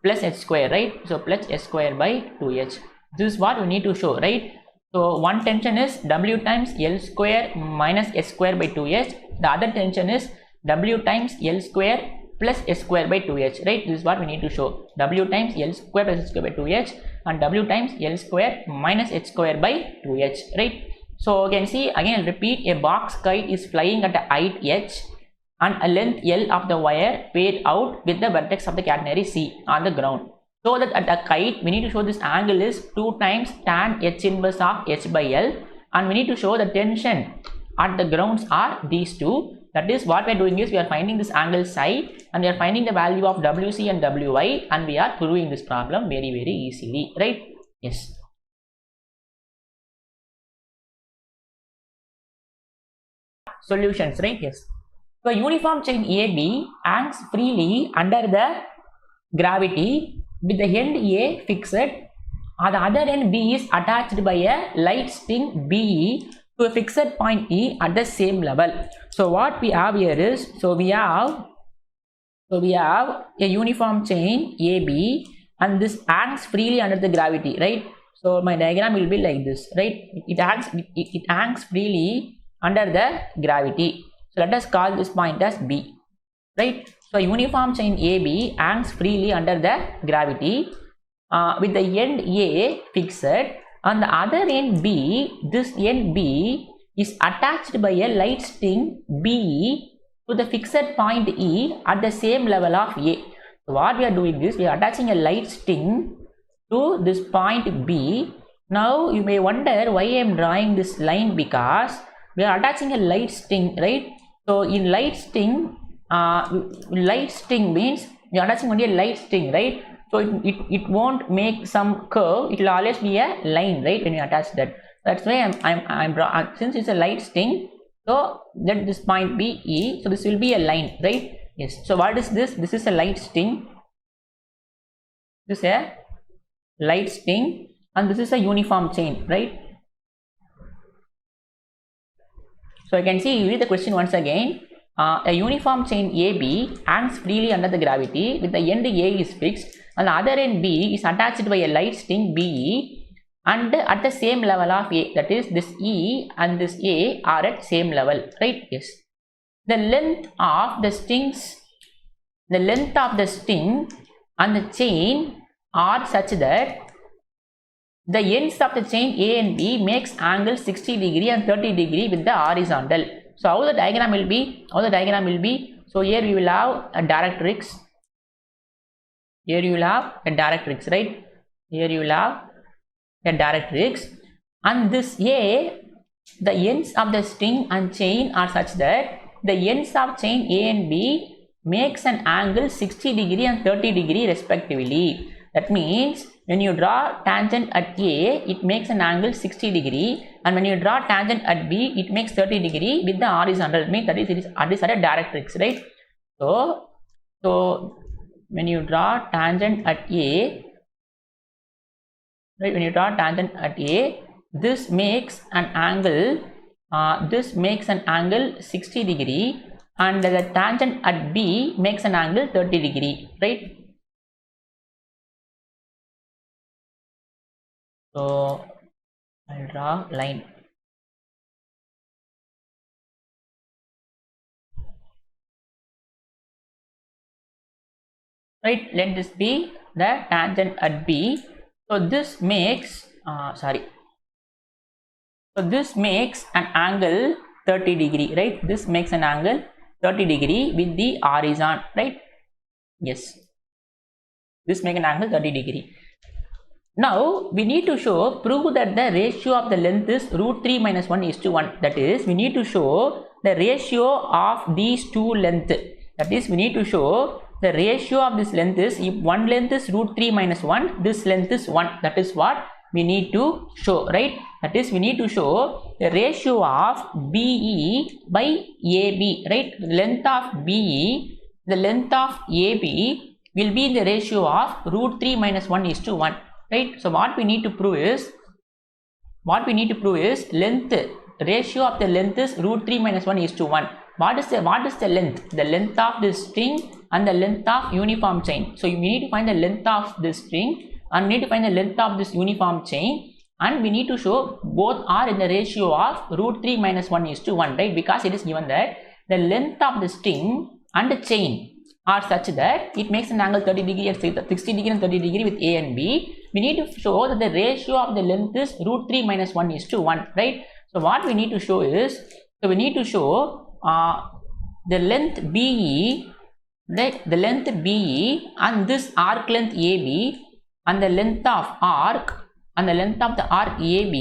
Plus H square, right? So plus H square by 2H. This is what we need to show, right? So one tension is W times L square minus H square by 2H. The other tension is W times L square plus H square by 2H, right? This is what we need to show. W times L square plus H square by 2H and W times L square minus H square by 2H, right? So you can see, again I'll repeat, a box kite is flying at a height h and a length L of the wire paid out with the vertex of the catenary C on the ground. So that at a kite, we need to show this angle is 2 times tan h inverse of h by L, and we need to show the tension at the grounds are these two. That is what we are doing is we are finding this angle psi and we are finding the value of Wc and Wy, and we are proving this problem very easily, right? Yes. Solutions, right? Yes. So uniform chain AB hangs freely under the gravity with the end A fixed, and the other end B is attached by a light string BE to a fixed point E at the same level. So what we have here is, so we have a uniform chain AB and this hangs freely under the gravity, right? So my diagram will be like this, right? It hangs freely under the gravity. So let us call this point as B, right? So uniform chain AB hangs freely under the gravity with the end A fixed, on the other end B, this end B is attached by a light string BE to the fixed point E at the same level of A. So what we are doing is we are attaching a light string to this point B. Now you may wonder why I am drawing this line, because we are attaching a light string, right? So in light string means we are attaching only a light string, right? So it won't make some curve, it will always be a line, right, when you attach that. That's why I'm since it's a light string, so let this point be E, so this will be a line, right? Yes. So what is this? This is a light string. This is a light string, and this is a uniform chain, right? So I can see, you read the question once again. A uniform chain AB hangs freely under the gravity with the end A is fixed and the other end B is attached by a light string BE and at the same level of A, that is this E and this A are at same level, right? Yes. The length of the string and the chain are such that the ends of the chain A and B makes angle 60 degree and 30 degree with the horizontal. So how the diagram will be? So here we will have a directrix. Here you will have a directrix, right? Here you will have a directrix, and this A, the ends of the string and chain are such that the ends of chain A and B makes an angle 60 degree and 30 degree respectively. That means when you draw tangent at A, it makes an angle 60 degree, and when you draw tangent at B, it makes 30 degree with the horizontal. It means that is a directrix, right? So when you draw tangent at A, right? When you draw tangent at A, this makes an angle. 60 degree, and the tangent at B makes an angle 30 degree, right? So I'll draw line. Right, let this be the tangent at B. So this makes So this makes an angle 30 degree, right? This makes an angle 30 degree with the horizon, right? Yes. This makes an angle 30 degree. Now we need to prove that the ratio of the length is √3 minus 1 is to 1. That is, we need to show the ratio of these two length. That is, we need to show the ratio of this length is, if one length is √3 minus 1, this length is 1. That is what we need to show, right? That is, we need to show the ratio of BE by AB, right? The length of BE, the length of AB will be in the ratio of √3 minus 1 is to 1. Right, so what we need to prove is length, ratio of the length is √3 minus 1 is to 1. What is the length? The length of this string and the length of uniform chain. So you need to find the length of this string and need to find the length of this uniform chain, and we need to show both are in the ratio of √3 minus 1 is to 1, right? Because it is given that the length of the string and the chain are such that it makes an angle 30 degree and 60 degree and 30 degree with A and B. We need to show that the ratio of the length is √3 minus 1 is to 1, right? So what we need to show is, we need to show the length BE, right? The length BE and this arc length AB and the length of arc AB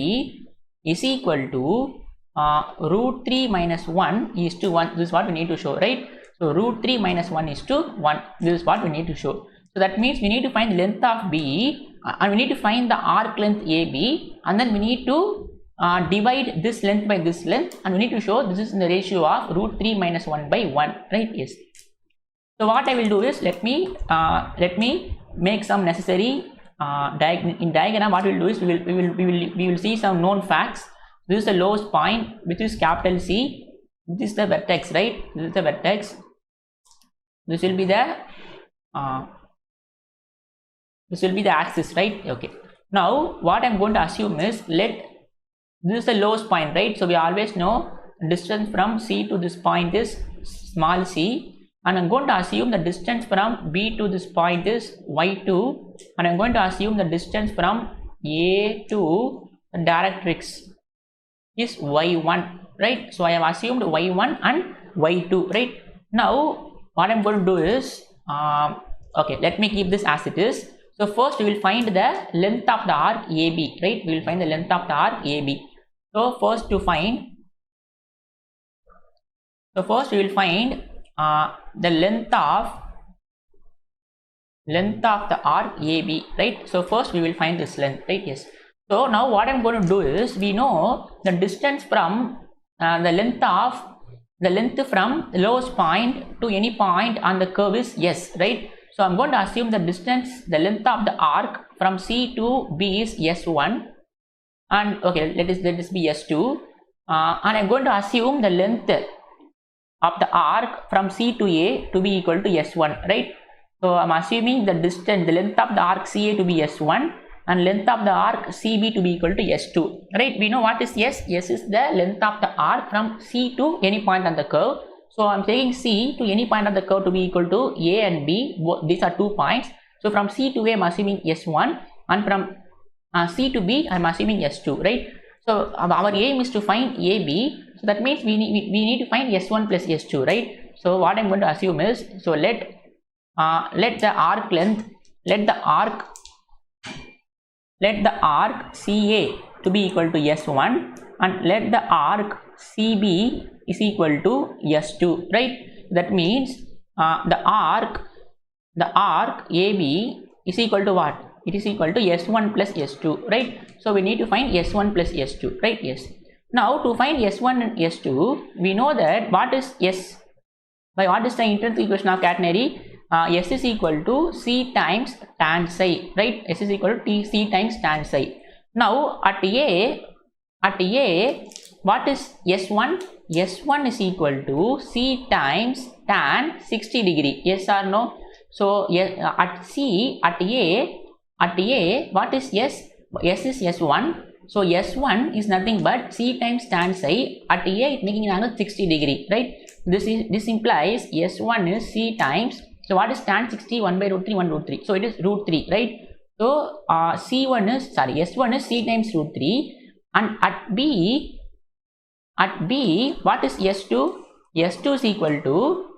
is equal to √3 minus 1 is to 1. This is what we need to show, right? So √3 minus 1 is to 1. This is what we need to show. So that means we need to find the length of BE and we need to find the arc length AB, and then we need to divide this length by this length, and we need to show this is in the ratio of √3 minus 1 by 1, right? Yes. So what I will do is, let me make some necessary in diagram. What we will do is, we will see some known facts. This is the lowest point, which is capital C. This is the vertex, right? This is the vertex. This will be the axis, right? Okay. Now what I'm going to assume is, this is the lowest point, right? So we always know distance from C to this point is small c, and I'm going to assume the distance from B to this point is y2, and I'm going to assume the distance from A to the directrix is y1, right? So I have assumed y1 and y2, right? Now what I'm going to do is, okay, let me keep this as it is. So first we will find the length of the arc AB, right? We will find the length of the arc AB. So first we will find the length of the arc AB, right? So first we will find this length, right? Yes. So now what I'm going to do is, we know the distance from the length from the lowest point to any point on the curve is S, right? So I'm going to assume the distance, the length of the arc from C to B is S1, and okay, let this be S2, and I'm going to assume the length of the arc from C to A to be equal to S1, right? So I'm assuming the distance, the length of the arc CA to be S1 and length of the arc CB to be equal to S2, right? We know what is S. S is the length of the arc from C to any point on the curve. So I'm taking C to any point of the curve to be equal to A and B. These are 2 points. So from C to A I'm assuming S1, and from C to B I'm assuming S2, right? So our aim is to find AB. So that means we need to find S1 plus S2, right? So what I'm going to assume is, so let the arc length, let the arc CA to be equal to S1 and let the arc CB is equal to S2, right? That means the arc AB is equal to what? It is equal to S1 plus S2, right? So we need to find S1 plus S2, right? Yes. Now to find S1 and S2, we know that what is S? By what is the intrinsic equation of catenary? S is equal to C times tan psi, right? S is equal to C times tan psi. Now at A, what is S1? S1 is equal to C times tan 60 degree. Yes or no? So at A, what is S? S is S1. So S1 is nothing but C times tan psi. At A, it's making an angle 60 degree, right? This implies S1 is C times. So what is tan 60? 1 by root 3, 1 root 3. So it is root 3, right? So S1 is C times root 3, and at B, what is S2? S2 is equal to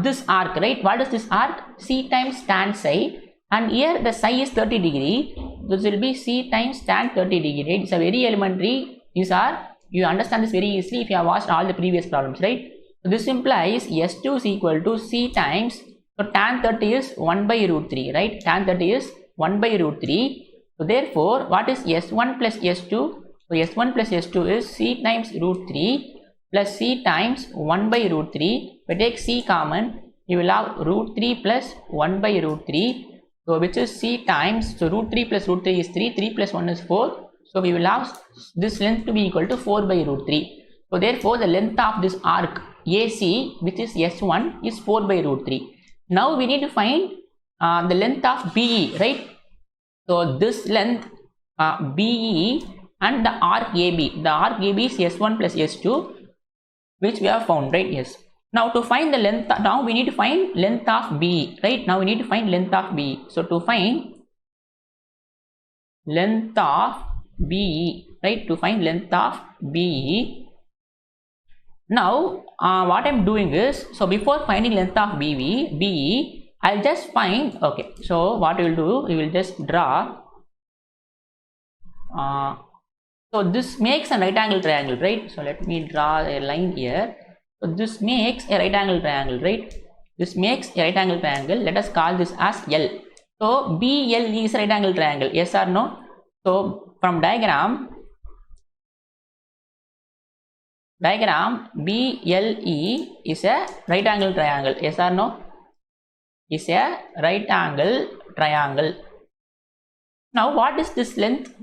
this arc, right? What is this arc? C times tan psi, and here the psi is 30 degree. This will be C times tan 30 degree, right? It's a very elementary. You understand this very easily if you have watched all the previous problems, right? So this implies S2 is equal to C times, so tan 30 is 1 by root 3, right? Tan 30 is 1 by root 3. So therefore, what is S1 plus S2? So S1 plus S2 is C times root 3 plus C times 1 by root 3. If we take C common, you will have root 3 plus 1 by root 3. So which is C times, so root 3 plus root 3 is 3, 3 plus 1 is 4. So we will have this length to be equal to 4 by root 3. So therefore, the length of this arc AC, which is S1, is 4 by root 3. Now we need to find the length of BE, right? So this length BE and the arc AB. The arc AB is S1 plus S2, which we have found, right? Yes. Now to find the length, now we need to find length of BE, right? Now we need to find length of BE. So to find length of BE, right? To find length of BE. Now what I'm doing is, so before finding length of BE, I'll just find, okay, so what we will do, we will just draw, so this makes a right angle triangle, right? So let me draw a line here. So this makes a right angle triangle, right? This makes a right angle triangle. Let us call this as L. So BL is a right angle triangle, yes or no? So from diagram BLE is a right angle triangle, yes or no? Is a right angle triangle. Now what is this length?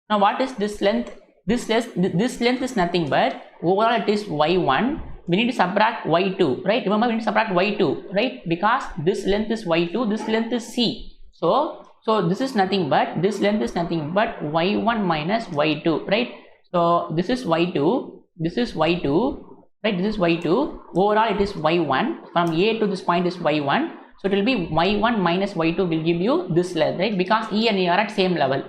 Now what is this length? This length is nothing but overall it is y1. We need to subtract y2, right? Remember, we need to subtract y2, right? Because this length is y2, this length is c. So this is nothing but, this length is nothing but y1 minus y2, right? So this is y2, this is y2, right? This is y2. Overall it is y1. From A to this point is y1. So it will be y1 minus y2 will give you this length, right? Because E and A are at same level.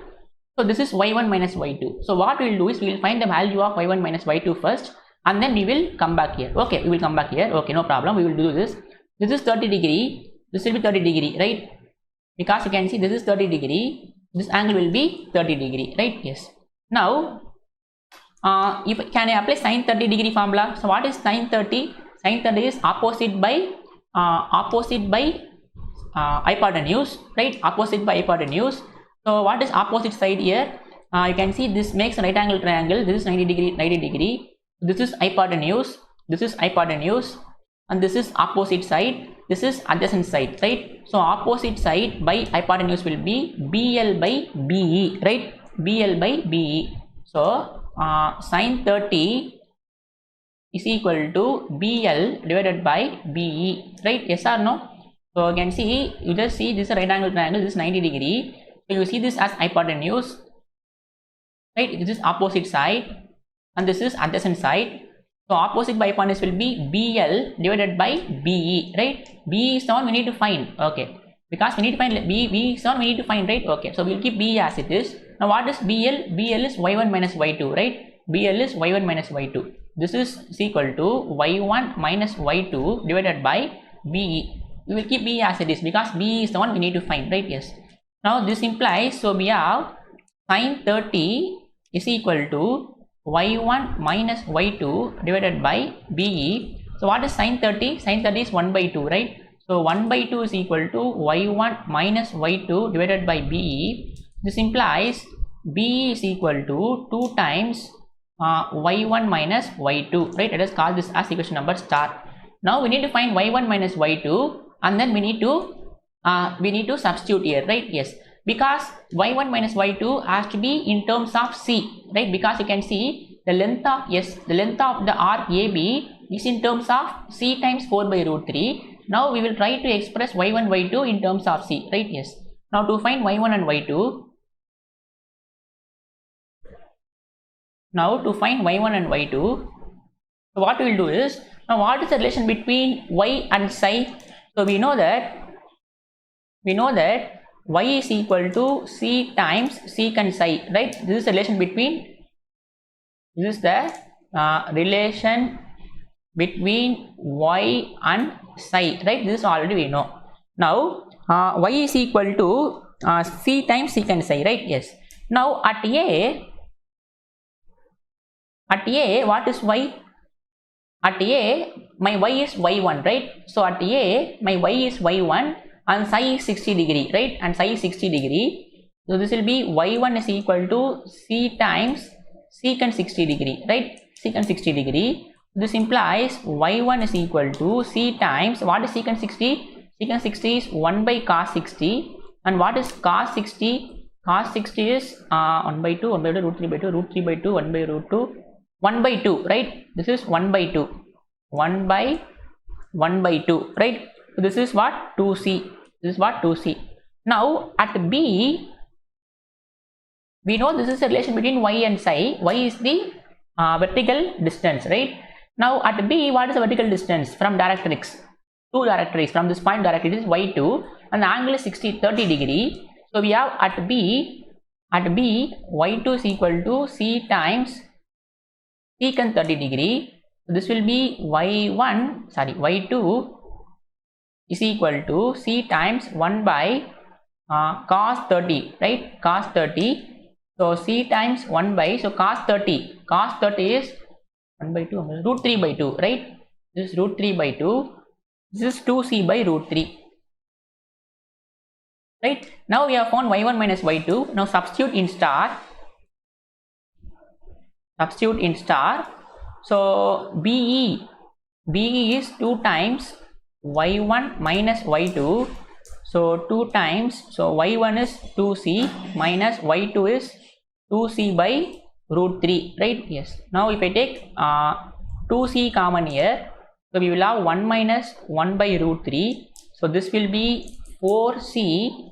So this is y1 minus y2. So what we will do is we will find the value of y1 minus y2 first, and then we will come back here. Okay, we will come back here. Okay, no problem. We will do this. This is 30 degree. This will be 30 degree, right? Because you can see this is 30 degree. This angle will be 30 degree, right? Yes. Now, can I apply sine 30 degree formula? So what is sine 30? Sine 30 is opposite by hypotenuse, right? Opposite by hypotenuse. So what is opposite side here? You can see this makes a right angle triangle. This is 90 degree. This is hypotenuse, and this is opposite side. this is adjacent side, right? So opposite side by hypotenuse will be BL by BE, right? BL by BE. So sine 30 is equal to BL divided by BE, right? Yes or no? So you can see, you just see this is a right angle triangle, this is 90 degree. So you see this as hypotenuse, right? This is opposite side and this is adjacent side. So opposite by hypotenuse will be BL divided by BE, right? BE is the one we need to find, okay? Because we need to find B is the one we need to find, right? Okay, so we'll keep BE as it is. Now what is BL? BL is y1 minus y2, right? BL is y1 minus y2. This is equal to y1 minus y2 divided by BE. We will keep BE as it is because BE is the one we need to find, right? Yes. Now this implies, so we have sine 30 is equal to y1 minus y2 divided by BE. So what is sine 30? Sine 30 is 1 by 2, right? So 1 by 2 is equal to y1 minus y2 divided by BE. This implies BE is equal to 2 times y1 minus y2, right? Let us call this as equation number star. Now we need to find y1 minus y2 and then we need to substitute here, right? Yes, because y1 minus y2 has to be in terms of c, right? Because you can see the length of the arc AB is in terms of c times 4 by root 3. Now we will try to express y1 y2 in terms of c, right? Yes. Now to find y1 and y2, so what we will do is, now what is the relation between y and psi? So we know that y is equal to c times secant psi, right? This is the relation between, relation between y and psi, right? This already we know. Now y is equal to c times secant psi, right? Yes. Now at A what is y? At A my y is y1, right? So at A my y is y1 and psi is 60 degree, right? And psi is 60 degree. So this will be y1 is equal to c times secant 60 degree, right? Secant 60 degree. This implies y1 is equal to c times, what is secant 60? Secant 60 is 1 by cos 60. And what is cos 60? Cos 60 is 1 by 2, 1 by 2, root 3 by 2, root 3 by 2, 1 by root 2, 1 by 2, right? This is 1 by 2, 1 by 1 by 2, right? So this is what? 2c. This is what? 2c. Now at B, we know this is a relation between y and psi. Y is the vertical distance, right? Now at B, what is the vertical distance from directrix? Two directories from this point directrix is y2 and the angle is 30 degree. So we have at B y2 is equal to c times secant 30 degree. So this will be y2 is equal to c times 1 by cos 30, right? Cos 30. So c times 1 by, so cos 30 is 1 by 2, root 3 by 2, right? This is root 3 by 2. This is 2c by root 3, right? Now we have found y1 minus y2. Now substitute in star. So BE is 2 times y1 minus y2. So 2 times, so y1 is 2c minus y2 is 2c by root 3, right? Yes. Now if I take 2c common here, so we will have 1 minus 1 by root 3. So this will be 4c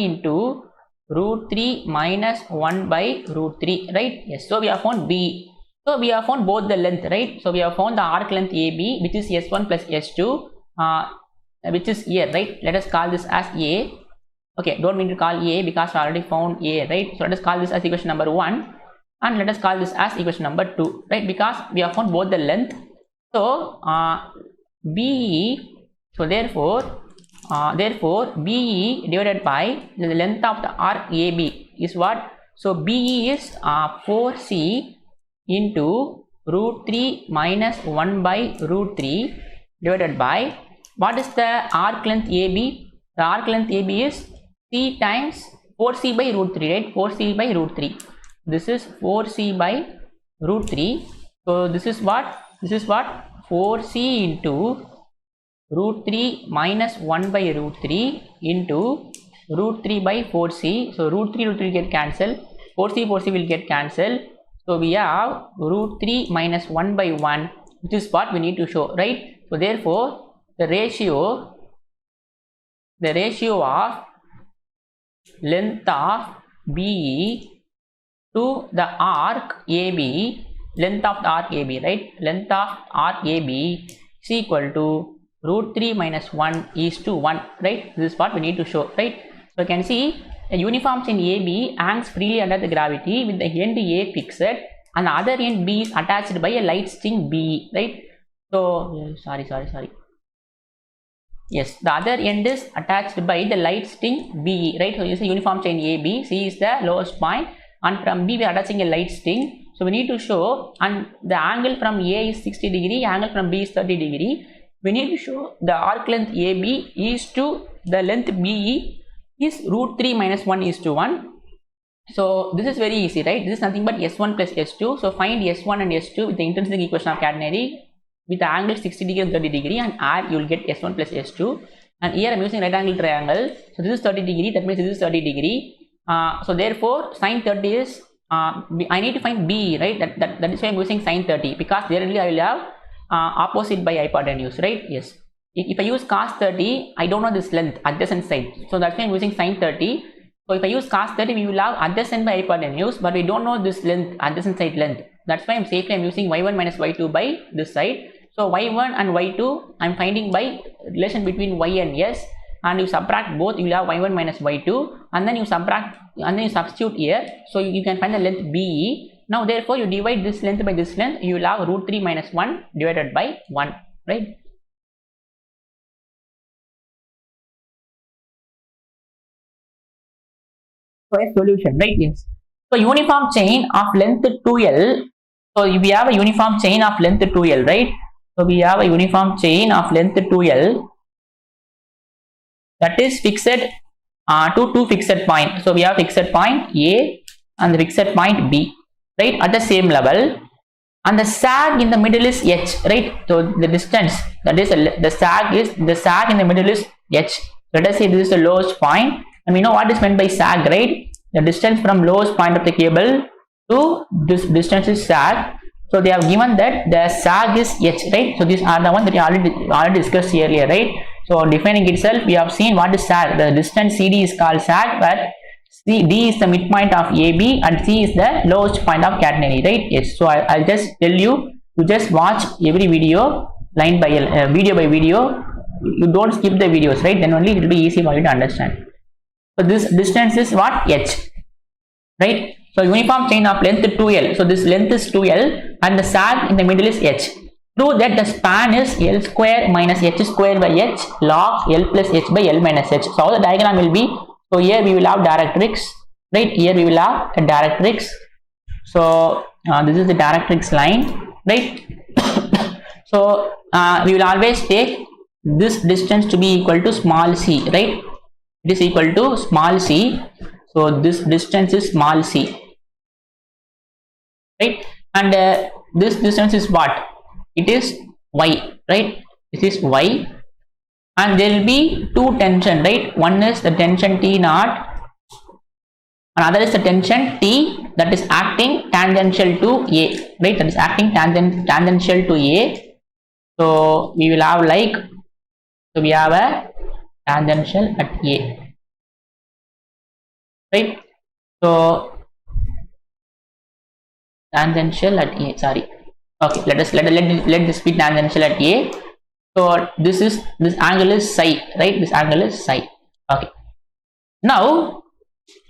into root 3 minus 1 by root 3, right? Yes. So we have found B. So we have found both the length, right? So we have found the arc length AB, which is S1 plus S2, which is here, right? Let us call this as A. Okay, don't mean to call A because we already found A, right? So let us call this as equation number 1 and let us call this as equation number 2, right? Because we have found both the length. So BE, so therefore BE divided by the length of the arc AB is what? So BE is 4c into root 3 minus 1 by root 3 divided by, what is the arc length AB? The arc length AB is c times 4c by root 3, right? 4c by root 3. This is 4c by root 3. So this is what? 4c into root 3 minus 1 by root 3 into root 3 by 4c. So root 3 will get cancelled, 4c will get cancelled. So we have root 3 minus 1 by 1, which is what we need to show, right? So therefore the ratio of length of BE to the arc AB, length of the arc AB, right? Length of arc AB is equal to root 3 minus 1 is to 1, right? This is what we need to show, right? So you can see a uniform chain AB hangs freely under the gravity with the end A fixed and the other end B is attached by a light string B, right? So sorry. Yes, the other end is attached by the light string B, right? So it's a uniform chain AB. C is the lowest point, and from B we are attaching a light string. So we need to show, and the angle from A is 60 degree, angle from B is 30 degree. We need to show the arc length AB is to the length BE is root 3 minus 1 is to 1. So this is very easy, right? This is nothing but S1 plus S2. So find S1 and S2 with the intrinsic equation of catenary with the angle 60 degree and 30 degree, and add, you will get S1 plus S2. And here I am using right angle triangle. So this is 30 degree, that means this is 30 degree. So therefore sine 30 is I need to find B, right? That is why I am using sine 30, because there only I will have opposite by hypotenuse, right? Yes. If I use cos 30, I don't know this length, adjacent side. So that's why I am using sine 30. So if I use cos 30, we will have adjacent by hypotenuse, but we don't know this length, adjacent side length. That's why I'm using y1 minus y2 by this side. So y1 and y2 I'm finding by relation between y and s, and you subtract both, you will have y1 minus y2, and then you subtract and then you substitute here. So you can find the length BE. Now therefore you divide this length by this length, you will have root 3 minus 1 divided by 1, right? So a solution, right? Yes. So uniform chain of length 2L. So if we have a uniform chain of length 2L, right? So we have a uniform chain of length 2L that is fixed to two fixed points. So we have fixed point A and the fixed point B, right, at the same level, and the sag in the middle is H, right? So the distance, that is the sag in the middle is H. Let us say this is the lowest point, and we know what is meant by sag, right? The distance from lowest point of the cable to this distance is sag. So they have given that the sag is H, right? So these are the ones that we already discussed earlier, right? So defining itself, we have seen what is sag. The distance CD is called sag, where D is the midpoint of AB and C is the lowest point of catenary, right? Yes. So I'll just tell you, you just watch every video line by video by video. You don't skip the videos, right? Then only it will be easy for you to understand. So this distance is what? H, right? So uniform chain of length 2L. So this length is 2L and the sag in the middle is H. Prove that the span is L square minus H square by H log L plus H by L minus H. So how the diagram will be? So here we will have directrix, right? Here we will have a directrix. So this is the directrix line, right? So we will always take this distance to be equal to small c, right? It is equal to small c. So this distance is small c, right? And this distance is what? It is y, right? This is y, and there will be two tension, right? One is the tension T naught, another is the tension T that is acting tangential to A, right? That is acting tangential to A. So we will have like, so we have a tangential at A, right? So tangential at A, sorry. Okay, let this be tangential at A. So this angle is psi, right? This angle is psi. Okay. Now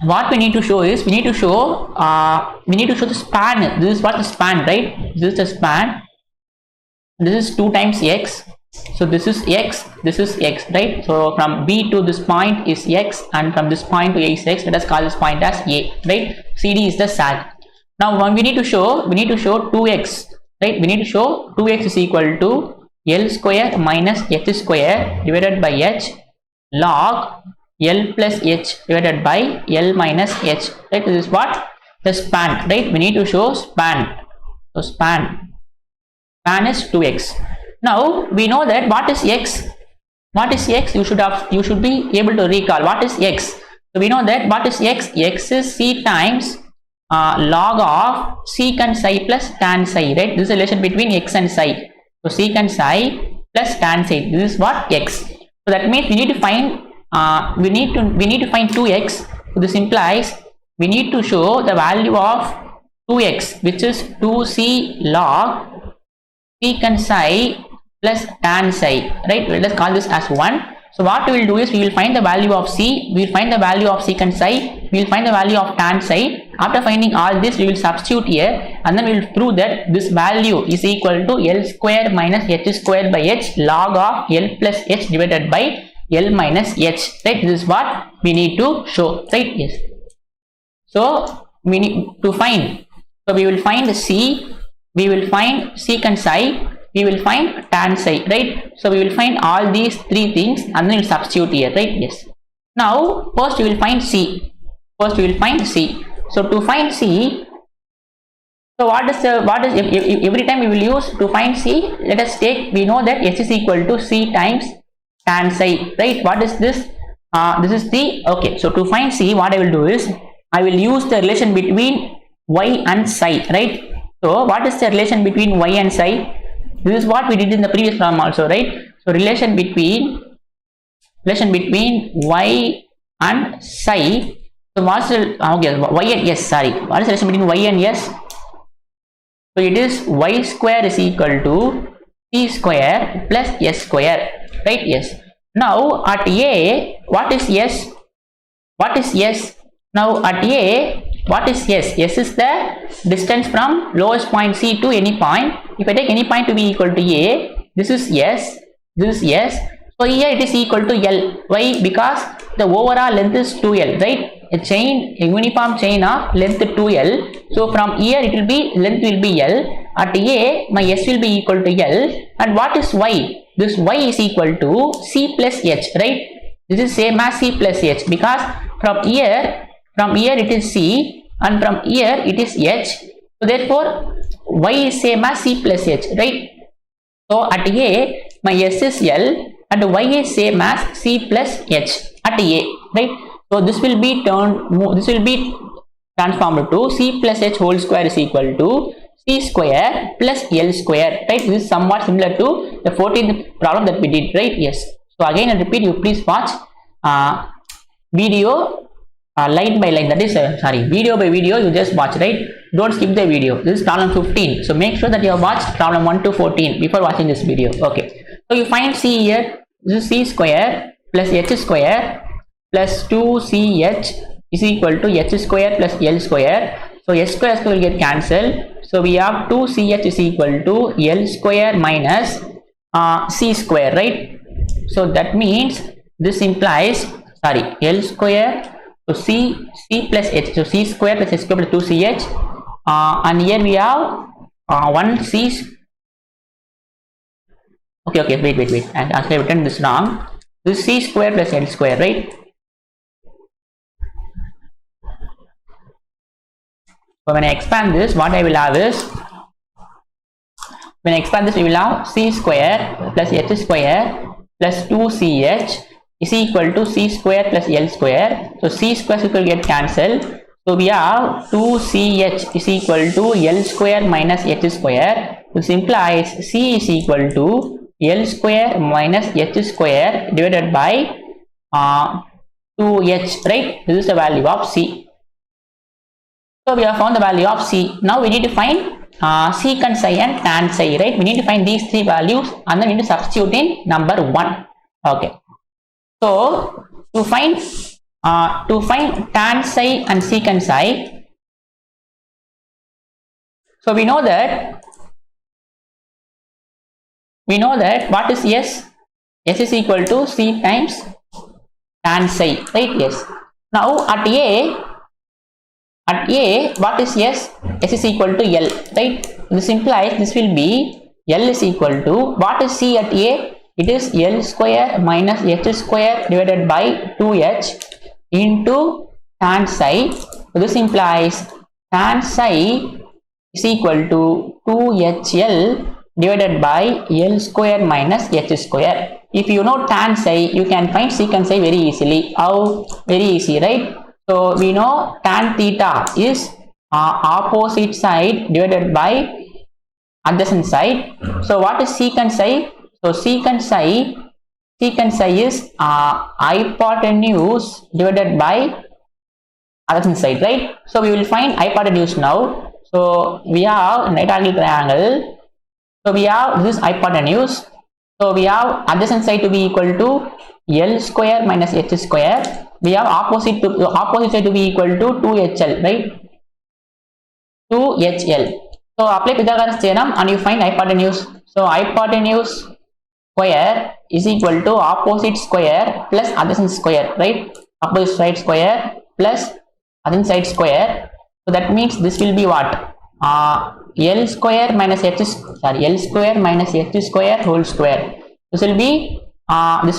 what we need to show is we need to show the span. This is what the span, right? This is the span. This is 2 times x. So this is x, right? So from B to this point is x, and from this point to A is x. Let us call this point as A, right? CD is the sag. Now when we need to show 2x, right? We need to show 2x is equal to L square minus H square divided by H log L plus H divided by L minus H, right? This is what? The span, right? We need to show span. So span is 2x. Now we know that what is x? What is x? You should be able to recall what is x. So we know that what is x? X is c times log of secant psi plus tan psi, right? This is a relation between x and psi. So secant psi plus tan psi. This is what x. So that means we need to find we need to find 2x. So this implies we need to show the value of 2x, which is 2c log secant psi plus tan psi, right? Let's call this as 1. So what we will do is we will find the value of c, we will find the value of secant psi, we will find the value of tan psi. After finding all this, we will substitute here and then we will prove that this value is equal to L square minus h square by h log of L plus h divided by L minus h, right? This is what we need to show, right? Yes. So we need to find, so we will find c, we will find secant psi, we will find tan psi, right? So we will find all these three things and then we will substitute here, right? Yes. Now first we will find c. First we will find c. So to find c, so what is every time we will use to find c, let us take, we know that s is equal to c times tan psi, right? What is this? This is the, okay, so to find c, what I will do is I will use the relation between y and psi, right? So what is the relation between y and psi? This is what we did in the previous problem also, right? So relation between y and psi. So what's the, okay, y and s, sorry, what is the relation between y and s? So it is y square is equal to c square plus s square, right? Yes. Now at a, what is s? What is s? Now at a, what is s? S is the distance from lowest point c to any point. If I take any point to be equal to a, this is s, this is s. So here it is equal to L. Why? Because the overall length is 2L, right? A uniform chain of length 2L. So from here it will be, length will be L. At A, my S will be equal to L. And what is Y? This Y is equal to C plus H, right? This is same as C plus H, because from here it is C and from here it is H. So therefore Y is same as C plus H, right? So at A, my S is L and Y is same as C plus H at A, right? So this will be transformed to C plus H whole square is equal to C square plus L square, right? This is somewhat similar to the 14th problem that we did, right? Yes. So again I repeat, you please watch video line by line, that is video by video, you just watch, right? Don't skip the video. This is problem 15. So make sure that you have watched problem 1 to 14 before watching this video. Okay. So you find C here. This is C square plus H square plus 2CH is equal to H square plus L square. So S square will get cancelled. So we have 2CH is equal to L square minus C square, right? So that means this implies, L square, so C plus H, so C square plus H square plus 2CH, and here we have 1 C. Okay, wait, and I have written this wrong. This is C square plus L square, right? So when I expand this, what I will have is, when I expand this, we will have C square plus H square plus 2CH is equal to C square plus L square. So C square will get cancelled. So we have 2CH is equal to L square minus H square. This implies C is equal to L square minus H square divided by 2H, right? This is the value of C. So we have found the value of C. Now we need to find secant psi and tan psi, right? We need to find these three values and then we need to substitute in number 1. Okay. So to find tan psi and secant psi, so we know that what is S? S is equal to C times tan psi, right? Yes. Now at A, what is S? S is equal to L, right? This implies this will be L is equal to, what is C at A? It is L square minus H square divided by 2H into tan psi. So this implies tan psi is equal to 2HL divided by L square minus H square. If you know tan psi, you can find secant psi very easily. How? Very easy, right? So we know tan theta is opposite side divided by adjacent side. So what is secant psi? So secant psi is hypotenuse divided by adjacent side, right? So we will find hypotenuse now. So we have right angle triangle. So we have this hypotenuse. So we have adjacent side to be equal to L square minus H square. We have opposite side to be equal to 2HL, right? 2HL. So apply Pythagoras theorem and you find hypotenuse. So hypotenuse square is equal to opposite square plus adjacent square, right? Opposite side square plus adjacent side square. So that means this will be what? L square minus H square whole square. This will be A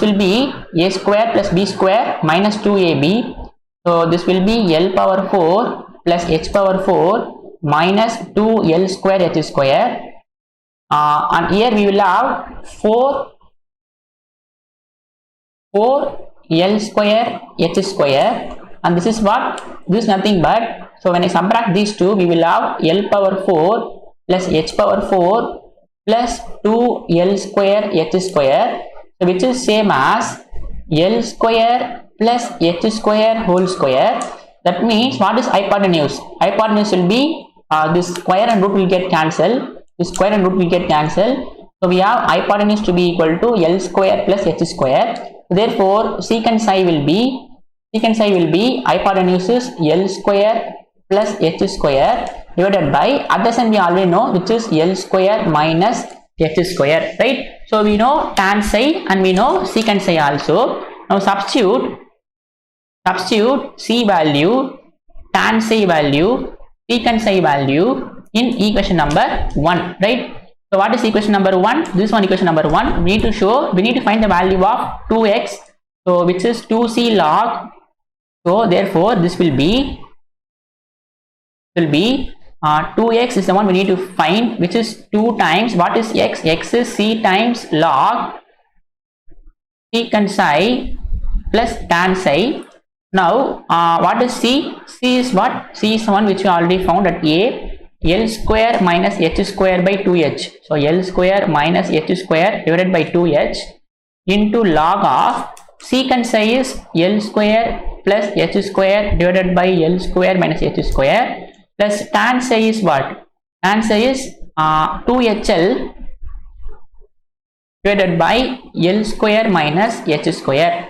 square plus B square minus 2AB. So this will be L power 4 plus H power 4 minus 2L square H square. And here we will have 4L square H square, and this is what? This is nothing but, so when I subtract these two, we will have L power 4 plus H power 4 plus 2L square H square, so which is same as L square plus H square whole square. That means what is hypotenuse? Hypotenuse will be this square and root will get cancelled. This square and root will get cancelled. So we have hypotenuse to be equal to L square plus H square. Therefore, secant psi will be hypotenuse is L square plus H square divided by adjacent we already know, which is L square minus H square, right? So we know tan psi and we know secant psi also. Now substitute C value, tan psi value, secant psi value in equation number 1, right? So what is equation number 1? This one equation number 1. We need to find the value of 2x, so which is 2c log. So therefore this will be 2x is the one we need to find, which is 2 times what is x? X is c times log secant psi plus tan psi. Now what is c? C is what? C is the one which we already found at A. L square minus H square by 2H. So L square minus H square divided by 2H into log of secant psi is L square plus H square divided by L square minus H square plus tan psi is what? Tan psi is 2HL divided by L square minus H square.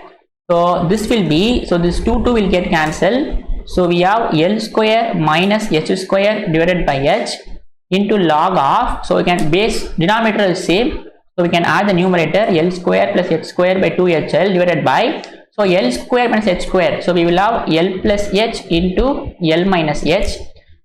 So this will be, so this 2 will get cancelled. So we have L square minus H square divided by H into log of, so we can base denominator is same, so we can add the numerator L square plus H square by 2HL divided by, so L square minus H square, so we will have L plus H into L minus H.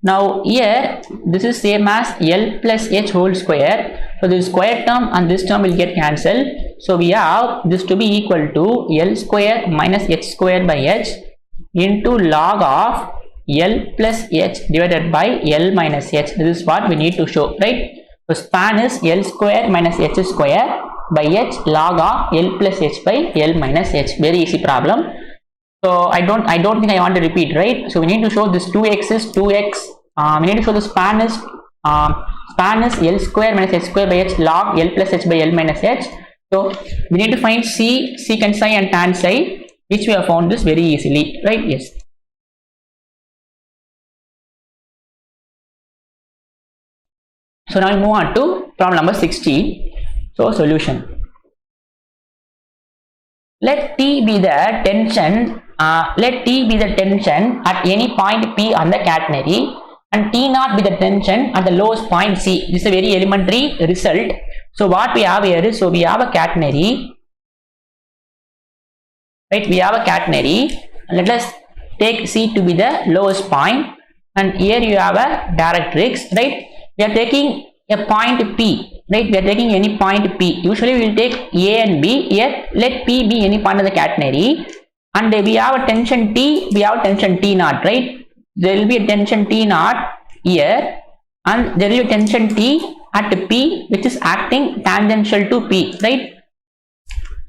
Now here this is same as L plus H whole square, so this square term and this term will get cancelled. So we have this to be equal to L square minus H square by H into log of L plus H divided by L minus H. This is what we need to show, right? So span is L square minus H square by H log of L plus H by L minus H. Very easy problem. So I don't think I want to repeat, right? So we need to show this 2x is 2x. We need to show the span is L square minus H square by H log L plus H by L minus H. So we need to find C, secant psi and tan psi, which we have found this very easily, right? Yes. So now we move on to problem number 16. So solution. Let T be the tension. Let T be the tension at any point P on the catenary, and T naught be the tension at the lowest point C. This is a very elementary result. So what we have here is, so we have a catenary. Right, we have a catenary. Let us take C to be the lowest point, and here you have a directrix, right? We are taking a point P, right? We are taking any point P. Usually we will take A and B. Here let P be any point of the catenary, and we have a tension T, we have a tension T naught, right? There will be a tension T naught here, and there will be a tension T at P which is acting tangential to P, right?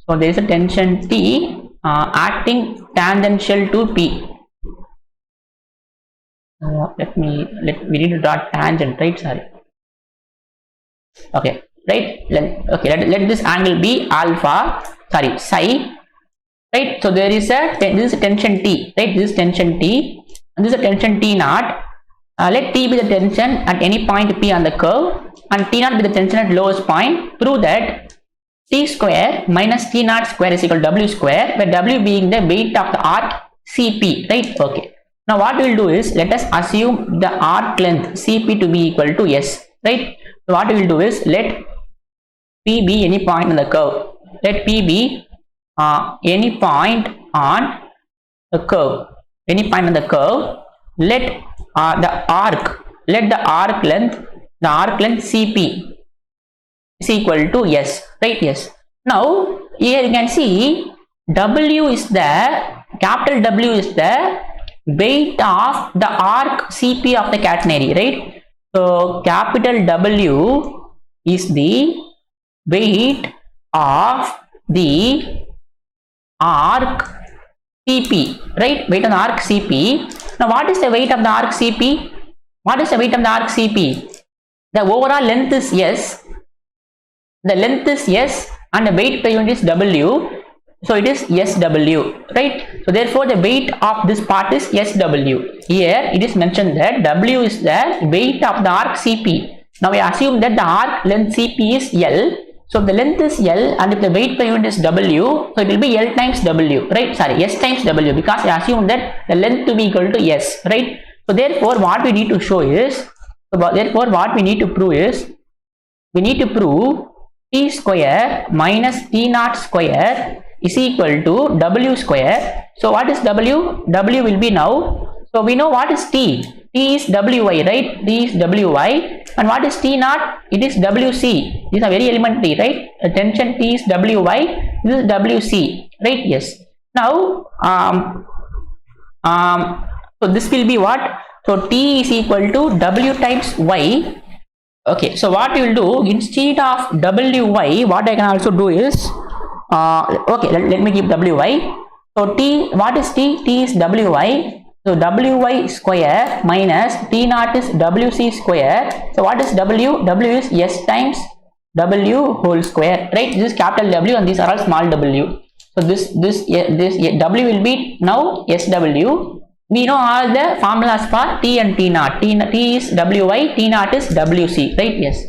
So there is a tension T acting tangential to P. We need to draw tangent, right? Sorry. Okay, right? Let this angle be alpha, sorry, psi, right? So there is this is a tension T, right? This is tension T, and this is a tension T naught. Let T be the tension at any point P on the curve, and T naught be the tension at lowest point. Prove that T square minus T naught square is equal to W square, where W being the weight of the arc CP, right? Okay. Now what we will do is, let us assume the arc length CP to be equal to S, right? So what we will do is, let P be any point on the curve. Let P be any point on the curve. Any point on the curve. Let the arc length CP is equal to S, right? Yes. Now here you can see W is the capital W is the weight of the arc CP of the catenary, right? So capital W is the weight of the arc CP, right? Weight of the arc CP. Now what is the weight of the arc CP? What is the weight of the arc CP? The overall length is S. The length is S and the weight per unit is W. So it is SW, right? So therefore the weight of this part is SW. Here it is mentioned that W is the weight of the arc CP. Now we assume that the arc length CP is L. So the length is L, and if the weight per unit is W, so it will be L times W, right? Sorry, S times W, because we assume that the length to be equal to S, right? So therefore what we need to show is, what we need to prove is, we need to prove T square minus T naught square is equal to W square. So what is W? W will be now, so we know what is T. T is Wy, right? T is Wy. And what is T naught? It is Wc. These are very elementary, right? Attention, T is Wy. This is Wc, right? Yes. Now, so this will be what? So T is equal to W times Y. Okay. So what we will do, instead of Wy, what I can also do is, okay, let me give Wy. So T, what is T? T is Wy. So Wy square minus T naught is Wc square. So what is W? W is S times W whole square, right? This is capital W and these are all small w. So this W will be now SW. We know all the formulas for T and T naught. T is Wy, T naught is Wc, right? Yes.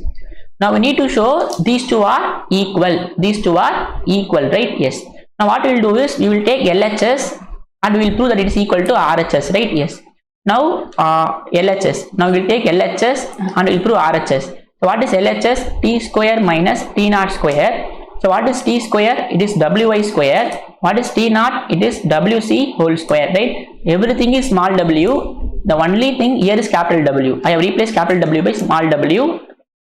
Now we need to show these two are equal. These two are equal, right? Yes. Now what we will do is, we will take LHS and we will prove that it is equal to RHS, right? Yes. Now LHS. Now we will take LHS and we will prove RHS. So what is LHS? T square minus T naught square. So what is T square? It is Wy square. What is T naught? It is Wc whole square, right? Everything is small w. The only thing here is capital W. I have replaced capital W by small w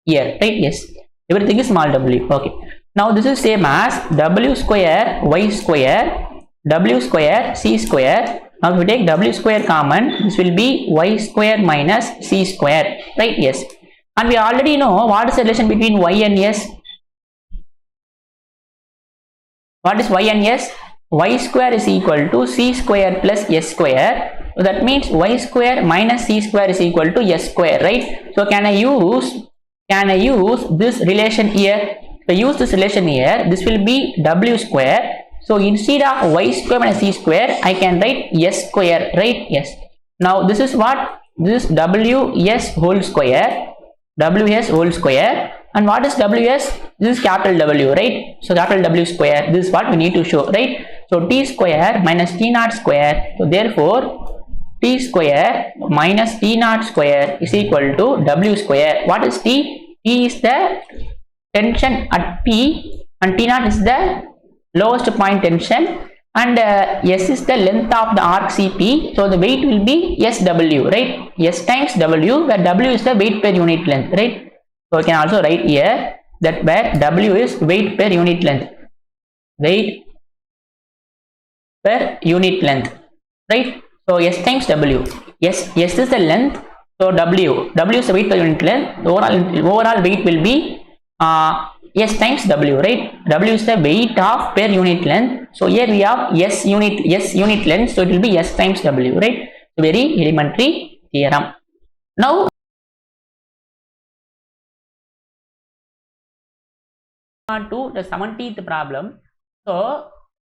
here, right? Yes. Everything is small w. Okay. Now this is same as W square Y square, W square C square. Now if we take W square common, this will be Y square minus C square, right? Yes. And we already know what is the relation between Y and S. What is Y and S? Y square is equal to C square plus S square. So that means Y square minus C square is equal to S square, right? So can I use this relation here? If I use this relation here, this will be W square. So instead of Y square minus C square, I can write S square, right? Yes. Now this is what? This is WS whole square. WS whole square. And what is WS? This is capital W, right? So capital W square. This is what we need to show, right? So T square minus T naught square. So therefore, T square minus T naught square is equal to W square. What is T? T is the tension at P and T naught is the lowest point tension, and S is the length of the arc CP. So the weight will be SW, right? S times W, where W is the weight per unit length, right? So we can also write here that where W is weight per unit length. Weight per unit length, right? So S times W. S is the length So W is the weight per unit length. Overall weight will be S times W, right? W is the weight of per unit length. So here we have S unit length. So it will be S times W, right? So very elementary theorem. Now on to the 17th problem. So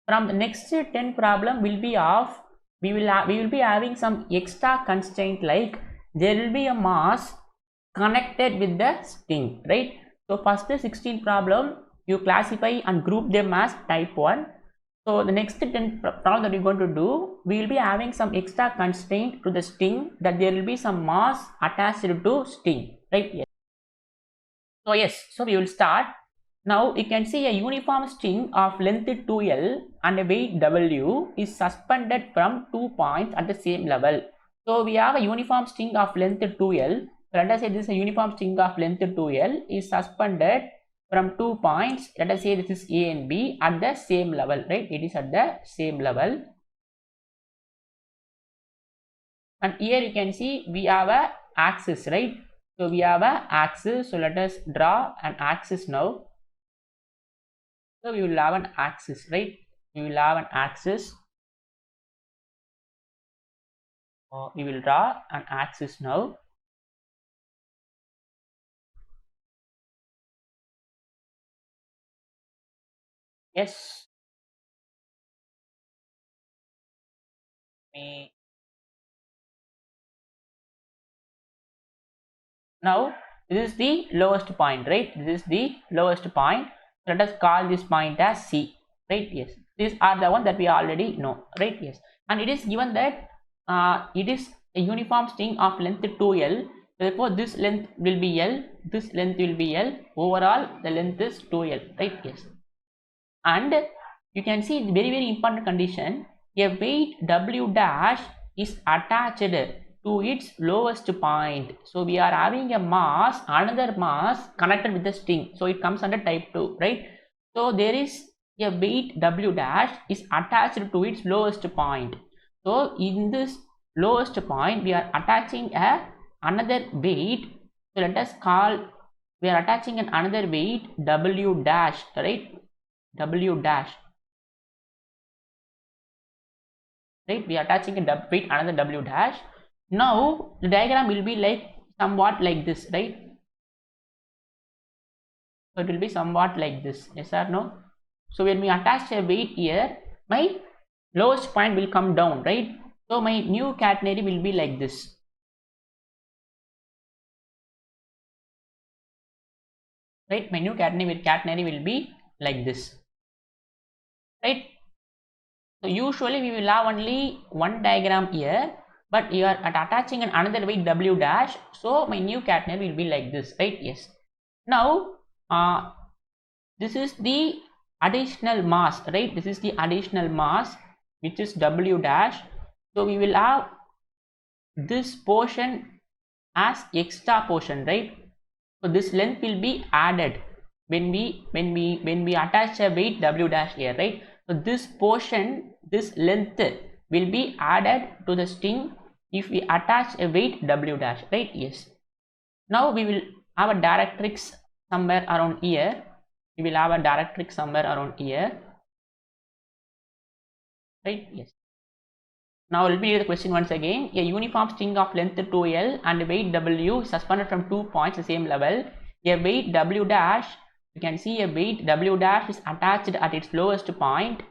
from the next 10 problem will be of we will be having some extra constraint, like there will be a mass connected with the string, right? So first 16 problem you classify and group them as type 1. So the next 10 problem that we're going to do, we will be having some extra constraint to the string, that there will be some mass attached to string, right? Yes. So yes, so we will start. Now you can see a uniform string of length 2L and a weight W is suspended from 2 points at the same level. So we have a uniform string of length 2L. Let us say this is a uniform string of length 2L is suspended from 2 points. Let us say this is A and B at the same level, right? It is at the same level. And here you can see we have a axis, right? So we have a axis. So let us draw an axis now. So we will have an axis, right? We will have an axis. We will draw an axis now. Yes. Now this is the lowest point, right? This is the lowest point. Let us call this point as C, right? Yes. These are the one that we already know, right? Yes. And it is given that it is a uniform string of length 2L. Therefore, this length will be L. This length will be L. Overall, the length is 2L, right? Yes. And you can see the very important condition, a weight W dash is attached to its lowest point. So we are having a mass, another mass connected with the string, so it comes under type 2, right? So there is a weight W dash is attached to its lowest point. So in this lowest point we are attaching another weight. So let us call, we are attaching another weight W dash, right? W dash, right? We are attaching a weight another W dash. Now the diagram will be like somewhat like this, right? So it will be somewhat like this, yes or no? So when we attach a weight here, my lowest point will come down, right? So my new catenary will be like this, right? My new catenary will be like this, right? So usually we will have only one diagram here, but you are attaching another weight W dash. So my new catenary will be like this, right? Yes. Now this is the additional mass, right? This is the additional mass which is W dash. So we will have this portion as extra portion, right? So this length will be added when we attach a weight W dash here, right? So this portion, this length will be added to the string if we attach a weight W dash, right? Yes. Now we will have a directrix somewhere around here. We will have a directrix somewhere around here, right? Yes. Now let me read the question once again. A uniform string of length 2L and weight W suspended from 2 points the same level. A weight W dash, you can see a weight W dash is attached at its lowest point,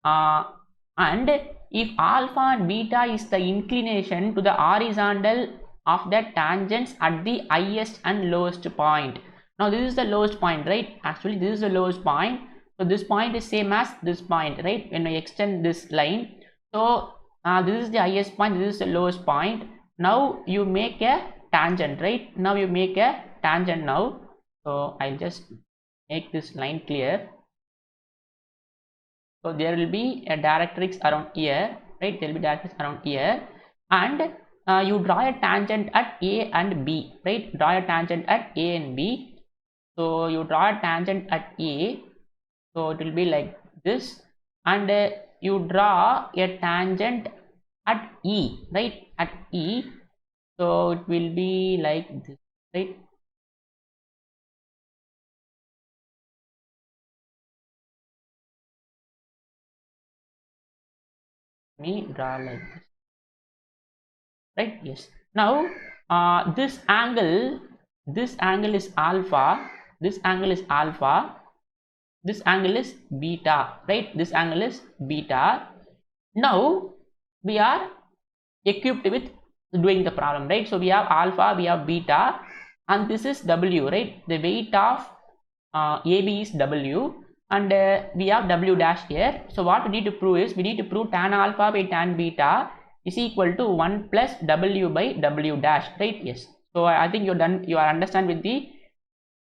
and if alpha and beta is the inclination to the horizontal of the tangents at the highest and lowest point. Now this is the lowest point, right? Actually this is the lowest point. So this point is same as this point, right? When I extend this line, so this is the highest point, this is the lowest point. Now you make a tangent, right? Now you make a tangent now. So I'll just make this line clear. So there will be a directrix around here, right? There will be directrix around here, and you draw a tangent at A and B, right? Draw a tangent at A and B. So you draw a tangent at A, so it will be like this, and you draw a tangent at E, right? At E. So it will be like this, right? Me draw like this, right? Yes. Now this angle is alpha, this angle is alpha, this angle is beta, right? This angle is beta. Now we are equipped with doing the problem, right? So we have alpha, we have beta, and this is W, right? The weight of AB is W, and we have W dash here. So what we need to prove is, we need to prove tan alpha by tan beta is equal to 1 plus W by W dash, right? Yes. So I think you're done, you are understand with the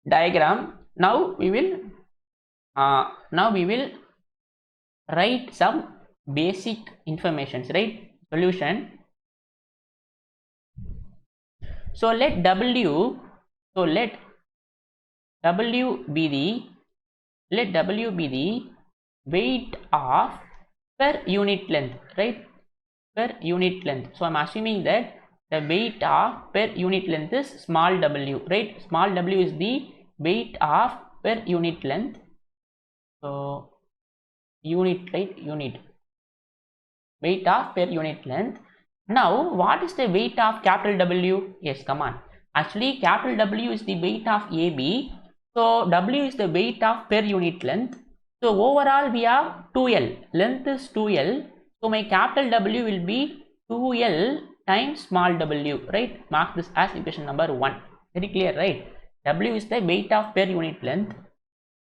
diagram. Now we will write some basic informations, right? Solution. So let W, so let W be the weight of per unit length, right? Per unit length. So I'm assuming that the weight of per unit length is small w, right? Small w is the weight of per unit length. So unit, right? Unit. Weight of per unit length. Now what is the weight of capital W? Yes, come on. Actually capital W is the weight of AB. So W is the weight of per unit length. So overall we have 2L. Length is 2L. So my capital W will be 2L times small w, right? Mark this as equation number 1. Very clear, right? W is the weight of per unit length.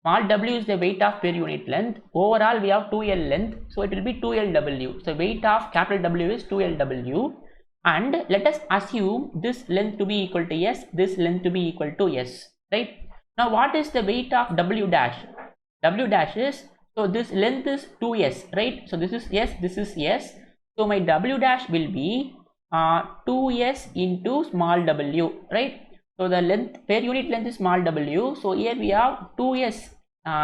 Small w is the weight of per unit length. Overall we have 2L length, so it will be 2LW. So weight of capital W is 2LW, and let us assume this length to be equal to S, this length to be equal to S, right? Now what is the weight of W dash? W dash is, so this length is 2S, right? So this is S, this is S. So my W dash will be 2S into small w, right? So the length, per unit length is small w. So here we have 2S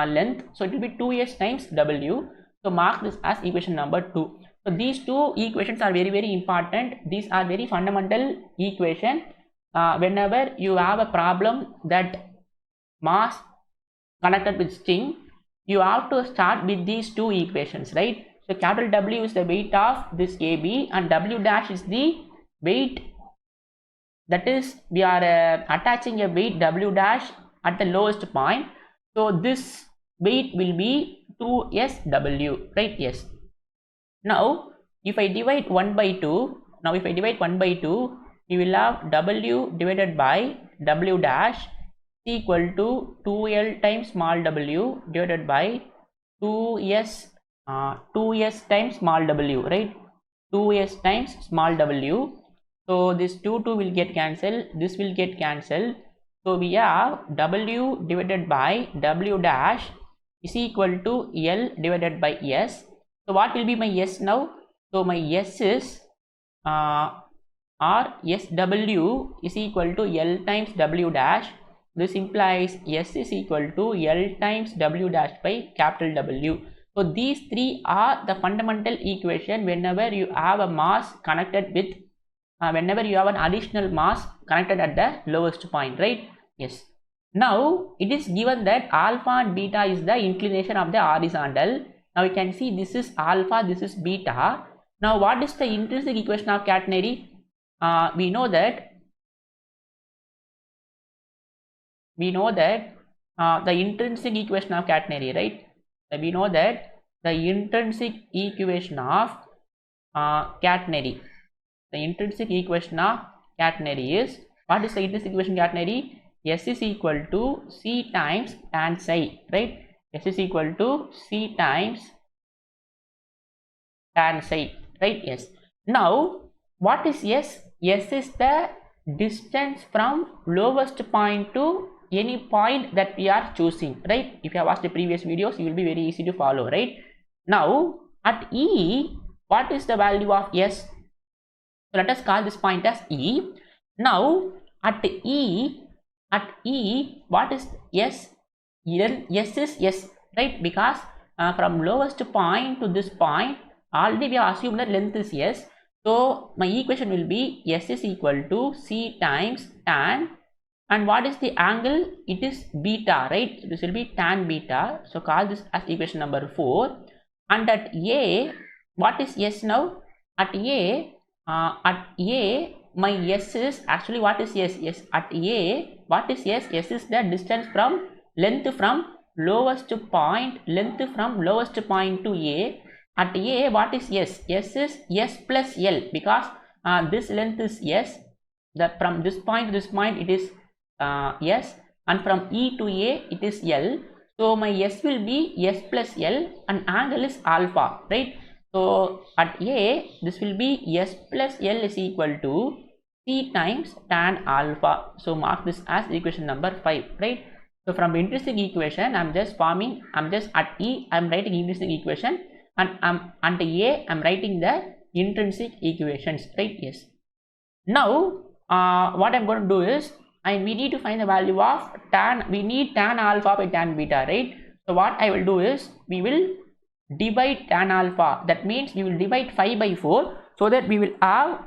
length. So it will be 2S times w. So mark this as equation number 2. So these two equations are very, very important. These are very fundamental equation. Whenever you have a problem that mass connected with string, you have to start with these two equations, right? So capital W is the weight of this AB, and W dash is the weight, that is we are attaching a weight W dash at the lowest point. So this weight will be 2SW, right? Yes. Now if I divide 1 by 2, we will have W divided by W dash equal to 2L times small w divided by 2S times small w, right? 2S times small w. So this 2 will get cancelled, this will get cancelled. So we have W divided by W dash is equal to L divided by S. So what will be my S now? So my S is SW is equal to L times W dash. This implies S is equal to L times W dash by capital W. So these three are the fundamental equation whenever you have a mass connected with, whenever you have an additional mass connected at the lowest point, right? Yes. Now it is given that alpha and beta is the inclination of the horizontal. Now you can see this is alpha, this is beta. Now what is the intrinsic equation of catenary? We know that the intrinsic equation of catenary, right? We know that the intrinsic equation of catenary, the intrinsic equation of catenary is, what is the intrinsic equation catenary? S is equal to C times tan psi, right? S is equal to C times tan psi, right? Yes. Now what is S? S is the distance from lowest point to any point that we are choosing, right? If you have watched the previous videos, you will be very easy to follow, right? Now at E, what is the value of S? So let us call this point as E. Now at E, what is S? Then S is S, right? Because from lowest point to this point, already we have assumed that length is S. So my equation will be S is equal to C times tan, and what is the angle? It is beta, right? This will be tan beta. So call this as equation number 4. And at A, what is S now? At A, my S is actually, what is S? Yes, at A, what is S? S is the distance from length from lowest point to A. At A, what is S? S is S plus L, because this length is S. From this point to this point it is S, and from E to A it is L. So my S will be S plus L, and angle is alpha, right? So at A, this will be S plus L is equal to C times tan alpha. So mark this as equation number 5, right? So from intrinsic equation, I'm just at E, I'm writing intrinsic equation, and at A, I'm writing the intrinsic equations, right? Yes. Now, what I'm going to do is, we need to find the value of we need tan alpha by tan beta, right? So what I will do is, we will divide tan alpha. That means we will divide 5 by 4, so that we will have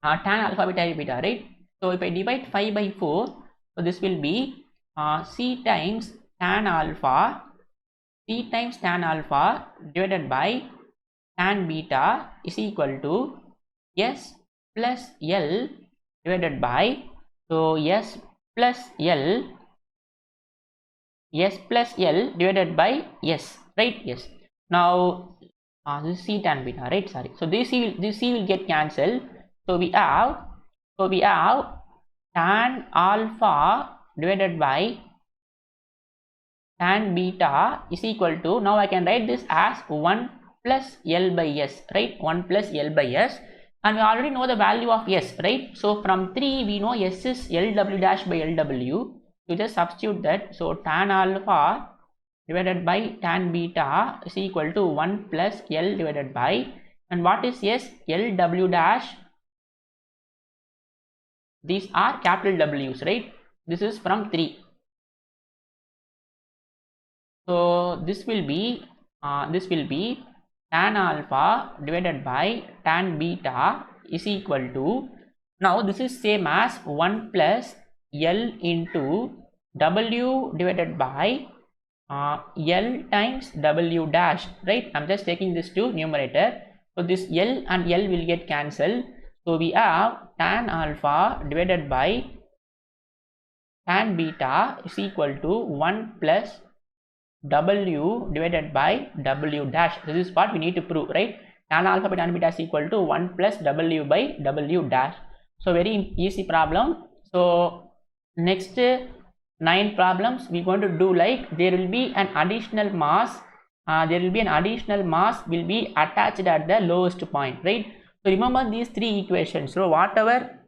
tan alpha by tan beta, right? So if I divide 5 by 4, so this will be C times tan alpha divided by tan beta is equal to S plus L divided by, so S plus L divided by S, right? Yes. Now this is C tan beta, right? Sorry. So this C will get cancelled. So we have tan alpha divided by tan beta is equal to, now I can write this as 1 plus L by S, right? 1 plus L by S, and we already know the value of S, right? So from 3 we know S is LW dash by LW. You just substitute that. So tan alpha divided by tan beta is equal to 1 plus L divided by, and what is S? LW dash. These are capital W's, right? This is from 3. So this will be tan alpha divided by tan beta is equal to, now this is same as 1 plus L into W divided by L times W dash, right? I'm just taking this to numerator. So this L and L will get cancelled. So we have tan alpha divided by tan beta is equal to 1 plus W divided by W dash. This is what we need to prove, right? Tan alpha by tan beta is equal to 1 plus W by W dash. So very easy problem. So next 9 problems we're going to do, like there will be an additional mass. Will be attached at the lowest point, right? So remember these 3 equations. So whatever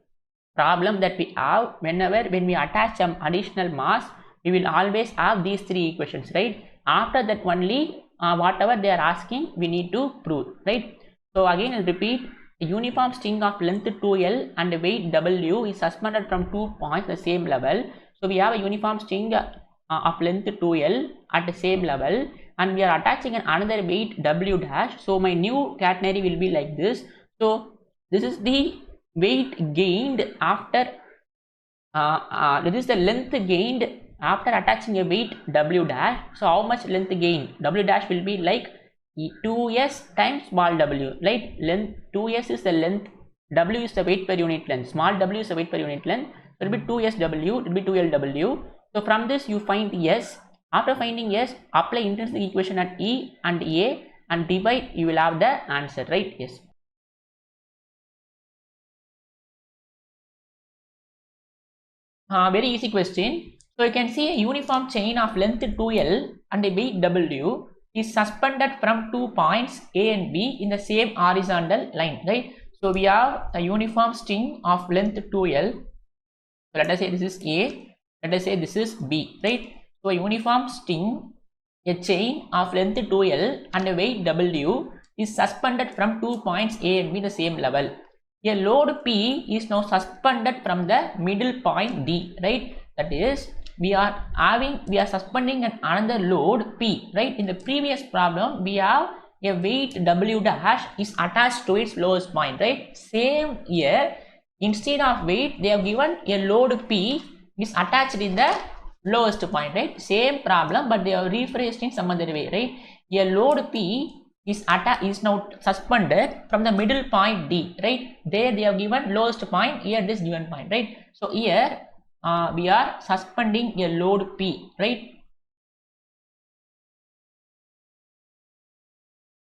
problem that we have, when we attach some additional mass, we will always have these 3 equations, right? After that only whatever they are asking we need to prove, right? So again I'll repeat, a uniform string of length 2L and weight W is suspended from 2 points at the same level. So we have a uniform string of length 2L at the same level, and we are attaching another weight W dash. So my new catenary will be like this. So this is the weight gained after this is the length gained after attaching a weight W dash. So how much length gain? W dash will be like 2s times small w, right? Length 2s is the length, W is the weight per unit length, small w is the weight per unit length. It will be 2sw, it will be 2lw. So from this you find S. After finding S, apply intrinsic equation at E and A and divide, you will have the answer, right? Yes. Very easy question. So you can see a uniform chain of length 2L and a weight W is suspended from 2 points A and B in the same horizontal line, right? So we have a uniform string of length 2L. So let us say this is A, let us say this is B, right? So a uniform string, a chain of length 2L and a weight W is suspended from 2 points A and B in the same level. A load P is now suspended from the middle point D, right? That is, we are suspending another load P, right? In the previous problem, we have a weight W dash is attached to its lowest point, right? Same here, instead of weight, they have given a load P is attached in the lowest point, right? Same problem, but they have rephrased in some other way, right? A load P is now suspended from the middle point D, right? There they have given lowest point, here this given point, right? So here we are suspending a load P, right?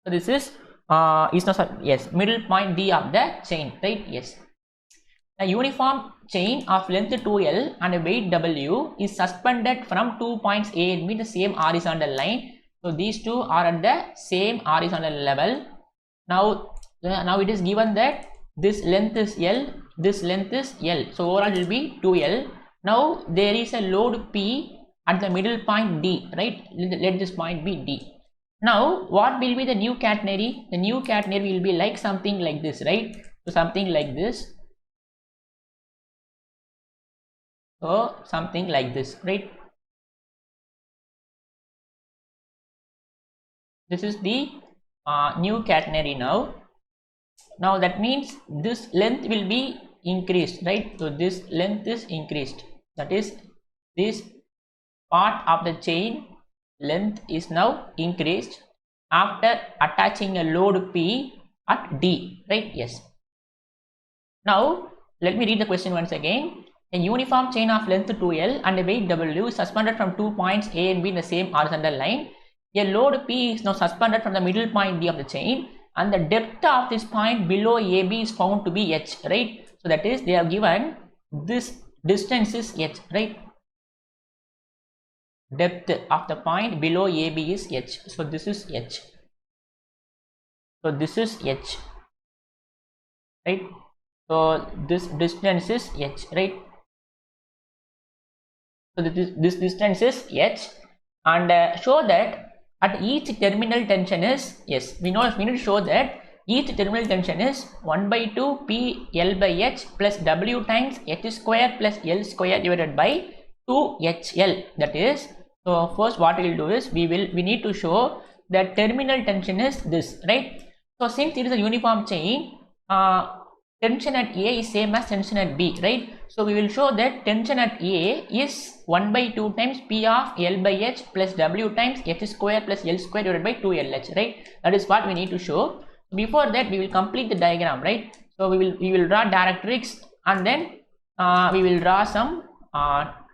So this is not, yes, middle point D of the chain, right? Yes. A uniform chain of length 2L and a weight W is suspended from 2 points A and B, the same horizontal line. So these two are at the same horizontal level. Now it is given that this length is L, this length is L. So overall it will be 2L. Now there is a load P at the middle point D, right? Let this point be D. Now what will be the new catenary? The new catenary will be like something like this, right? So something like this. So something like this, right? This is the new catenary now. Now that means this length will be increased, right? So this length is increased. That is, this part of the chain length is now increased after attaching a load P at D, right? Yes. Now let me read the question once again. A uniform chain of length 2L and a weight W is suspended from 2 points A and B in the same horizontal line. A load P is now suspended from the middle point D of the chain, and the depth of this point below AB is found to be H, right? So that is, they have given this distance is H, right? Depth of the point below AB is H. So this is H. So this is H, right? So this distance is H, right? So this distance is H, and show that at each terminal tension is, yes, we need to show that each terminal tension is 1 by 2 P L by H plus W times H square plus L square divided by 2 HL. That is, so first what we will do is we need to show that terminal tension is this, right? So since it is a uniform chain, tension at A is same as tension at B, right? So we will show that tension at A is 1 by 2 times P of L by H plus W times H square plus L square divided by 2LH, right? That is what we need to show. Before that, we will complete the diagram, right? So we will draw directrix, and then we will draw some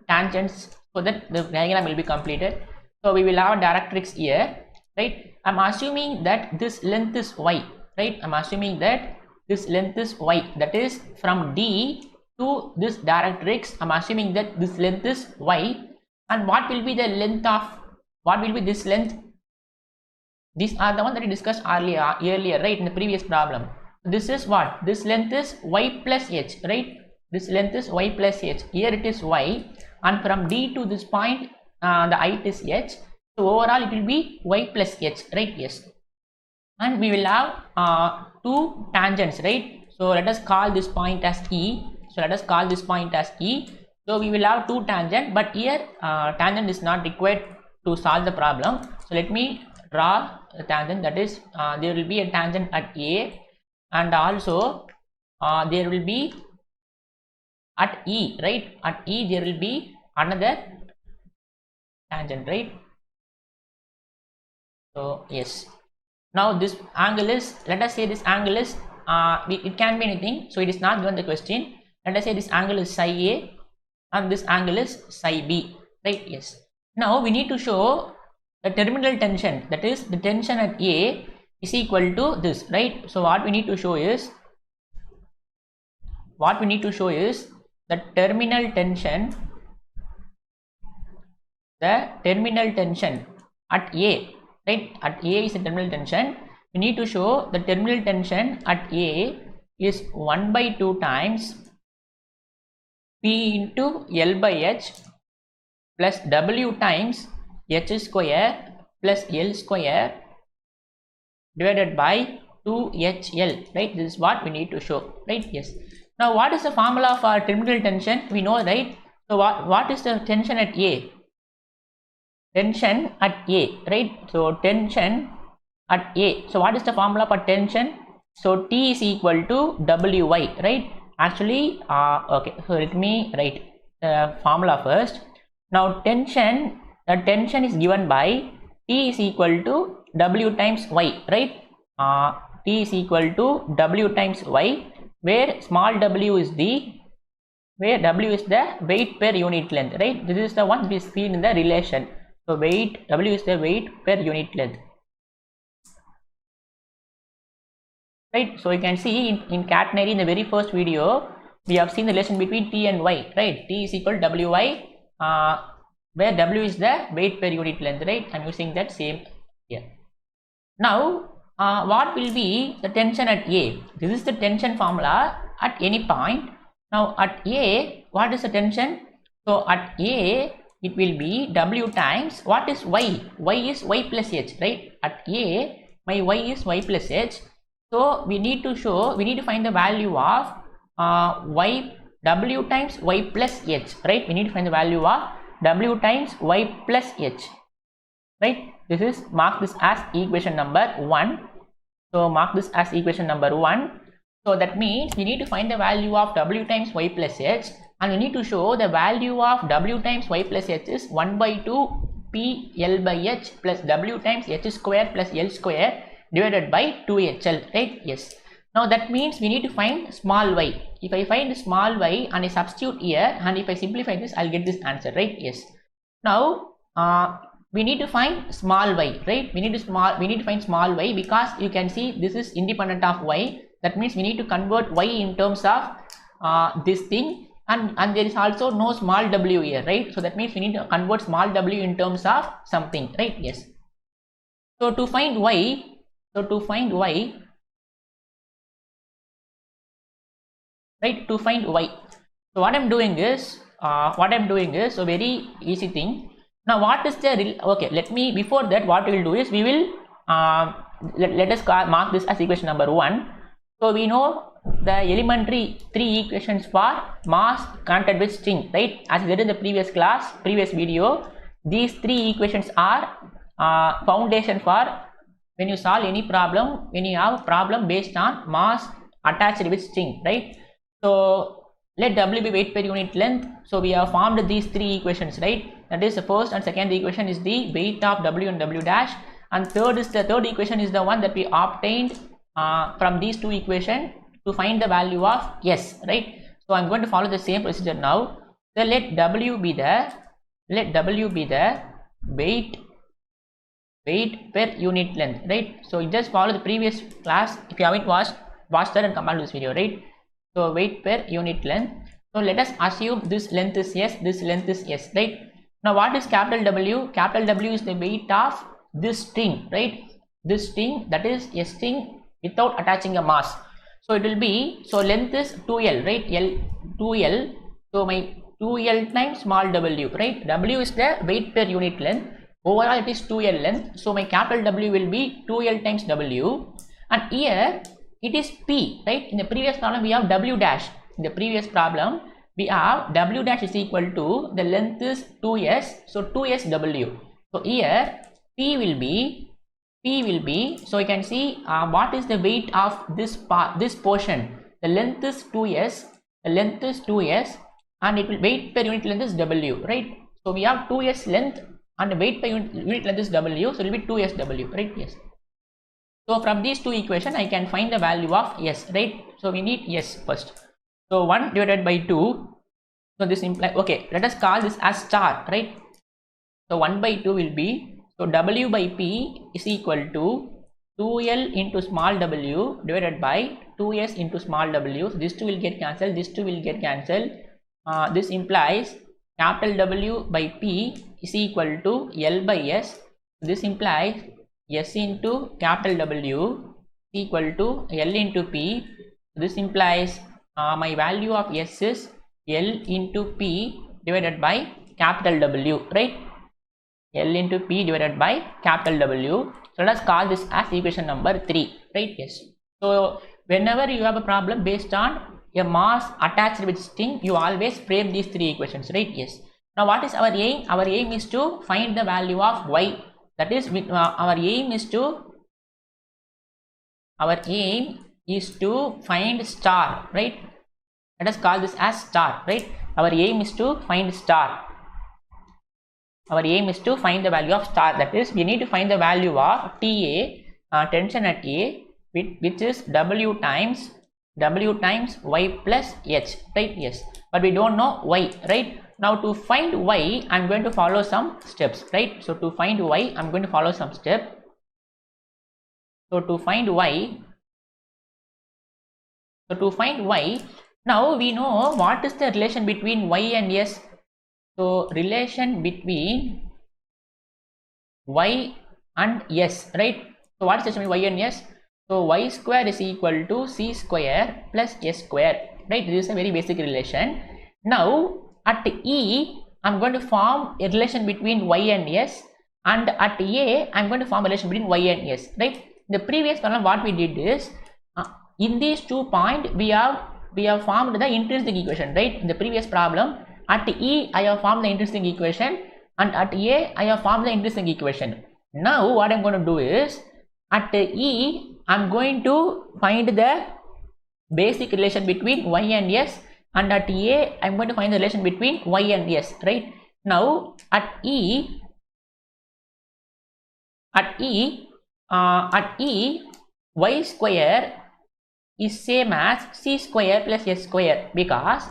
tangents so that the diagram will be completed. So we will have a directrix here, right? I'm assuming that this length is Y, right? I'm assuming that this length is Y, that is from D to this directrix. I'm assuming that this length is Y, and what will be the length of, what will be this length? These are the one that we discussed earlier, right, in the previous problem. This is what? This length is Y plus H, right? This length is Y plus H. Here it is Y, and from D to this point, the height is H. So overall it will be Y plus H, right? Yes. And we will have two tangents, right? So let us call this point as E. So let us call this point as E. So we will have two tangent, but here tangent is not required to solve the problem. So let me draw a tangent, that is there will be a tangent at A, and also there will be at E, right? At E there will be another tangent, right? So yes. Now this angle is, let us say this angle is, it can be anything, so it is not given the question. Let us say this angle is psi A and this angle is psi B, right? Yes. Now we need to show the terminal tension, that is the tension at A is equal to this, right? So what we need to show is, the terminal tension, at A, right? At A is the terminal tension. We need to show the terminal tension at A is 1 by 2 times P into L by H plus W times H square plus L square divided by 2HL, right? This is what we need to show, right? Yes. Now what is the formula for terminal tension? We know, right? So what is the tension at A? Tension at A, right? So tension at A. So what is the formula for tension? So T is equal to Wy, right? Actually, okay, so let me write the formula first. Now tension, the tension is given by T is equal to W times Y, right? T is equal to W times Y, where small w is the weight per unit length, right? This is the one we see in the relation. So weight, W is the weight per unit length, right? So you can see in catenary, in the very first video, we have seen the relation between T and Y, right? T is equal to Wy, where W is the weight per unit length, right? I'm using that same here. Now, what will be the tension at A? This is the tension formula at any point. Now, at A, what is the tension? So, at A, it will be W times, what is Y? Y is Y plus H, right? At A, my Y is Y plus H. So, we need to find the value of W times Y plus H, right? We need to find the value of W times Y plus H, right? This is, mark this as equation number 1. So mark this as equation number 1. So that means we need to find the value of W times Y plus H, and we need to show the value of W times Y plus H is 1 by 2 P L by H plus W times H square plus L square divided by 2HL, right? Yes. Now that means we need to find small y. If I find small y and I substitute here, and if I simplify this, I'll get this answer, right? Yes. Now we need to find small y, right? We need to find small y, because you can see this is independent of y. That means we need to convert y in terms of this thing, and there is also no small w here, right? So that means we need to convert small w in terms of something, right? Yes. So to find y, right, to find y, so what I'm doing is so very easy thing. Now what is the okay, let me, before that, what we will do is we will let us mark this as equation number 1. So we know the elementary 3 equations for mass connected with string, right? As I said in the previous video, these 3 equations are foundation for when you solve any problem, when you have a problem based on mass attached with string, right? So let W be weight per unit length. So we have formed these 3 equations, right? That is, the first and second equation is the weight of W and W dash, and third equation is the one that we obtained from these 2 equations to find the value of S, right? So I'm going to follow the same procedure now. So let W be the weight per unit length, right? So you just follow the previous class. If you haven't watched that and come back to this video, right? So weight per unit length. So let us assume this length is S, this length is S, right? Now what is capital W? Capital W is the weight of this string, right? This string, that is a string without attaching a mass. So it will be, so length is 2L, right? 2L. So my 2L times small w, right? W is the weight per unit length. Overall it is 2L length. So my capital W will be 2L times W. And here it is P, right? In the previous problem we have W dash. In the previous problem we have W dash is equal to, the length is 2S, so 2SW. So here P will be, so you can see what is the weight of this part, this portion. The length is 2S, and it will, weight per unit length is W, right? So we have 2S length and the weight per unit length is W, so it will be 2SW, right? Yes. So from these 2 equations I can find the value of S, right? So we need S first. So 1 divided by 2, so this implies, okay, let us call this as star, right? So 1 by 2 will be, so W by P is equal to 2L into small w divided by 2S into small w. So this 2 will get cancelled, this 2 will get cancelled. This implies capital W by P is equal to L by S. This implies S into capital W is equal to L into P. This implies my value of S is L into P divided by capital W, right? L into P divided by capital W. So let us call this as equation number 3, right? Yes. So whenever you have a problem based on a mass attached with string, you always frame these 3 equations, right? Yes. Now what is our aim? Our aim is to find the value of y. That is, our aim is to our aim is to find star, right? Let us call this as star, right? Our aim is to find star. Our aim is to find the value of star. That is, we need to find the value of TA, tension at A, which is W times Y plus H, right? Yes, but we don't know Y, right? Now to find Y, I'm going to follow some steps, right? So to find Y, I'm going to follow some steps. So to find Y, now we know what is the relation between Y and S. So relation between Y and S, right? So what is the relation between Y and S? So y square is equal to c square plus s square, right? This is a very basic relation. Now at E, I'm going to form a relation between Y and S, and at A, I'm going to form a relation between Y and S, right? The previous problem, what we did is, in these 2 points, we have formed the intrinsic equation, right? In the previous problem, at E, I have formed the intrinsic equation, and at A, I have formed the intrinsic equation. Now what I'm going to do is, at E, I'm going to find the basic relation between Y and S, and at A, I'm going to find the relation between Y and S, right? Now at E, Y square is same as c square plus s square, because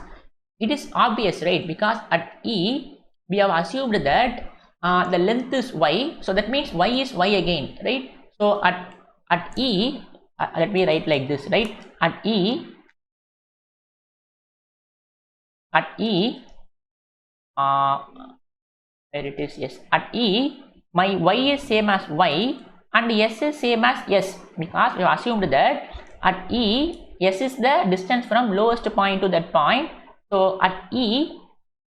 it is obvious, right? Because at E, we have assumed that the length is y, so that means y is y again, right? So at E, let me write like this, right? At E, where it is, yes, at E, my y is same as y and s is same as s, because we have assumed that at E, s is the distance from lowest point to that point. So at E,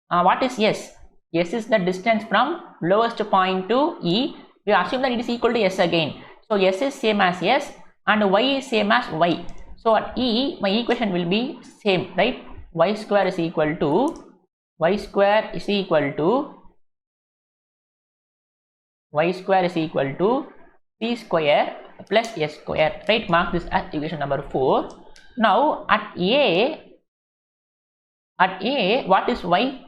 what is s? S is the distance from lowest point to E. We assume that it is equal to s again. So s is same as s and y is same as y. So at E, my equation will be same, right? Y square is equal to c square plus s square, right? Mark this as equation number 4. Now at A, what is y?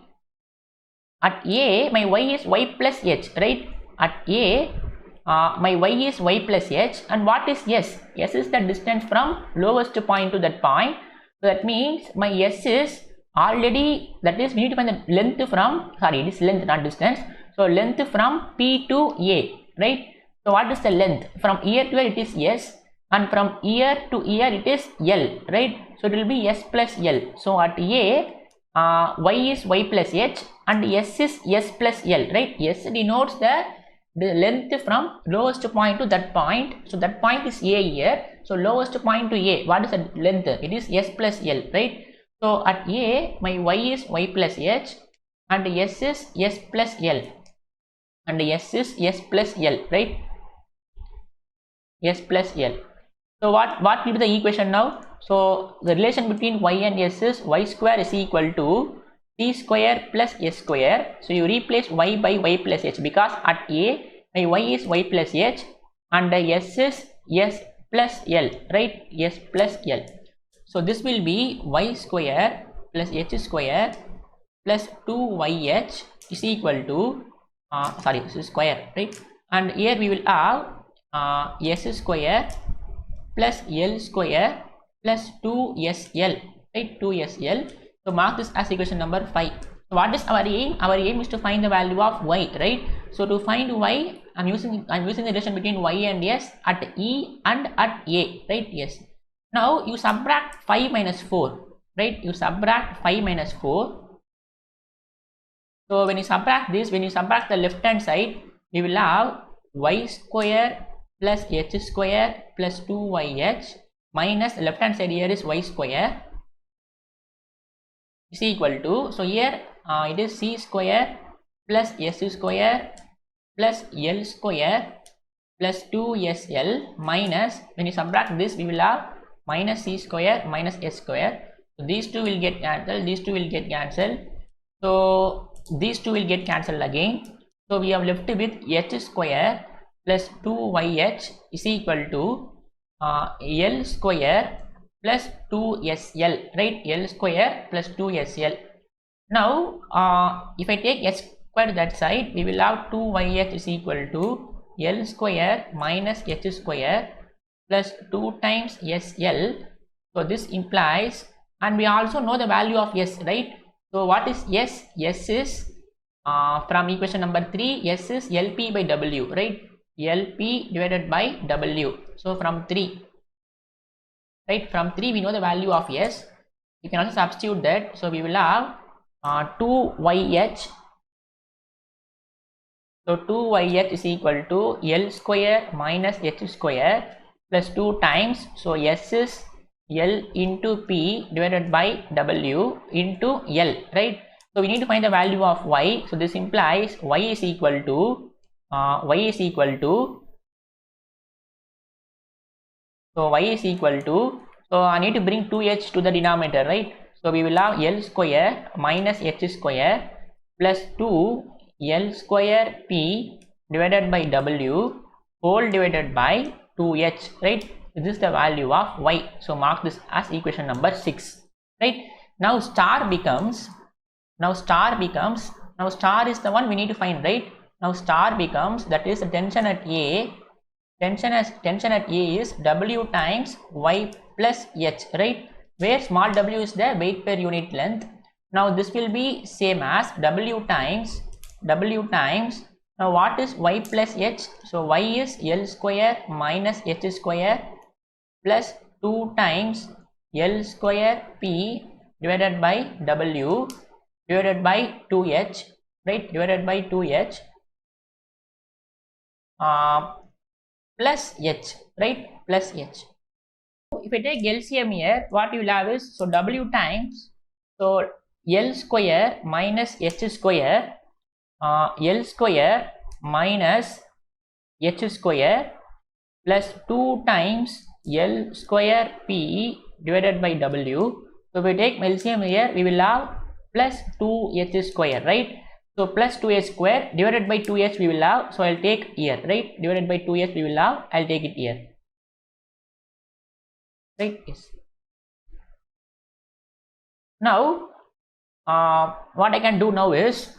At A, my y is y plus h, right? At A, my y is y plus h, and what is s? S is the distance from lowest point to that point. So that means my s is already, that is, we need to find the length from, sorry, it is length, not distance. So length from P to A, right? So what is the length? From here to here it is s, and from here to here it is L, right? So it will be s plus L. So at A, y is y plus h and s is s plus L, right? S denotes the length from lowest point to that point. So that point is A here. So lowest point to A, what is the length? It is s plus L, right? So at A, my y is y plus h and s is s plus L, and s is s plus L, right? S plus L. So what will be the equation now? So the relation between y and s is y square is equal to c square plus s square. So you replace y by y plus h, because at A, my y is y plus h and s is s plus L, right? S plus L. So this will be y square plus h square plus 2yh is equal to, this is square, right? And here we will have s square plus L square plus 2sL, right? 2sL. So mark this as equation number 5. So what is our aim? Our aim is to find the value of y, right? So to find y, I'm using the relation between y and s at E and at A, right? Yes. Now you subtract 5 minus 4, right? You subtract 5 minus 4. So when you subtract this, when you subtract the left hand side, we will have y square plus h square plus 2yh minus the left hand side here is y square is equal to, so here it is c square plus s square plus L square plus 2sL minus, when you subtract this, we will have minus c square minus s square. So these two will get cancelled, these two will get cancelled. So these two will get cancelled again. So we have left with h square plus 2yh is equal to L square plus 2SL, right? L square plus 2SL. Now, if I take s square that side, we will have 2YH is equal to L square minus H square plus 2 times SL. So this implies, and we also know the value of S, right? So what is S? S is from equation number 3, S is LP by W, right? LP divided by W. So from 3, right? From 3 we know the value of S. We can also substitute that. So we will have 2YH. So 2YH is equal to L square minus H square plus 2 times. So S is L into P divided by W into L, right? So we need to find the value of Y. So this implies Y is equal to so I need to bring 2H to the denominator, right? So we will have L square minus H square plus 2 L square P divided by W whole divided by 2H, right? This is the value of Y. So mark this as equation number 6, right? Now star is the one we need to find, right? Now star becomes, that is the tension at A. Tension at A is W times Y plus H, right? Where small w is the weight per unit length. Now this will be same as W times. Now what is Y plus H? So Y is L square minus H square plus 2 times L square P divided by W divided by 2H, right? Divided by 2H. Plus H, right? Plus H. If I take LCM here, what you will have is, so W times, so L square minus H square, L square minus H square plus 2 times L square P divided by W. So if we take LCM here, we will have plus 2H square, right? So plus 2H square divided by 2H we will have, so I'll take here, right? Divided by 2H we will have, I'll take it here, right? Yes. Now what I can do now is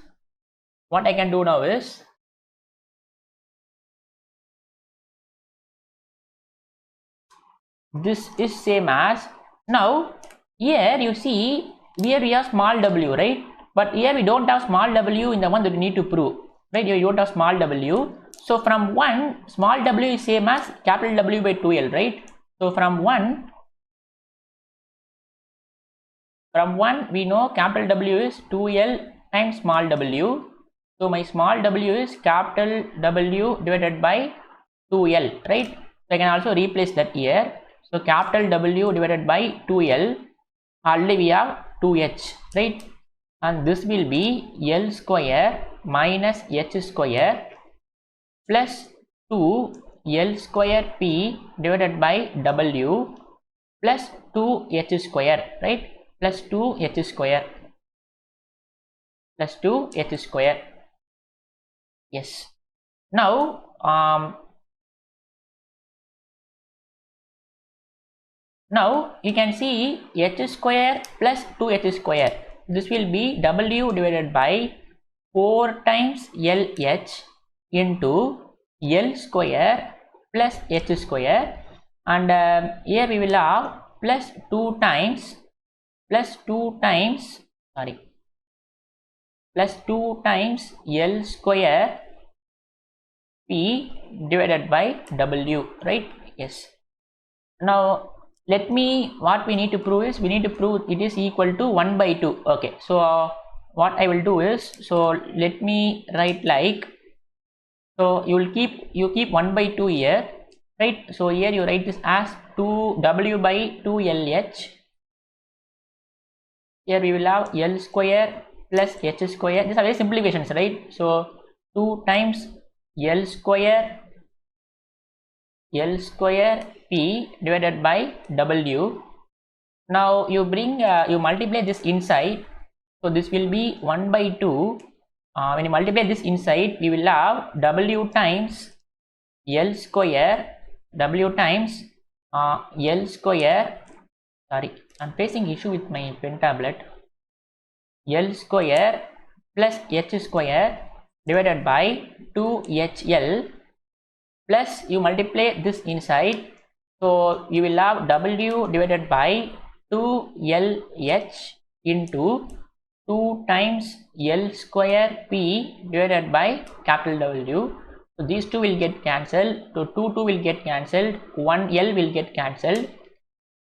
this is same as, now here you see, here we have small w, right? But here we don't have small w in the one that we need to prove, right? Here you don't have small w. So from 1, small w is same as capital W by 2L, right? So from 1 we know capital W is 2L times small w. So my small w is capital W divided by 2L, right? So I can also replace that here. So capital W divided by 2L, already we have 2H, right? And this will be L square minus H square plus 2 L square P divided by W plus 2H square, right? Plus 2H square. Yes. Now now you can see H square plus 2H square. This will be W divided by 4 times LH into L square plus H square, and here we will have plus 2 times L square P divided by W, right? Yes. Now let me, what we need to prove is, we need to prove it is equal to 1 by 2. Okay, so what I will do is, so let me write like, so you keep 1 by 2 here, right? So here you write this as 2W by 2LH. Here we will have L square plus H square. These are very simplifications, right? So 2 times L square P divided by W. Now you bring you multiply this inside, so this will be 1 by 2. When you multiply this inside, we will have W times L square, W times L square, sorry, I'm facing issue with my pen tablet. L square plus h square divided by 2hl plus you multiply this inside, so you will have w divided by 2lh into 2 times l square p divided by capital W. So these two will get cancelled, so 2 will get cancelled, 1l will get cancelled.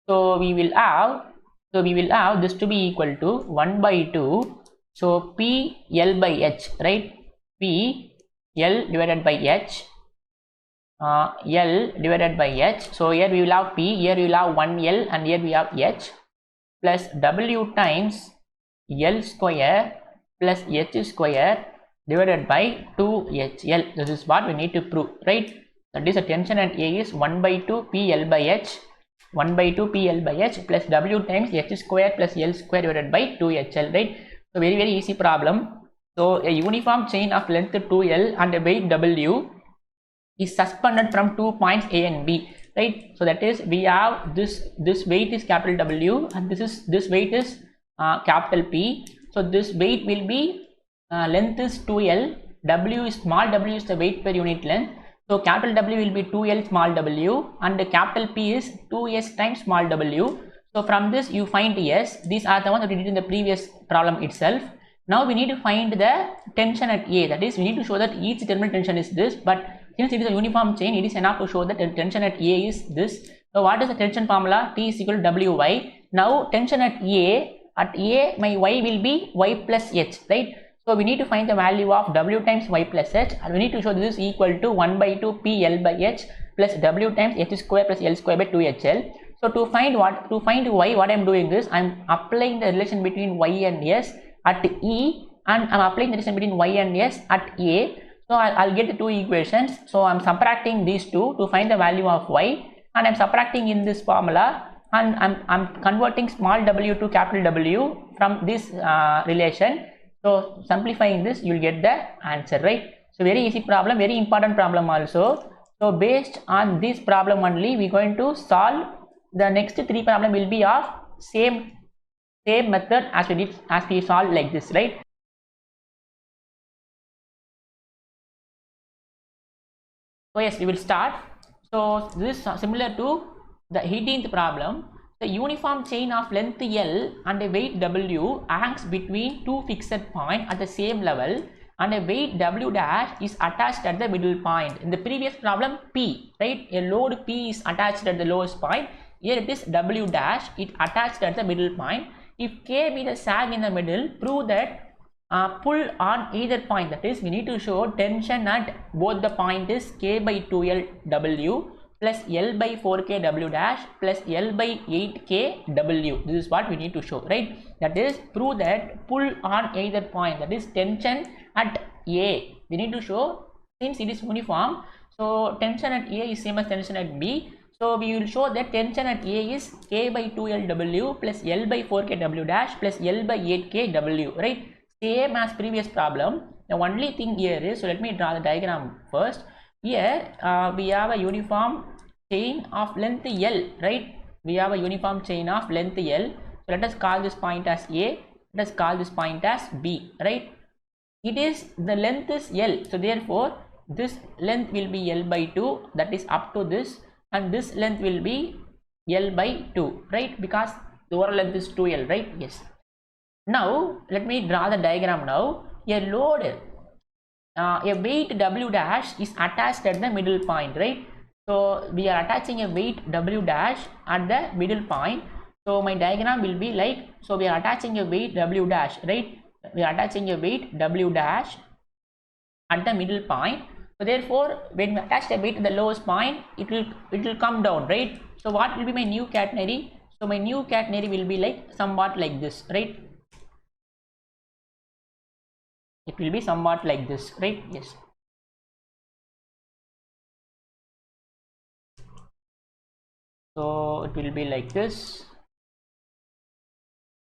So we will have this to be equal to 1 by 2. So p l by h, right? P l divided by h, L divided by h. So here we will have p, here we will have 1l, and here we have h, plus w times l square plus h square divided by 2hl. This is what we need to prove, right? That is the tension at A is 1 by 2 p l by h, 1 by 2 p l by h plus w times h square plus l square divided by 2hl, right? So very easy problem. So a uniform chain of length 2l and a weight w is suspended from 2 points A and B, right? So that is, we have this weight is capital W, and this weight is capital P. So this weight will be length is 2l, w is small w is the weight per unit length. So capital W will be 2l small w, and the capital P is 2s times small w. So from this you find s. These are the ones that we did in the previous problem itself. Now we need to find the tension at A. That is, we need to show that each terminal tension is this, but since it is a uniform chain, it is enough to show that the tension at A is this. So what is the tension formula? T is equal to Wy. Now tension at A my y will be y plus h, right? So we need to find the value of w times y plus h, and we need to show this is equal to 1 by 2 p l by h plus w times h square plus l square by 2hl. So to find y, what I am doing is I am applying the relation between y and s at E, and I am applying the relation between y and s at A. So I'll get the two equations. So I'm subtracting these two to find the value of y, and I'm subtracting in this formula, and I'm converting small w to capital W from this relation. So simplifying this, you'll get the answer, right? So very easy problem, very important problem also. So based on this problem only, we're going to solve the next three problem will be of same method as we solved like this, right? So yes, we will start. So this is similar to the 18th problem. The uniform chain of length L and a weight W hangs between two fixed points at the same level, and a weight W dash is attached at the middle point. In the previous problem, P, right? A load P is attached at the lowest point. Here it is W dash, it attached at the middle point. If K be the sag in the middle, prove that pull on either point. That is, we need to show tension at both the point is K by 2L W plus L by 4K W dash plus L by 8K W. This is what we need to show, right? That is, prove that pull on either point, that is tension at A. We need to show, since it is uniform, so tension at A is same as tension at B. So we will show that tension at A is K by 2L W plus L by 4K W dash plus L by 8K W, right? Same as previous problem. The only thing here is, so let me draw the diagram first. Here we have a uniform chain of length L, right? We have a uniform chain of length L. So let us call this point as A, let us call this point as B, right? It is, the length is L, so therefore this length will be L by 2, that is up to this, and this length will be L by 2, right? Because the overall length is 2L, right? Yes. Now let me draw the diagram now. A load, a weight W dash is attached at the middle point, right? So we are attaching a weight W dash at the middle point. So my diagram will be like, so we are attaching a weight W dash, right? We are attaching a weight W dash at the middle point. So therefore, when we attach the weight to the lowest point, it will come down, right? So what will be my new catenary? So my new catenary will be like somewhat like this, right? It will be somewhat like this, right? Yes. So it will be like this.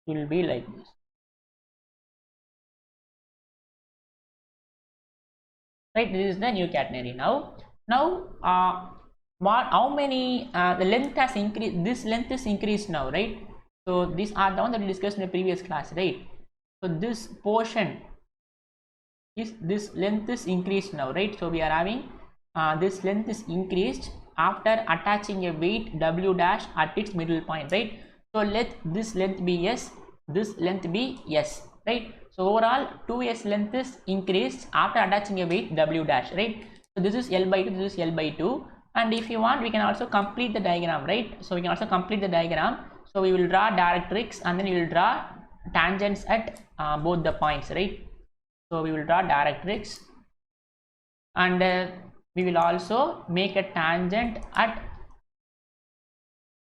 It will be like this. Right? This is the new catenary now. Now how many the length has increased, this length is increased now, right? So these are the one that we discussed in the previous class, right? So this portion is, this length is increased now, right? So we are having this length is increased after attaching a weight w dash at its middle point, right? So let this length be s, this length be s, right? So overall 2s length is increased after attaching a weight w dash, right? So this is L by 2, this is L by 2, and if you want we can also complete the diagram, right? So we can also complete the diagram. So we will draw directrix and then we will draw tangents at both the points, right? So we will draw directrix and we will also make a tangent at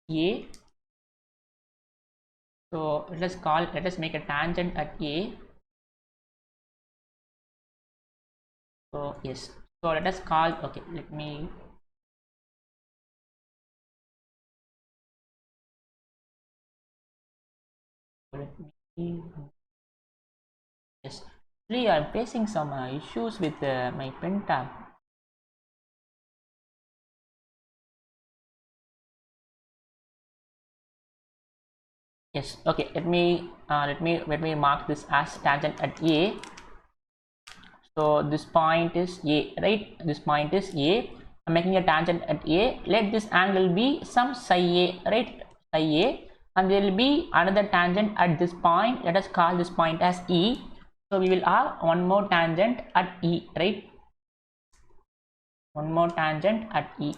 A. So let us make a tangent at A. So yes, so let us call, okay, let me yes, actually I'm facing some issues with my pen tab. Yes, okay, let me mark this as tangent at A. So this point is A, right? This point is A. I'm making a tangent at A. Let this angle be some psi A, right? Psi A, and there will be another tangent at this point. Let us call this point as E. So we will have one more tangent at E, right? One more tangent at E.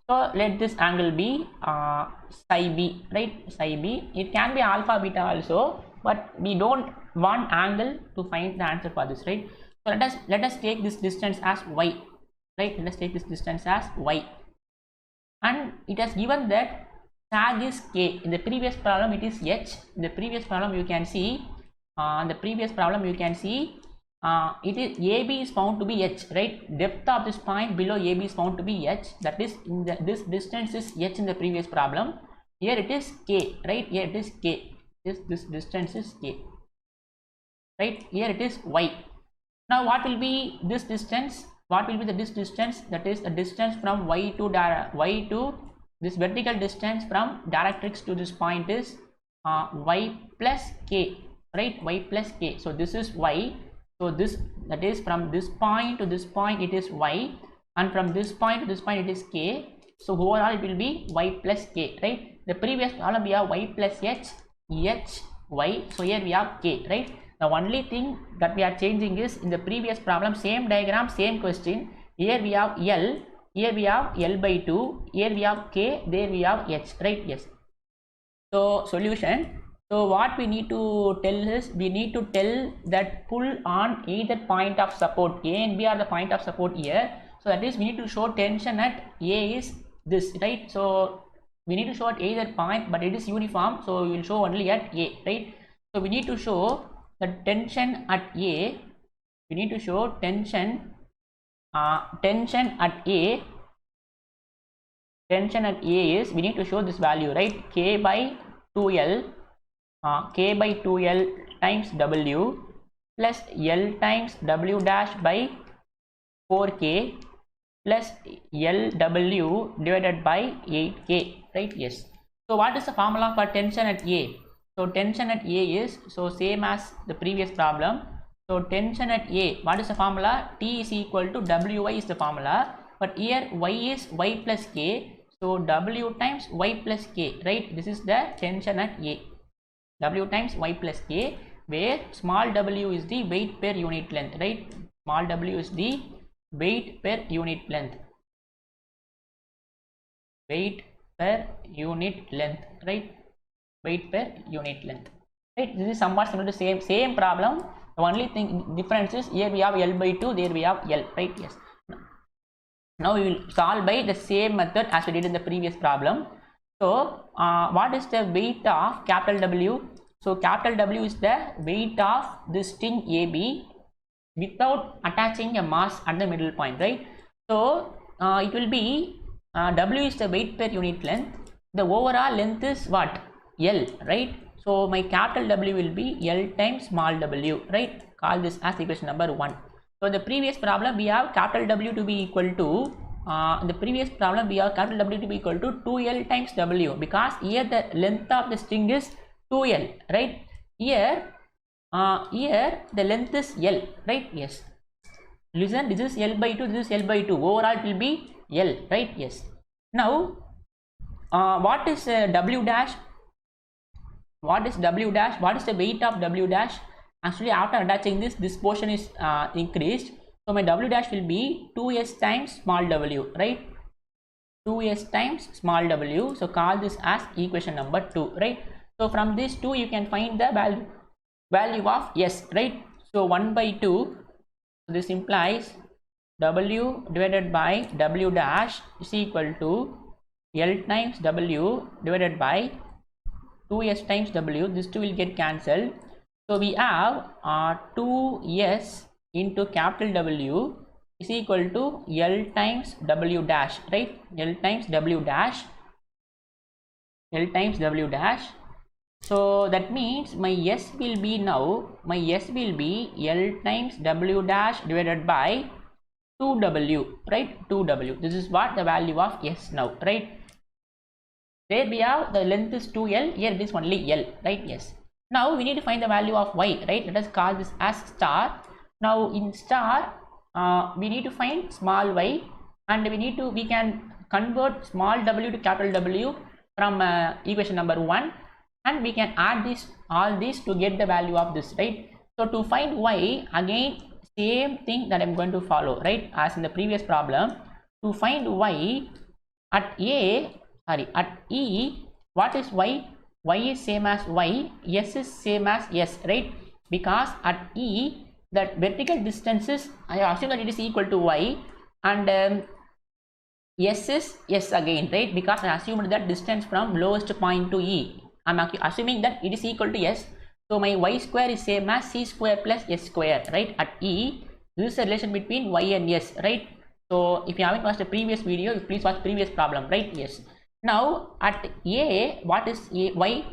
So let this angle be psi B, right? Psi B. It can be alpha beta also, but we don't want angle to find the answer for this, right? So let us take this distance as y, right? Let us take this distance as y, and it has given that sag is k. In the previous problem it is h. In the previous problem you can see it is AB is found to be h, right? Depth of this point below AB is found to be h. That is, in this distance is h in the previous problem. Here it is k, right? Here it is k. This distance is k, right? Here it is y. Now what will be this distance? What will be this distance? That is the distance from y to this vertical distance from directrix to this point is y plus k, right? Y plus k. So this is y. So this, that is from this point to this point it is y, and from this point to this point it is k. So overall it will be y plus k, right? The previous problem we have y plus h, y. So here we have k, right? The only thing that we are changing is, in the previous problem same diagram, same question, here we have L, here we have L by 2, here we have k, there we have h, right? Yes. So solution. So what we need to tell is, we need to tell that pull on either point of support, A and B are the point of support here. So that is, we need to show tension at A is this, right? So we need to show at either point, but it is uniform, so we will show only at A, right? So we need to show the tension at A. We need to show tension at A. Tension at A is, we need to show this value, right? K by 2L. K by 2L times W plus L times W dash by 4K plus LW divided by 8K, right? Yes. So what is the formula for tension at A? So tension at A is, so same as the previous problem. So tension at A, what is the formula? T is equal to WY is the formula, but here Y is Y plus K. So W times Y plus K, right? This is the tension at A. W times y plus k, where small w is the weight per unit length, right? Small w is the weight per unit length. Weight per unit length, right? Weight per unit length, right? This is somewhat similar to same problem. The only thing difference is, here we have L by 2, there we have L, right? Yes. Now we will solve by the same method as we did in the previous problem. So what is the weight of capital W? So capital W is the weight of this thing AB without attaching a mass at the middle point, right? So it will be W is the weight per unit length. The overall length is what? L, right? So my capital W will be L times small w, right? Call this as equation number 1. So the previous problem we have capital W to be equal to the previous problem we have capital W to be equal to 2L times W, because here the length of the string is 2L, right? Here the length is L, right? Yes. Listen, this is L by 2, this is L by 2. Overall it will be L, right? Yes. Now what is W dash? What is W dash? What is the weight of W dash? Actually, after attaching this portion is increased. So my W dash will be 2s times small w, right? 2s times small w. So call this as equation number 2, right? So from this 2 you can find the value of s, right? So 1 by 2. So this implies w divided by W dash is equal to L times W divided by 2s times W. This 2 will get cancelled. So we have 2s into capital W is equal to L times W dash, right? L times W dash. L times W dash. So that means my s will be now, my s will be L times W dash divided by 2W, right? 2W. This is what the value of s now, right? There we have the length is 2L, here it is only L, right? Yes. Now we need to find the value of y, right? Let us call this as star. Now in star we need to find small y, and we can convert small w to capital W from equation number 1, and we can add all these to get the value of this, right? So to find y, again same thing that I'm going to follow, right, as in the previous problem. To find y at at E, what is y? Y is same as y, s is same as s, right? Because at E that vertical distance is, I assume that it is equal to y, and s is s again, right? Because I assumed that distance from lowest point to E, I'm assuming that it is equal to s. So my y square is same as c square plus s square, right? At E, this is a relation between y and s, right? So if you haven't watched the previous video, please watch previous problem, right? Yes. Now at A, what is y?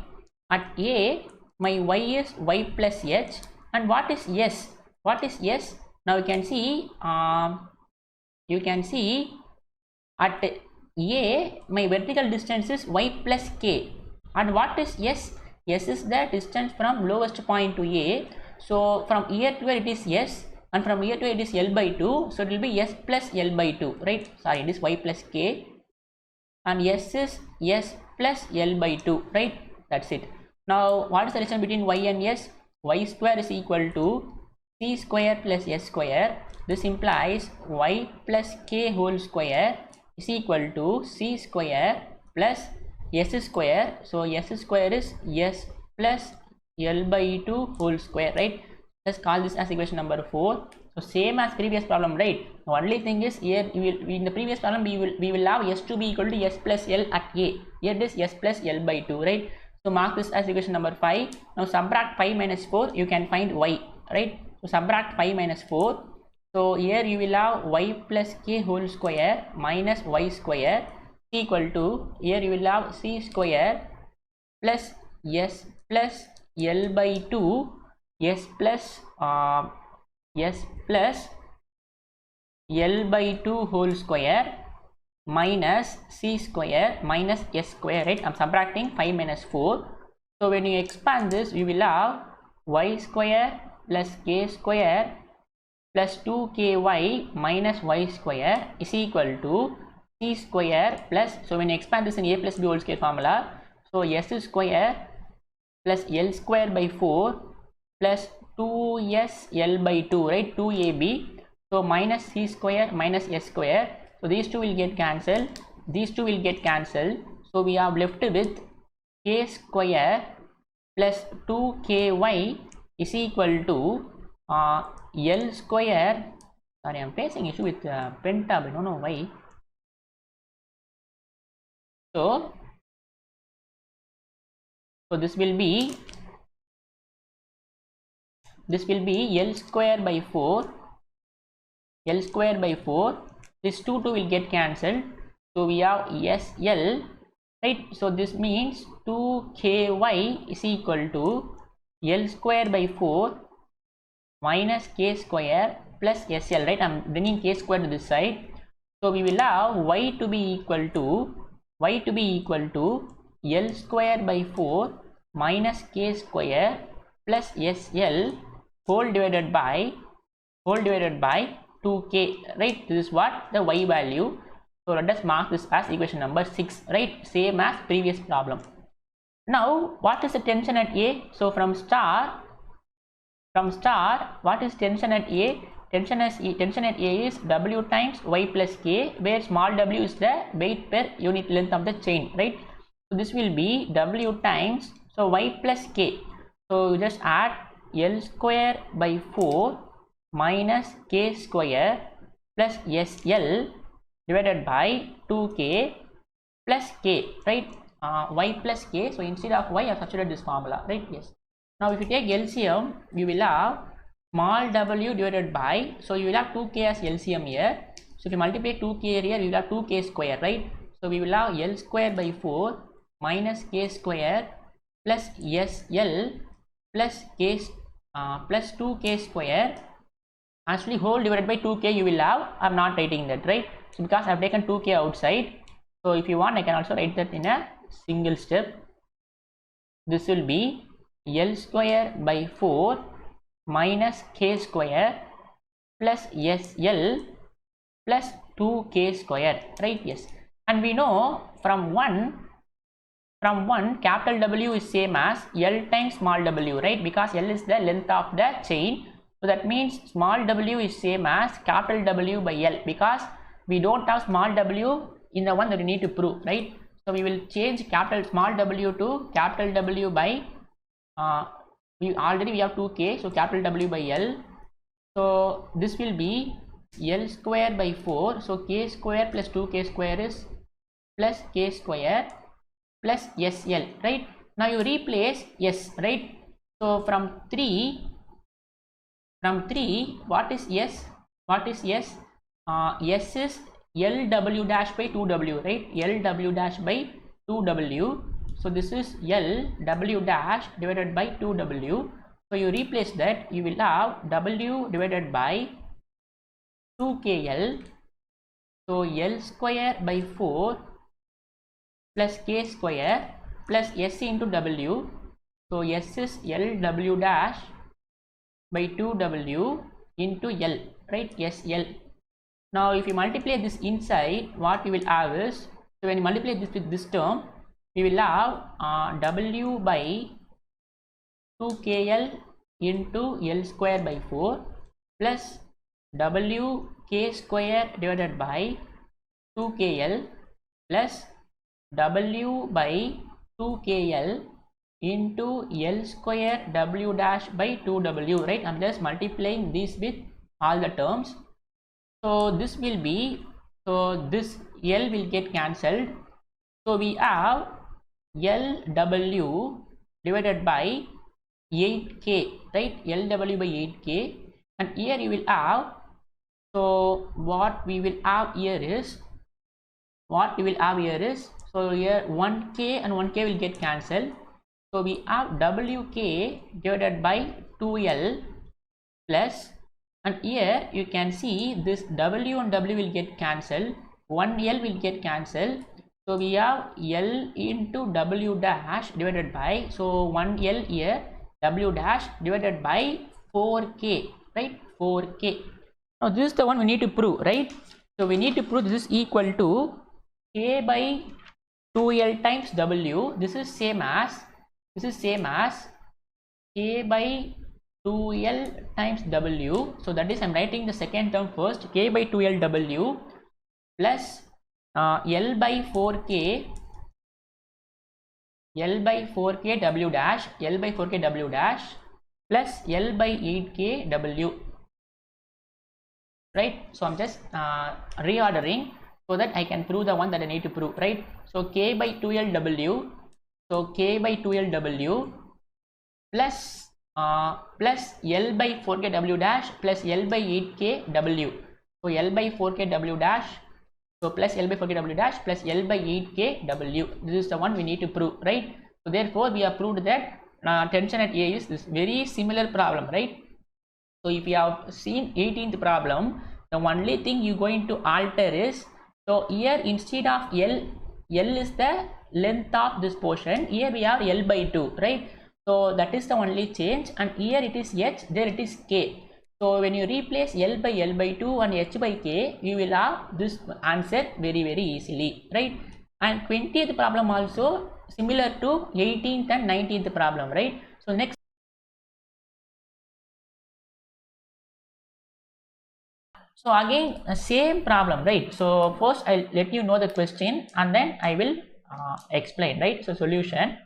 At A, my y is y plus h, and what is s? What is s? Now you can see at A my vertical distance is y plus k, and what is s? S is the distance from lowest point to A. So from here to here it is s, and from here to here it is L by 2. So it will be s plus L by 2, right? Sorry, it is y plus k, and s is s plus L by 2, right? That's it. Now what is the relation between y and s? Y square is equal to c square plus s square. This implies y plus k whole square is equal to c square plus s square. So s square is s plus L by 2 whole square, right? Let's call this as equation number 4. So same as previous problem, right? The only thing is here in the previous problem we will have s to be equal to s plus L at A. Here it is s plus L by 2, right? So mark this as equation number 5. Now subtract 5 minus 4, you can find y, right? So subtract 5 minus 4. So here you will have y plus k whole square minus y square equal to, here you will have c square plus s plus L by 2 s plus L by 2 whole square minus c square minus s square, right? I'm subtracting 5 minus 4. So when you expand this, you will have y square plus k square plus 2ky minus y square is equal to c square plus, so when you expand this in a plus b whole square formula, so s square plus L square by 4 plus 2s L by 2, right? 2ab. So minus c square minus s square. So these two will get cancelled. These two will get cancelled. So we are left with k square plus 2ky is equal to L square. Sorry, I'm facing issue with pen tab. I don't know why. So this will be L square by 4. L square by 4. This 2 will get cancelled. So we have SL, right? So this means 2ky is equal to L square by 4 minus k square plus SL, right? I'm bringing k square to this side. So we will have y to be equal to L square by 4 minus k square plus SL whole divided by 2k, right? This is what the y value. So let us mark this as equation number 6, right? Same as previous problem. Now what is the tension at A? So from star, what is tension at A? Tension at A is W times y plus k, where small w is the weight per unit length of the chain, right? So this will be W times, so y plus k. So you just add L square by 4 minus k square plus SL divided by 2k plus k, right? Y plus k. So instead of y, I have substituted this formula, right? Yes. Now if you take LCM, you will have small w divided by, so you will have 2k as LCM here. So if you multiply 2k here, you will have 2k square, right? So we will have L square by 4 minus k square plus SL plus k plus 2k square. Actually whole divided by 2k you will have. I'm not writing that, right? So because I've taken 2k outside, so if you want I can also write that in a single step. This will be L square by 4 minus k square plus SL plus 2k square, right? Yes. And we know from 1 capital W is same as L times small w, right? Because L is the length of the chain. So that means small w is same as capital W by L, because we don't have small w in the one that we need to prove, right? So we will change small w to capital W by we have 2k, so capital W by L. So this will be L square by 4, so k square plus 2k square is plus k square plus SL, right? Now you replace S, right? So from 3 what is S? S is LW dash by 2W, right? LW dash by 2W. So this is LW dash divided by 2W. So you replace that, you will have W divided by 2KL. So L square by 4 plus k square plus S into W. So S is LW dash by 2W into L, right? SL. Now if you multiply this inside, what you will have is, so when you multiply this with this term, we will have W by 2KL into L square by 4 plus WK square divided by 2KL plus W by 2KL into L square W dash by 2W, right? I'm just multiplying this with all the terms. So this will be, so this L will get cancelled. So we have LW divided by 8k, right? LW by 8k, and here you will have, so what we will have here is, so here 1k and 1k will get cancelled. So we have WK divided by 2L plus, and here you can see this W and W will get cancelled, 1L will get cancelled. So we have L into W dash divided by, so 1L here, W dash divided by 4k, right? 4k. Now this is the one we need to prove, right? So we need to prove this is equal to k by 2L times W. This is same as k by 2L times W. So that is, I'm writing the second term first, k by 2L W plus L by 4k W dash, L by 4k W dash plus L by 8k W, right? So I'm just reordering so that I can prove the one that I need to prove, right? So k by 2L W, so k by 2L W plus plus L by 4k W dash plus L by 8k W. So L by 4k W dash, so plus L by 4k W dash plus L by 8k W. This is the one we need to prove, right? So therefore we have proved that tension at A is this very similar problem, right? So if you have seen 18th problem, the only thing you're going to alter is, so here instead of L is the length of this portion, here we have L by 2, right? So that is the only change, and here it is H, there it is K. So when you replace L by 2 and H by K, you will have this answer very easily, right? And 20th problem also similar to 18th and 19th problem, right? So next, so again same problem, right? So first I'll let you know the question and then I will explain, right? So solution.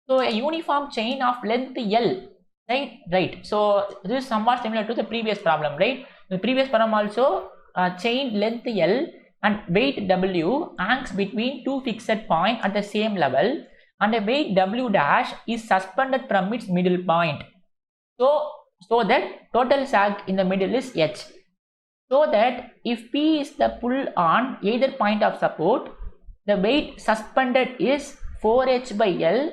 So a uniform chain of length L, right? So this is somewhat similar to the previous problem, right? The previous problem also chain length L and weight W hangs between two fixed points at the same level, and a weight W dash is suspended from its middle point. So that total sag in the middle is H. So that if P is the pull on either point of support, the weight suspended is 4H by L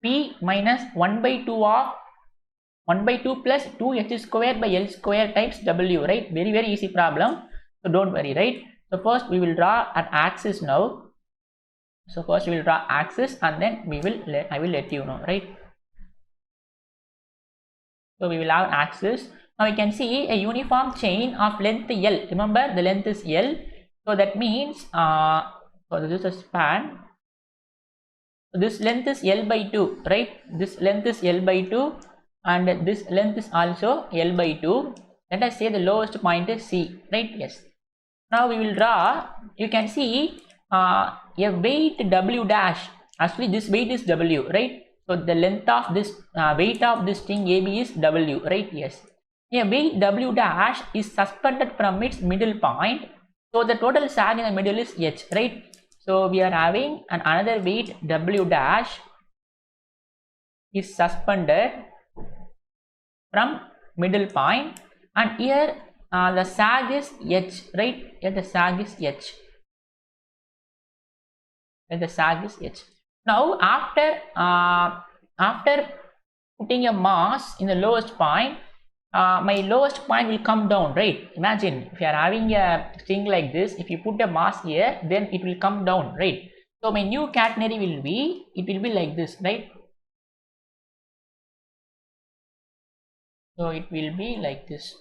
P minus 1 by 2 of 1 by 2 plus 2H square by L square times W, right? Very easy problem. So don't worry, right? So first we will draw an axis now. So first we will draw axis and then I will let you know, right? So we will have axis. Now we can see a uniform chain of length L. Remember the length is L. So that means so this is a span. So this length is L by 2, right? This length is L by 2 and this length is also L by 2. Let us say the lowest point is C, right? Yes. Now we will draw, you can see a weight W dash. Actually this weight is W, right? So the length of this weight of this thing AB is W, right? Yes. A weight W dash is suspended from its middle point. So the total sag in the middle is H, right? So we are having another weight W dash is suspended from middle point, and here the sag is H, right? Here the sag is H. Here the sag is H. Now after putting a mass in the lowest point, my lowest point will come down, right? Imagine if you are having a thing like this, if you put a mass here, then it will come down, right? So my new catenary will be, it will be like this, right? So it will be like this.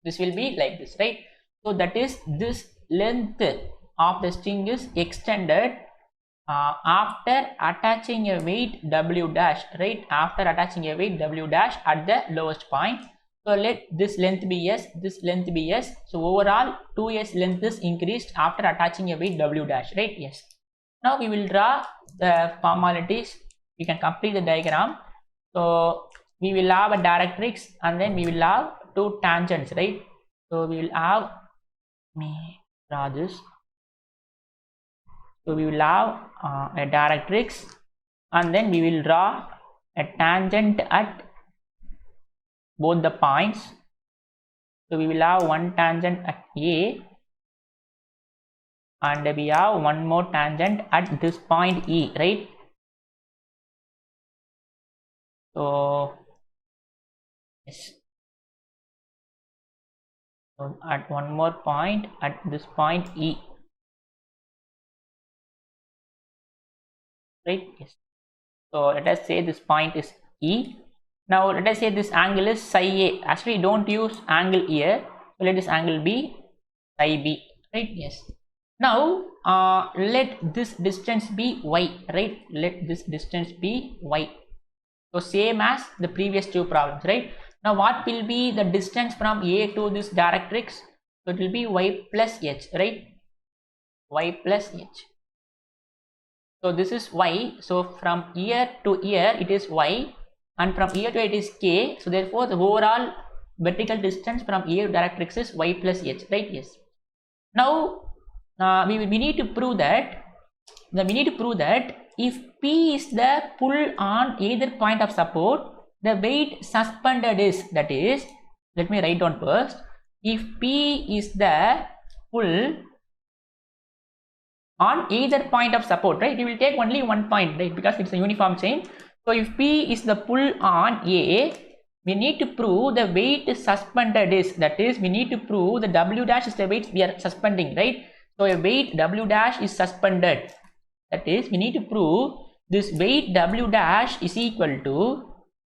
This will be like this, right? So that is, this length of the string is extended after attaching a weight W dash, right? After attaching a weight W dash at the lowest point. So let this length be S, this length be S. So overall 2S length is increased after attaching a weight W dash, right? Yes. Now we will draw the formalities. We can complete the diagram. So we will have a directrix and then we will have two tangents, right? So we will have, me draw this. So we will have a directrix and then we will draw a tangent at both the points. So we will have one tangent at A and we have one more tangent at this point E, right? So yes. So at one more point at this point E, right? Yes. So let us say this point is E. Now let us say this angle is psi A. Actually don't use angle here. So let this angle be psi B, right? Yes. Now let this distance be y, right? Let this distance be y. So same as the previous two problems, right? Now what will be the distance from A to this directrix? So it will be y plus h, right? Y plus h. So this is y. So from here to here it is y, and from here to here it is k. So therefore the overall vertical distance from A to directrix is y plus h, right? Yes. Now we need to prove that if P is the pull on either point of support, the weight suspended is, that is, let me write down first. If P is the pull on either point of support, right? You will take only one point, right? Because it's a uniform chain. So if P is the pull on A, we need to prove the weight suspended is, that is, we need to prove the W dash is the weight we are suspending, right? So a weight W dash is suspended, that is, we need to prove this weight W dash is equal to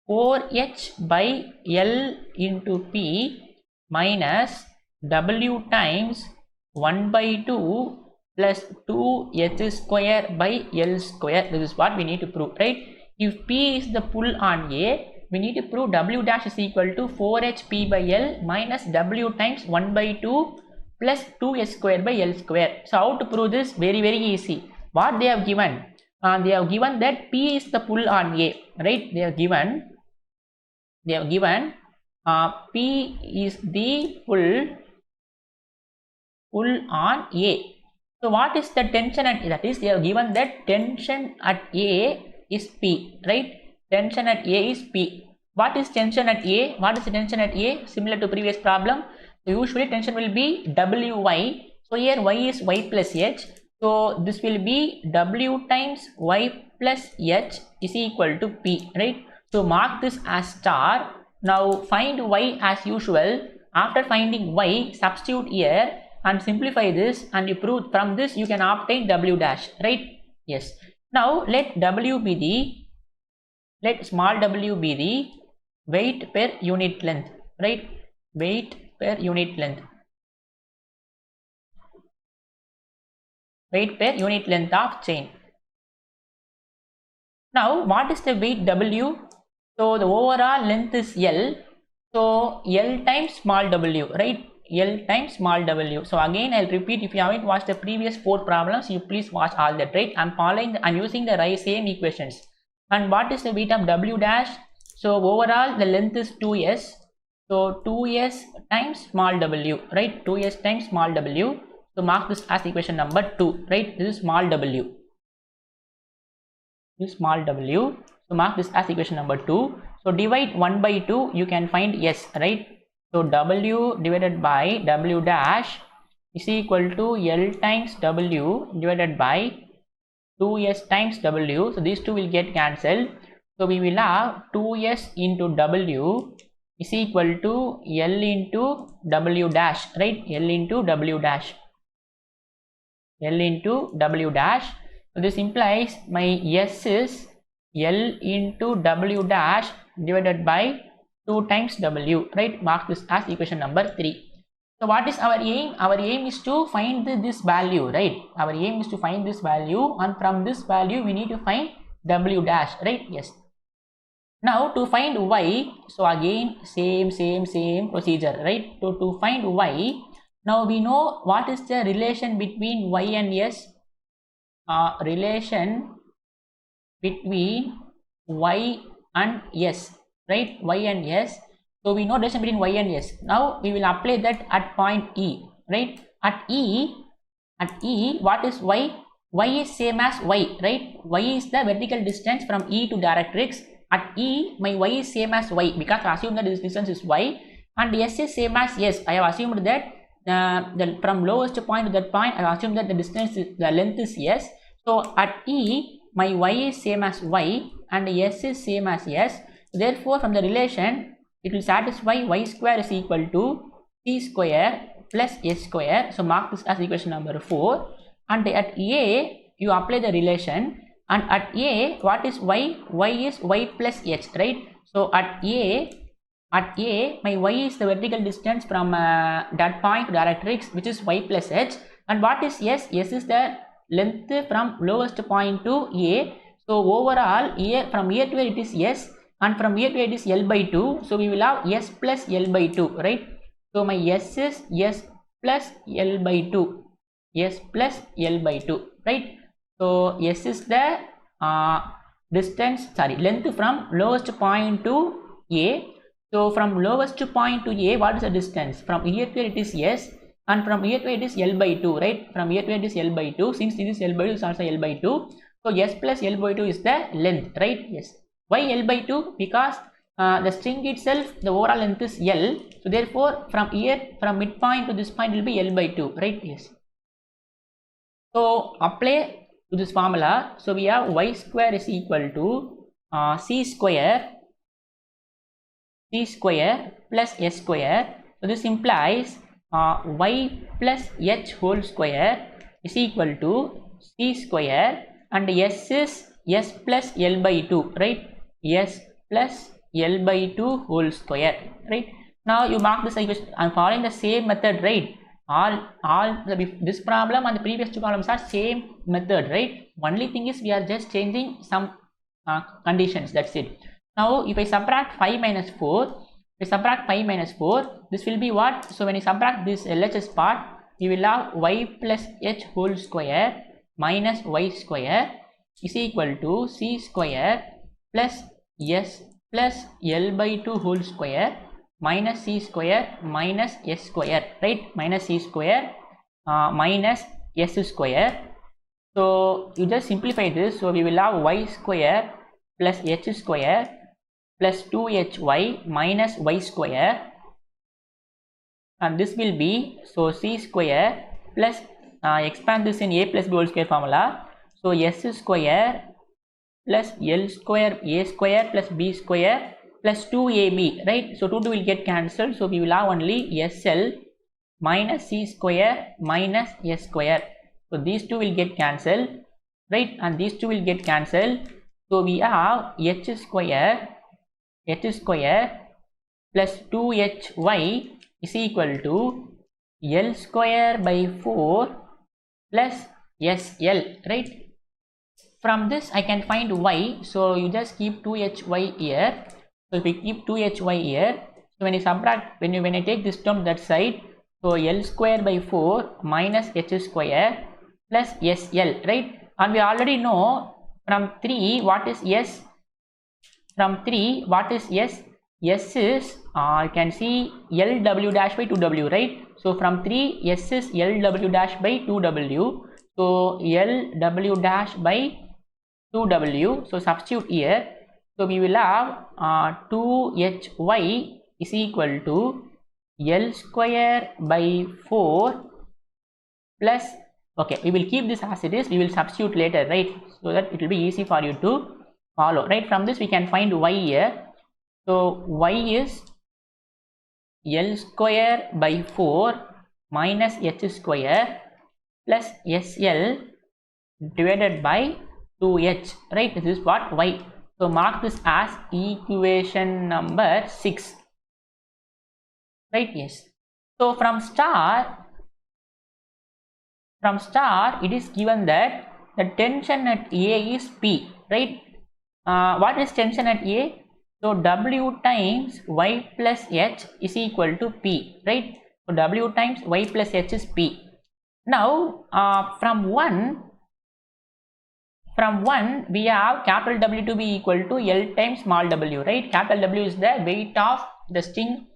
4h by L into P minus W times 1 by 2 plus 2h square by L square. This is what we need to prove, right? If P is the pull on A, we need to prove W dash is equal to 4HP by L minus W times 1 by 2 plus 2h square by L square. So how to prove this? Very easy. What they have given? They have given that P is the pull on A, right? They have given P is the pull on A. So what is the tension at A? That is, they have given that tension at A is P, right? Tension at A is P. What is tension at A? What is the tension at A? Similar to previous problem. So usually tension will be Wy. So here Y is Y plus H. So this will be W times Y plus H is equal to P, right? So mark this as star. Now find Y as usual. After finding Y, substitute here and simplify this, and you prove from this you can obtain W dash, right? Yes. Now let small w be the weight per unit length, right? Weight per unit length. Weight per unit length of chain. Now what is the weight W? So the overall length is L. So L times small w, right? L times small w. So again I'll repeat, if you haven't watched the previous 4 problems, you please watch all that, right? I'm using the same equations. And what is the weight of W dash? So overall the length is 2s. So 2s times small w, right? 2s times small w. So mark this as equation number 2, right? This is small w. This small w. So mark this as equation number 2. So divide 1 by 2, you can find s, right? So w divided by W dash is equal to L times W divided by 2s times W. So these two will get cancelled. So we will have 2s into W is equal to L into W dash, right? L into W dash. L into W dash. So this implies my S is L into W dash divided by 2 times W, right? Mark this as equation number 3. So what is our aim? Our aim is to find this value, right? Our aim is to find this value, and from this value we need to find W dash, right? Yes. Now to find Y, so again same procedure, right? So to find Y, now we know what is the relation between Y and S. Relation between Y and S, right? Y and S. So we know relation between Y and S. Now we will apply that at point E, right? At E, what is Y? Y is same as Y, right? Y is the vertical distance from E to directrix. At E, my Y is same as Y, because I assume that this distance is Y, and S is same as S. I have assumed that from lowest point to that point, I have assumed that the length is S. So at E, my Y is same as Y and S is same as S. Therefore, from the relation, it will satisfy Y square is equal to C square plus S square. So mark this as equation number 4. And at A, you apply the relation. And at A, what is Y? Y is Y plus H, right? So at A, my Y is the vertical distance from that point to directrix, which is Y plus H. And what is S? S is the length from lowest point to A. So overall, from here to here it is S, and from here to here it is L by 2. So we will have S plus L by 2, right? So my S is S plus L by 2. S plus L by 2, right? So S is the length from lowest point to A. So from lowest point to A, what is the distance? From here to here it is S, and from here to here it is L by 2, right? From here to here it is L by 2. Since this is L by 2, is also L by 2. So S plus L by 2 is the length, right? Yes. Why L by 2? Because the string itself, the overall length is L. So therefore, from here, from midpoint to this point will be L by 2, right? Yes. So apply to this formula. So we have y square is equal to c square plus s square. So this implies y plus h whole square is equal to c square, and s is s plus l by 2, right? S plus l by 2 whole square, right? Now you mark this equation. I'm following the same method, right? This problem and the previous two problems are same method, right? Only thing is we are just changing some conditions, that's it. Now if I subtract 5 minus 4, this will be what? So when you subtract this LHS part, you will have y plus h whole square minus y square is equal to c square plus s plus l by 2 whole square minus c square minus s square, right? Minus c square minus s square. So you just simplify this. So we will have y square plus h square plus 2hy minus y square, and this will be, so c square plus expand this in a plus b whole square formula. So s square plus l square a square plus b square plus 2ab, right? So 2 will get cancelled, so we will have only sl minus c square minus s square. So these two will get cancelled, right? And these two will get cancelled. So we have h square plus 2hy is equal to l square by 4 plus sl, right? From this I can find y, so you just keep 2hy here. So if we keep 2hy here, so when you subtract, when I take this term that side, so l square by 4 minus h square plus sl, right? And we already know from 3 what is s. From 3 what is s? S is you can see lw dash by 2w, right? So from 3 s is lw dash by 2w, so lw dash by 2w, so substitute here. So we will have 2hy is equal to l square by 4 plus, okay, we will keep this as it is, we will substitute later, right? So that it will be easy for you to follow, right? From this we can find y here. So y is l square by 4 minus h square plus sl divided by 2h, right? This is what y. So mark this as equation number 6, right? Yes. So from star it is given that the tension at A is P, right? What is tension at A? So W times y plus h is equal to P, right? So W times y plus h is P. Now from 1 we have capital W to be equal to L times small w, right? Capital W is the weight of the string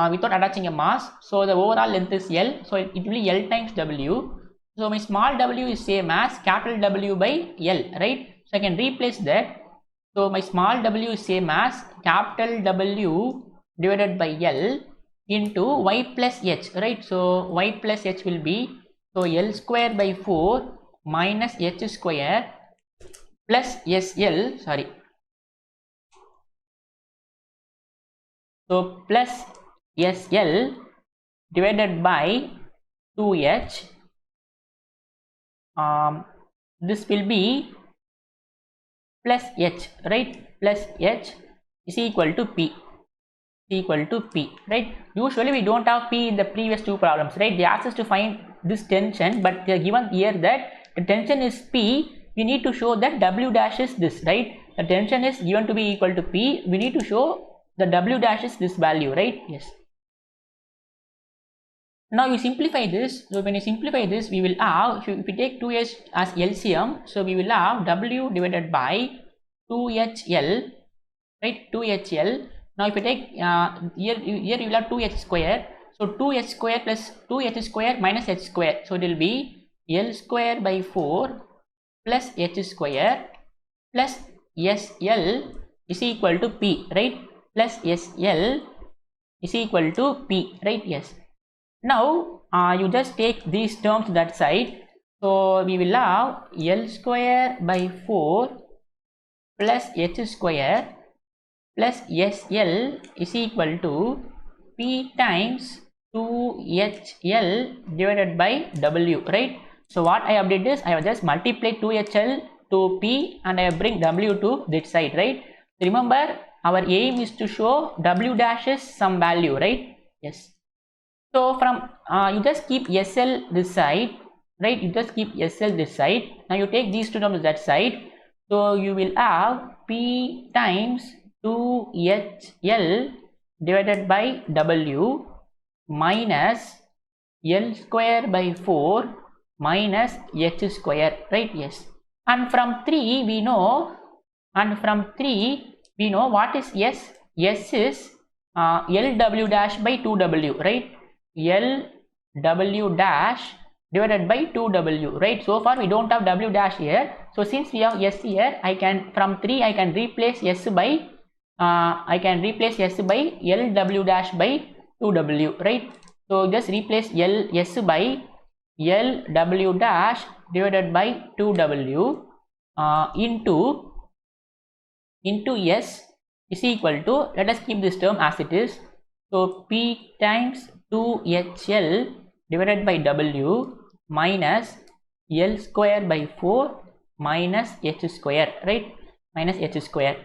without attaching a mass. So the overall length is L, so it will be L times W. So my small w is same as capital W by L, right? So I can replace that. So my small w is same as capital W divided by L into y plus h, right? So y plus h will be, so L square by 4 minus h square plus sl, sorry. So plus sl divided by 2h. This will be plus h, right? Plus h is equal to p, right? Usually we don't have p in the previous two problems, right? They asked us to find this tension, but they are given here that the tension is p. We need to show that w dash is this, right? The tension is given to be equal to p. We need to show the w dash is this value, right? Yes. Now you simplify this. So when you simplify this, we will have, if we take 2h as LCM, so we will have w divided by 2hl, right? 2hl. Now if you take here you will have 2h square. So 2h square plus 2h square minus h square. So it will be L square by 4 plus h square plus sl is equal to p, right? Plus sl is equal to p, right? Yes. Now you just take these terms that side. So we will have L square by 4 plus H square plus SL is equal to P times 2HL divided by W, right? So what I have did is I have just multiplied 2HL to P and I bring W to this side, right? Remember, our aim is to show W dash is some value, right? Yes. So from you just keep SL this side, right? You just keep SL this side. Now you take these two terms that side. So you will have P times 2HL divided by W minus L square by 4 minus H square, right? Yes. And from 3 we know, what is S? S is LW dash by 2W, right? LW dash divided by 2W, right? So far we don't have W dash here. So since we have S here, I can from 3 I can replace S by LW dash by 2W, right? So just replace S by LW dash divided by 2W into S is equal to, let us keep this term as it is. So P times 2HL divided by W minus L square by 4 minus H square, right? Minus H square.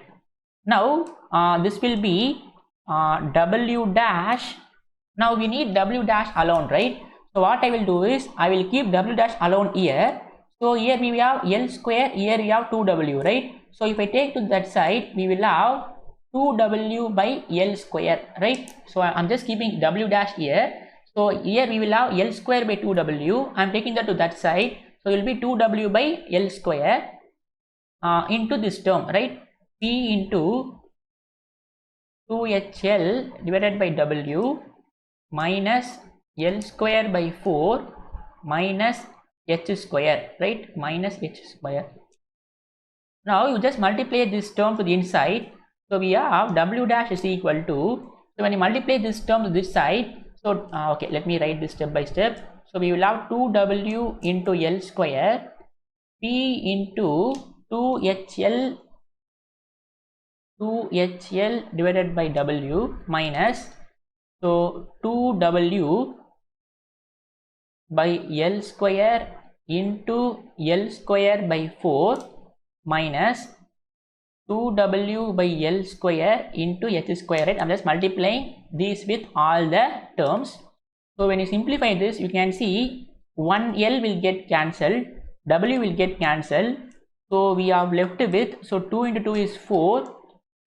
Now this will be W dash. Now we need W dash alone, right? So what I will do is I will keep W dash alone here. So here we have L square, here we have 2W, right? So if I take to that side, we will have 2W by L square, right? So I'm just keeping W dash here. So here we will have L square by 2W. I'm taking that to that side. So it will be 2W by L square into this term, right? P into 2HL divided by W minus L square by 4 minus H square, right? Minus H square. Now you just multiply this term to the inside. So we have W dash is equal to, so when you multiply this term to this side, so okay, let me write this step by step. So we will have 2W into L square P into 2HL divided by W minus, so 2W by L square into L square by 4 minus 2W by L square into H square, right? I'm just multiplying these with all the terms. So when you simplify this, you can see 1L will get cancelled, W will get cancelled. So we have left with, so 2 into 2 is 4.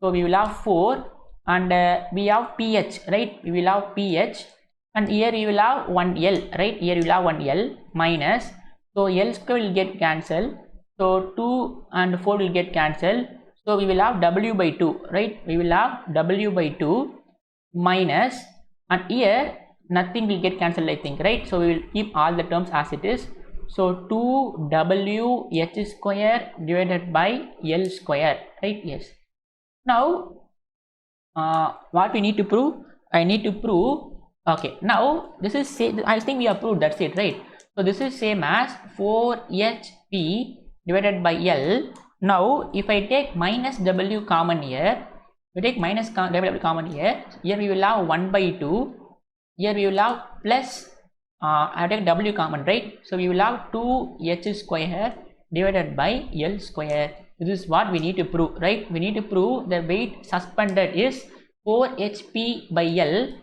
So we will have 4 and we have PH, right? We will have PH and here we will have 1L, right? Here we will have 1L minus, so L square will get cancelled. So 2 and 4 will get cancelled. So we will have W by 2, right? We will have W by 2 minus, and here nothing will get cancelled, I think, right? So we will keep all the terms as it is. So 2W H square divided by L square, right? Yes. Now what we need to prove? I need to prove, okay, now this is, I think we have proved, that's it, right? So this is same as 4HP divided by L. Now if I take minus W common here, we take minus W common here, here we will have 1 by 2, here we will have plus I take W common, right? So we will have 2H square divided by L square. This is what we need to prove, right? We need to prove the weight suspended is 4HP by L.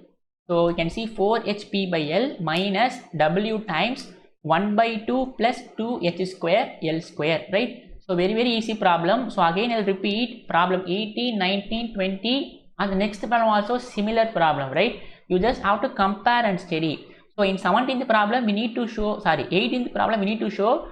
So you can see 4HP by L minus W times 1 by 2 plus 2H square L square, right? So very easy problem. So again I'll repeat problem 18, 19, 20 and the next problem also similar problem, right? You just have to compare and study. So in 17th problem we need to show, 18th problem we need to show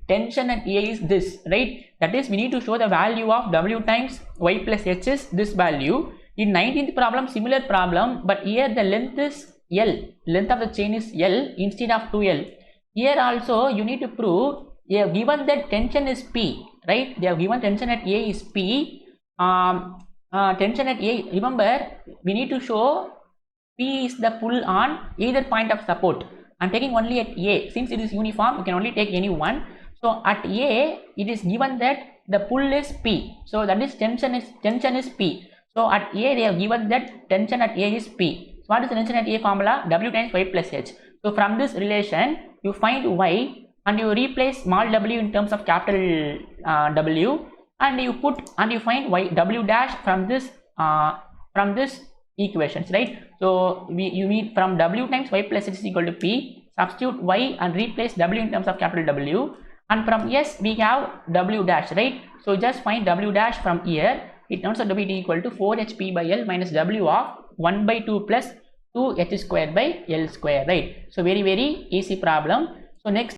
tension at A is this, right? That is, we need to show the value of W times Y plus H is this value. In 19th problem, similar problem, but here the length is L, length of the chain is L instead of 2L. Here also you need to prove, they have given that tension is P, right? They have given tension at A is P. Tension at A, remember we need to show P is the pull on either point of support. I'm taking only at A. Since it is uniform, you can only take any one. So at A, it is given that the pull is P. So that is tension is P. So at A, they have given that tension at A is P. So what is the tension at A formula? W times Y plus H. So from this relation, you find Y and you replace small w in terms of capital W, and you find Y W dash from this equations, right? So you need from W times Y plus H is equal to P, substitute Y and replace W in terms of capital W, and from S we have W dash, right? So just find W dash from here. It turns out to be equal to 4HP by L minus W of 1 by 2 plus 2H square by L square, right? So very easy problem. So next,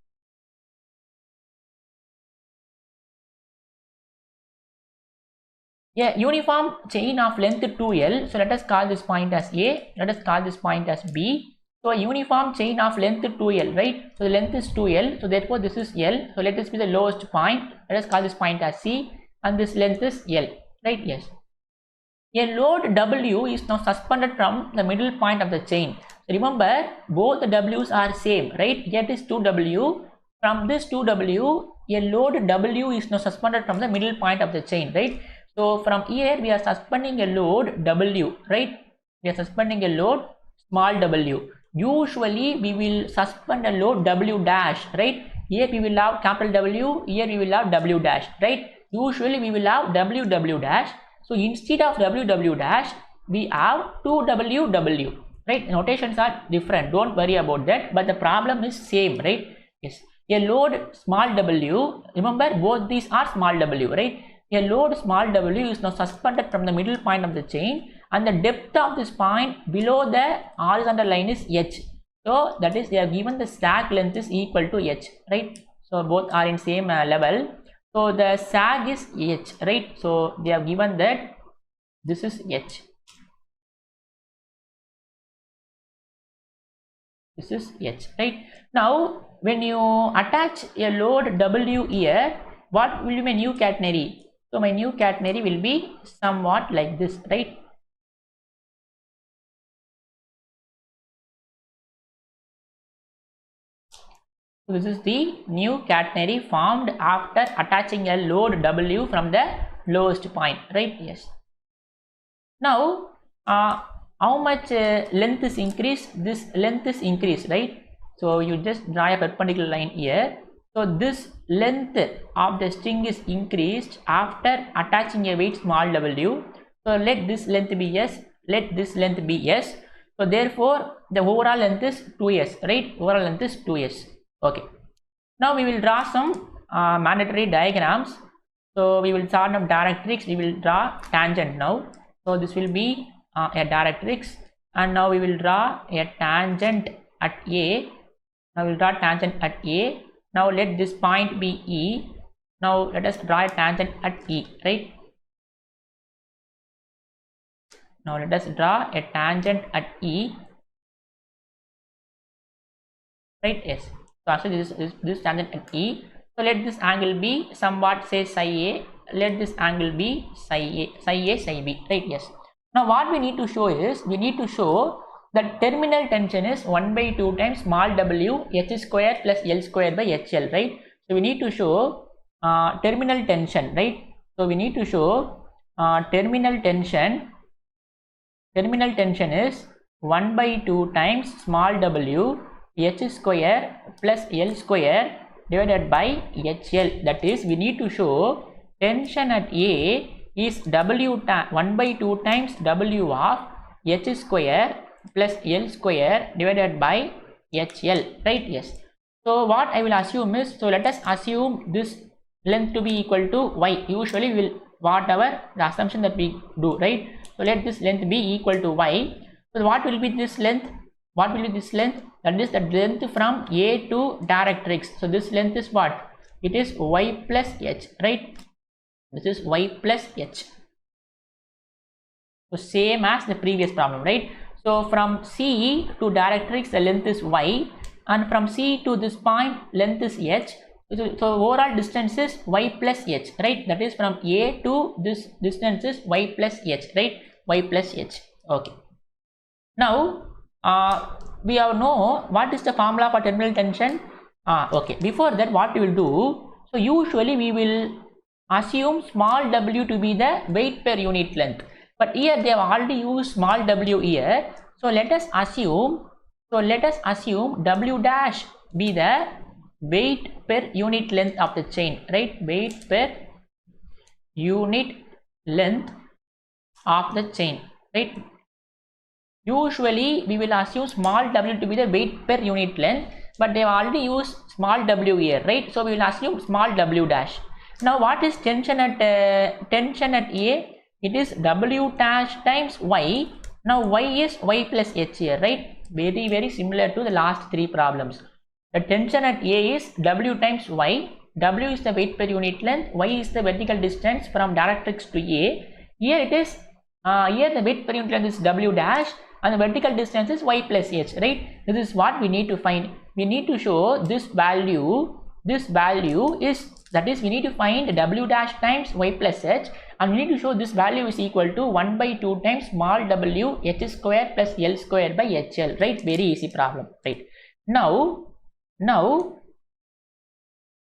a uniform chain of length 2L. So let us call this point as A, let us call this point as B. So a uniform chain of length 2L, right? So the length is 2L, so therefore this is L. So let this be the lowest point. Let us call this point as C, and this length is L, right? Yes. A load W is now suspended from the middle point of the chain. So remember, both the W's are same, right? Here it is 2W. From this 2W, a load W is now suspended from the middle point of the chain, right? So from here we are suspending a load W, right? We are suspending a load small w. Usually we will suspend a load W dash, right? Here we will have capital W, here we will have W dash, right? Usually we will have W dash. So instead of W dash, we have 2W, right? Notations are different, don't worry about that, but the problem is same, right? Yes. A load small w, remember both these are small w, right? A load small w is now suspended from the middle point of the chain, and the depth of this point below the horizontal line is h. So that is, they have given the sag length is equal to h, right? So both are in same level. So the sag is h, right? So they have given that this is h. This is h, right? Now when you attach a load w here, what will be my new catenary? So my new catenary will be somewhat like this, right? So this is the new catenary formed after attaching a load W from the lowest point, right? Yes. Now how much length is increased? This length is increased, right? So you just draw a perpendicular line here. So this length of the string is increased after attaching a weight small w. So let this length be s, let this length be s. So therefore the overall length is 2s, right? Overall length is 2s. Okay. Now we will draw some mandatory diagrams. So we will start up directrix. We will draw tangent now. So this will be a directrix, and now we will draw a tangent at A. Now we will draw tangent at A. Now let this point be E. Now let us draw a tangent at E, right? Now let us draw a tangent at E, right? Yes. So actually this tangent at E. So let this angle be somewhat, say psi A. Let this angle be psi A, psi B, right? Yes. Now what we need to show is, we need to show that terminal tension is 1 by 2 times small w h square plus L square by HL, right? So we need to show terminal tension, right? So we need to show terminal tension. Terminal tension is 1 by 2 times small w h square plus L square divided by HL. That is, we need to show tension at A is 1 by 2 times w of h square plus L square divided by HL, right? Yes. So what I will assume is, so let us assume this length to be equal to y. Usually we will, whatever the assumption that we do, right? So let this length be equal to y. So what will be this length? What will be this length? That is the length from A to directrix. So this length is what? It is y plus h, right? This is y plus h. So same as the previous problem, right? So from C to directrix the length is y, and from C to this point length is h. So overall distance is y plus h, right? That is from A to this distance is y plus h, right? Y plus h. Okay. Now we have know what is the formula for terminal tension. Okay, before that what we will do, so usually we will assume small w to be the weight per unit length, but here they have already used small w here, so let us assume w dash be the weight per unit length of the chain, right? Weight per unit length of the chain, right? Usually we will assume small w to be the weight per unit length, but they have already used small w here, right? So we will assume small w dash. Now what is tension at A? It is w dash times y. Now y is y plus h here, right? Very similar to the last three problems. The tension at A is w times y. W is the weight per unit length, y is the vertical distance from directrix to A. Here it is, here the weight per unit length is w dash and the vertical distance is y plus h, right? This is what we need to find. We need to show this value is, that is we need to find w dash times y plus h, and we need to show this value is equal to 1 by 2 times small w h square plus l square by hl, right? Very easy problem, right? Now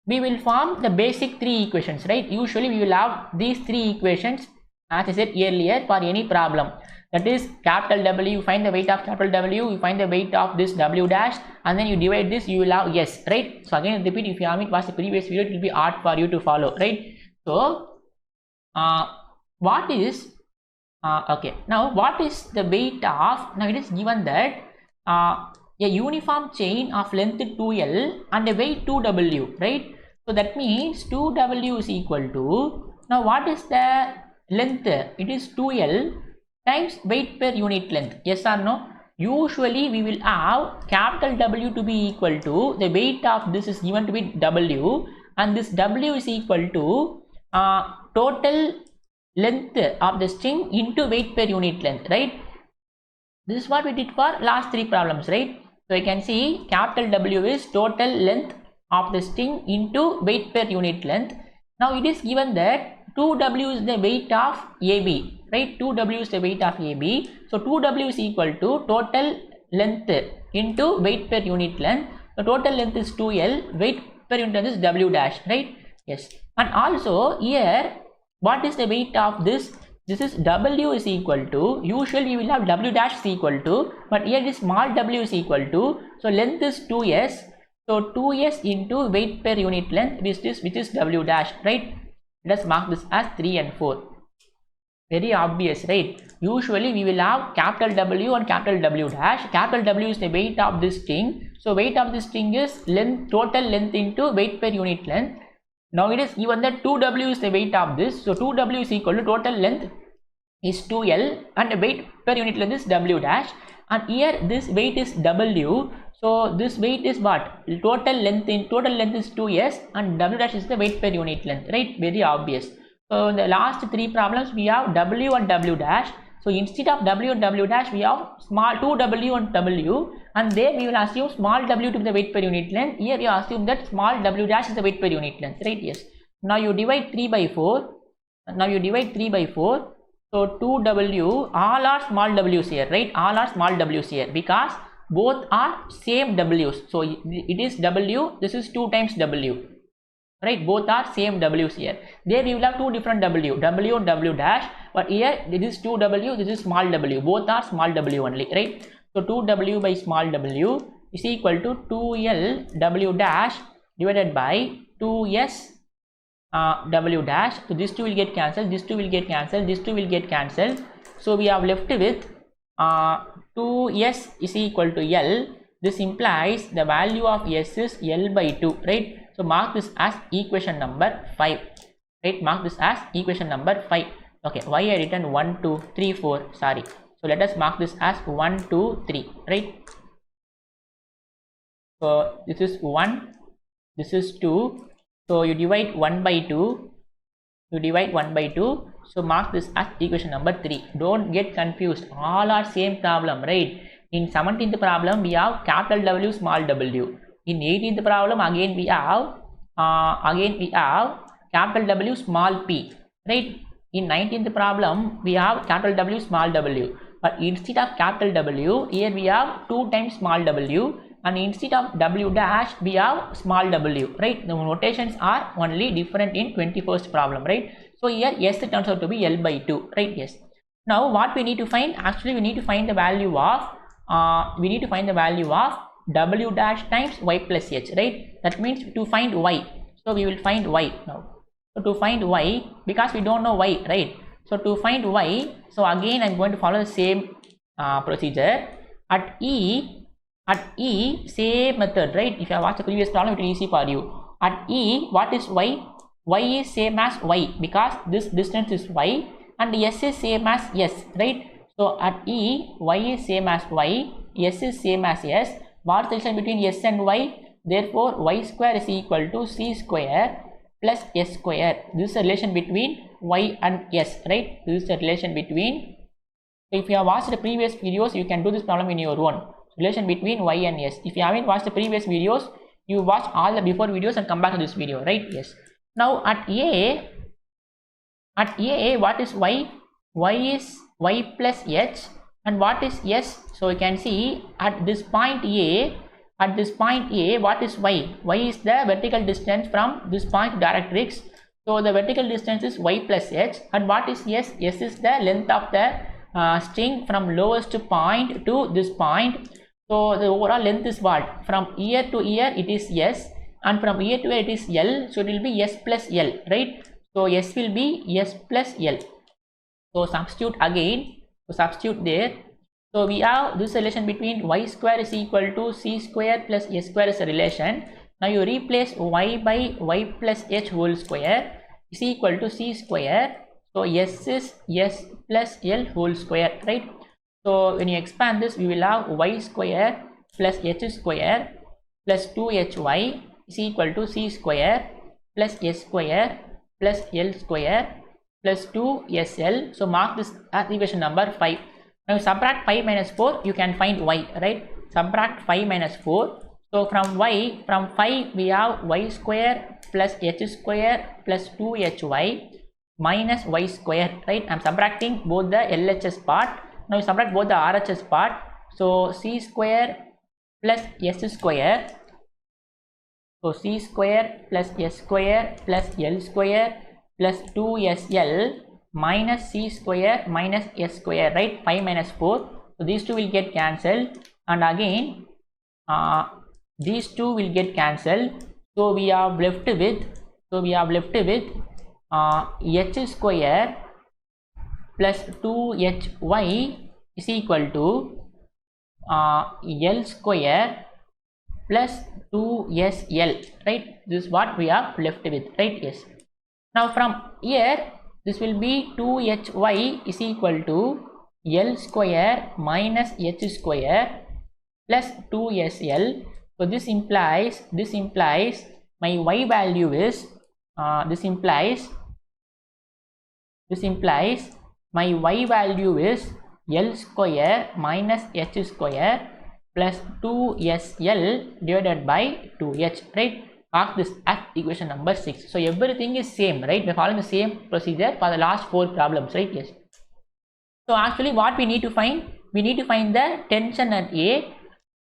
we will form the basic three equations, right? Usually we will have these three equations as I said earlier for any problem. That is capital W, you find the weight of capital W, you find the weight of this W dash, and then you divide this, you will have yes, right? So again repeat, if you haven't watched the previous video, it will be hard for you to follow, right? So what is okay, now what is the weight of, now it is given that a uniform chain of length 2L and a weight 2W, right? So that means 2W is equal to, now what is the length? It is 2L times weight per unit length, yes or no? Usually we will have capital W to be equal to, the weight of this is given to be W, and this W is equal to total length of the string into weight per unit length, right? This is what we did for last three problems, right? So you can see capital W is total length of the string into weight per unit length. Now it is given that 2W is the weight of AB, right? 2W is the weight of AB. So 2W is equal to total length into weight per unit length. The total length is 2L, weight per unit length is W dash, right? Yes. And also here, what is the weight of this? This is W is equal to, usually we will have W dash is equal to, but here this small w is equal to, so length is 2s, so 2s into weight per unit length, which is W dash, right? Let us mark this as 3 and 4. Very obvious, right? Usually we will have capital W and capital W dash. Capital W is the weight of this string, so weight of this string is length, total length into weight per unit length. Now it is given that 2W is the weight of this, so 2W is equal to total length is 2L and the weight per unit length is W dash, and here this weight is W, so this weight is what? Total length is 2s and W dash is the weight per unit length, right? Very obvious. So in the last three problems we have W and W dash, so instead of W and W dash we have small 2W and W, and there we will assume small w to be the weight per unit length. Here we assume that small w dash is the weight per unit length, right? Yes. Now you divide 3 by 4. So 2W, all are small w's here, right? All are small w's here because both are same w's. So it is W, this is 2 times W, right? Both are same w's here. There we will have two different W and W dash, but here this is 2W, this is small w. Both are small w only, right? So 2W by small w is equal to 2L W dash divided by 2S W dash. So this 2 will get cancelled, this 2 will get cancelled, this 2 will get cancelled. So we have left with 2S is equal to L. This implies the value of S is L by 2, right? So mark this as equation number 5, right? Mark this as equation number 5. Okay, why I written 1, 2, 3, 4, sorry. So let us mark this as 1, 2, 3, right? So this is 1, this is 2. So you divide 1 by 2. So mark this as equation number 3. Don't get confused. All are same problem, right? In 17th problem we have capital W, small w. In 18th problem again we have capital W, small p, right? In 19th problem we have capital W, small w. but instead of capital W, here we have 2 times small w, and instead of w dash we have small w, right? The notations are only different in 21st problem, right? So here yes, it turns out to be L by 2, right? Yes. Now what we need to find? Actually we need to find the value of w dash times y plus h, right? That means to find y, so we will find y now. So to find y, because we don't know y, right? So to find y, so again I'm going to follow the same procedure. At e, same method, right? If you have watched the previous problem, it will be easy for you. At e, what is y? Y is same as y, because this distance is y, and s is same as s, right? So at e, y is same as y, s is same as s. What is the relation between s and y? Therefore y square is equal to c square plus s square. This is the relation between y and s, right? This is the relation between. So if you have watched the previous videos, you can do this problem in your own. Relation between y and s. If you haven't watched the previous videos, you watch all the before videos and come back to this video, right? Yes. Now at a, what is y? Y is y plus h, and what is s? So you can see at this point a, what is y? Y is the vertical distance from this point to directrix. So the vertical distance is y plus h, and what is s? S is the length of the string from lowest point to this point. So the overall length is what? From ear to ear it is s, and from ear to ear it is l. So it will be s plus l, right? So s will be s plus l. So substitute again. So substitute there. So we have this relation between y square is equal to c square plus s square is a relation. Now you replace y by y plus h whole square is equal to c square. So s is s plus l whole square, right? So when you expand this, we will have y square plus h square plus 2hy is equal to c square plus s square plus l square plus 2sl. So mark this as equation number 5. Now subtract 5 minus 4, you can find y, right? Subtract 5 minus 4. So from 5 we have y square plus h square plus 2hy minus y square, right? I'm subtracting both the LHS part. Now you subtract both the RHS part. So c square plus s square. So c square plus s square plus l square plus 2sl minus c square minus s square, right? 5 minus 4. So these two will get cancelled, and again these two will get cancelled. So we are left with h square plus 2hy is equal to l square plus 2sl, right? This is what we are left with, right? Yes. Now from here this will be 2hy is equal to l square minus h square plus 2sl. So this implies my y value is this implies my y value is l square minus h square plus 2sl divided by 2h, right? Mark this as equation number 6. So everything is same, right? We're following the same procedure for the last 4 problems, right? Yes. So actually what we need to find? We need to find the tension at A,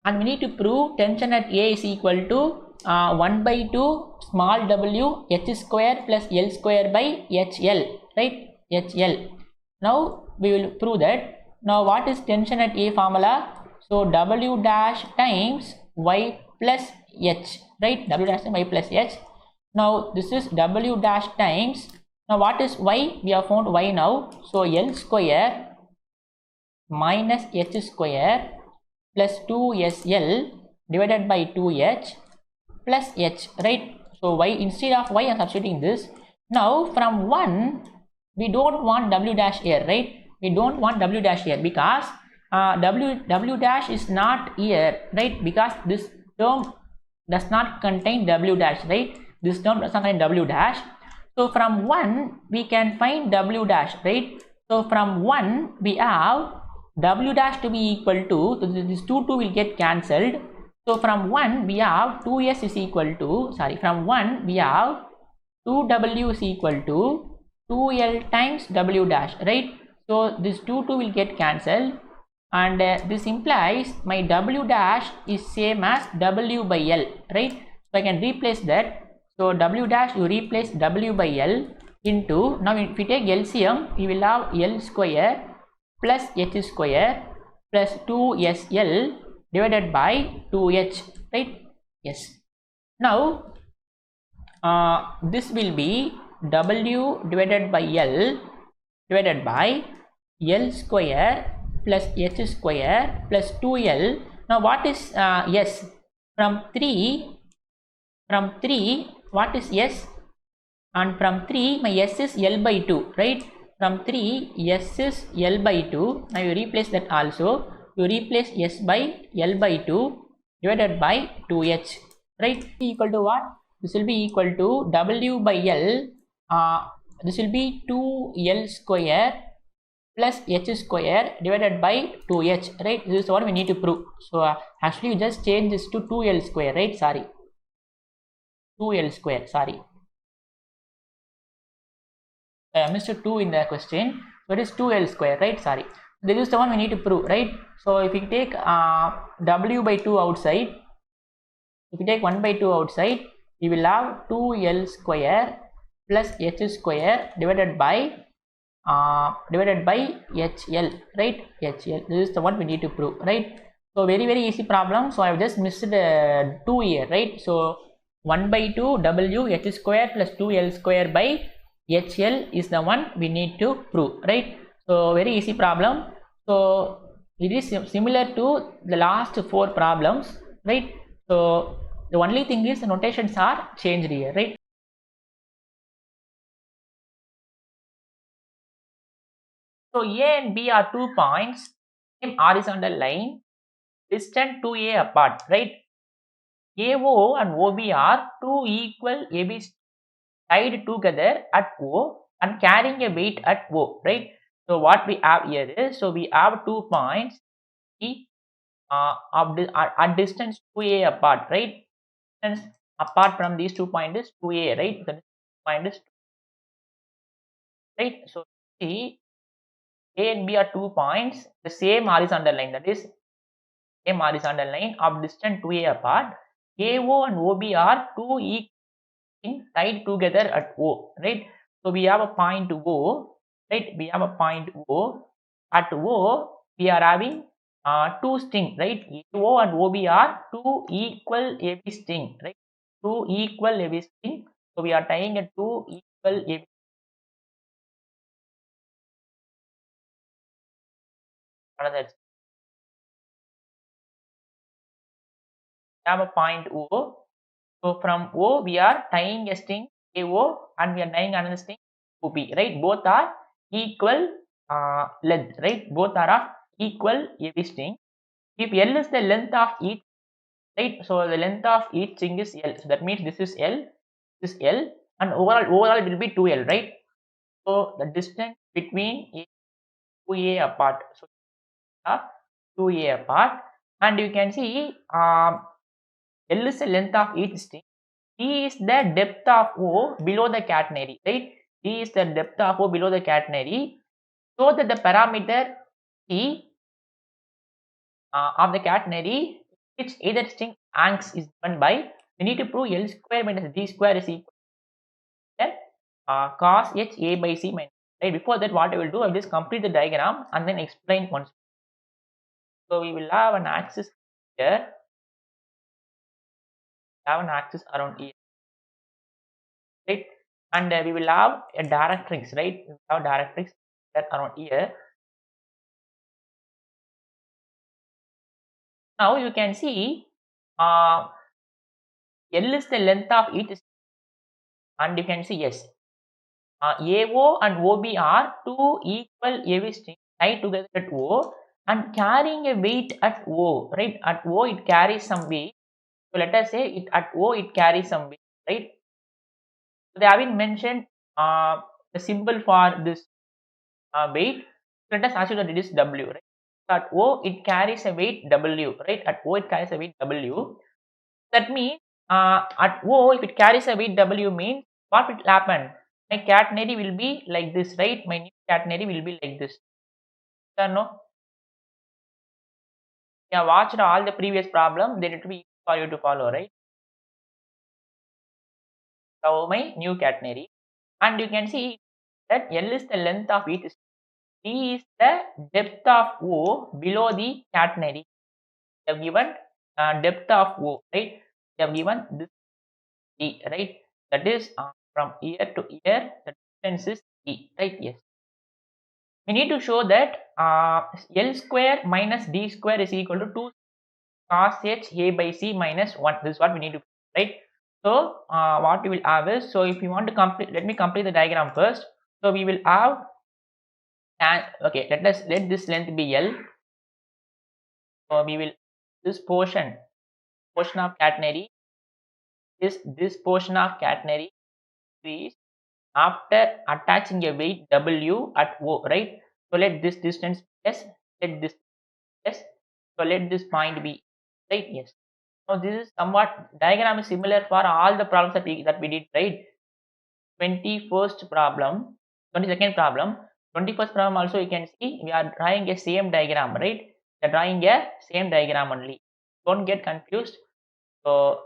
and we need to prove tension at A is equal to 1 by 2 small w h square plus l square by hl, right? hl. Now we will prove that. Now what is tension at A formula? So w dash times y plus h, right? W dash times y plus h. Now this is w dash times, now what is y? We have found y now. So l square minus h square plus 2sl divided by 2h plus h, right? So y, instead of y I am substituting this. Now from 1 we don't want w dash here, right? We don't want w dash here because w dash is not here, right? Because this term does not contain w dash, right? This term does not contain w dash. So from 1 we can find w dash, right? So from 1 we have w dash to be equal to, so this 2 will get cancelled. So from 1 we have 2s is equal to, from 1 we have 2w is equal to 2l times w dash, right? So this 2 will get cancelled, and this implies my W dash is same as W by L, right? So I can replace that. So W dash, you replace W by L into, now if we take LCM, we will have L square plus H square plus 2SL divided by 2H, right? Yes. Now this will be W divided by L divided by L square plus H square plus 2L. Now what is S? From 3, what is S? And from 3, my S is L by 2, right? From 3, S is L by 2. Now you replace that also. You replace S by L by 2 divided by 2H, right? Equal to what? This will be equal to W by L. This will be 2L square plus H square divided by 2H, right? This is what we need to prove. So actually you just change this to 2L square, right? Sorry, 2L square, sorry. Mr. 2 in the question, so it is 2L square, right? Sorry, this is the one we need to prove, right? So if we take W by 2 outside, if we take 1 by 2 outside, we will have 2L square plus H square divided by HL, right? HL, this is the one we need to prove, right? So very easy problem. So I have just missed 2 here, right? So 1 by 2 W H square plus 2L square by HL is the one we need to prove, right? So very easy problem. So it is similar to the last 4 problems, right? So the only thing is the notations are changed here, right? So A and B are 2 points, same horizontal line, distant 2A apart, right? AO and OB are 2 equal ABs tied together at O and carrying a weight at O, right? So what we have here is, so we have 2 points at distance 2A apart, right? Distance apart from these 2 points is 2A, right? The point is 2, right? So see, A and B are 2 points, the same horizontal line, that is same horizontal line of distance 2A apart. AO and OB are 2 equal tied together at O, right? So we have a point O, right? We have a point O. At O, we are having 2 string, right? AO and OB are 2 equal AB string, right? 2 equal AB string. So we are tying a 2 equal AB. Another, we have a point O. So from O, we are tying a string AO and we are tying another string OP, right? Both are equal length, right? Both are of equal AB string. If L is the length of each, right? So the length of each string is L. So that means this is L, this is L, and overall will be 2L, right? So the distance between 2A apart. So 2A apart, and you can see L is the length of each string. D is the depth of O below the catenary, right? D is the depth of O below the catenary. So that the parameter C of the catenary, which either string hangs, is given by, we need to prove L square minus D square is equal to cos H A by C minus, right? Before that, what I will do, I will just complete the diagram and then explain once. So we will have an axis here, have an axis around here, right? And we will have a directrix, right? We will have directrix around here. Now you can see L is the length of each, and you can see yes, AO and OB are 2 equal AB strings tied together at O and carrying a weight at O, right? At O it carries some weight. So let us say it at O it carries some weight, right? So they haven't mentioned the symbol for this weight. Let us assume that it is W, right? So at O it carries a weight W, right? At O it carries a weight W. That means at O, if it carries a weight W, means what will happen? My catenary will be like this, right? My new catenary will be like this. Sir, no? You have watched all the previous problem, then it will be easy for you to follow, right? So my new catenary, and you can see that L is the length of each string. D is the depth of O below the catenary. They have given depth of O, right? They have given this D, right? That is from ear to ear, the distance is E, right? Yes. We need to show that L square minus D square is equal to 2 cos h A by C minus 1. This is what we need to, right? So what we will have is, so if you want to complete, let me complete the diagram first. So we will have, and okay, let this length be L. So we will, this portion of catenary is this portion of catenary is after attaching a weight W at O, right? So let this distance S, let this S, so let this point be, right? Yes. Now this is somewhat, diagram is similar for all the problems that we did, right? 21st problem, 22nd problem, 21st problem also you can see we are drawing a same diagram, right? We are drawing a same diagram only. Don't get confused. So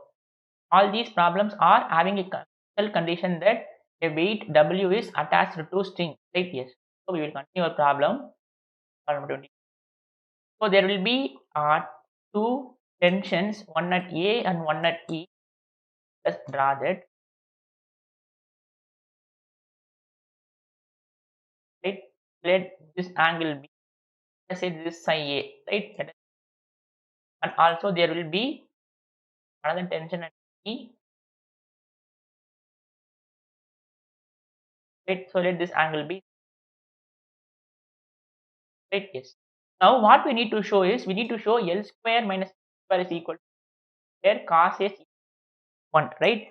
all these problems are having a special condition that a weight W is attached to string, right? Yes. So we will continue our problem. Problem 20. So there will be two tensions, one at A and one at E. Let's draw that. Right? Let this angle be, let's say this psi A, right? And also there will be another tension at E, right? So let this angle be, right? Yes. Now what we need to show is, we need to show L square minus square is equal to square cos h 1, right?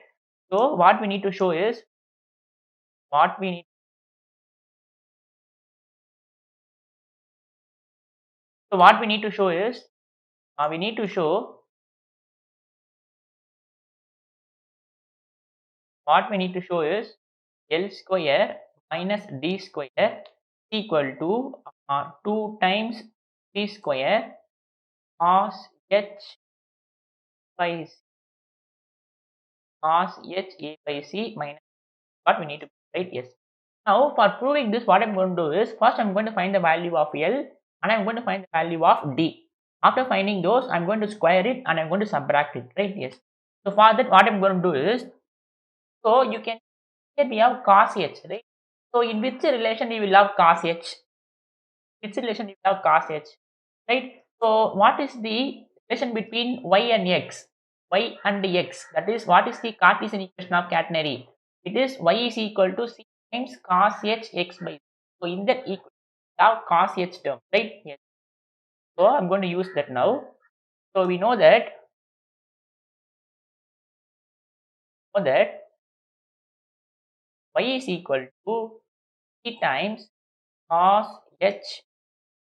So what we need to show is, what we need, so what we need to show is, we need to show, what we need to show is L square minus D square equal to 2 times C square cos h by C, cos h A by C minus what we need to, right? Yes. Now for proving this, what I'm going to do is, first I'm going to find the value of L and I'm going to find the value of D. After finding those, I'm going to square it and I'm going to subtract it, right? Yes. So for that, what I'm going to do is, so you can, here we have cos h, right? So in which relation we will have cos h? Which relation we will have cos h, right? So what is the relation between y and x? Y and x, that is, what is the Cartesian equation of catenary? It is y is equal to c times cos h x by c. So in that equation we have cos h term, right? Yes. So I'm going to use that now. So we know that y is equal to c times cos h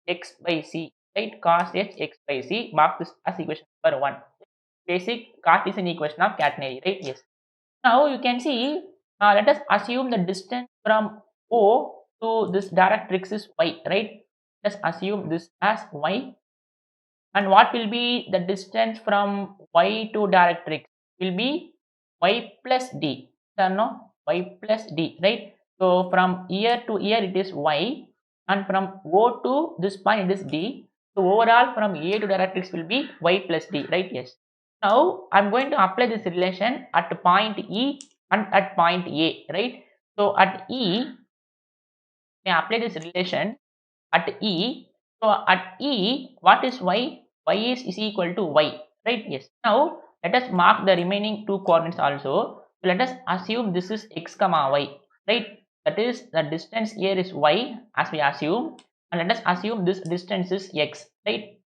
x by c, right? Cos h x by c, mark this as equation number 1. Basic Cartesian equation of catenary, right? Yes. Now you can see, let us assume the distance from O to this directrix is y, right? Let's assume this as y. And what will be the distance from y to directrix? Will be y plus d. So no, y plus d, right? So from ear to ear it is y, and from O to this point it is d. So overall from A to directrix will be y plus d, right? Yes. Now I'm going to apply this relation at point E and at point A, right? So at E, I apply this relation at E. So at E, what is y? Y is equal to y, right? Yes. Now let us mark the remaining two coordinates also. So let us assume this is x comma y, right? That is, the distance here is y as we assume, and let us assume this distance is x, right?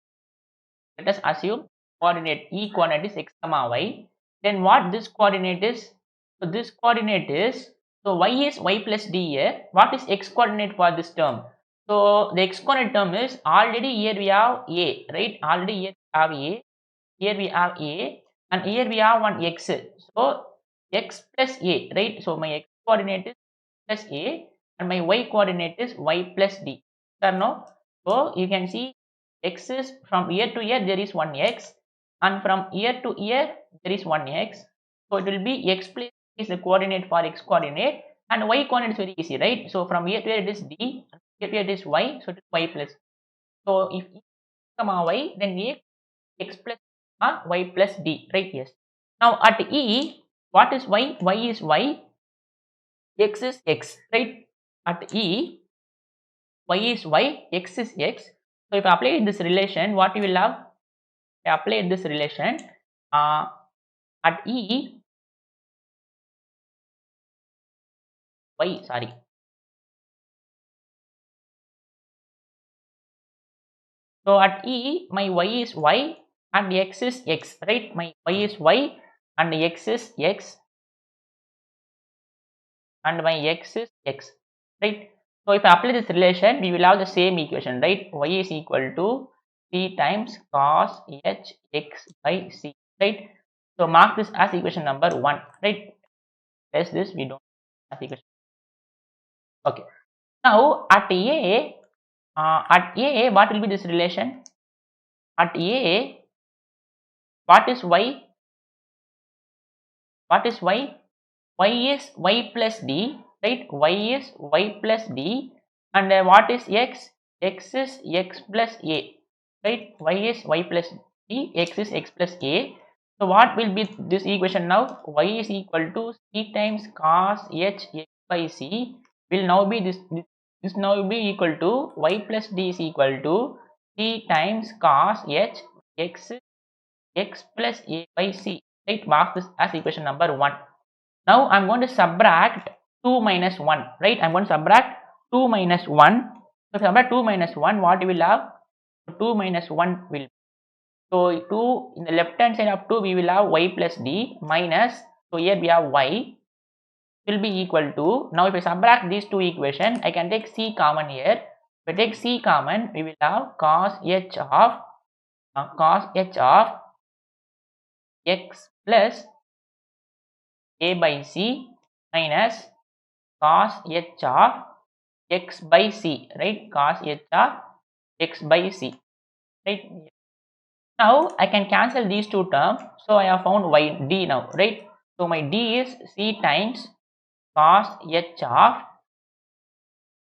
Let us assume coordinate E coordinate is x comma y. Then what this coordinate is? So this coordinate is, so y is y plus d here. What is x coordinate for this term? So the x coordinate term is, already here we have a, right? Already here we have a, here we have a, and here we have one x. So x plus a, right? So my x coordinate is plus a and my y coordinate is y plus d. Sir, no? So you can see x is from year to year there is one x, and from year to year there is one x. So it will be x plus is the coordinate for x coordinate, and y coordinate is very easy, right? So from year to year it is d, and year to year it is y, so it is y plus. So if e comma y, then x plus or y plus d, right? Yes. Now at e, what is y? Y is y, x is x, right? At e, y is y, x is x. So if I apply this relation, what you will have? I apply this relation uh, at e, y, sorry. So at e, my y is y and x is x, right? My y is y and x is x and my x is x, right? So if I apply this relation, we will have the same equation, right? Y is equal to c times cos h x by c, right? So mark this as equation number 1, right? Test this, we don't have equation. Okay. Now at a, what will be this relation? At a, what is y? What is y? Y is y plus d, right? Y is y plus d, and what is x? X is x plus a, right? Y is y plus d, x is x plus a. So what will be this equation now? Y is equal to c times cos h x by c will now be this now will be equal to y plus d is equal to c times cos h x plus a by c, right? Mark this as equation number 1. Now I'm going to subtract 2 minus 1, right? I'm going to subtract 2 minus 1. So subtract 2 minus 1, what you will have? 2 minus 1 will, so 2 in the left hand side of 2 we will have y plus d minus, so here we have y will be equal to, now if I subtract these two equations, I can take c common here. If I take c common, we will have cos h of x plus a by c minus cos h of x by c, right? Cos h of x by c, right? Now I can cancel these two terms, so I have found y d now, right? So my d is c times cos h of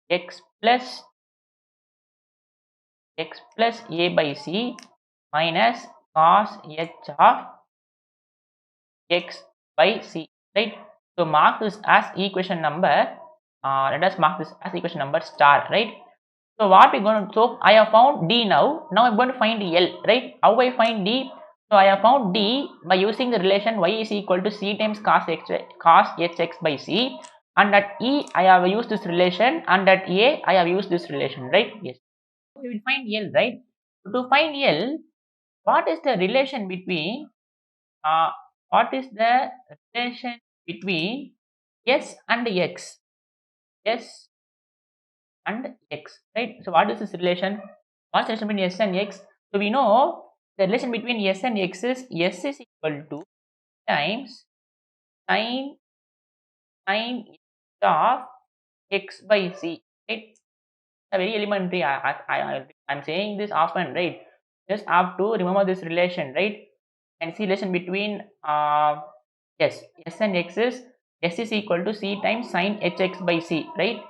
x plus a by c minus cos h of x by c, right? So mark this as equation number, let us mark this as equation number star, right? So what we're going to, so I have found d now. Now I'm going to find L, right? How I find d? So I have found d by using the relation y is equal to c times cos hx by c, and at e I have used this relation, and at a I have used this relation, right? Yes. So we will find L, right? To find L, what is the relation between uh, what is the relation between s and x? S and x, right? So what is this relation? What's the relation between s and x? So we know the relation between s and x is s is equal to times sine of x by c, right? A very elementary. I'm saying this often, right? Just have to remember this relation, right? And see relation between s and x is s is equal to c times sine hx by c, right?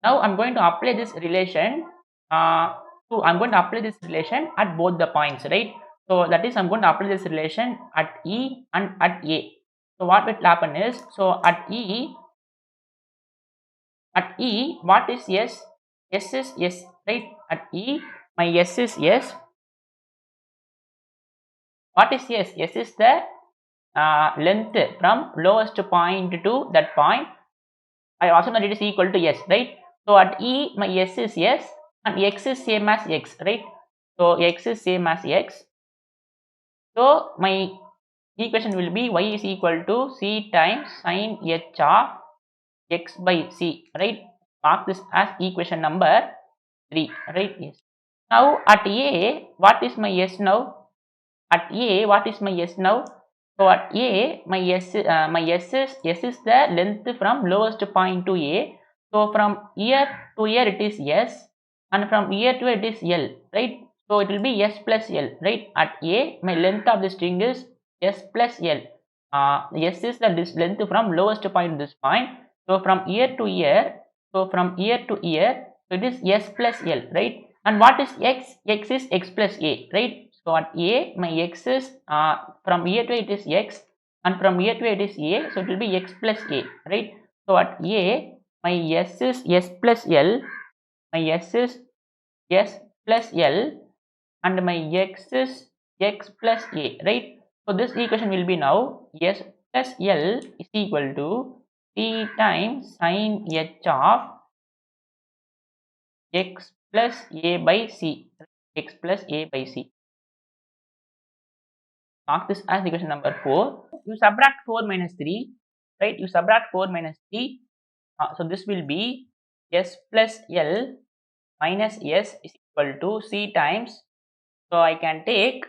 Now I'm going to apply this relation. I'm going to apply this relation at both the points, right? So that is, I'm going to apply this relation at E and at A. So what will happen is, so at E, what is S? S is S, right? At E, my S is S. What is S? S is the length from lowest point to that point. I also know it is equal to S, right? So at E, my S is S and X is same as X, right? So X is same as X. So my equation will be y is equal to c times sine h of x by c, right? Mark this as equation number 3, right? Yes. Now at A, what is my S now? At A, what is my S now? So at A, my S is the length from lowest point to A. So from here to here it is S. and from here to it is L, right? So it will be S plus L, right? At A, my length of the string is S plus L. S is the length from lowest point to this point. So from here to here, so it is S plus L, right? And what is X? X is X plus A, right? So at A, my X is from here to it is X, and from here to it is A, so it will be X plus A, right? So at A, my S is S plus L, my S is S plus L, and my X is X plus A, right? So this equation will be now S plus L is equal to C times sin H of X plus A by C, X plus A by C. Mark this as equation number 4. You subtract 4 minus 3, right? You subtract 4 minus 3. So this will be S plus L minus S is equal to C times. So I can take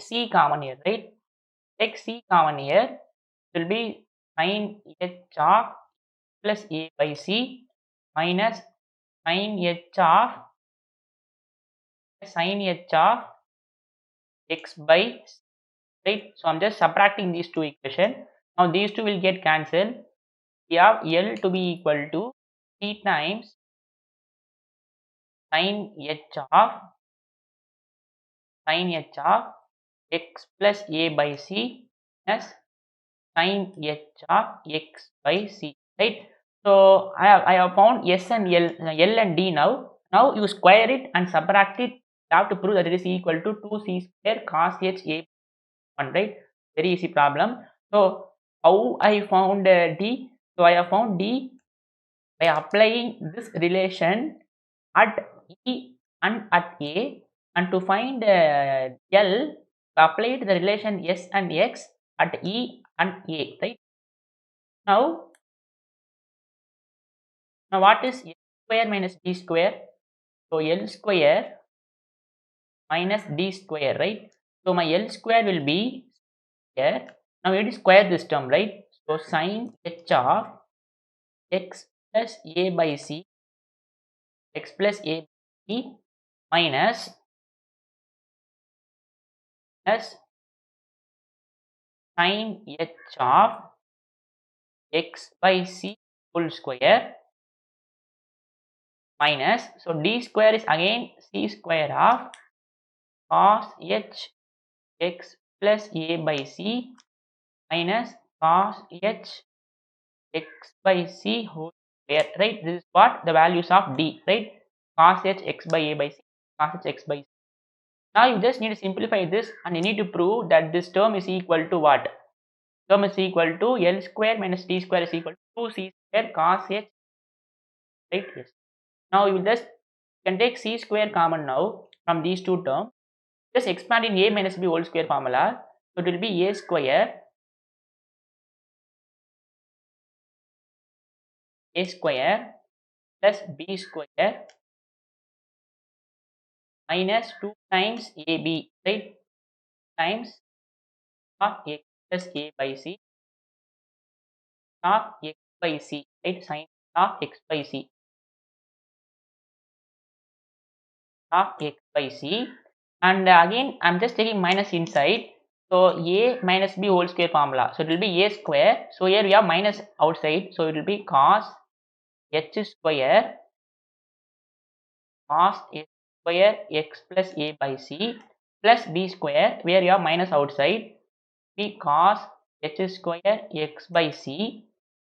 C common here, right? Take C common here. It will be sin H of plus A by C minus sin H of X by C, right? So I'm just subtracting these two equations. Now these two will get cancelled. We have L to be equal to C times sin H of X plus A by C minus sin H of X by C, right? So I have found S and L and D now. Now you square it and subtract it. You have to prove that it is equal to 2C square cos H A 1, right? Very easy problem. So how I found D? So I have found D by applying this relation at E and at A, and to find L, apply the relation S and X at E and A, right? Now what is L square minus D square? So L square minus D square, right? So my L square will be here. Now we need to square this term, right? So sin H of X plus A by C, X plus A by C minus sin H of X by C whole square minus, so D square is again C square of cos H X plus A by C minus cos H X by C whole square, right? This is what the values of D, right? Cos H X by A by C, cos H X by C. Now you just need to simplify this, and you need to prove that this term is equal to what? Term is equal to L square minus D square is equal to 2C square cos H, right? Yes. Now you will just can take C square common now from these two terms. Just expand in A minus B whole square formula. So it will be A square plus B square minus 2 times AB, right? Times of X plus A by C of X by C, right? Sin of X by C of X by C. And again I'm just taking minus inside. So A minus B whole square formula. So it will be A square. So here we have minus outside. So it will be cos H square X plus A by C plus B square, where you have minus outside, be cos H square X by C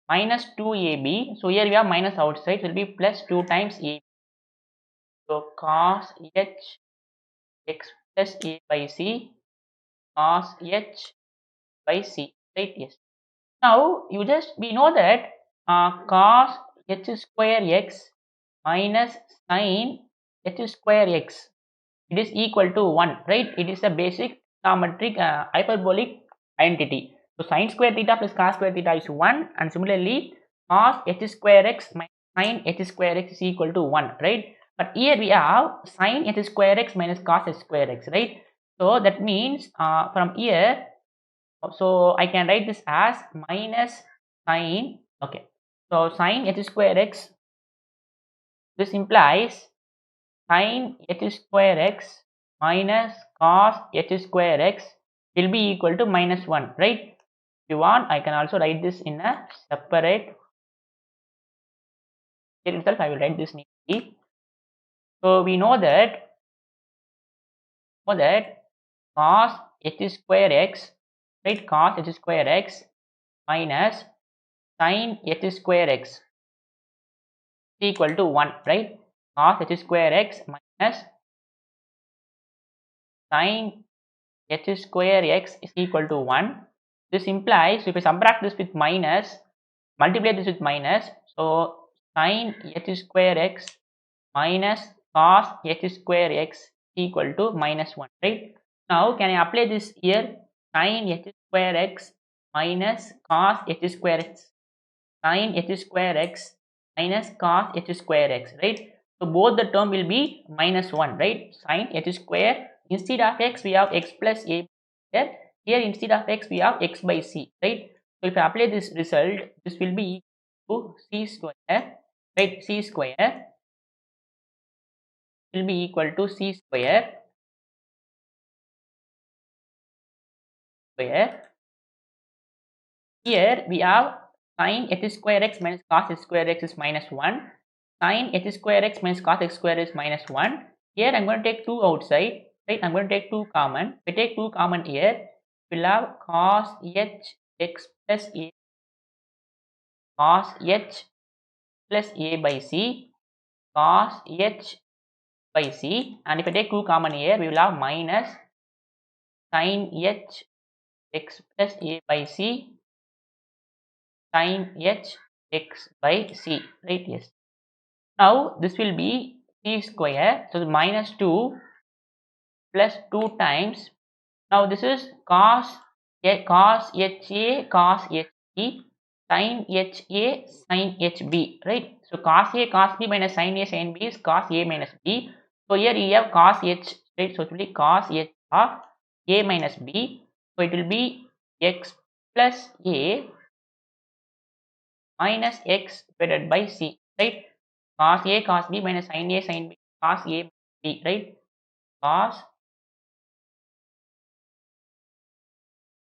minus 2AB. So here we have minus outside, so it will be plus 2 times A. So cos H X plus A by C cos H by C, right? Yes. Now we know that cos H square X minus sin H square X, it is equal to 1, right? It is a basic geometric hyperbolic identity. So sin square theta plus cos square theta is 1, and similarly cos H square X minus sin H square X is equal to 1, right? But here we have sin H square X minus cos H square X, right? So that means from here, so I can write this as minus sin, okay, so sin H square X This implies sin h square x minus cos h square x will be equal to minus 1, right? If you want, I can also write this in a separate. Here itself I will write this neatly. So we know that cos h square x, right, cos h square x minus sin h square x is equal to 1, right? Cos h square x minus sin h square x is equal to 1. This implies, if I subtract this with minus, multiply this with minus, so sin h square x minus cos h square x equal to minus 1, right? Now can I apply this here? Sin h square x minus cos h square x, sin h square x minus cos h square x, right? So both the term will be minus 1, right? Sin h square, instead of x we have x plus a here. Here instead of x we have x by c, right? So if I apply this result, this will be equal to c square, right? C square will be equal to c square here we have sin h square x minus cos h square x is minus 1, sin h square x minus cos x square is minus 1. Here I'm going to take 2 outside, right? I'm going to take 2 common. If I take 2 common here, we'll have cos h x plus a, cos h plus a by c, cos h by c, and if I take 2 common here, we will have minus sin h x plus a by c, sin h x by c, right? Yes. Now this will be c square, so minus 2 plus 2 times. Now this is cos ha cos h b sin h a sin h b, right? So cos a cos b minus sin a sin b is cos a minus b. So here you have cos h, right? So it will be cos h of a minus b. So it will be x plus a minus x divided by c, right? Cos a cos b minus sin a sin b cos a minus b, right? Cos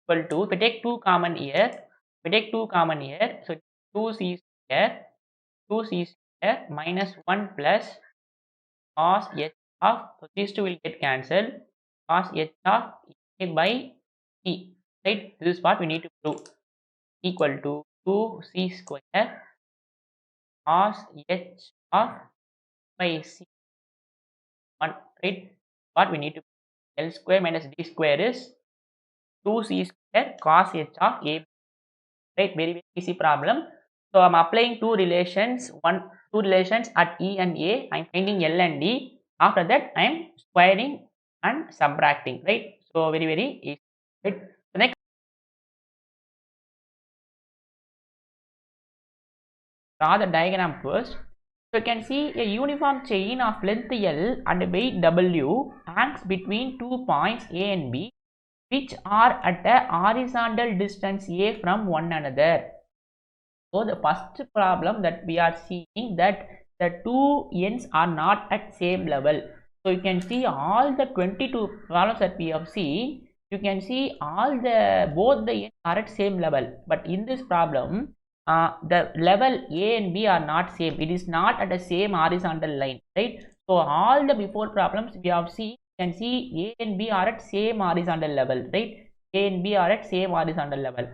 equal to, if I take 2 common here, so 2c square, 2c square minus 1 plus cos h of, so these two will get cancelled, cos h of a by c, right? This is what we need to prove, equal to 2c square cos h of by c 1, right? What we need to prove. L square minus d square is 2c square cos h of a, right? Very, very easy problem. So I'm applying two relations at E and A. I'm finding L and D. After that I'm squaring and subtracting, right? So very, very easy, right? So next, draw the diagram first. So you can see a uniform chain of length L and weight W hangs between 2 points A and B, which are at a horizontal distance A from one another. So the first problem that we are seeing, that the two ends are not at same level. So you can see all the 22 problems that we have seen, you can see both the ends are at same level. But in this problem, the level A and B are not same. It is not at the same horizontal line, right? So all the before problems we have seen, you can see A and B are at same horizontal level, right? A and B are at same horizontal level.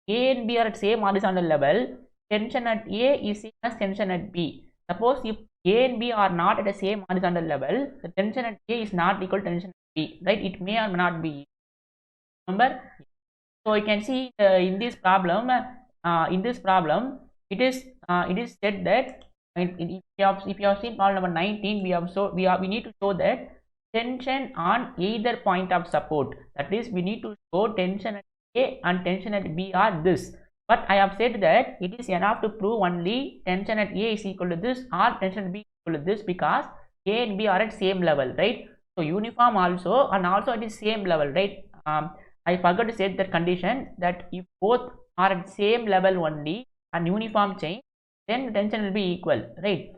A and B are at same horizontal level. Tension at A is same as tension at B. Suppose if A and B are not at the same horizontal level, the tension at A is not equal to tension at B, right? It may or may not be. Remember? So you can see in this problem, it is said that if you have seen problem number 19, we need to show that tension on either point of support. That is, we need to show tension at A and tension at B are this. But I have said that it is enough to prove only tension at A is equal to this or tension at B is equal to this, because A and B are at same level, right? So uniform also, and also at the same level, right? I forgot to set that condition, that if both are at same level only and uniform chain, then the tension will be equal, right?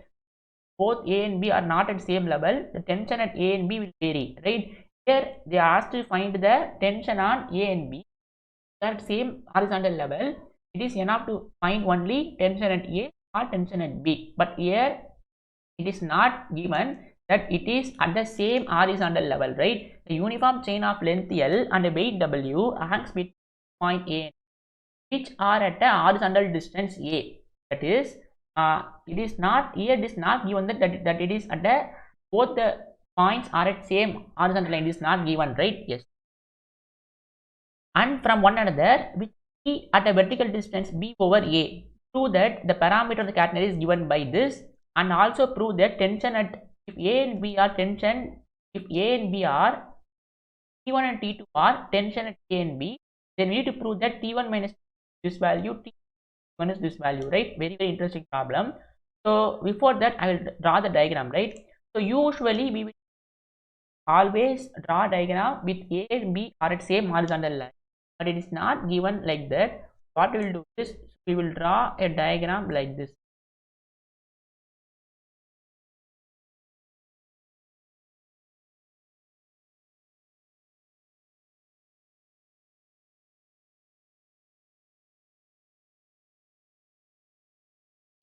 both A and B are not at same level, the tension at A and B will vary, right? Here they are asked to find the tension on A and B at same horizontal level. It is enough to find only tension at A or tension at B, but here it is not given that it is at the same horizontal level, right? The uniform chain of length L and weight W hangs between point A and B, which are at a horizontal distance A. That is, it is not here. It is not given that it is at the both the points are at same horizontal line. It is not given, right? Yes. And from one another, which be at a vertical distance B over A. Prove that the parameter of the catenary is given by this, and also prove that tension at if A and B are tension, if A and B are T1 and T2 are tension at A and B, then we need to prove that T1 minus this value, T1 is this value, right? Very, very interesting problem. So before that, I will draw the diagram, right? So usually we will always draw a diagram with A and B are at same horizontal line, but it is not given like that. What we will do is we will draw a diagram like this.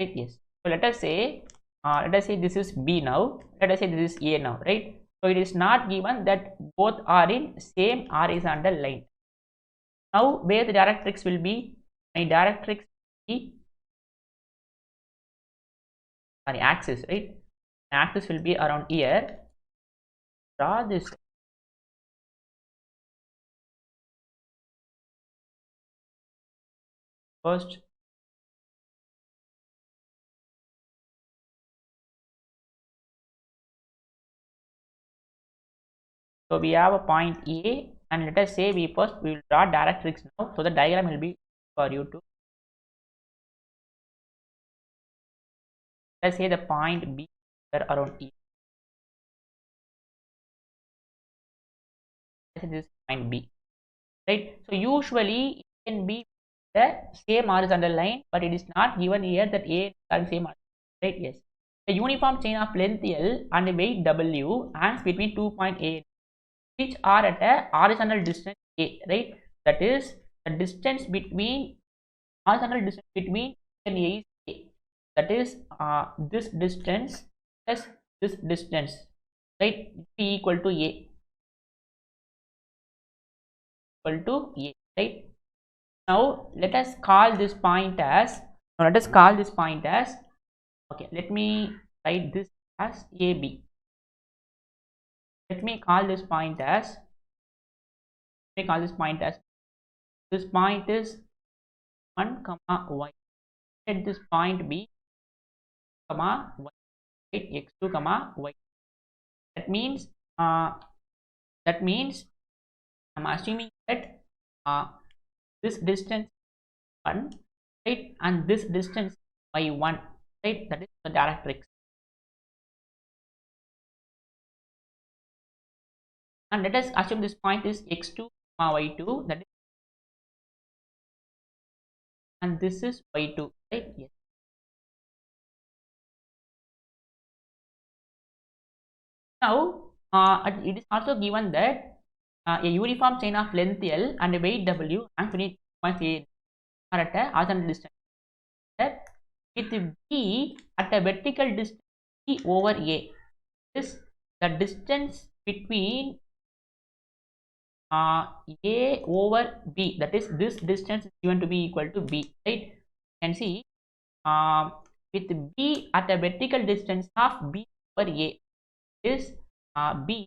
Right? Yes. So let us say this is B now. Let us say this is A now, right? So it is not given that both are in same horizontal line. Now where the directrix will be? My directrix will be axis, right? Axis will be around here. Draw this first. So we have a point A, and let us say we will draw directrix now. So the diagram will be for you to. Let's say the point B around E. This is point B, right? So usually A and B the same horizontal line, but it is not given here that A and same horizontal, right? Yes. The uniform chain of length L and weight W hangs between 2 point A, which are at a horizontal distance A, right? That is the distance between horizontal distance between A and A is A. That is this distance plus this distance, right? P equal to A. Equal to A, right? Now let us call this point as okay, let me write this as AB. Let me call this point as this point is 1 comma y. Let this point be comma y, right? X2 comma y. That means I'm assuming that this distance 1, right, and this distance by 1, right? That is the directrix. And let us assume this point is x2 comma y2, that is, and this is y2, right? Yes. Now it is also given that a uniform chain of length L and a weight W and finite points A are at a horizontal distance. That with B at a vertical distance B over A is the distance between A over B, that is this distance is given to be equal to B, right? You can see with B at a vertical distance of B over A is B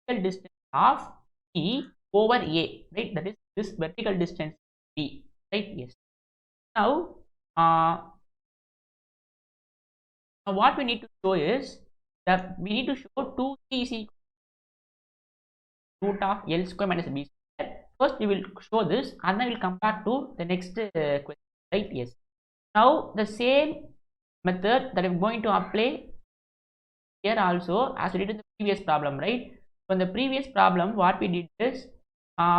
vertical distance of B over A, right? That is this vertical distance B, right? Yes. Now what we need to show is that we need to show 2C is equal to root of L square minus B square. First we will show this and then we will come back to the next question, right? Yes. Now the same method that I'm going to apply here also as we did in the previous problem, right? So in the previous problem what we did is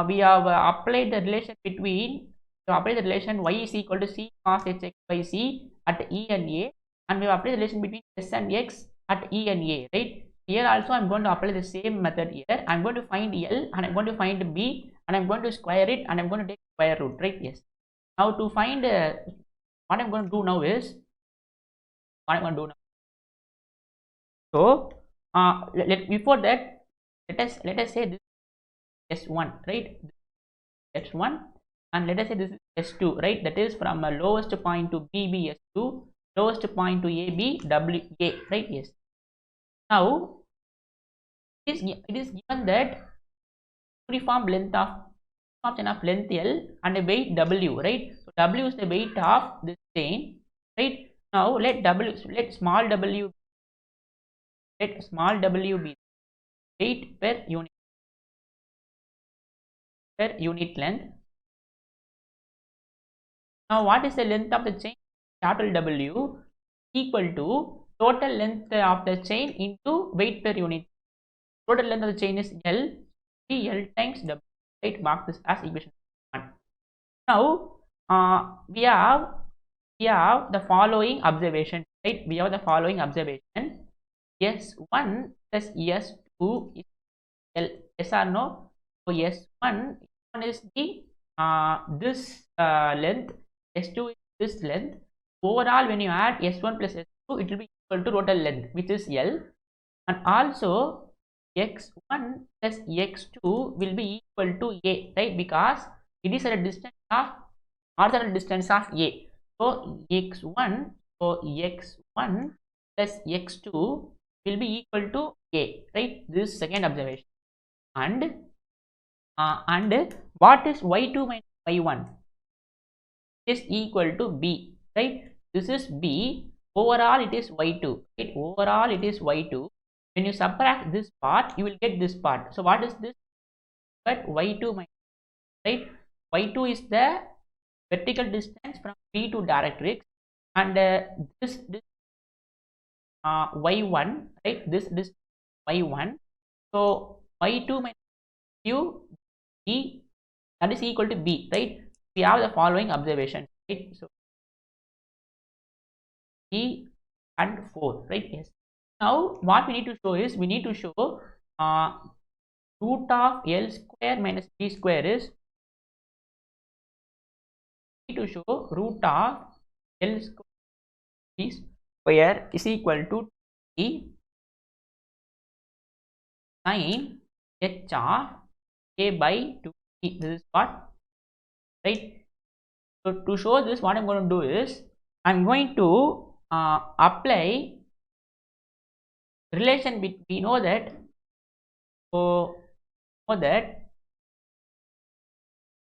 we have applied the relation between y is equal to c cos hx by c at E and A, and we have applied the relation between s and x at E and A, right? Here also I'm going to apply the same method here. I'm going to find L and I'm going to find B and I'm going to square it and I'm going to take square root, right? Yes. Now to find what I'm going to do now is so before that let us say this is S1, right? S1, and let us say this is S2, right? That is from a lowest point to B S2, lowest point to AB W A, right? Yes. Now it is given that uniform length of chain of length L and a weight W, right? So W is the weight of this chain, right? Now let small w be weight per unit length. Now what is the length of the chain? Capital W equal to total length of the chain into weight per unit. Total length of the chain is L, L times W, right? Mark this as equation 1. Now we have the following observation, right? We have the following observation: S1 plus S2 is L. Yes or no? So S1 is the this length, S2 is this length. Overall, when you add S1 plus S2, it will be equal to total length, which is L, and also X1 plus X2 will be equal to A, right? Because it is at a distance of orthogonal distance of A. So X1 plus X2 will be equal to A, right? This is second observation. And what is y2 minus y1 is equal to B, right? This is B. Overall it is y2, right? Overall it is y2. When you subtract this part, you will get this part. So what is this? But y2 minus, right? Y2 is the vertical distance from B to directrix, and this y1, right? This y1. So y2 minus q B, that is equal to B, right? We have the following observation, right? So B and 4, right? Yes. Now what we need to show is we need to show root of L square minus B square is, we need to show root of L square B square is equal to T sin H of A by 2. This is what, right? So to show this, what I'm going to do is I'm going to apply relation between, we know that, so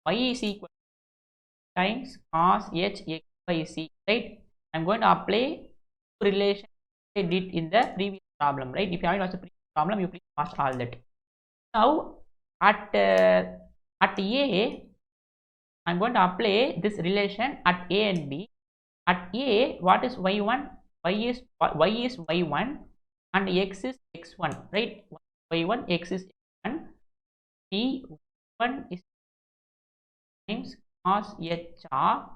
y is equal to times cos h x by c, right? I'm going to apply relation I did in the previous problem, right? If you haven't watched the previous problem, you please watch all that. Now at A, I'm going to apply this relation at A and B. At A, what is y1? Y is y1 and x is x1, right? Y1, x is x1. B1 is times cos h of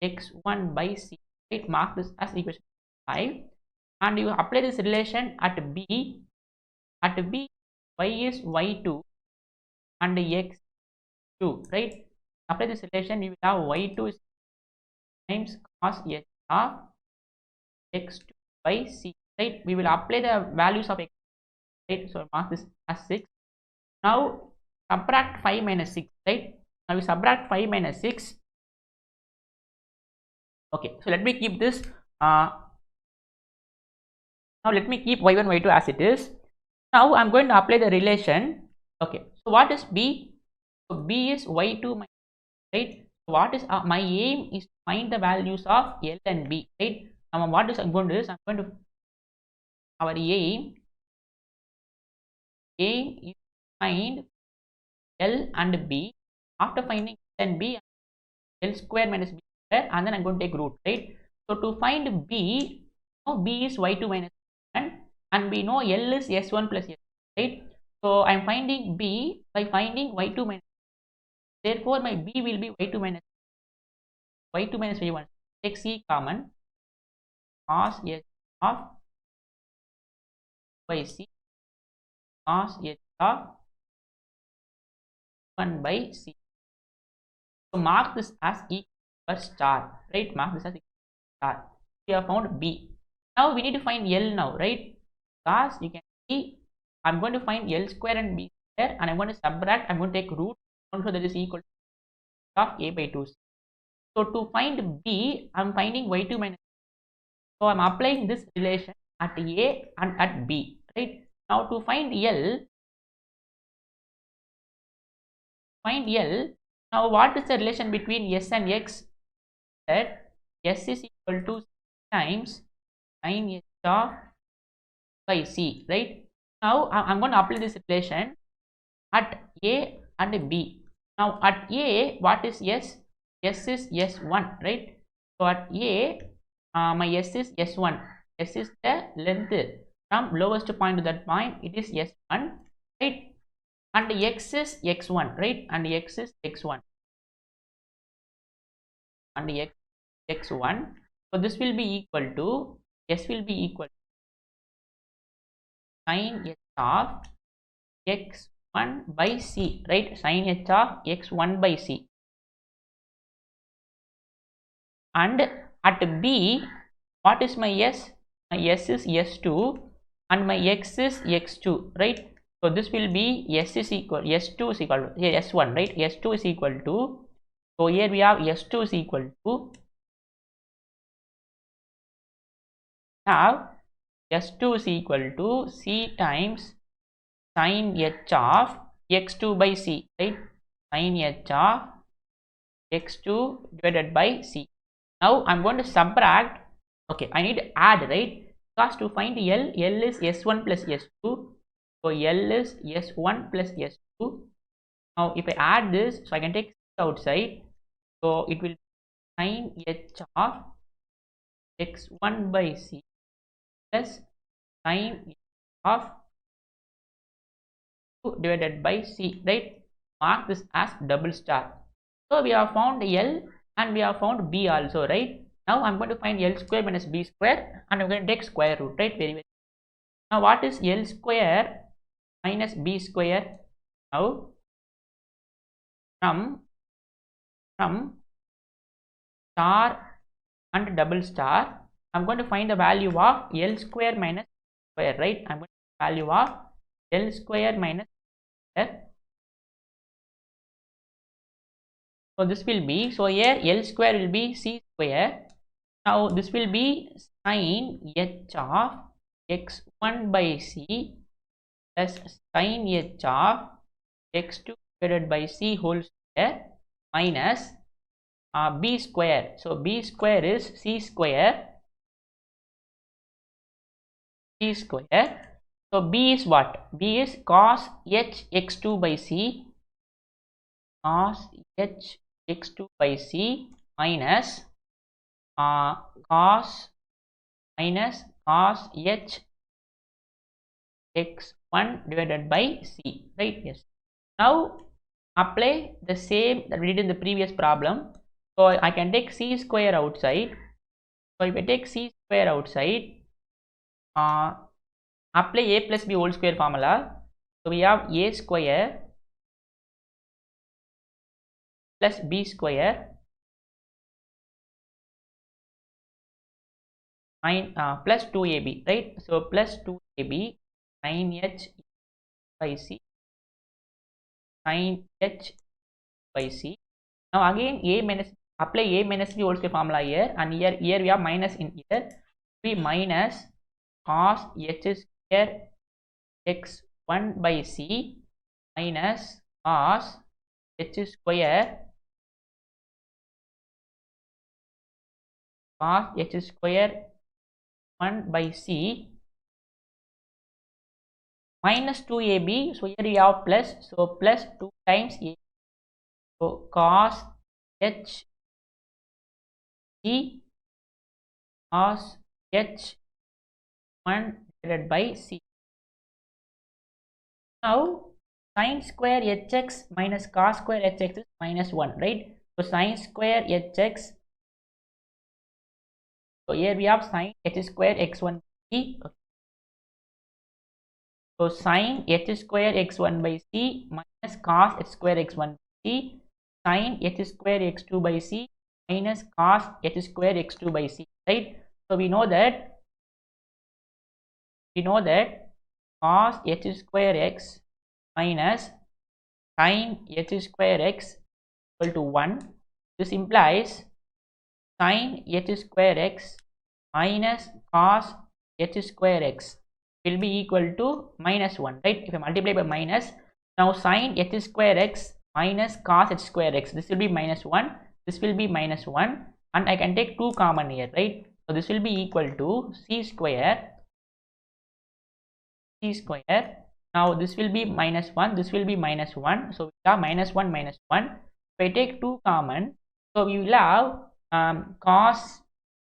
x1 by c, right? Mark this as equation 5, and you apply this relation at B. At B, y is y2 and x2, right? Apply this relation, you will have y2 is times cos h of x2 by c, right? We will apply the values of x, right? So mark this as 6. Now subtract 5 minus 6, right? Now we subtract 5 minus 6. Okay, so let me keep this now let me keep y1 y2 as it is. Now I'm going to apply the relation. Okay, so what is B? So B is y2 minus, right? So what is my aim is to find the values of L and B, right? Now what is I'm going to do is I'm going to, our aim is to find L and B. After finding L and B, L square minus B square, and then I'm going to take root, right? So to find B, B is y2 minus 1, and we know L is s1 plus s, right? So I'm finding B by finding y2 minus, therefore my B will be y2 minus y1. Take C common, cos h of by c cos h of 1 by c. So mark this as equal star, right? Mark this as equal star. We have found b. Now we need to find L now, right? Because you can see I'm going to find L square and b square, and I'm going to subtract. I'm going to take root, so that is equal to of a by 2c. So to find b, I'm finding y2 minus. So I'm applying this relation at a and at b, right? Now to find L, now what is the relation between s and x? That s is equal to times sin h of by c, right? Now I'm going to apply this relation at a and b. Now at a, what is s? S is s1, right? So at a, my s is s1. S is the length from lowest point to that point. It is s1, right? And x is x1, right? And x is x1, and x1. So this will be equal to, s will be equal to sin h of x1 by c, right? Sin h of x1 by c. And at b, what is my s? My s is s2 and my x is x2, right? So this will be s2 is equal to here s1, right? S2 is equal to, so here we have s2 is equal to, now s2 is equal to c times sin h of x2 by c, right? Sin h of x2 divided by c. Now I'm going to subtract. Okay, I need to add, right? Because to find L is s1 plus s2. So L is s1 plus s2. Now if I add this, so I can take outside. So it will sin h of x1 by c plus sin h of 2 divided by c, right? Mark this as double star. So we have found L and we have found b also, right? Now I'm going to find L square minus b square, and I'm going to take square root, right? Very well. Now what is L square minus b square? Now from star and double star, I'm going to find the value of L square minus square, right? I'm going to find the value of L square minus square. So this will be, so here L square will be c square. Now this will be sin h of x1 by c plus sin h of x2 divided by c whole square minus b square. So b square is c square. So b is what? B is cos h x2 by c, cos h x2 by c minus cos h x1 divided by c, right? Yes. Now apply the same that we did in the previous problem. So I can take c square outside. So if I take c square outside, apply a plus b whole square formula. So we have a square plus b square plus 2ab, right? So plus 2ab sin h by c sin h by c. Now again a minus, apply a minus b whole square formula here, and here we have minus in here. B minus cos h square x1 by c minus cos h square h square 1 by c minus 2ab. So here we have plus, so plus 2 times a. So cos h c cos h1 divided by c. Now sin square hx minus cos square hx is minus 1, right? So sin square hx So here we have sine h square x1 c. So sine h square x1 by c minus cos h square x1 by c, sine h square x2 by c minus cos h square x2 by c, right? So we know that cos h square x minus sine h square x equal to 1. This implies sine h square x minus cos h square x will be equal to minus 1, right? If I multiply by minus, now sine h square x minus cos h square x, this will be minus 1, this will be minus 1, and I can take 2 common here, right? So this will be equal to c square. Now this will be minus 1, this will be minus 1, so we have minus 1 minus 1. If I take 2 common, so we will have cos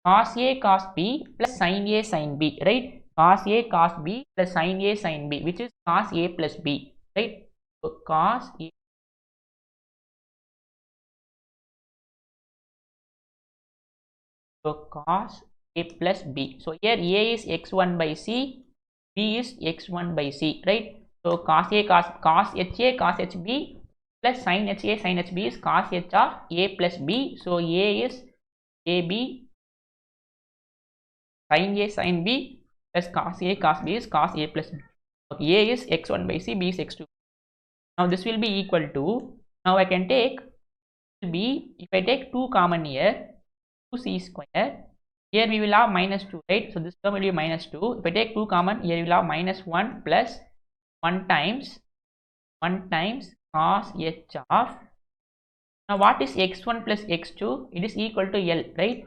a cos b plus sin a sin b, right? Cos a cos b plus sin a sin b, which is cos a plus b, right? So cos a plus b. So here a is x1 by c, b is x1 by c, right? So cos a cos ha cos hb plus sin ha sin hb is cos h of a plus b. So a is ab sin a sin b plus cos a cos b is cos a plus b. Okay, a is x1 by c, b is x2. Now this will be equal to, now I can take b, if I take 2 common here, 2c square, here we will have minus 2, right? So this term will be minus 2. If I take 2 common, here we will have minus 1 plus 1 times cos h of, now what is x1 plus x2? It is equal to L, right?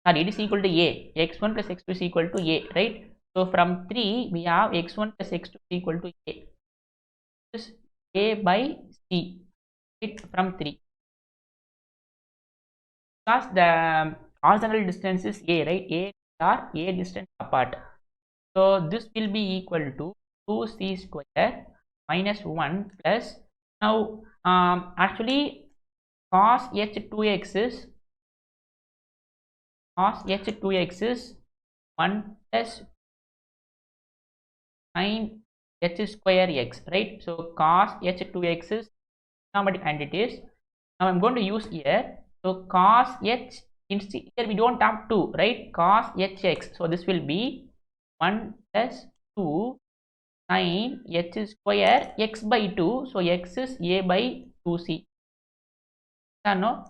Sorry, it is equal to A. x1 plus x2 is equal to A, right? So from 3 we have x1 plus x2 is equal to A. This is A by C, right? From 3. Because the horizontal distance is A, right? A are A distance apart. So this will be equal to 2c square minus 1 plus, now actually cos h2x is 1 plus sin h square x, right? So cos h2x is trigonometric entities. Now I'm going to use here, so cos h, here we don't have 2, right? Cos hx, so this will be 1 plus 2 sin h square x by 2, so x is a by 2c. No?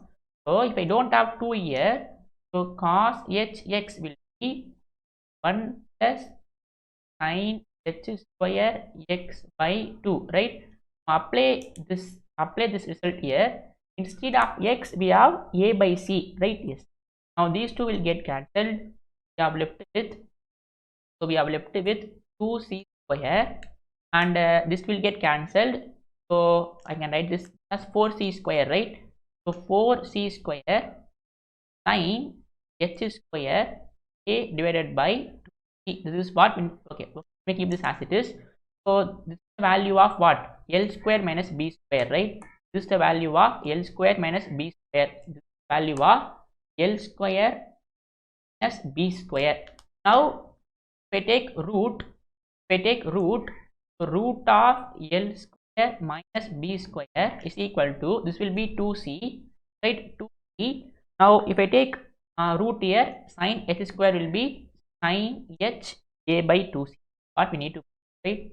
So if I don't have 2 here, so cos hx will be 1 plus sin h square x by 2, right? Apply this result here. Instead of x we have a by c, right? Yes. Now these two will get cancelled. We have left with 2c square, and this will get cancelled. So I can write this as 4c square, right? So 4c square sin h square a divided by 2c. This is what, okay, let me keep this as it is. So this is the value of what? L square minus b square, right? This is the value of L square minus b square. This is the value of L square minus b square. Now if I take root of L square minus b square is equal to, this will be 2c, right? 2c. Now if I take root here, sin h square will be sin h a by 2c. What we need to, right?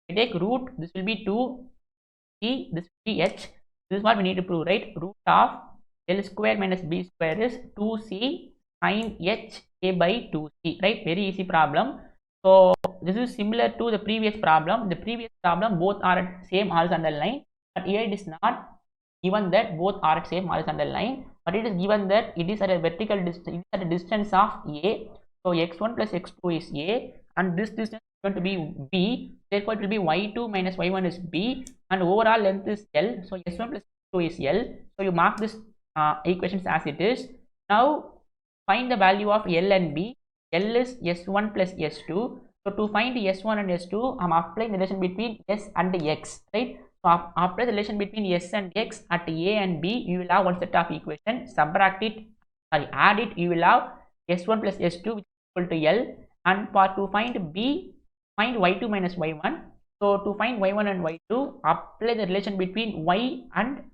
If I take root, this will be 2c, this will be h. This is what we need to prove, right? Root of L square minus b square is 2c sin h a by 2c, right? Very easy problem. So this is similar to the previous problem. The previous problem both are at same horizontal line, but here it is not given that both are at same horizontal line, but it is given that it is at a vertical distance, it is at a distance of a. So x1 plus x2 is a, and this distance is going to be b. Therefore it will be y2 minus y1 is b, and overall length is L. So s1 plus s2 is L. So you mark this equations as it is. Now find the value of L and B. L is S1 plus S2. So to find S1 and S2, I am applying the relation between S and X, right? So apply the relation between S and X at A and B. You will have one set of equation. Subtract it, sorry, add it, you will have s1 plus s2 which is equal to L, and for to find B, find y2 minus y1. So to find y1 and y2, apply the relation between y and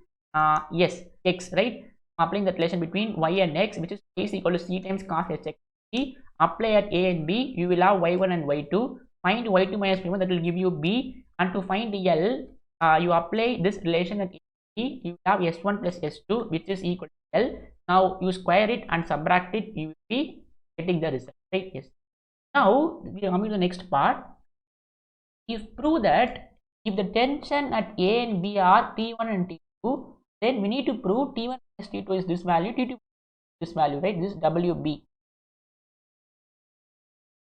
x, right? Applying the relation between y and x, which is is equal to c times cos hx. Apply at a and b, you will have y1 and y2. Find y2 minus y1, that will give you b, and to find L, you apply this relation at a and b, you have s1 plus s2 which is equal to L. Now you square it and subtract it, you will be getting the result, right? Yes. Now we are coming to the next part. If prove that if the tension at A and B are T1 and T2, then we need to prove T1 plus T2 is this value, T2 this value, right? This is WB,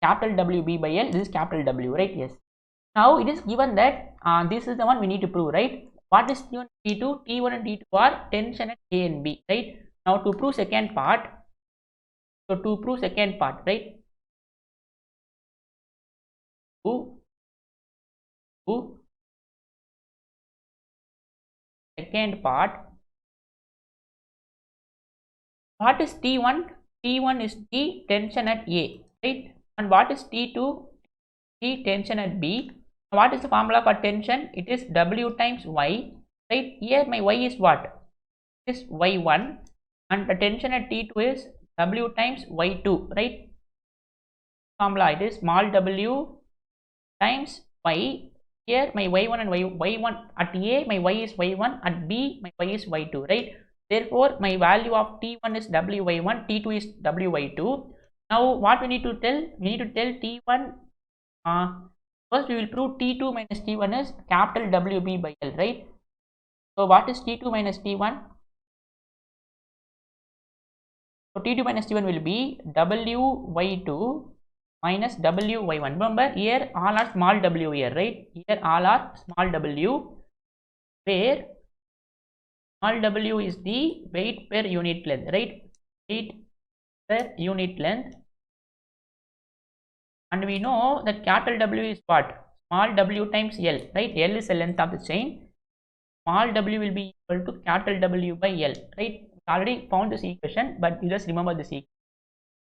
capital WB by L, this is capital W, right? Yes. Now it is given that this is the one we need to prove, right? What is T1 and T2? T1 and T2 are tension at A and B, right? Now to prove second part, so to prove second part, right? Second part, what is T1? T1 is the tension at A, right? And what is T2? The tension at B. What is the formula for tension? It is W times Y, right? Here my Y is what? It is Y1, and the tension at T2 is W times Y2, right? Formula, it is small w times Y. Here my y1 and y1 at A, my y is y1, at B my y is y2, right? Therefore my value of T1 is wy1, T2 is wy2. Now what we need to tell? We need to tell T1, first we will prove T2 minus T1 is capital WB by L, right? So what is T2 minus T1? So T2 minus T1 will be wy2 minus wy1. Remember here all are small w here, right? Here all are small w, where small w is the weight per unit length, right? Weight per unit length, and we know that capital W is what? Small w times L, right? L is the length of the chain. Small w will be equal to capital W by L, right? We already found this equation, but you just remember this equation.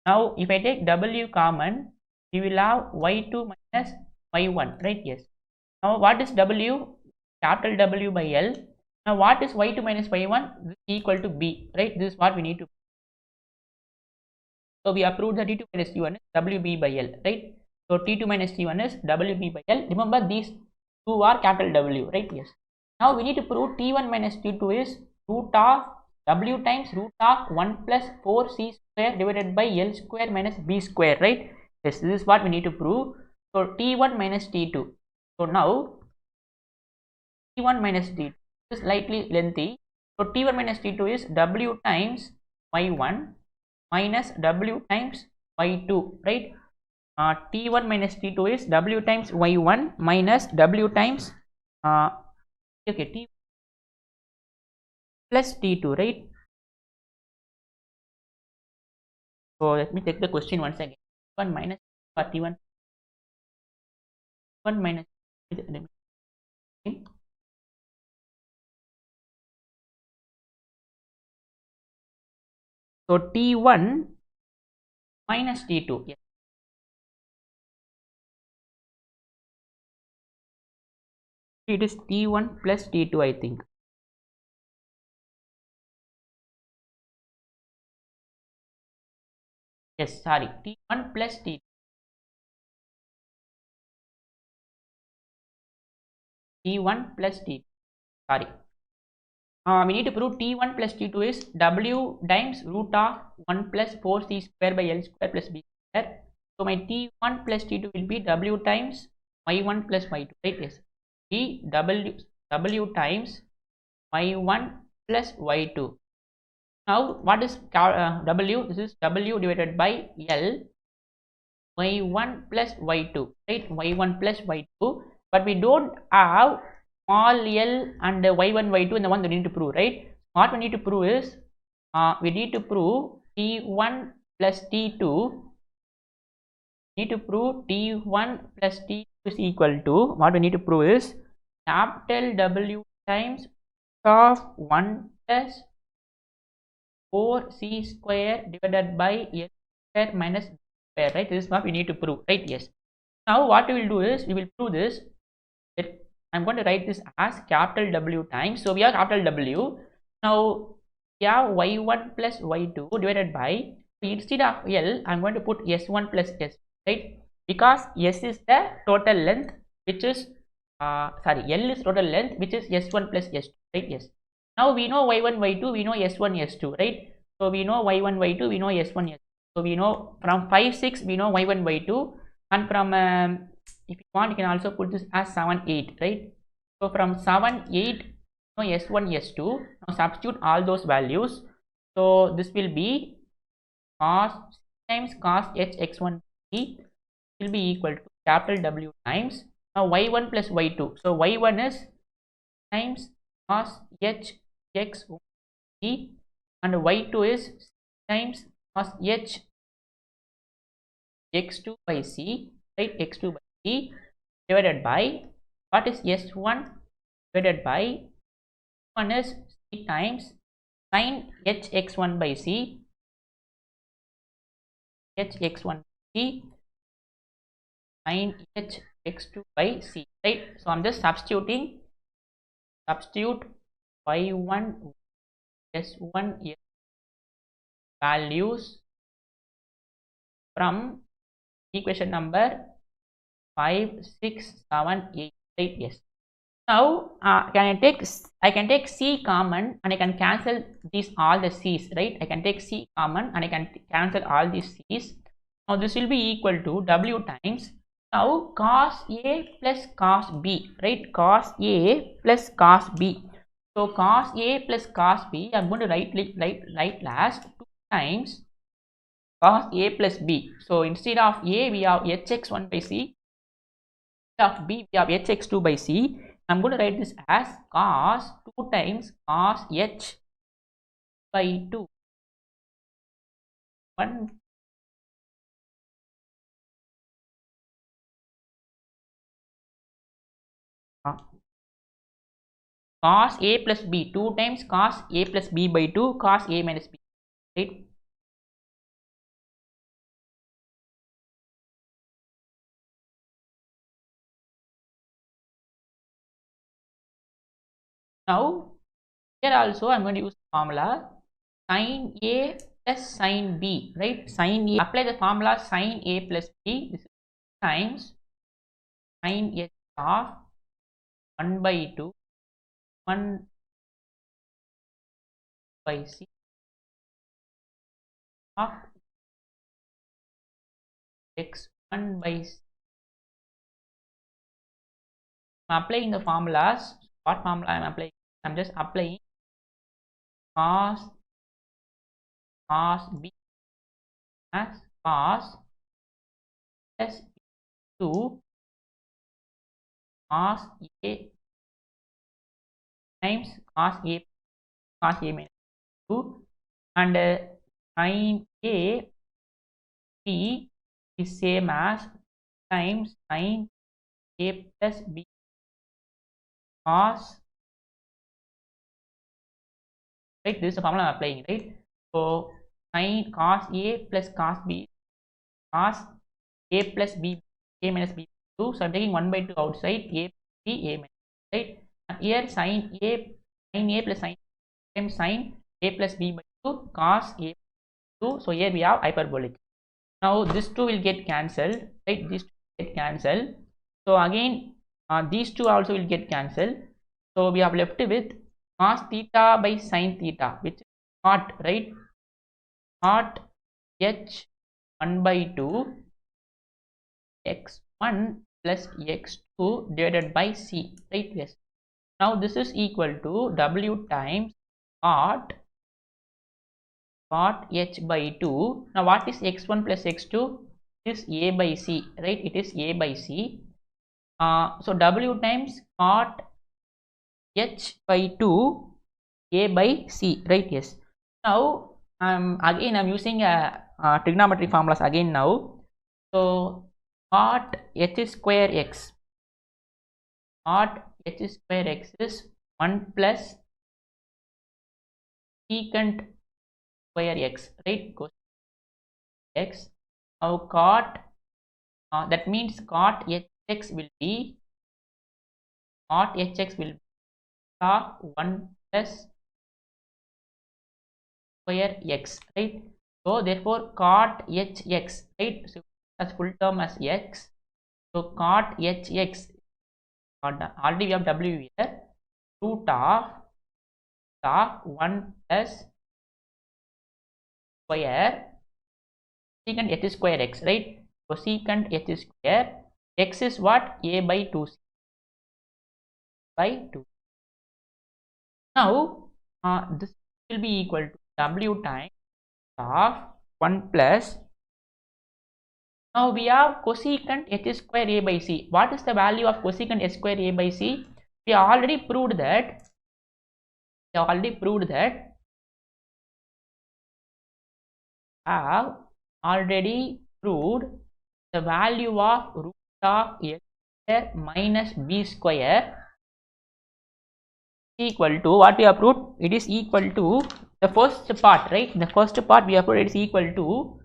Now if I take W common, we will have y2 minus y1, right? Yes. Now what is W? Capital W by L. Now what is y2 minus y1? This is equal to B, right? This is what we need to. So we have proved that T2 minus T1 is WB by L, right? So T2 minus T1 is WB by L. Remember these two are capital W, right? Yes. Now we need to prove T1 minus T2 is root of W times root of 1 plus 4C square divided by L square minus B square, right? Yes, this is what we need to prove. So T1 minus T2. So now T1 minus T2 is slightly lengthy. So T1 minus T2 is W times Y1 minus W times Y2, right? T1 minus T2 is W times Y1 minus W times T plus T2, right? So let me take the question once again. 1 minus T1 1 minus so T1 minus T2, yes. It is T1 plus T2, I think. Yes, sorry, T1 plus T2. T1 plus T2, sorry. We need to prove T1 plus T2 is W times root of 1 plus 4C square by L square plus B square. So my T1 plus T2 will be W times Y1 plus Y2, right? Yes. W times Y1 plus Y2. Now what is W? This is W divided by L, Y1 plus Y2, right? Y1 plus Y2, but we don't have small l and y1 y2 and the one we need to prove, right? What we need to prove is we need to prove T1 plus T2. Need to prove T1 plus T2 is equal to, what we need to prove is capital W times of 1 plus 4c square divided by l square minus b square, right? This is what we need to prove, right? Yes. Now what we will do is we will prove this. I'm going to write this as capital W times. So we have capital W. Now we have y1 plus y2 divided by, instead of L, I'm going to put S1 plus S, right? Because S is the total length, which is L is total length, which is S1 plus S2, right? Yes. Now we know y1, y2, we know S1, S2, right? So we know y1, y2, we know S1, S2. So we know from 5, 6, we know y1, y2, and from if you want, you can also put this as 7, 8, right? So from 7, 8, no S1, S2. Now substitute all those values. So this will be cos times cos h x1 b will be equal to capital W times, now y1 plus y2. So y1 is times cos h x1 b and y2 is times cos h x2 by c, right? X2 by c divided by, what is S1 divided by, 1 is c times sin h x1 by c, h x1 by c, sin h x2 by c, right? So I'm just substitute y1 s1 values from equation number 5, 6, 7, 8, right? Yes. Now I can take c common and I can cancel these all the c's, right? I can take c common and I can cancel all these c's. Now this will be equal to w times, now cos a plus cos b, right? Cos a plus cos b. So cos a plus cos b, I'm going to write last 2 times cos a plus b. So instead of a we have hx1 by c, instead of b we have hx2 by c. I'm going to write this as cos 2 times cos h by 2 1 cos a plus b, 2 times cos a plus b by 2 cos a minus b, right? Now here also I'm going to use the formula sin a plus sin b, right? Sin a, apply the formula sin a plus b, this is times sin h of 1 by 2 1 by c of x1 by c. I'm applying the formulas. What formula I'm applying? I'm just applying cos b as cos plus 2 cos a times cos a minus 2 and sin a b is same as times sin a plus b cos, right? This is the formula I'm applying, right? So sin cos a plus cos b cos a plus b a minus b 2. So I'm taking 1 by 2 outside, a b a minus, right? And here sin a plus sin times sin a plus b by 2 cos a 2. So here we have hyperbolic. Now this 2 will get cancelled, right? These 2 will get cancelled. So again these 2 also will get cancelled. So we have left with cos theta by sin theta, which is not, right? Not h 1 by 2 x1 plus x2 divided by c, right? Yes. Now this is equal to w times cot h by 2. Now what is x1 plus x2? It is a by c, right? It is a by c. So w times cot h by 2 a by c, right? Yes. Now again I'm using trigonometry formulas again now. So cot h square x, cot h square x is 1 plus secant square x, right? Cos x. Now cot, that means cot hx will be of 1 plus square x, right? So therefore cot hx, right? So as full term as x. So cot hx, already we have w here, root of 1 plus square secant h square x, right? So secant h square x is what? A by 2c by 2. Now this will be equal to w times of 1 plus. Now we have cosecant h square a by c. What is the value of cosecant h square a by c? We already proved that. Have already proved the value of root of a square minus b square equal to what we have proved. It is equal to the first part, right? The first part we have proved it is equal to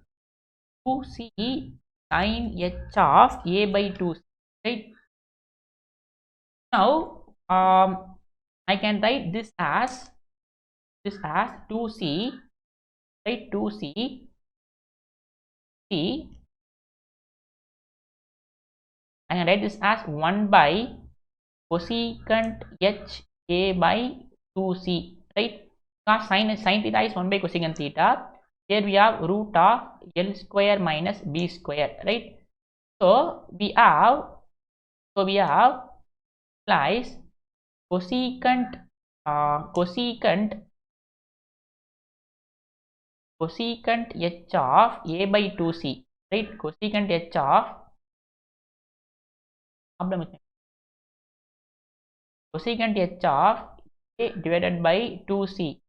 2c sin h of a by 2, right? Now I can write this as 2c, right? 2c c. I can write this as 1 by cosecant h a by 2c, right? Because sin theta is 1 by cosecant theta. Here we have root of l square minus b square, right? So we have implies cosecant h of a by 2c, right? Cosecant h of cosecant h of a divided by 2c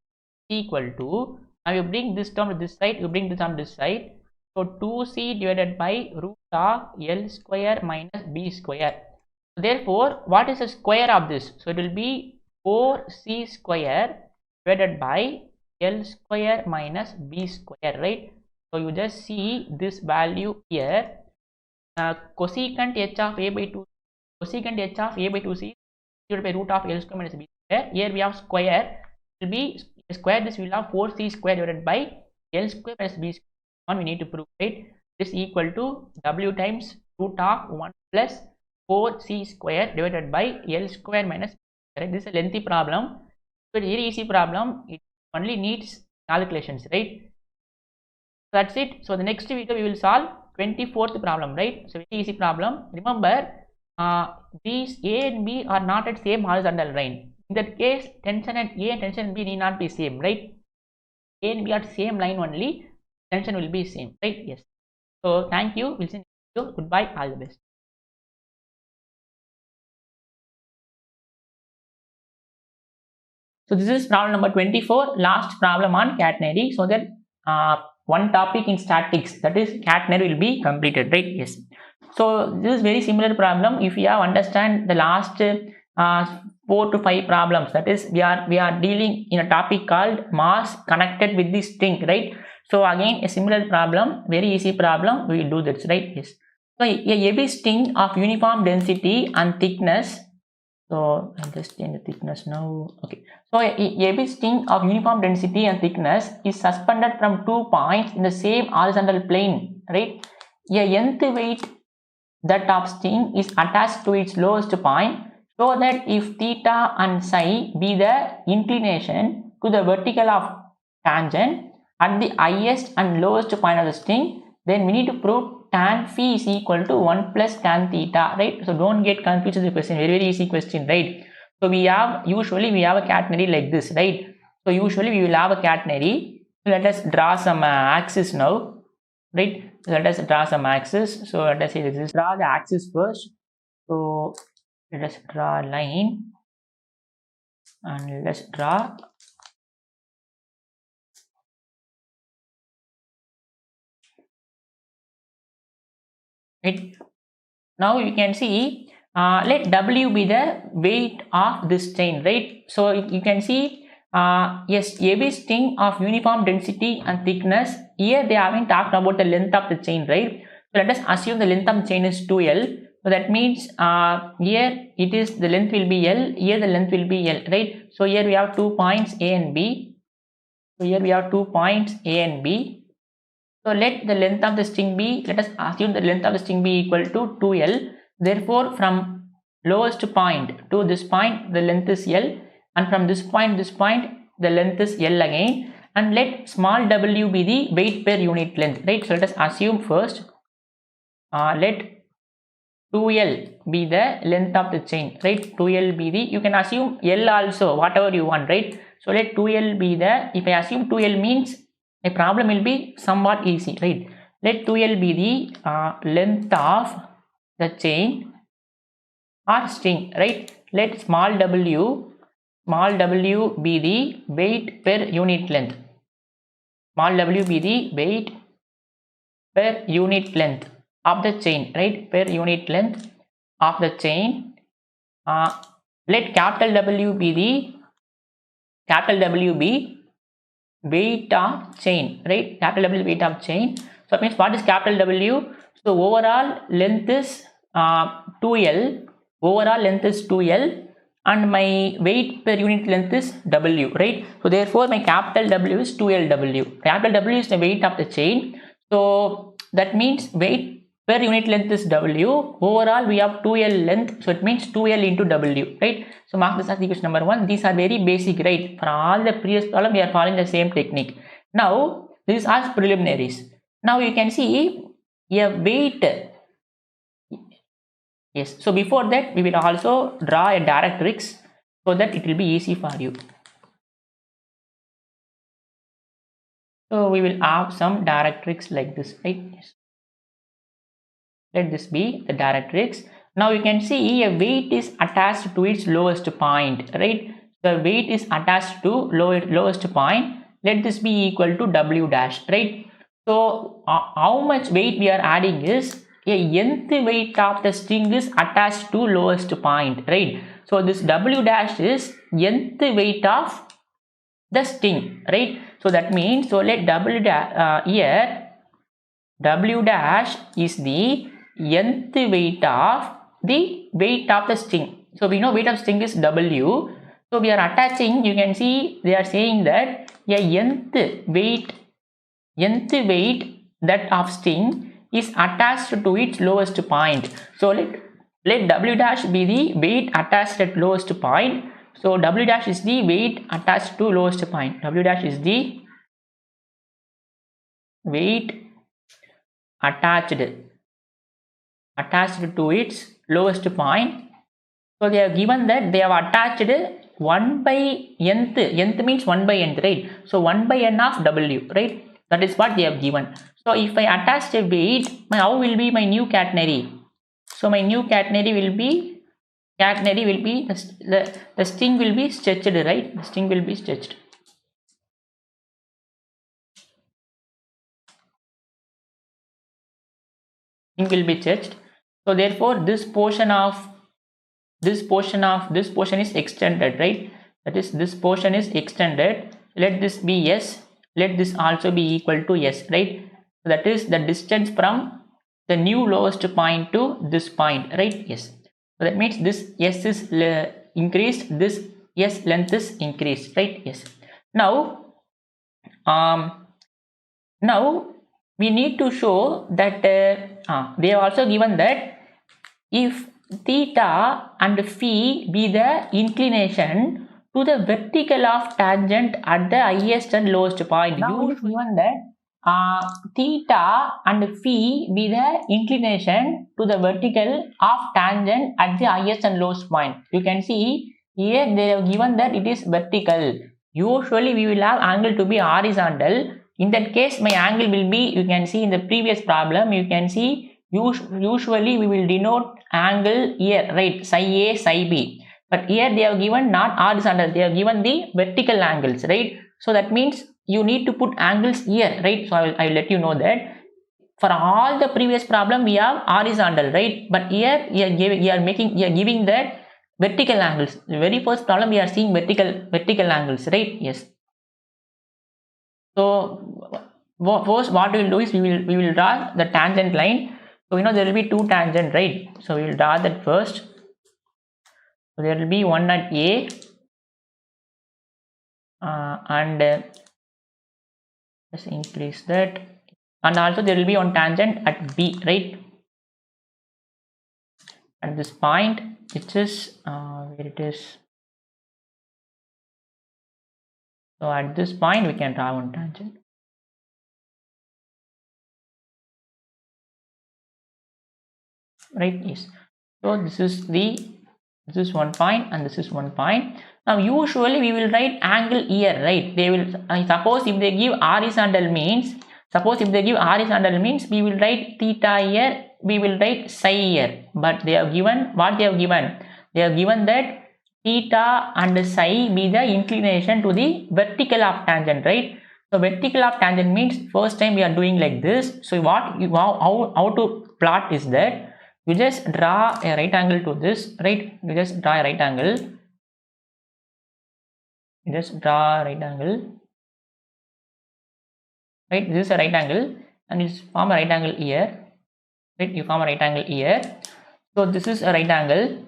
equal to, now you bring this term to this side, you bring this on this side, so 2c divided by root of l square minus b square. Therefore what is the square of this? So it will be 4c square divided by l square minus b square, right? So you just see this value here. Cosecant h of a by 2, cosecant h of a by 2c divided by root of l square minus b square. Here we have square, will be square, this will have 4c square divided by l square minus b square. One we need to prove, right? This equal to w times root of 1 plus 4c square divided by l square minus, right? This is a lengthy problem, but very easy problem. It only needs calculations, right? So that's it. So the next video we will solve 24th problem, right? So very easy problem. Remember, these a and b are not at same horizontal line. In that case, tension at a and tension at b need not be same, right? A and b are same line only, tension will be same, right? Yes. So thank you. We'll see you next video. Goodbye. All the best. So this is problem number 24, last problem on catenary. So that one topic in statics, that is catenary, will be completed, right? Yes. So this is very similar problem. If you have understand the last 4 to 5 problems, that is we are dealing in a topic called mass connected with the string, right? So again a similar problem, very easy problem, we will do this, right? Yes. So a heavy string of uniform density and thickness. So I'll just change the thickness now. Okay. So a heavy string of uniform density and thickness is suspended from 2 points in the same horizontal plane, right? A nth weight that of string is attached to its lowest point, so that if theta and psi be the inclination to the vertical of tangent at the highest and lowest point of the string, then we need to prove tan phi is equal to 1 plus tan theta, right? So don't get confused with the question, very easy question, right? So usually we have a catenary like this, right? So usually we will have a catenary. So let us draw some axis now, right? Let us draw some axis. So let us say this is, draw the axis first. So let us draw a line and let's draw it. Now you can see, let W be the weight of this chain, right? So you can see Yes, AB string of uniform density and thickness. Here they haven't talked about the length of the chain, right? So let us assume the length of the chain is 2L. So that means here it is the length will be L, here the length will be L, right? So here we have 2 points A and B. So here we have 2 points A and B. So let the length of the string be, let us assume the length of the string be equal to 2L. Therefore, from lowest point to this point, the length is L, and from this point, the length is L again. And let small w be the weight per unit length, right? So let us assume first, let 2L be the length of the chain, right? 2L be the, you can assume L also, whatever you want, right? So let 2L be the, if I assume 2L means a problem will be somewhat easy, right? Let 2L be the length of the chain or string, right? Let small w be the weight per unit length. Small w be the weight per unit length of the chain, right? Per unit length of the chain. Let capital W be weight of chain, right? Capital W weight of chain. So it means what is capital W? So overall length is 2L. Overall length is 2L, and my weight per unit length is W, right? So therefore my capital W is 2LW. Capital W is the weight of the chain. So that means weight per unit length is W. Overall we have 2L length, so it means 2L into W, right? So mark this as equation number 1. These are very basic, right? For all the previous problem we are following the same technique. Now this is as preliminaries. Now you can see a weight. Yes, so before that we will also draw a directrix so that it will be easy for you. So we will have some directrix like this, right? Yes. Let this be the directrix. Now you can see a weight is attached to its lowest point, right? The weight is attached to lowest point. Let this be equal to W dash, right? So how much weight we are adding is a nth weight of the string is attached to lowest point, right? So this W dash is nth weight of the string, right? So that means, so let W dash here W dash is the nth weight of the string. So we know weight of string is W. So we are attaching, you can see they are saying that a nth weight that of string is attached to its lowest point. So let W dash be the weight attached at lowest point. So W dash is the weight attached to lowest point. W dash is the weight attached to its lowest point. So they have given that they have attached 1 by nth means 1 by nth, right? So 1 by n of W, right? That is what they have given. So if I attach a weight, how will be my new catenary? So my new catenary will be the string will be stretched, right? The string will be stretched. String will be stretched. So therefore this portion is extended, right? That is, this portion is extended. Let this be S, let this also be equal to S, right? So that is the distance from the new lowest point to this point, right? Yes. So that means this S is increased, this S length is increased, right? Yes. Now we need to show that they have also given that if theta and phi be the inclination to the vertical of tangent at the highest and lowest point. Now it is given that theta and phi be the inclination to the vertical of tangent at the highest and lowest point. You can see here they have given that it is vertical. Usually we will have angle to be horizontal. In that case my angle will be, you can see in the previous problem, you can see usually we will denote angle here, right? Psi A, psi B. But here they have given not horizontal, they have given the vertical angles, right? So that means you need to put angles here, right? So I will let you know that for all the previous problem we have horizontal, right? But here you are giving that vertical angles. The very first problem we are seeing vertical angles, right? Yes. So first what we will do is we will draw the tangent line. So you know there will be two tangent, right? So we will draw that first. So there will be one at A and let's increase that, and also there will be one tangent at B, right? At this point, which is where it is. So at this point we can draw one tangent, right? Yes. So this is one point and this is one point. Now usually we will write angle here, right? They will suppose if they give horizontal means, we will write theta here, we will write psi here. But they have given what they have given. They have given that theta and psi be the inclination to the vertical of tangent, right? So vertical of tangent means first time we are doing like this. So how to plot is that you just draw a right angle to this, right? You just draw a right angle. Right? This is a right angle, and you form a right angle here, right? You form a right angle here. So this is a right angle.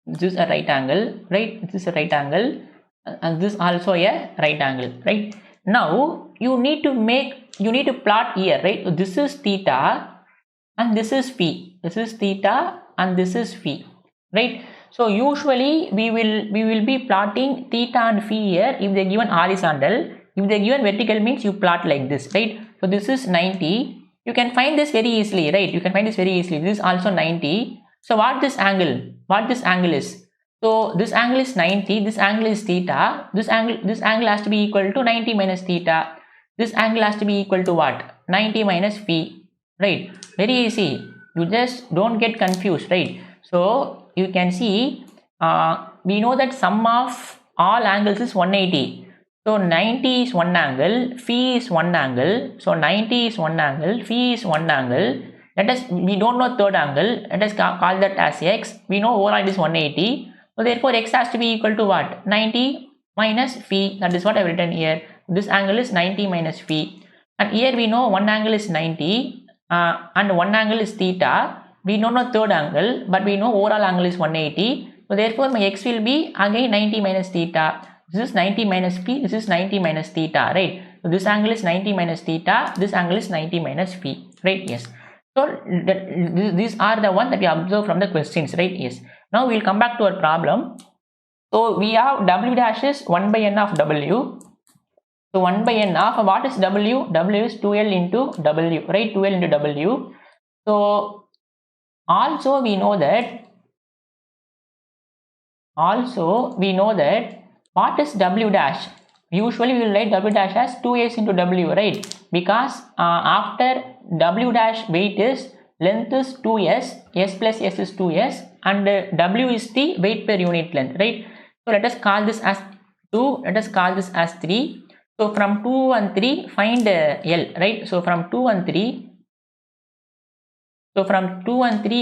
This is a right angle, right? This is a right angle, and this also a right angle, right? Now you need to plot here, right? So this is theta, and this is phi. This is theta, and this is phi, right? So usually we will be plotting theta and phi here if they given horizontal. If they given vertical means you plot like this, right? So this is 90. You can find this very easily, right? You can find this very easily. This is also 90. So what this angle is? So this angle is 90. This angle is theta. This angle has to be equal to 90 minus theta. This angle has to be equal to what? 90 minus phi, right? Very easy. You just don't get confused, right? So you can see we know that sum of all angles is 180. So 90 is one angle, phi is one angle. So 90 is one angle, phi is one angle. We don't know third angle. Let us call that as x. We know overall it is 180. So therefore x has to be equal to what? 90 minus phi. That is what I have written here. This angle is 90 minus phi. And here we know one angle is 90 and one angle is theta. We don't know third angle, but we know overall angle is 180. So therefore my x will be again 90 minus theta. This is 90 minus phi, this is 90 minus theta, right? So this angle is 90 minus theta, this angle is 90 minus phi, right? Yes. So these are the one that we observe from the questions, right? Yes. Now we will come back to our problem. So we have w dash is 1 by n of w. So 1 by n of what is w? W is 2l into w, right? 2l into w. So also we know that what is w dash? Usually we will write w dash as 2s into w, right? Because after w dash weight is length is 2s, s plus s is 2s, and w is the weight per unit length, right? So let us call this as 2, let us call this as 3. So from 2 and 3 find L, right? So from 2 and 3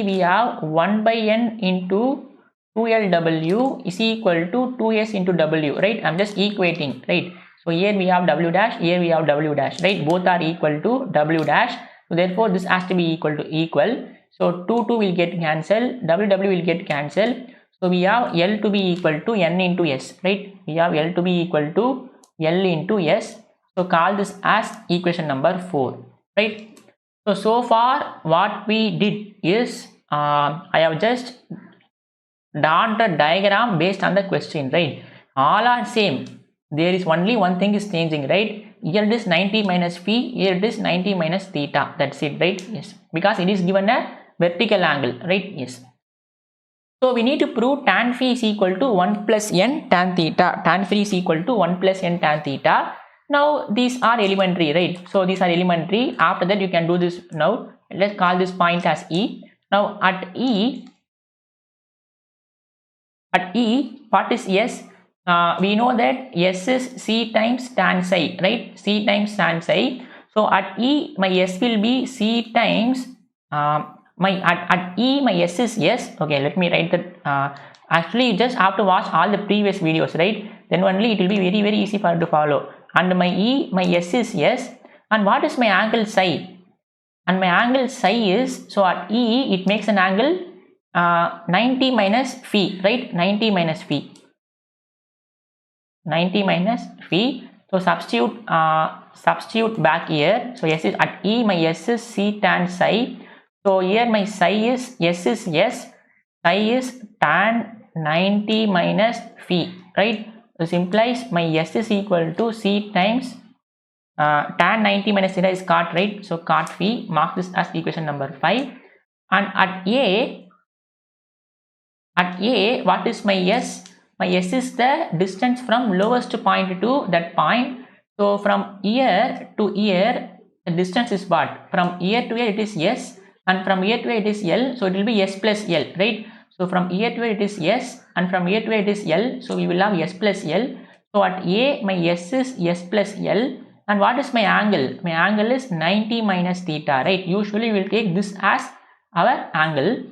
we have 1 by n into 2lw is equal to 2s into w, right? I'm just equating, right? So here we have w dash, here we have w dash, right? Both are equal to w dash. So therefore this has to be equal to equal. So 2 will get cancelled, w will get cancelled. So we have L to be equal to n into s, right? We have L to be equal to L into s. So call this as equation number 4, right? So far what we did is I have just drawn the diagram based on the question, right? All are same. There is only one thing is changing, right? Here it is 90 minus phi, here it is 90 minus theta. That's it, right? Yes, because it is given a vertical angle, right? Yes. So we need to prove tan phi is equal to 1 plus n tan theta. Tan phi is equal to 1 plus n tan theta. Now these are elementary, right? So these are elementary. After that you can do this now. Let's call this point as E. Now at E, what is S? We know that S is C times tan psi, right? C times tan psi. So at E, my S will be C times at E my S is yes. Okay, let me write that. Actually you just have to watch all the previous videos, right? Then only it will be very easy for you to follow. And my E my S is yes. And what is my angle psi? And my angle psi is, so at E it makes an angle 90 minus phi, right? 90 minus phi. 90 minus phi. So substitute back here. So S is at E my S is C tan psi. So here my psi is S is yes. Psi is tan 90 minus phi, right? This implies my S is equal to C times tan 90 minus theta is cot, right? So cot phi, mark this as equation number 5. And at A, what is my S? My S is the distance from lowest point to that point. So from here to here, the distance is what? From here to here it is S, and from here to here it is L. So it will be S plus L, right? So from here to here it is S, and from here to here it is L. So we will have S plus L. So at A, my S is S plus L. And what is my angle? My angle is 90 minus theta, right? Usually we will take this as our angle.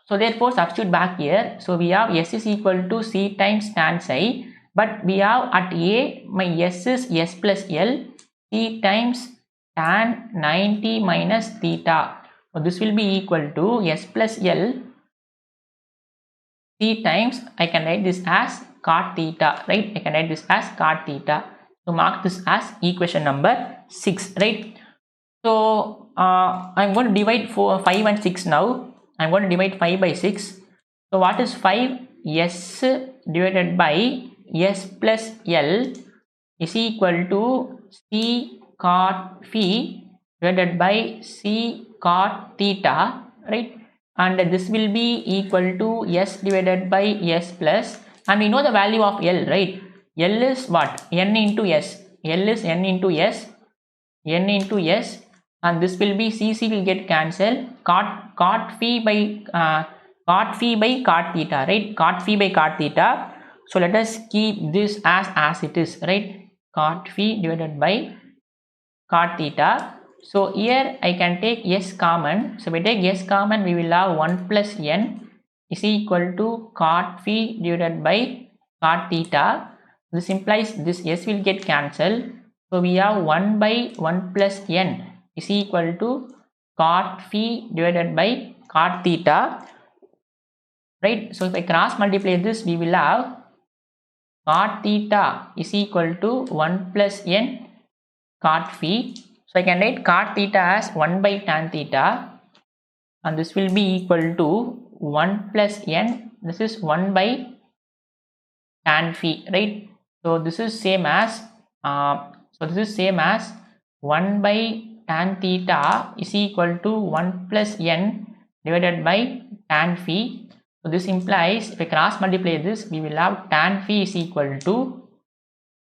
So therefore substitute back here. So we have S is equal to C times tan psi. But we have at A, my S is S plus L. C times tan 90 minus theta. So this will be equal to S plus L. C times, I can write this as cot theta, right? I can write this as cot theta. So mark this as equation number 6, right? So I'm going to divide 5 and 6 now. I'm going to divide 5 by 6. So what is 5? S divided by S plus L is equal to C cot phi divided by C cot theta, right? And this will be equal to S divided by S plus, and we know the value of L, right? L is what? N into S. L is N into S. N into S, and this will be CC will get cancelled. Cot phi by cot theta, right? Cot phi by cot theta. So let us keep this as it is, right? Cot phi divided by cot theta. So here I can take S common. So we take S common, we will have 1 plus N is equal to cot phi divided by cot theta. This implies this S will get cancelled. So we have 1 by 1 plus N is equal to cot phi divided by cot theta, right? So if I cross multiply this, we will have cot theta is equal to 1 plus N cot phi. So I can write cot theta as 1 by tan theta, and this will be equal to 1 plus N. This is 1 by tan phi, right? So this is same as 1 by tan theta is equal to 1 plus N divided by tan phi. So this implies if I cross multiply this, we will have tan phi is equal to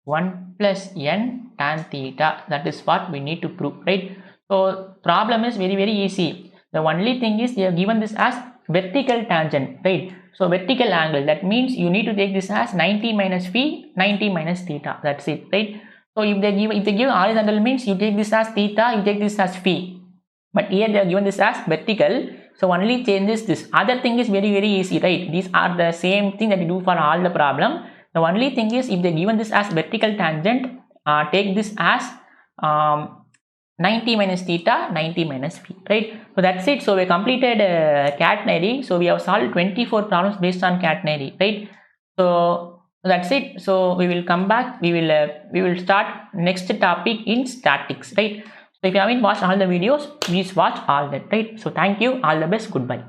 1 plus N tan theta. That is what we need to prove, right? So problem is very easy. The only thing is they have given this as vertical tangent, right? So vertical angle, that means you need to take this as 90 minus phi, 90 minus theta. That's it, right? So if they give horizontal, means you take this as theta, you take this as phi. But here they have given this as vertical. So only changes this. Other thing is very easy, right? These are the same thing that you do for all the problem. The only thing is if they given this as vertical tangent, take this as 90 minus theta, 90 minus phi, right? So that's it. So we completed catenary. So we have solved 24 problems based on catenary, right? So that's it. So we will come back. We will start next topic in statics, right? So if you haven't watched all the videos, please watch all that, right? So thank you. All the best. Goodbye.